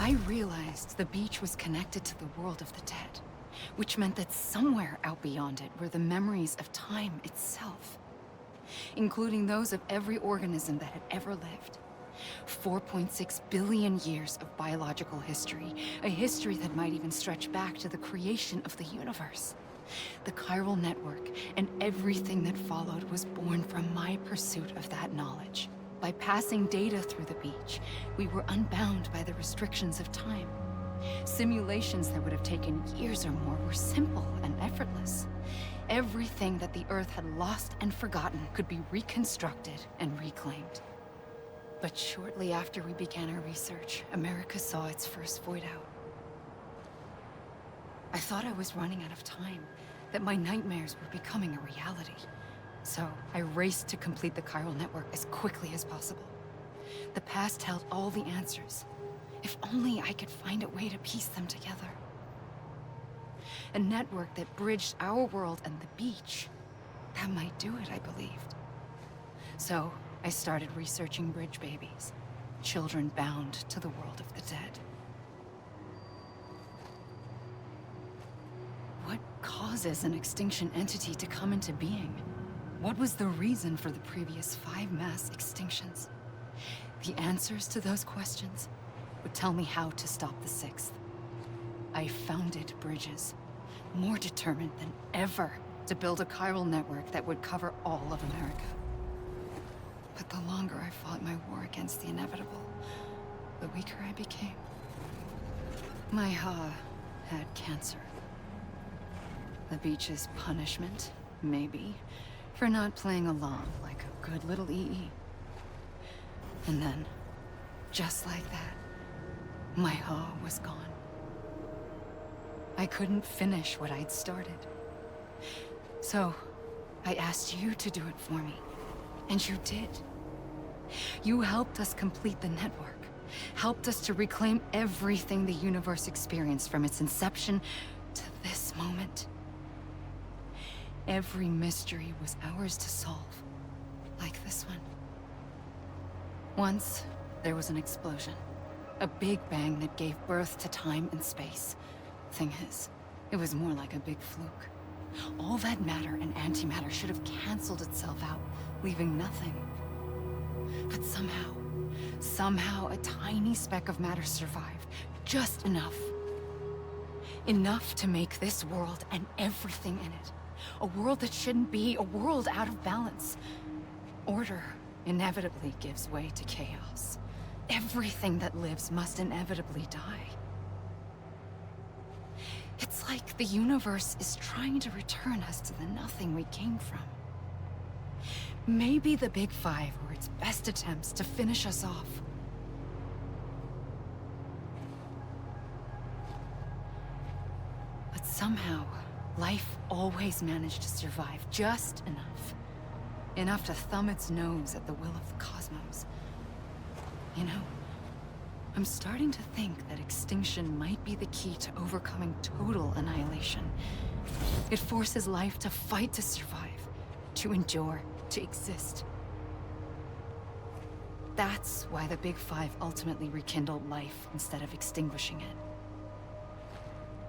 I realized the beach was connected to the world of the dead, which meant that somewhere out beyond it were the memories of time itself, including those of every organism that had ever lived. 4.6 billion years of biological history, a history that might even stretch back to the creation of the universe. The chiral network and everything that followed was born from my pursuit of that knowledge. By passing data through the beach, we were unbound by the restrictions of time. Simulations that would have taken years or more were simple and effortless. Everything that the Earth had lost and forgotten could be reconstructed and reclaimed. But shortly after we began our research, America saw its first void out. I thought I was running out of time, that my nightmares were becoming a reality. So I raced to complete the chiral network as quickly as possible. The past held all the answers. If only I could find a way to piece them together. A network that bridged our world and the beach. That might do it, I believed. So I started researching bridge babies, children bound to the world of the dead. What causes an extinction entity to come into being? What was the reason for the previous 5 mass extinctions? The answers to those questions would tell me how to stop the 6th. I founded bridges, more determined than ever to build a chiral network that would cover all of America. But the longer I fought my war against the inevitable, the weaker I became. My Ha had cancer. The beach's punishment, maybe, For not playing along like a good little EE. And then, just like that, my hoe was gone. I couldn't finish what I'd started. So, I asked you to do it for me. And you did. You helped us complete the network. Helped us to reclaim everything the universe experienced from its inception to this moment. Every mystery was ours to solve. Like this one. Once, there was an explosion. A big bang that gave birth to time and space. Thing is, it was more like a big fluke. All that matter and antimatter should have canceled itself out, leaving nothing. But somehow a tiny speck of matter survived. Just enough. Enough to make this world and everything in it. A world that shouldn't be, a world out of balance. Order inevitably gives way to chaos. Everything that lives must inevitably die. It's like the universe is trying to return us to the nothing we came from. Maybe the Big Five were its best attempts to finish us off. But somehow, life always managed to survive just enough. Enough to thumb its nose at the will of the cosmos. You know, I'm starting to think that extinction might be the key to overcoming total annihilation. It forces life to fight to survive, to endure, to exist. That's why the Big Five ultimately rekindled life instead of extinguishing it.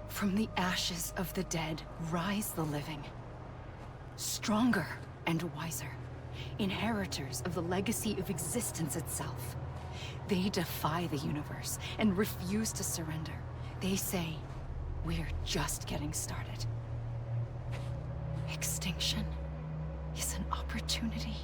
From the ashes of the dead rise the living. Stronger and wiser. Inheritors of the legacy of existence itself. They defy the universe and refuse to surrender. They say, we're just getting started. Extinction is an opportunity.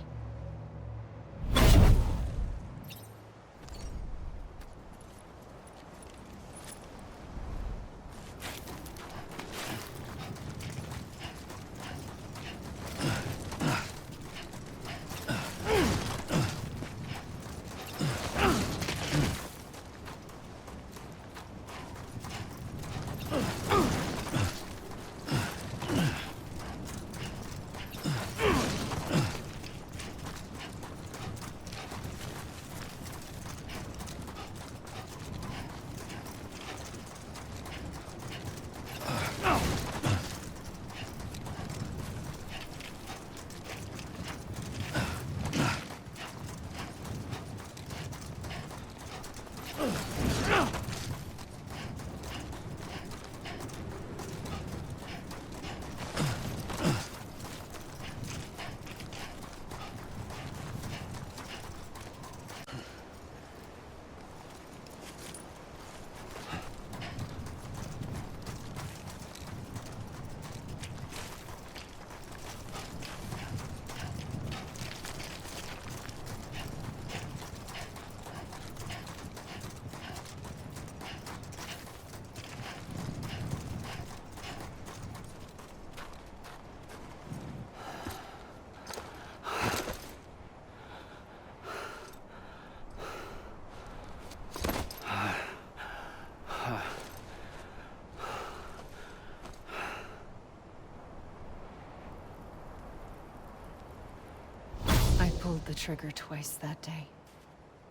I pulled the trigger twice that day.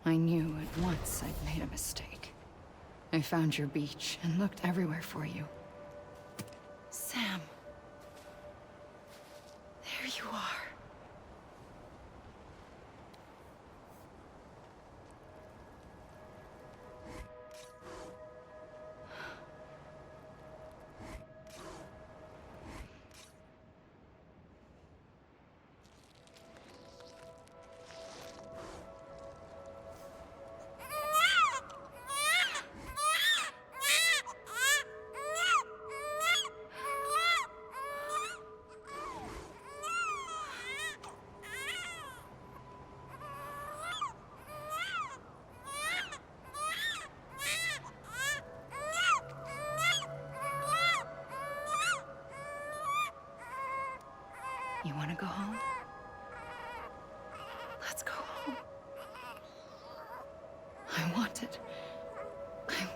I knew at once I'd made a mistake. I found your beach and looked everywhere for you. Sam. There you are. You want to go home? Let's go home. I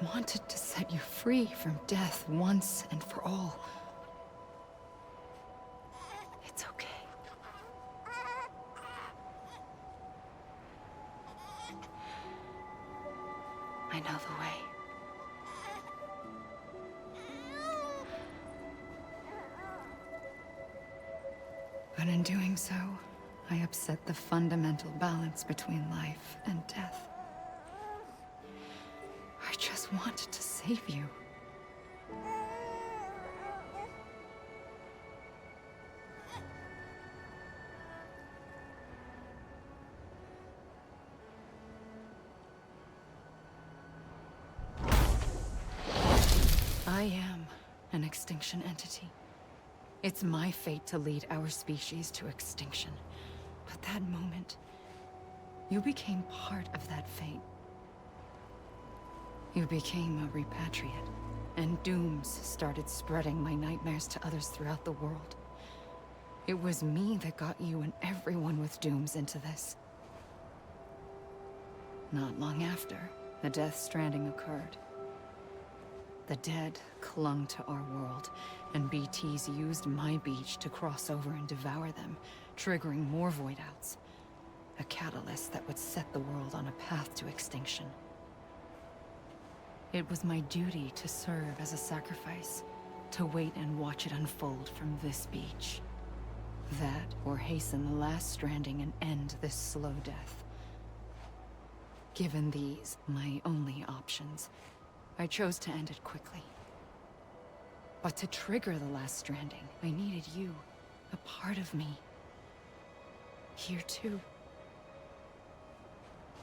wanted to set you free from death once and for all. It's okay. I know the way. But in doing so, I upset the fundamental balance between life and death. I just wanted to save you. I am an extinction entity. It's my fate to lead our species to extinction. But that moment, you became part of that fate. You became a repatriate, and dooms started spreading my nightmares to others throughout the world. It was me that got you and everyone with dooms into this. Not long after, the Death Stranding occurred. The dead clung to our world, and BTs used my beach to cross over and devour them, triggering more void-outs. A catalyst that would set the world on a path to extinction. It was my duty to serve as a sacrifice, to wait and watch it unfold from this beach. That, or hasten the last stranding and end this slow death. Given these, my only options, I chose to end it quickly. But to trigger the last stranding, I needed you, a part of me. Here too.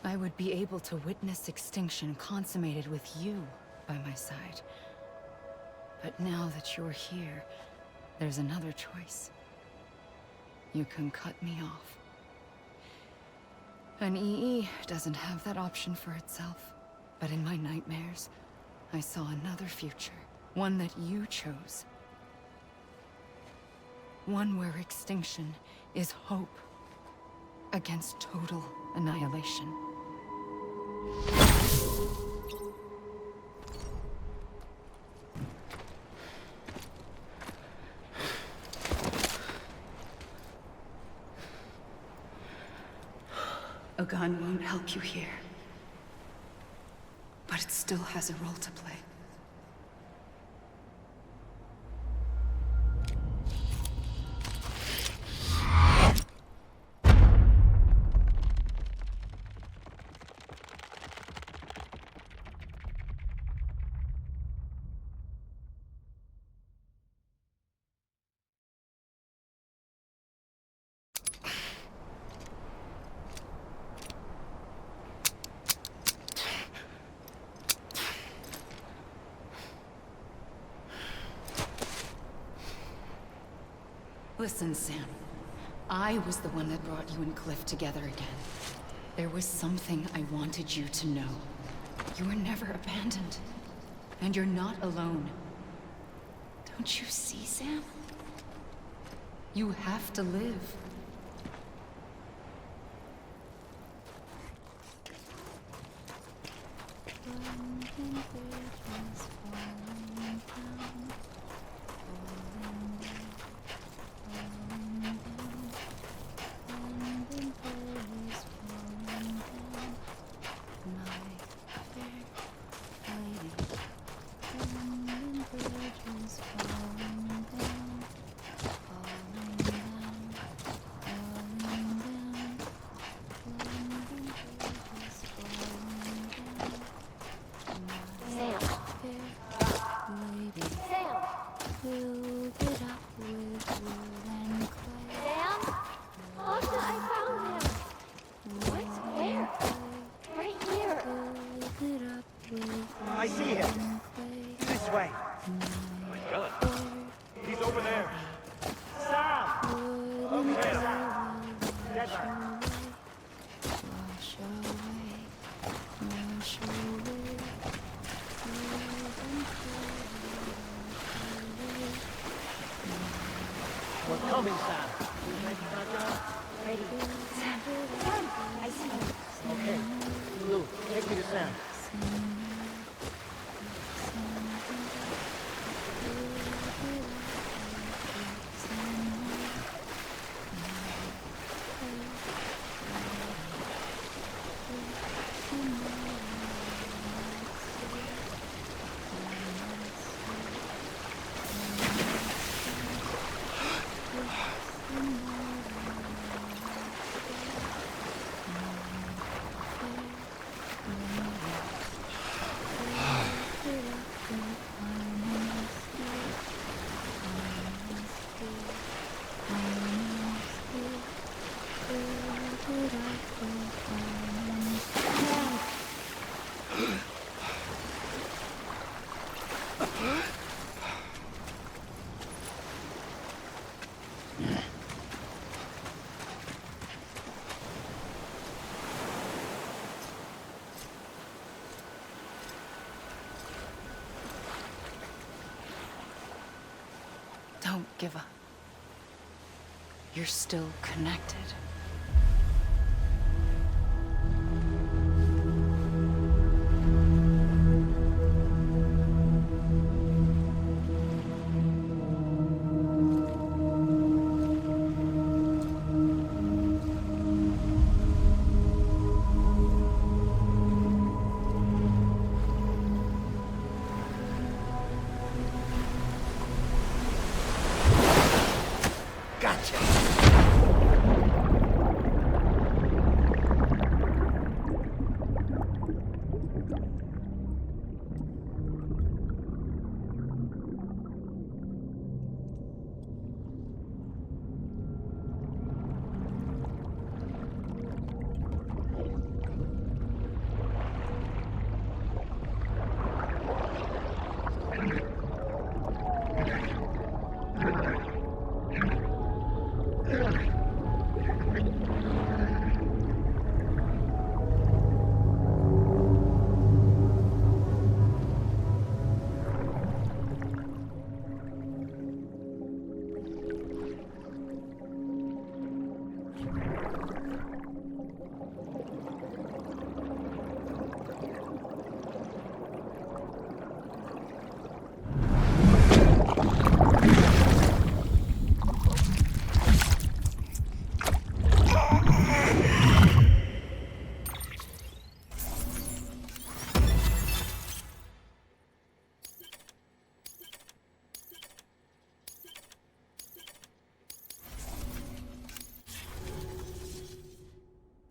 I would be able to witness extinction consummated with you by my side. But now that you're here, there's another choice. You can cut me off. An EE doesn't have that option for itself. But in my nightmares, I saw another future. One that you chose. One where extinction is hope against total annihilation. A gun won't help you here. But it still has a role to play. Listen, Sam. I was the one that brought you and Cliff together again. There was something I wanted you to know. You were never abandoned. And you're not alone. Don't you see, Sam? You have to live. incoming, Sam. Sam, I see you. Okay. Lou, take me to Sam. Don't give up. You're still connected.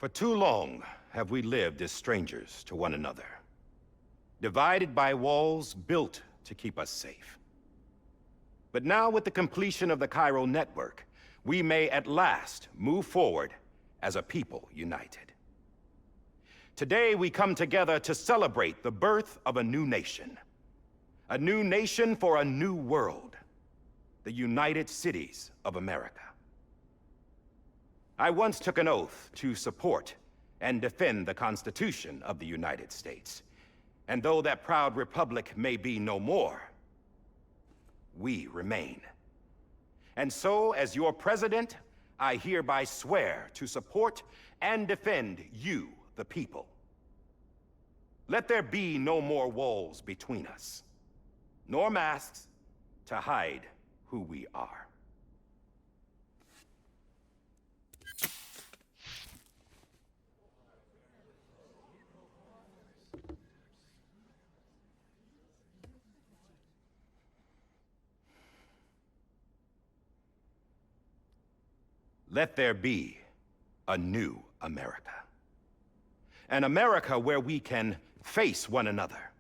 For too long have we lived as strangers to one another, divided by walls built to keep us safe. But now, with the completion of the chiral network, we may at last move forward as a people united. Today, we come together to celebrate the birth of a new nation for a new world, the United Cities of America. I once took an oath to support and defend the Constitution of the United States. And though that proud republic may be no more, we remain. And so, as your president, I hereby swear to support and defend you, the people. Let there be no more walls between us, nor masks to hide who we are. Let there be a new America. An America where we can face one another,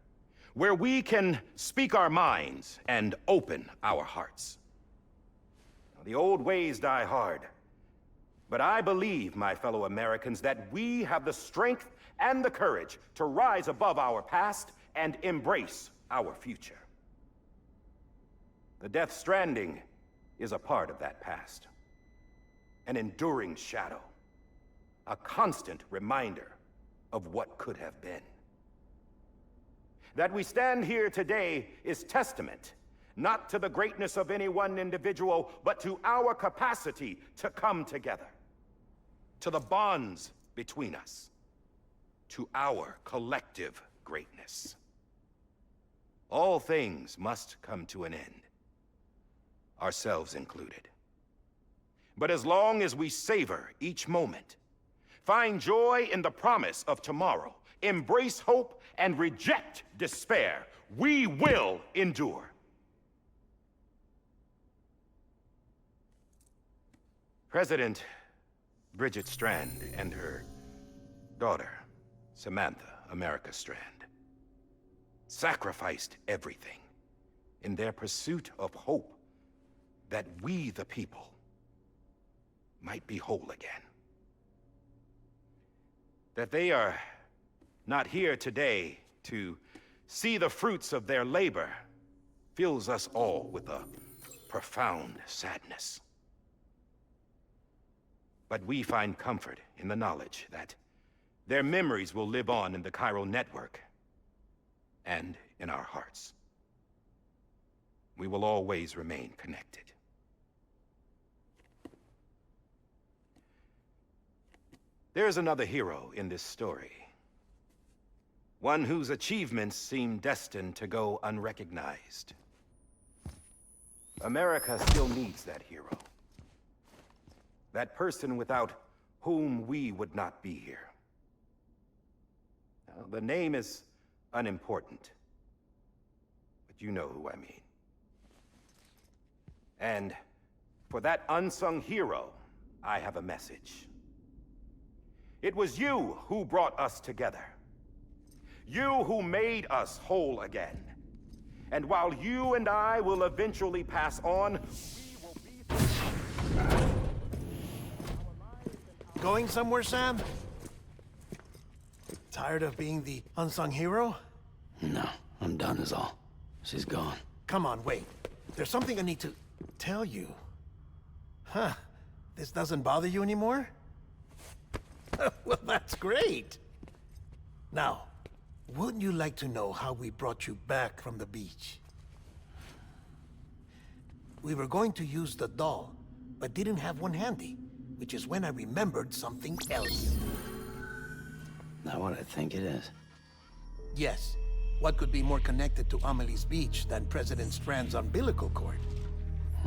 where we can speak our minds and open our hearts. Now, the old ways die hard, but I believe, my fellow Americans, that we have the strength and the courage to rise above our past and embrace our future. The Death Stranding is a part of that past. An enduring shadow, a constant reminder of what could have been. That we stand here today is testament Not to the greatness of any one individual, but to our capacity to come together. To the bonds between us. To our collective greatness. All things must come to an end. Ourselves included. But as long as we savor each moment, find joy in the promise of tomorrow, embrace hope, and reject despair, we will endure. President Bridget Strand and her daughter, Samantha America Strand, sacrificed everything in their pursuit of hope that we, the people, might be whole again. That they are not here today to see the fruits of their labor fills us all with a profound sadness. But we find comfort in the knowledge that their memories will live on in the chiral network and in our hearts. We will always remain connected. There's another hero in this story. One whose achievements seem destined to go unrecognized. America still needs that hero. That person without whom we would not be here. Now, the name is unimportant, but you know who I mean. And for that unsung hero, I have a message. It was you who brought us together. You who made us whole again. And while you and I will eventually pass on, we will be... Going somewhere, Sam? Tired of being the unsung hero? No, I'm done is all. She's gone. Come on, wait. There's something I need to tell you. Huh. This doesn't bother you anymore? Well, that's great. Now, wouldn't you like to know how we brought you back from the beach? We were going to use the doll, but didn't have one handy, which is when I remembered something else. Not what I think it is. Yes. What could be more connected to Amelie's beach than President Strand's umbilical cord?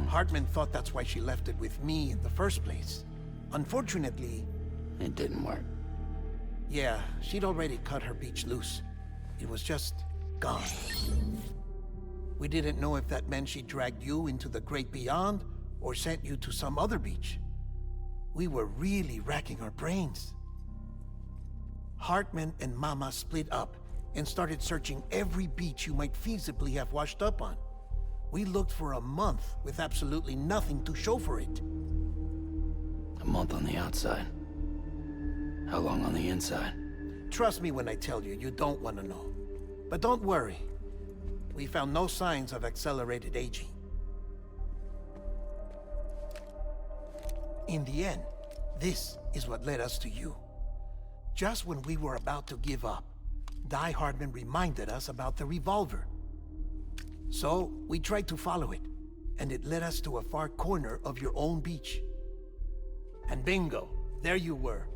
Heartman thought that's why she left it with me in the first place. Unfortunately... It didn't work. Yeah, she'd already cut her beach loose. It was just gone. We didn't know if that meant she dragged you into the great beyond, or sent you to some other beach. We were really racking our brains. Heartman and Mama split up and started searching every beach you might feasibly have washed up on. We looked for a month with absolutely nothing to show for it. A month on the outside. How long on the inside? Trust me when I tell you, you don't want to know. But don't worry. We found no signs of accelerated aging. In the end, this is what led us to you. Just when we were about to give up, Die-Hardman reminded us about the revolver. So, we tried to follow it, and it led us to a far corner of your own beach. And bingo, there you were.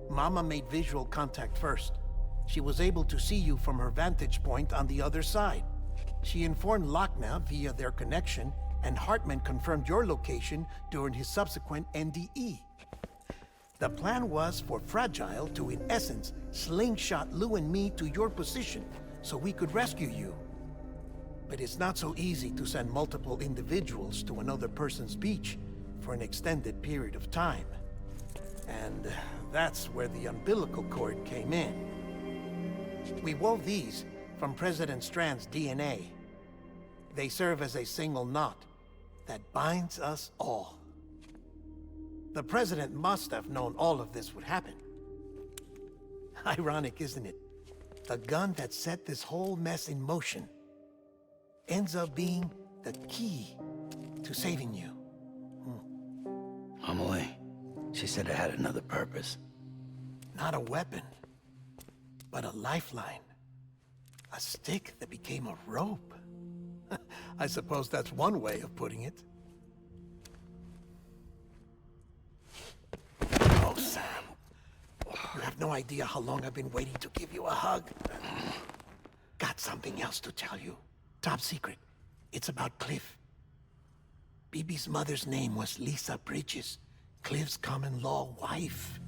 Mama made visual contact first. She was able to see you from her vantage point on the other side. She informed Lochna via their connection, and Heartman confirmed your location during his subsequent NDE. The plan was for Fragile to, in essence, slingshot Lou and me to your position so we could rescue you. But it's not so easy to send multiple individuals to another person's beach for an extended period of time. And that's where the umbilical cord came in. We wove these from President Strand's DNA. They serve as a single knot that binds us all. The President must have known all of this would happen. Ironic, isn't it? The gun that set this whole mess in motion ends up being the key to saving you. Amelie, she said it had another purpose. Not a weapon, but a lifeline. A stick that became a rope. I suppose that's one way of putting it. Oh, Sam. You have no idea how long I've been waiting to give you a hug. Got something else to tell you. Top secret. It's about Cliff. Bibi's mother's name was Lisa Bridges, Cliff's common-law wife.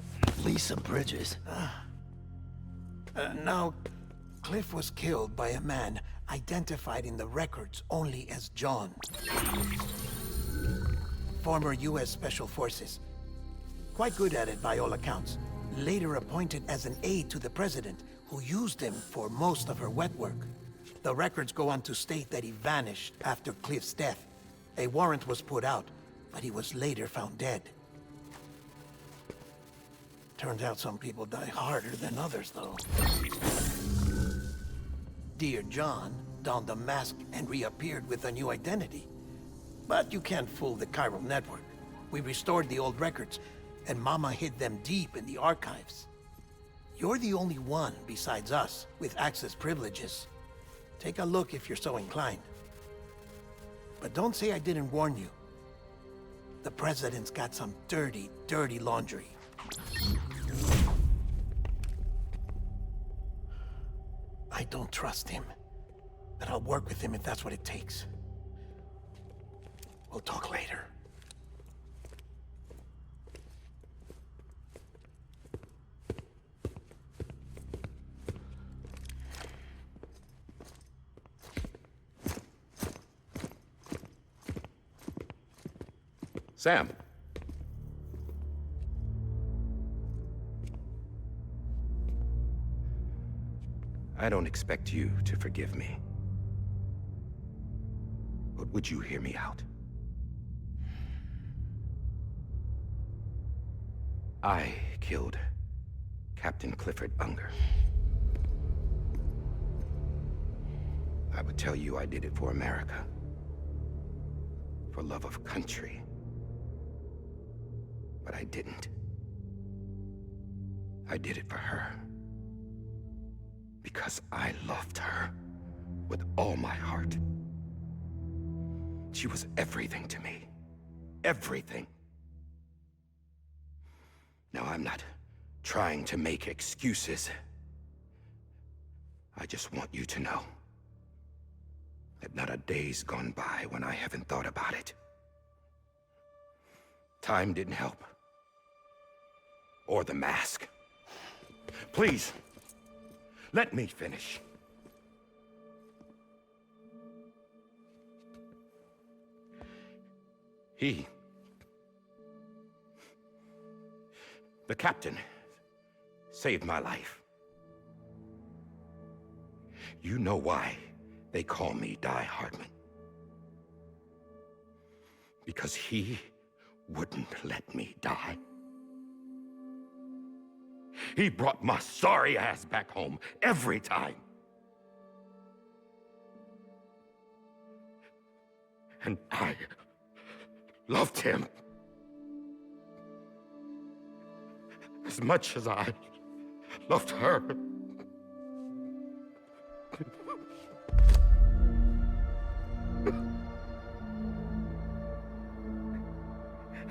Lisa Bridges? Now, Cliff was killed by a man identified in the records only as John. Former U.S. Special Forces. Quite good at it by all accounts. Later appointed as an aide to the president, who used him for most of her wet work. The records go on to state that he vanished after Cliff's death. A warrant was put out, but he was later found dead. Turns out some people die harder than others, though. Dear John donned a mask and reappeared with a new identity. But you can't fool the chiral network. We restored the old records, and Mama hid them deep in the archives. You're the only one besides us with access privileges. Take a look if you're so inclined. But don't say I didn't warn you. The president's got some dirty, dirty laundry. I don't trust him, but I'll work with him if that's what it takes. We'll talk later. Sam. I don't expect you to forgive me. But would you hear me out? I killed Captain Clifford Unger. I would tell you I did it for America. For love of country. But I didn't. I did it for her. Because I loved her with all my heart. She was everything to me. Everything. Now, I'm not trying to make excuses. I just want you to know that not a day's gone by when I haven't thought about it. Time didn't help. Or the mask. Please, let me finish. The captain, saved my life. You know why they call me Die-Hardman. Because he wouldn't let me die. He brought my sorry ass back home every time. And I loved him as much as I loved her.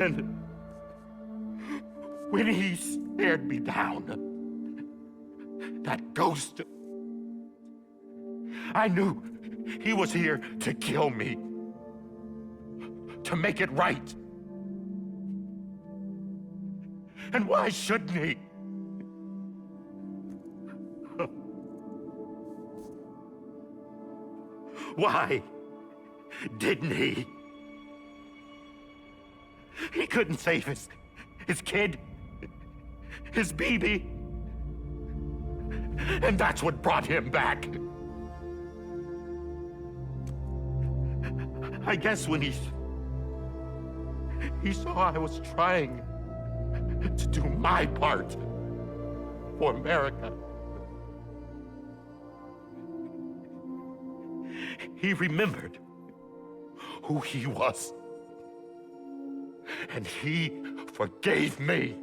And when he stared me down, that ghost, I knew he was here to kill me, to make it right. And why shouldn't he? Why didn't he? He couldn't save his kid, his baby. And that's what brought him back. I guess when he saw I was trying to do my part for America, he remembered who he was. And he forgave me.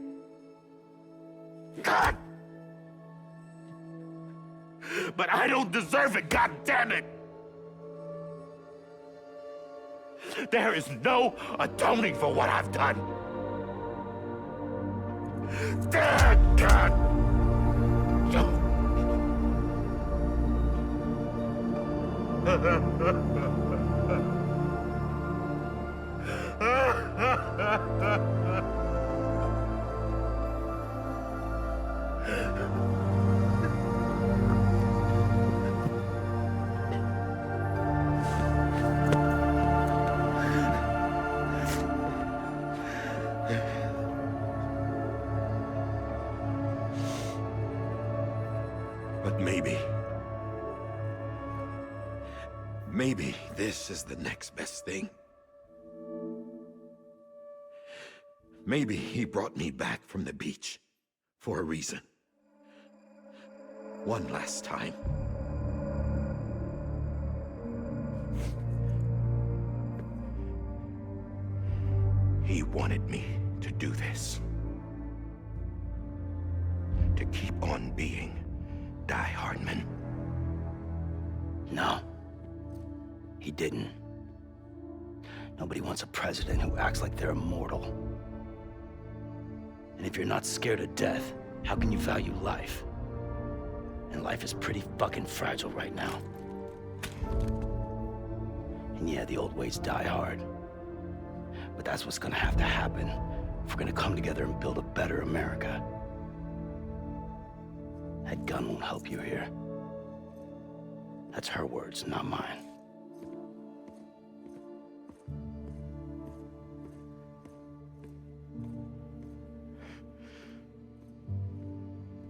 God! But I don't deserve it, God damn it! There is no atoning for what I've done. But maybe this is the next best thing. Maybe he brought me back from the beach for a reason. One last time. He wanted me to do this. To keep on being Die-Hardman. No. He didn't. Nobody wants a president who acts like they're immortal. And if you're not scared of death, how can you value life? And life is pretty fucking fragile right now. And yeah, the old ways die hard. But that's what's gonna have to happen if we're gonna come together and build a better America. That gun won't help you here. That's her words, not mine.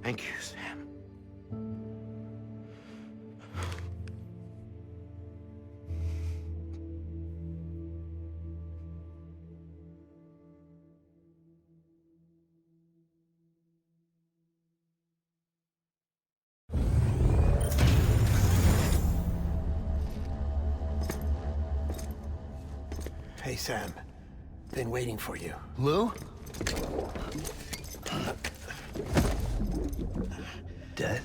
Thank you, Sam. Hey, Sam. Been waiting for you. Lou? Dead?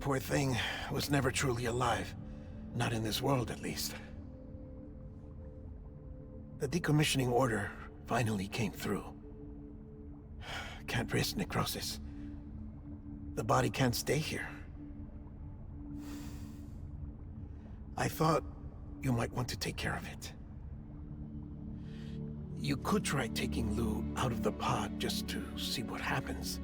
Poor thing was never truly alive. Not in this world, at least. The decommissioning order finally came through. Can't risk necrosis. The body can't stay here. I thought you might want to take care of it. You could try taking Lou out of the pod just to see what happens.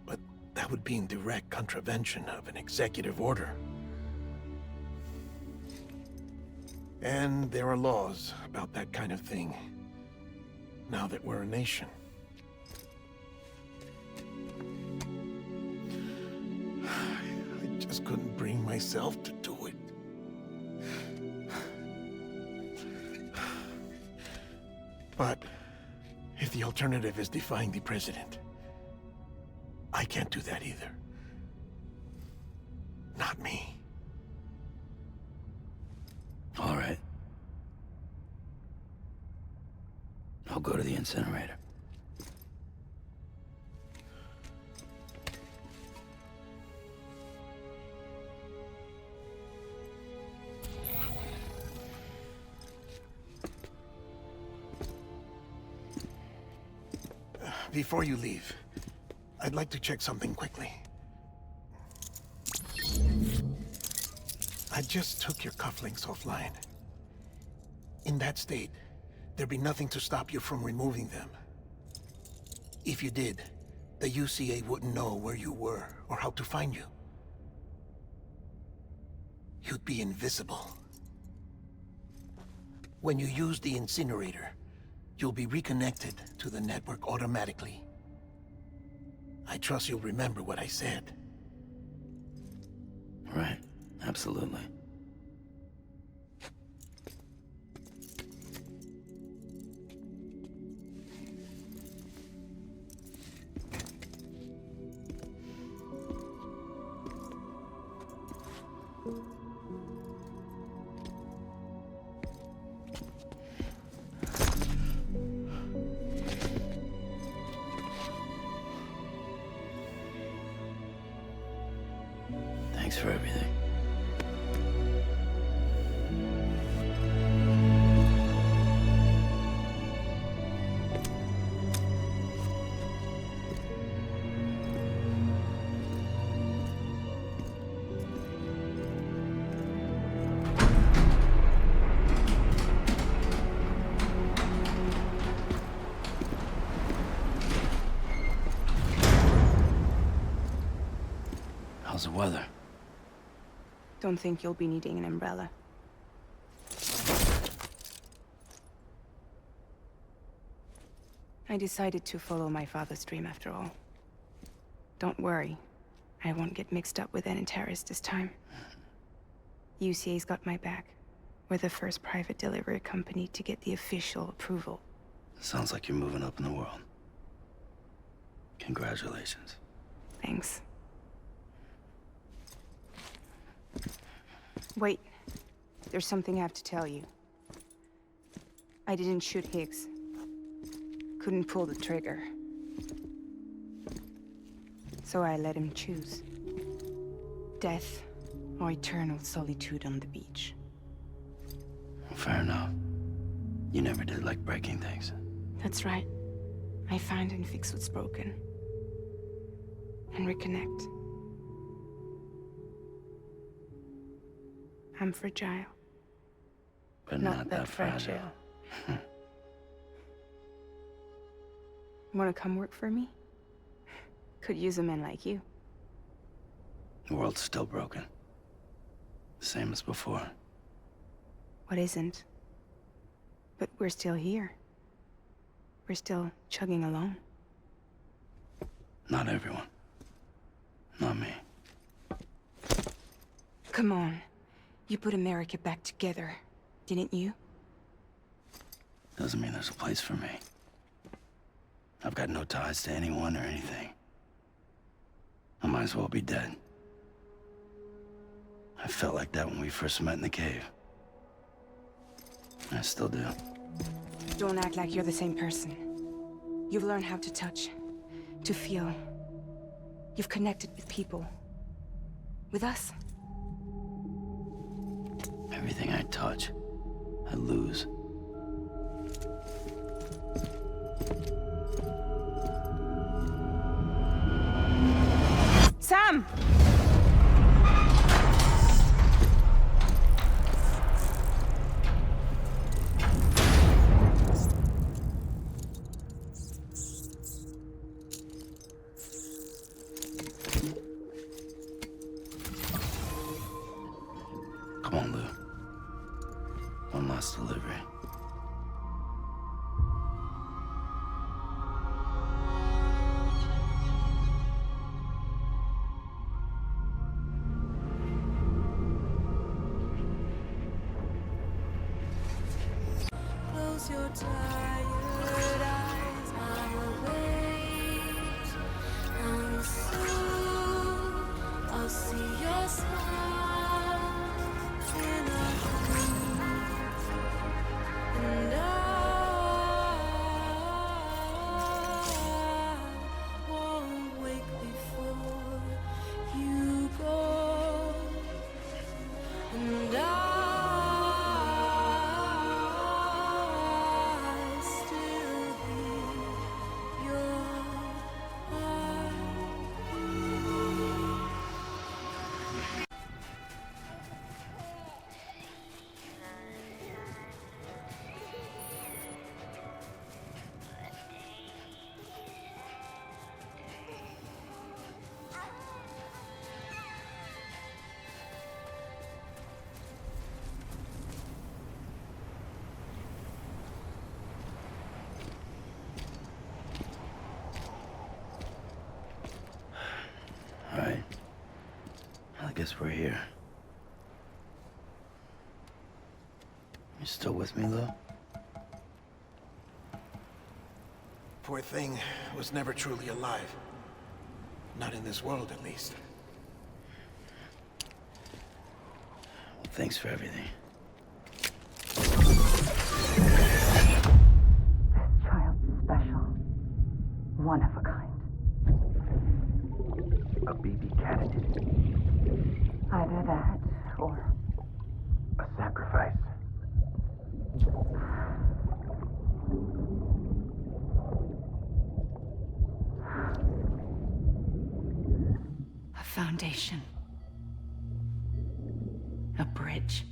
But that would be in direct contravention of an executive order. And there are laws about that kind of thing, now that we're a nation. I just couldn't bring myself to do it. But if the alternative is defying the president, I can't do that either. Not me. All right. I'll go to the incinerator. Before you leave, I'd like to check something quickly. I just took your cufflinks offline. In that state, there'd be nothing to stop you from removing them. If you did, the UCA wouldn't know where you were or how to find you. You'd be invisible. When you use the incinerator, you'll be reconnected to the network automatically. I trust you'll remember what I said. Right, absolutely. Thanks for everything. weather. Don't think you'll be needing an umbrella. I decided to follow my father's dream after all. Don't worry. I won't get mixed up with any terrorists this time. UCA's got my back. We're the first private delivery company to get the official approval. Sounds like you're moving up in the world. Congratulations. Thanks. Wait. There's something I have to tell you. I didn't shoot Higgs. Couldn't pull the trigger. So I let him choose. Death or eternal solitude on the beach. Fair enough. You never did like breaking things. That's right. I find and fix what's broken. And reconnect. I'm fragile. But not that fragile. Wanna come work for me? Could use a man like you. The world's still broken. Same as before. What isn't? But we're still here. We're still chugging along. Not everyone. Not me. Come on. You put America back together, didn't you? Doesn't mean there's a place for me. I've got no ties to anyone or anything. I might as well be dead. I felt like that when we first met in the cave. I still do. Don't act like you're the same person. You've learned how to touch, to feel. You've connected with people. With us. Everything I touch, I lose. Sam! Come on, Lou. One last delivery. Close your tired eyes, I'll wait. And soon I'll see your smile in a dream. And I won't wake before you go. And I still hear your heart. All right. I guess we're here. You still with me, Lou? Poor thing was never truly alive. Not in this world, at least. Well, thanks for everything. This child's special. One of a kind. A baby candidate. Either that, or A sacrifice. A foundation. A bridge.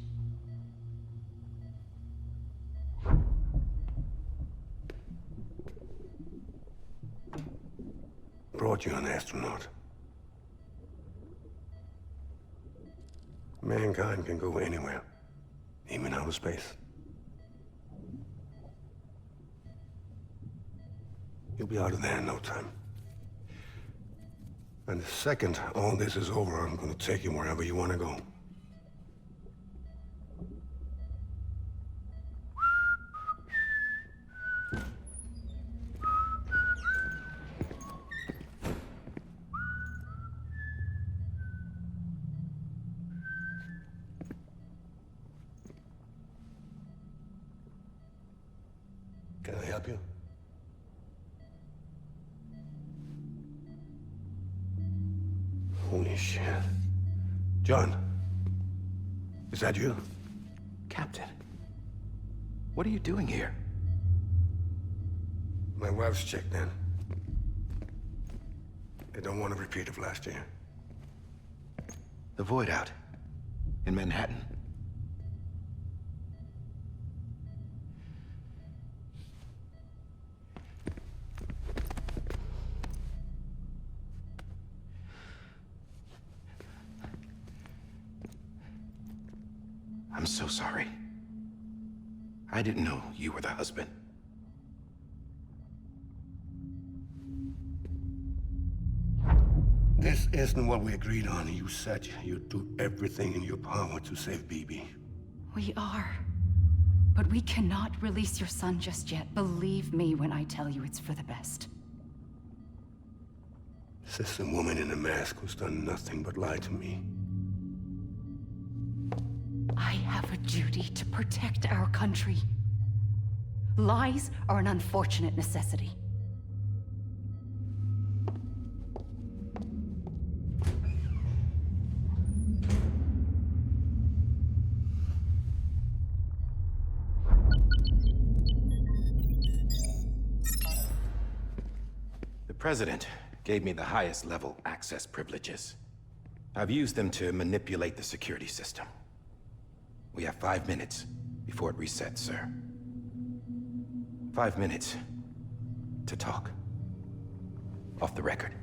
Brought you an astronaut. Mankind can go anywhere, even outer space. You'll be out of there in no time. And the second all this is over, I'm gonna take you wherever you want to go. Can I help you? Holy shit. John, is that you? Captain, what are you doing here? My wife's checked in. They don't want a repeat of last year. The Void Out in Manhattan. I'm so sorry. I didn't know you were the husband. This isn't what we agreed on. You said you'd do everything in your power to save BB. We are. But we cannot release your son just yet. Believe me when I tell you it's for the best. This is a woman in a mask who's done nothing but lie to me. I have a duty to protect our country. Lies are an unfortunate necessity. The President gave me the highest level access privileges. I've used them to manipulate the security system. We have 5 minutes before it resets, sir. 5 minutes to talk. Off the record.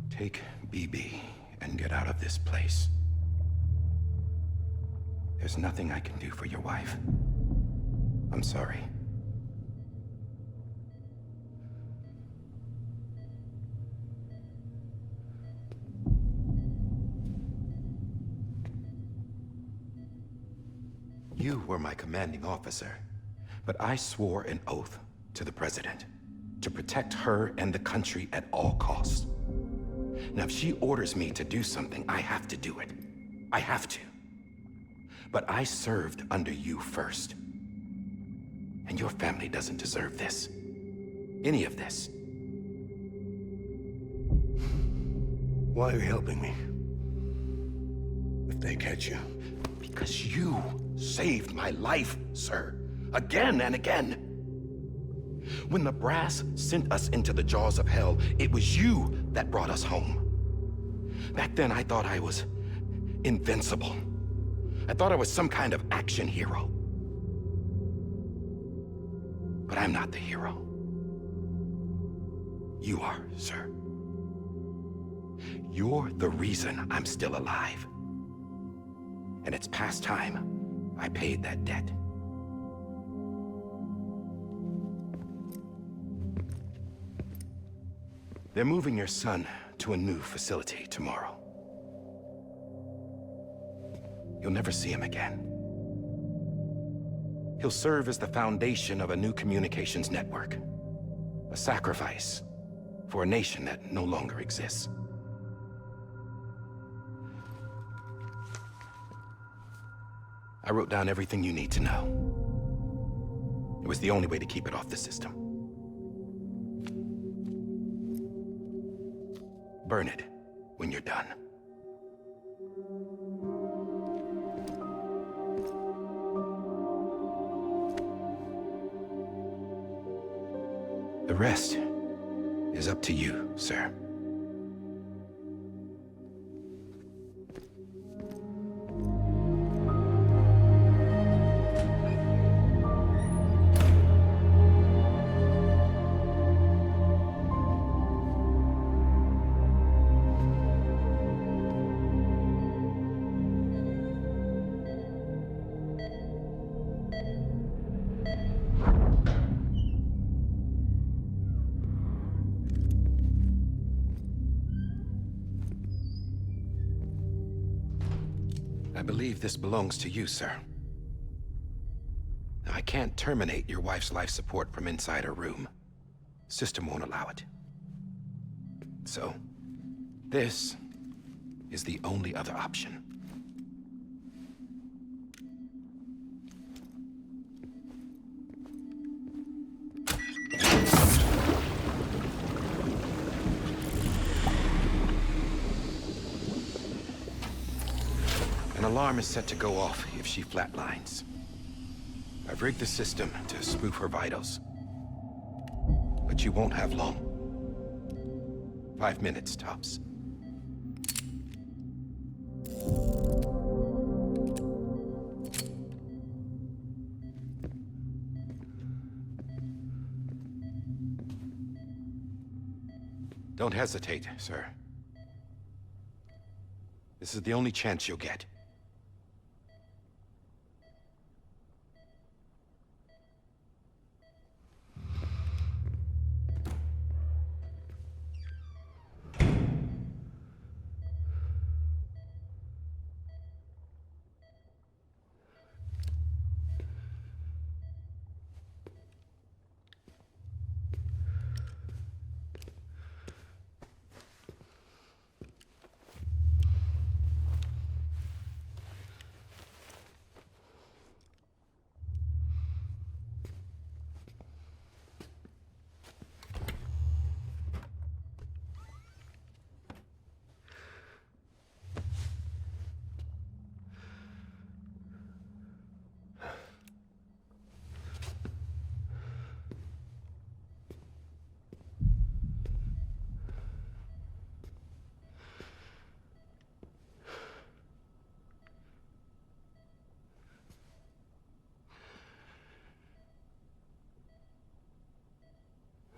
Take BB and get out of this place. There's nothing I can do for your wife. I'm sorry. You were my commanding officer, but I swore an oath to the President to protect her and the country at all costs. Now, if she orders me to do something, I have to do it. I have to. But I served under you first. And your family doesn't deserve this. Any of this. Why are you helping me? If they catch you. Because you saved my life, sir. Again and again. When the brass sent us into the jaws of hell, it was you that brought us home. Back then, I thought I was invincible. I thought I was some kind of action hero. But I'm not the hero. You are, sir. You're the reason I'm still alive. And it's past time I paid that debt. They're moving your son to a new facility tomorrow. You'll never see him again. He'll serve as the foundation of a new communications network. A sacrifice for a nation that no longer exists. I wrote down everything you need to know. It was the only way to keep it off the system. Burn it when you're done. The rest is up to you, sir. I believe this belongs to you, sir. Now, I can't terminate your wife's life support from inside her room. System won't allow it. So, this is the only other option. An alarm is set to go off if she flatlines. I've rigged the system to spoof her vitals. But you won't have long. 5 minutes, tops. Don't hesitate, sir. This is the only chance you'll get.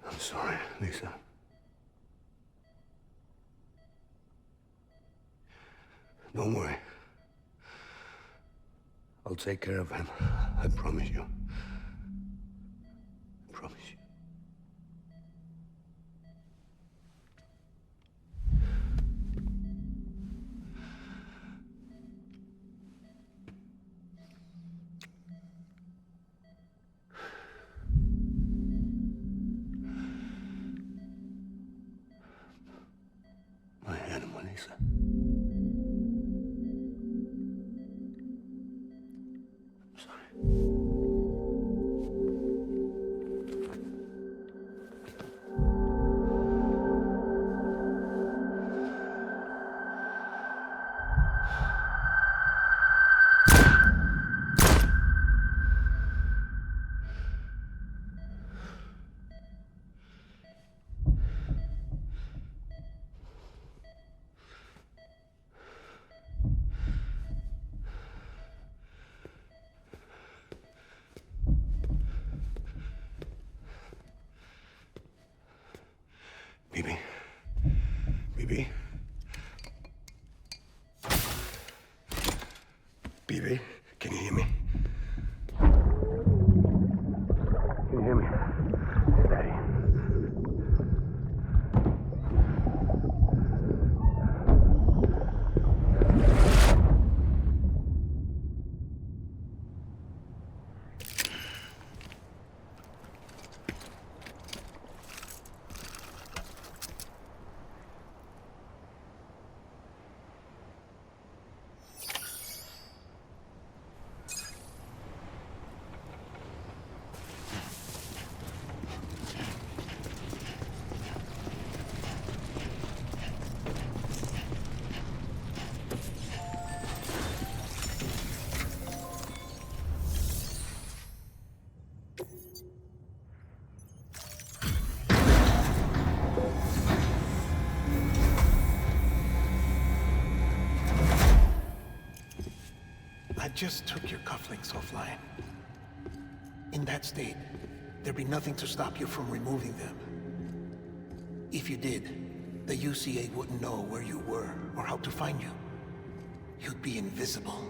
I'm sorry, Lisa. Don't worry. I'll take care of him. I promise you. I promise you. My animal, Lisa. I'm sorry. Bibi. Bibi. Bibi, can you hear me? Can you hear me? It's Daddy. I just took your cufflinks offline. In that state, there'd be nothing to stop you from removing them. If you did, the UCA wouldn't know where you were or how to find you. You'd be invisible.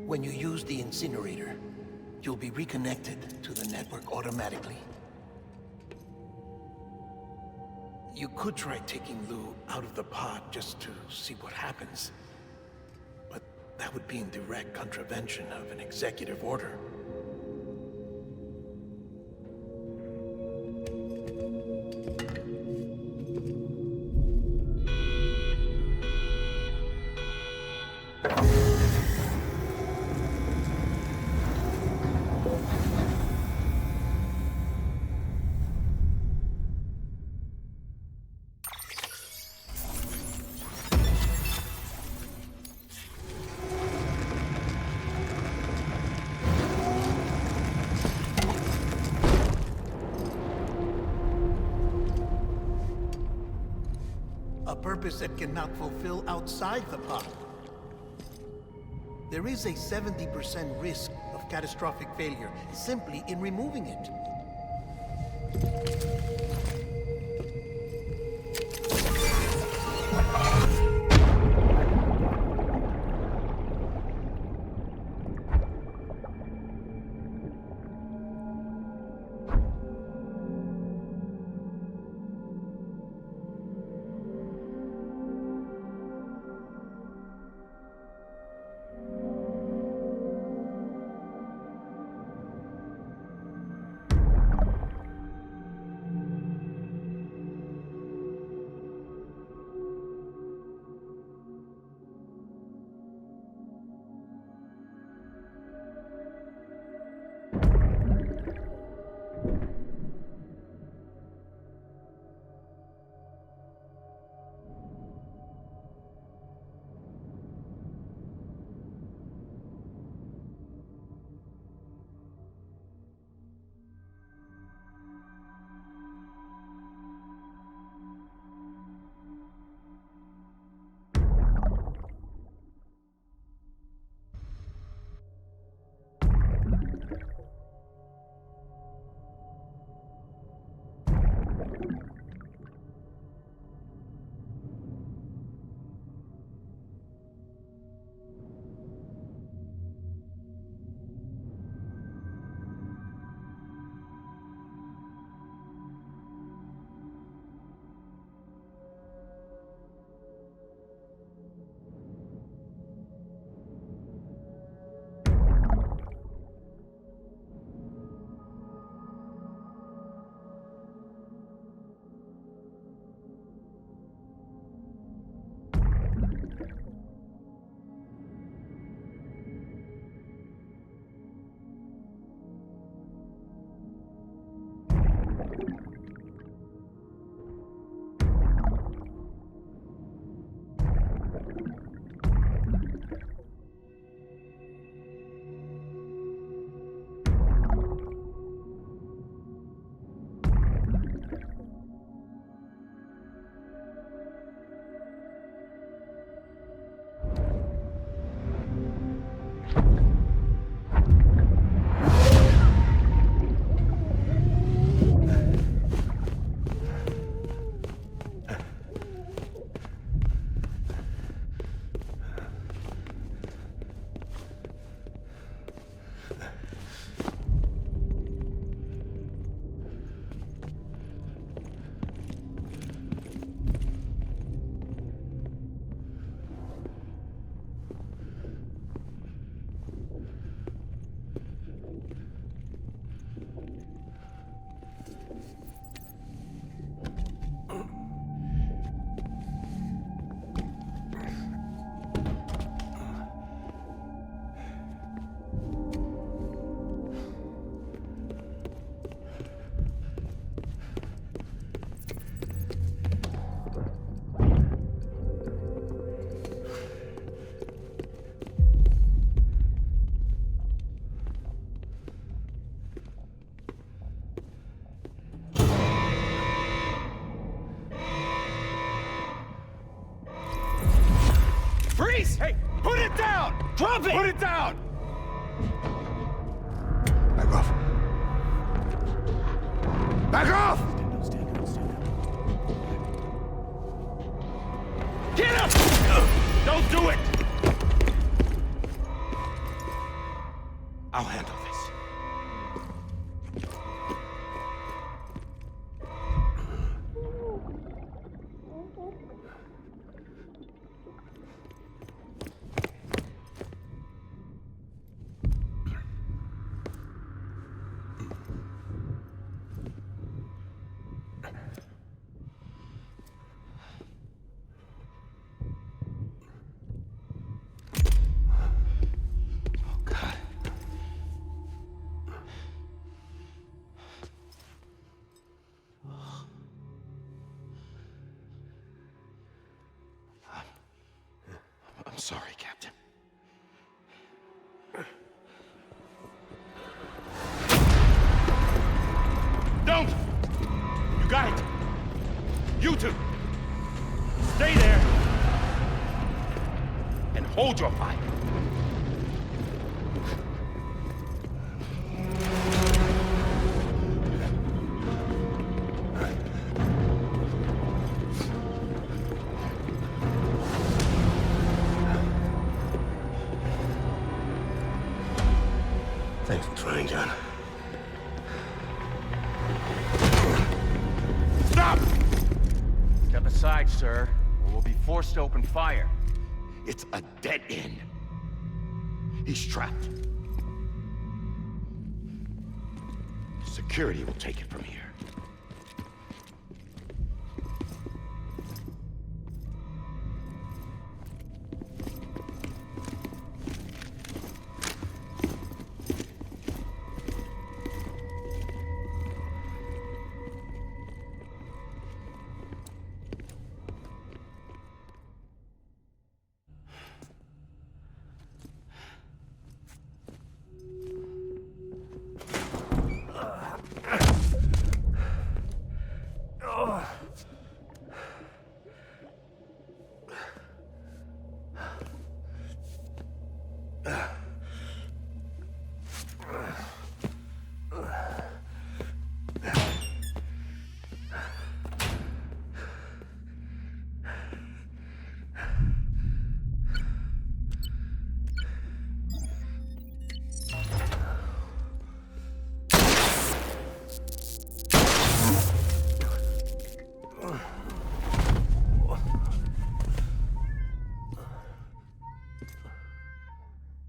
When you use the Incinerator, you'll be reconnected to the network automatically. You could try taking Lou out of the pod just to see what happens. But That would be in direct contravention of an executive order. A purpose that cannot fulfill outside the pod. There is a 70% risk of catastrophic failure simply in removing it. Freeze! Hey, put it down! Drop it! Put it down! Back off. Back off! Get up! Don't do it! I'll handle this. sorry, Captain. Don't! You got it! You two! Stay there! And hold your fire! Thanks for trying, John. Stop! Step aside, sir, or we'll be forced to open fire. It's a dead end. He's trapped. Security will take it from here.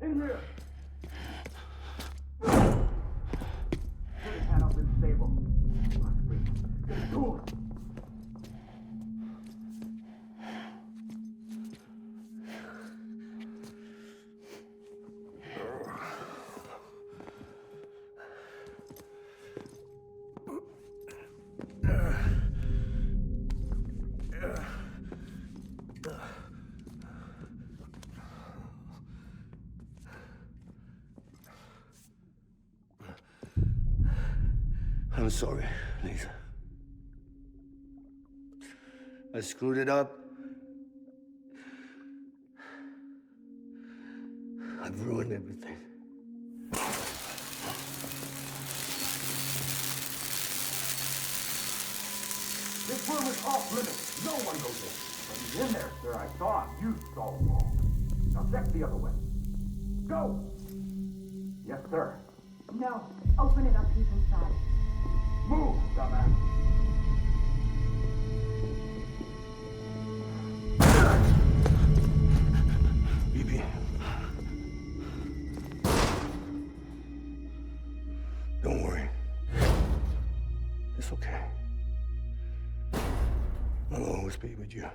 In here! Put his hand up and stable. Get to him! I'm sorry, Lisa. I screwed it up. I've ruined everything. This room is off limits. No one goes in. But he's in there, sir. I saw him. You saw him all. Now check the other way. Go! Yes, sir. No. Open it up. He's inside. Move, dumbass. BB. Don't worry. It's okay. I'll always be with you.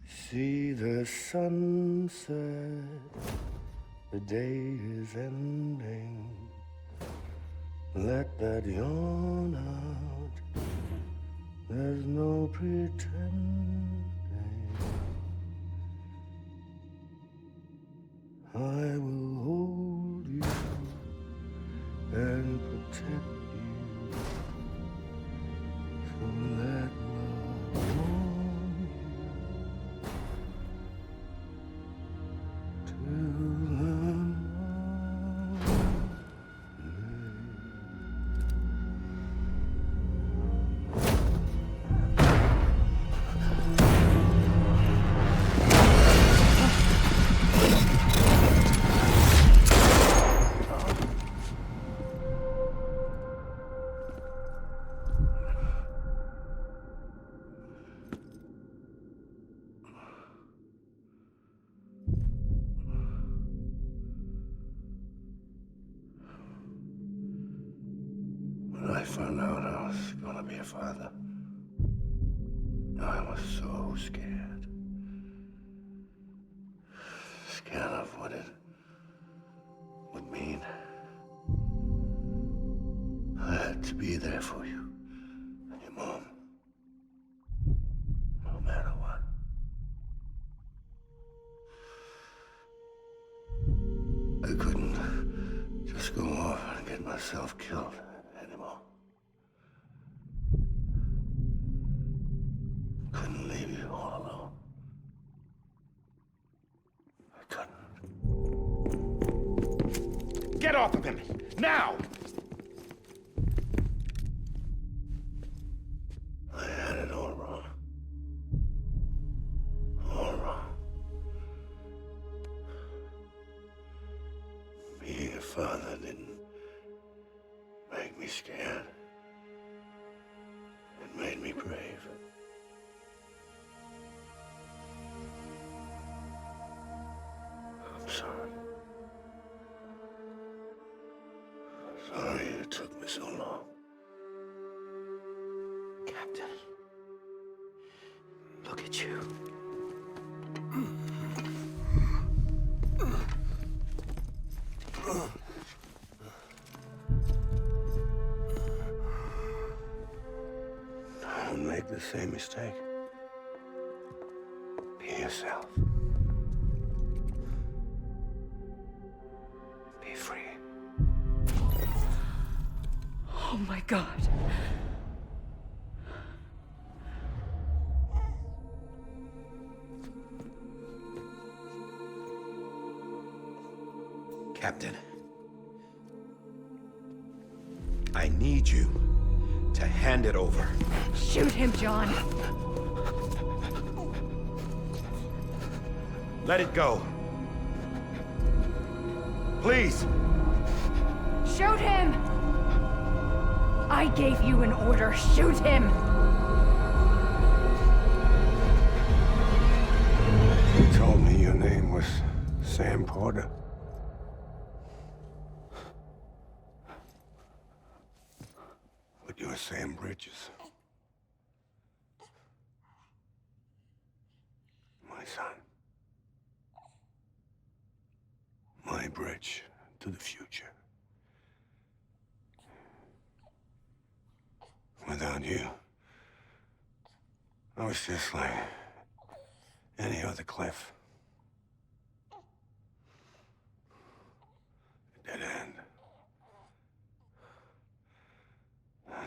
See the sunset. The day is ending. Let that yawn out. There's no pretending. I will hold you and protect you. So let love warm you till the When I found out I was gonna be a father, I was so scared. Scared of what it would mean. I had to be there for you and your mom. myself killed anymore. Couldn't leave you all alone. I couldn't. Get off of him! Now! I had it all wrong. All wrong. Being a father didn't make me scared. It made me brave. I'm sorry. Sorry it took me so long. Captain. Look at you. Don't make the same mistake. Be yourself. Be free. Oh my God. Captain. I need you to hand it over. Shoot him, John. Let it go. Please. Shoot him! I gave you an order. Shoot him! You told me your name was Sam Porter. But you're Sam Bridges. My son. My bridge to the future. Without you, I was just like any other Cliff. A dead end.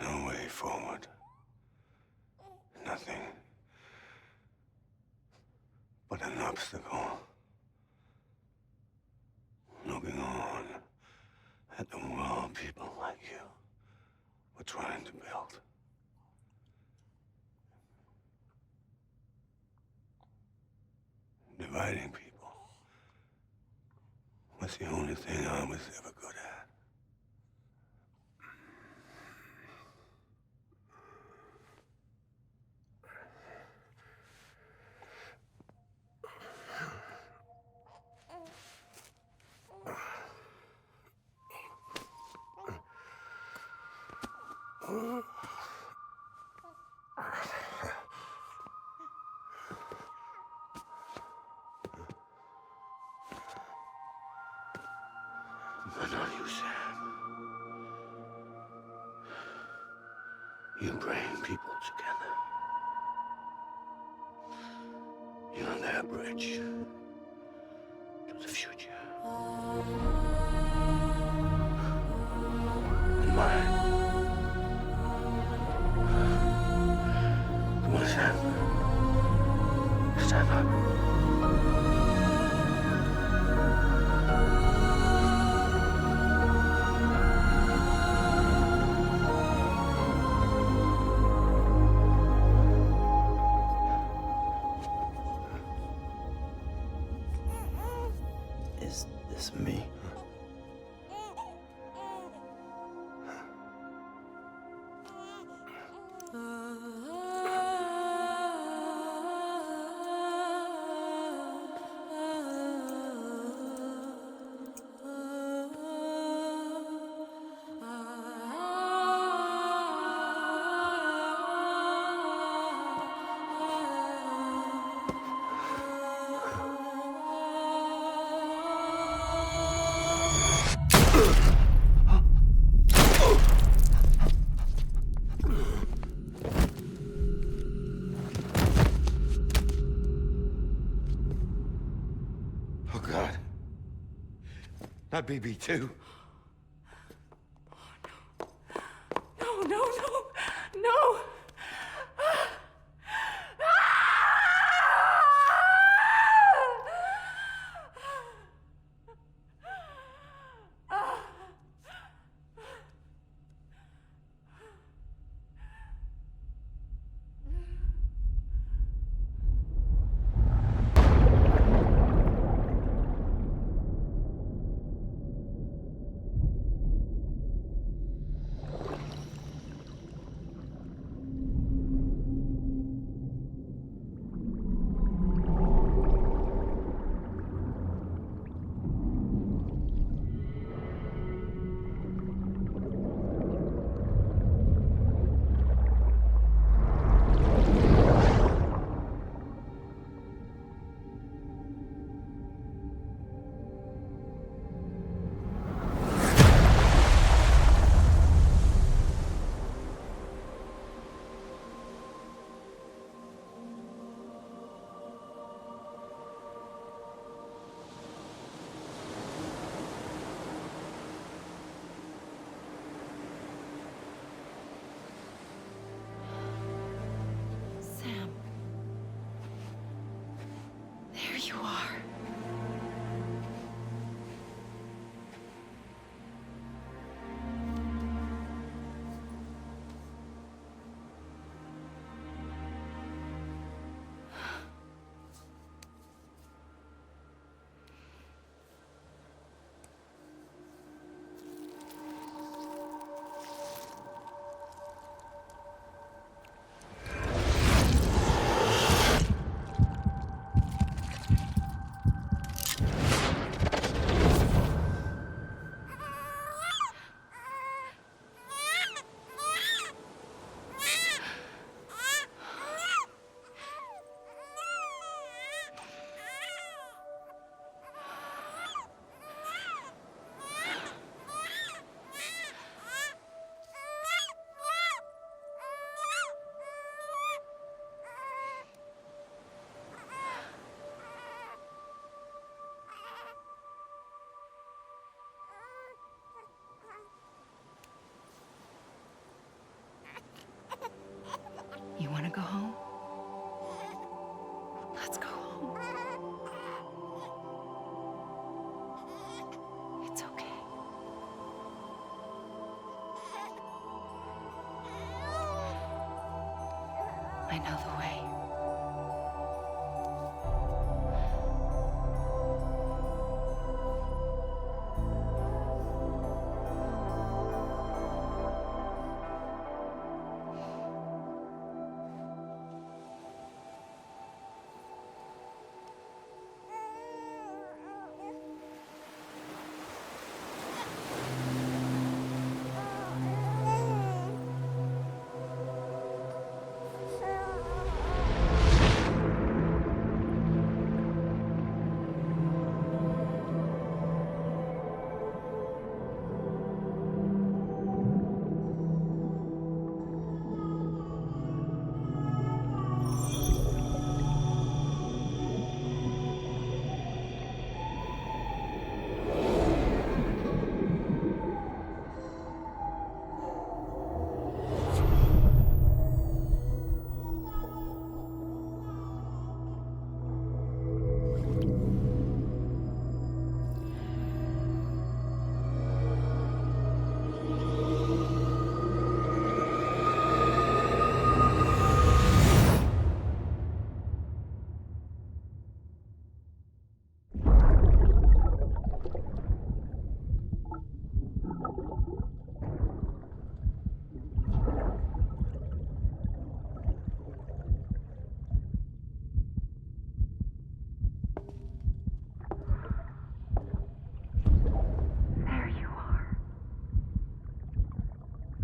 No way forward. Nothing but an obstacle. Looking on at the world people like you were trying to build. Dividing people was the only thing I was ever good at. But not you, Sam. You bring people together. You're their bridge to the future. And mine. Come on, Sam. Stand up. Is this me? Oh, God. Not BB2. are. You want to go home? Let's go home. It's okay. I know the way.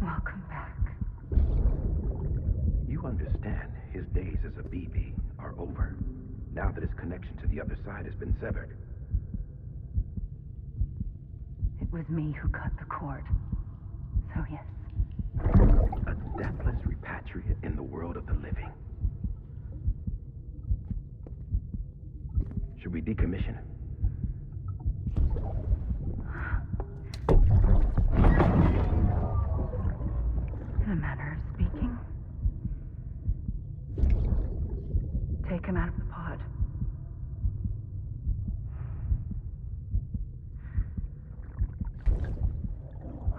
Welcome back. You understand his days as a BB are over, now that his connection to the other side has been severed. It was me who cut the cord. So yes. A deathless repatriate in the world of the living. Should we decommission him? In a manner of speaking. Take him out of the pod.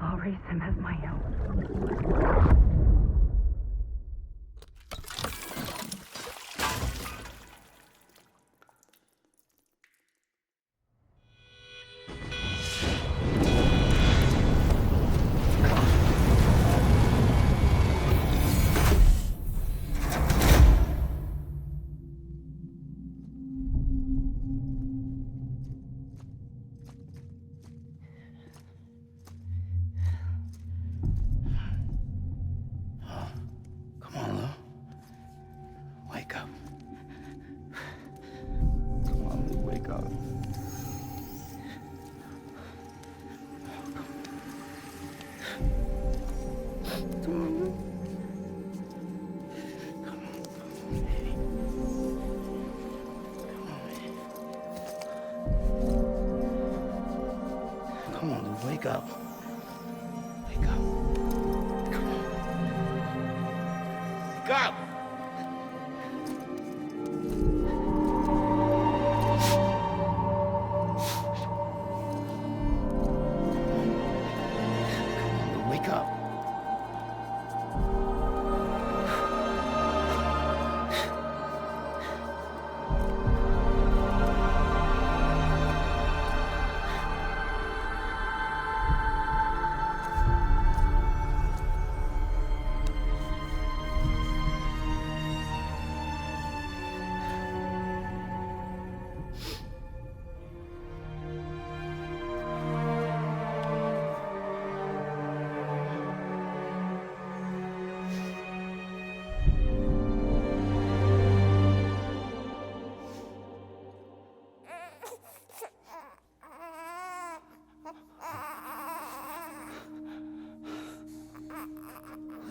I'll raise him as my own. Wake up. Wake up. Come on. Wake up!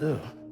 do.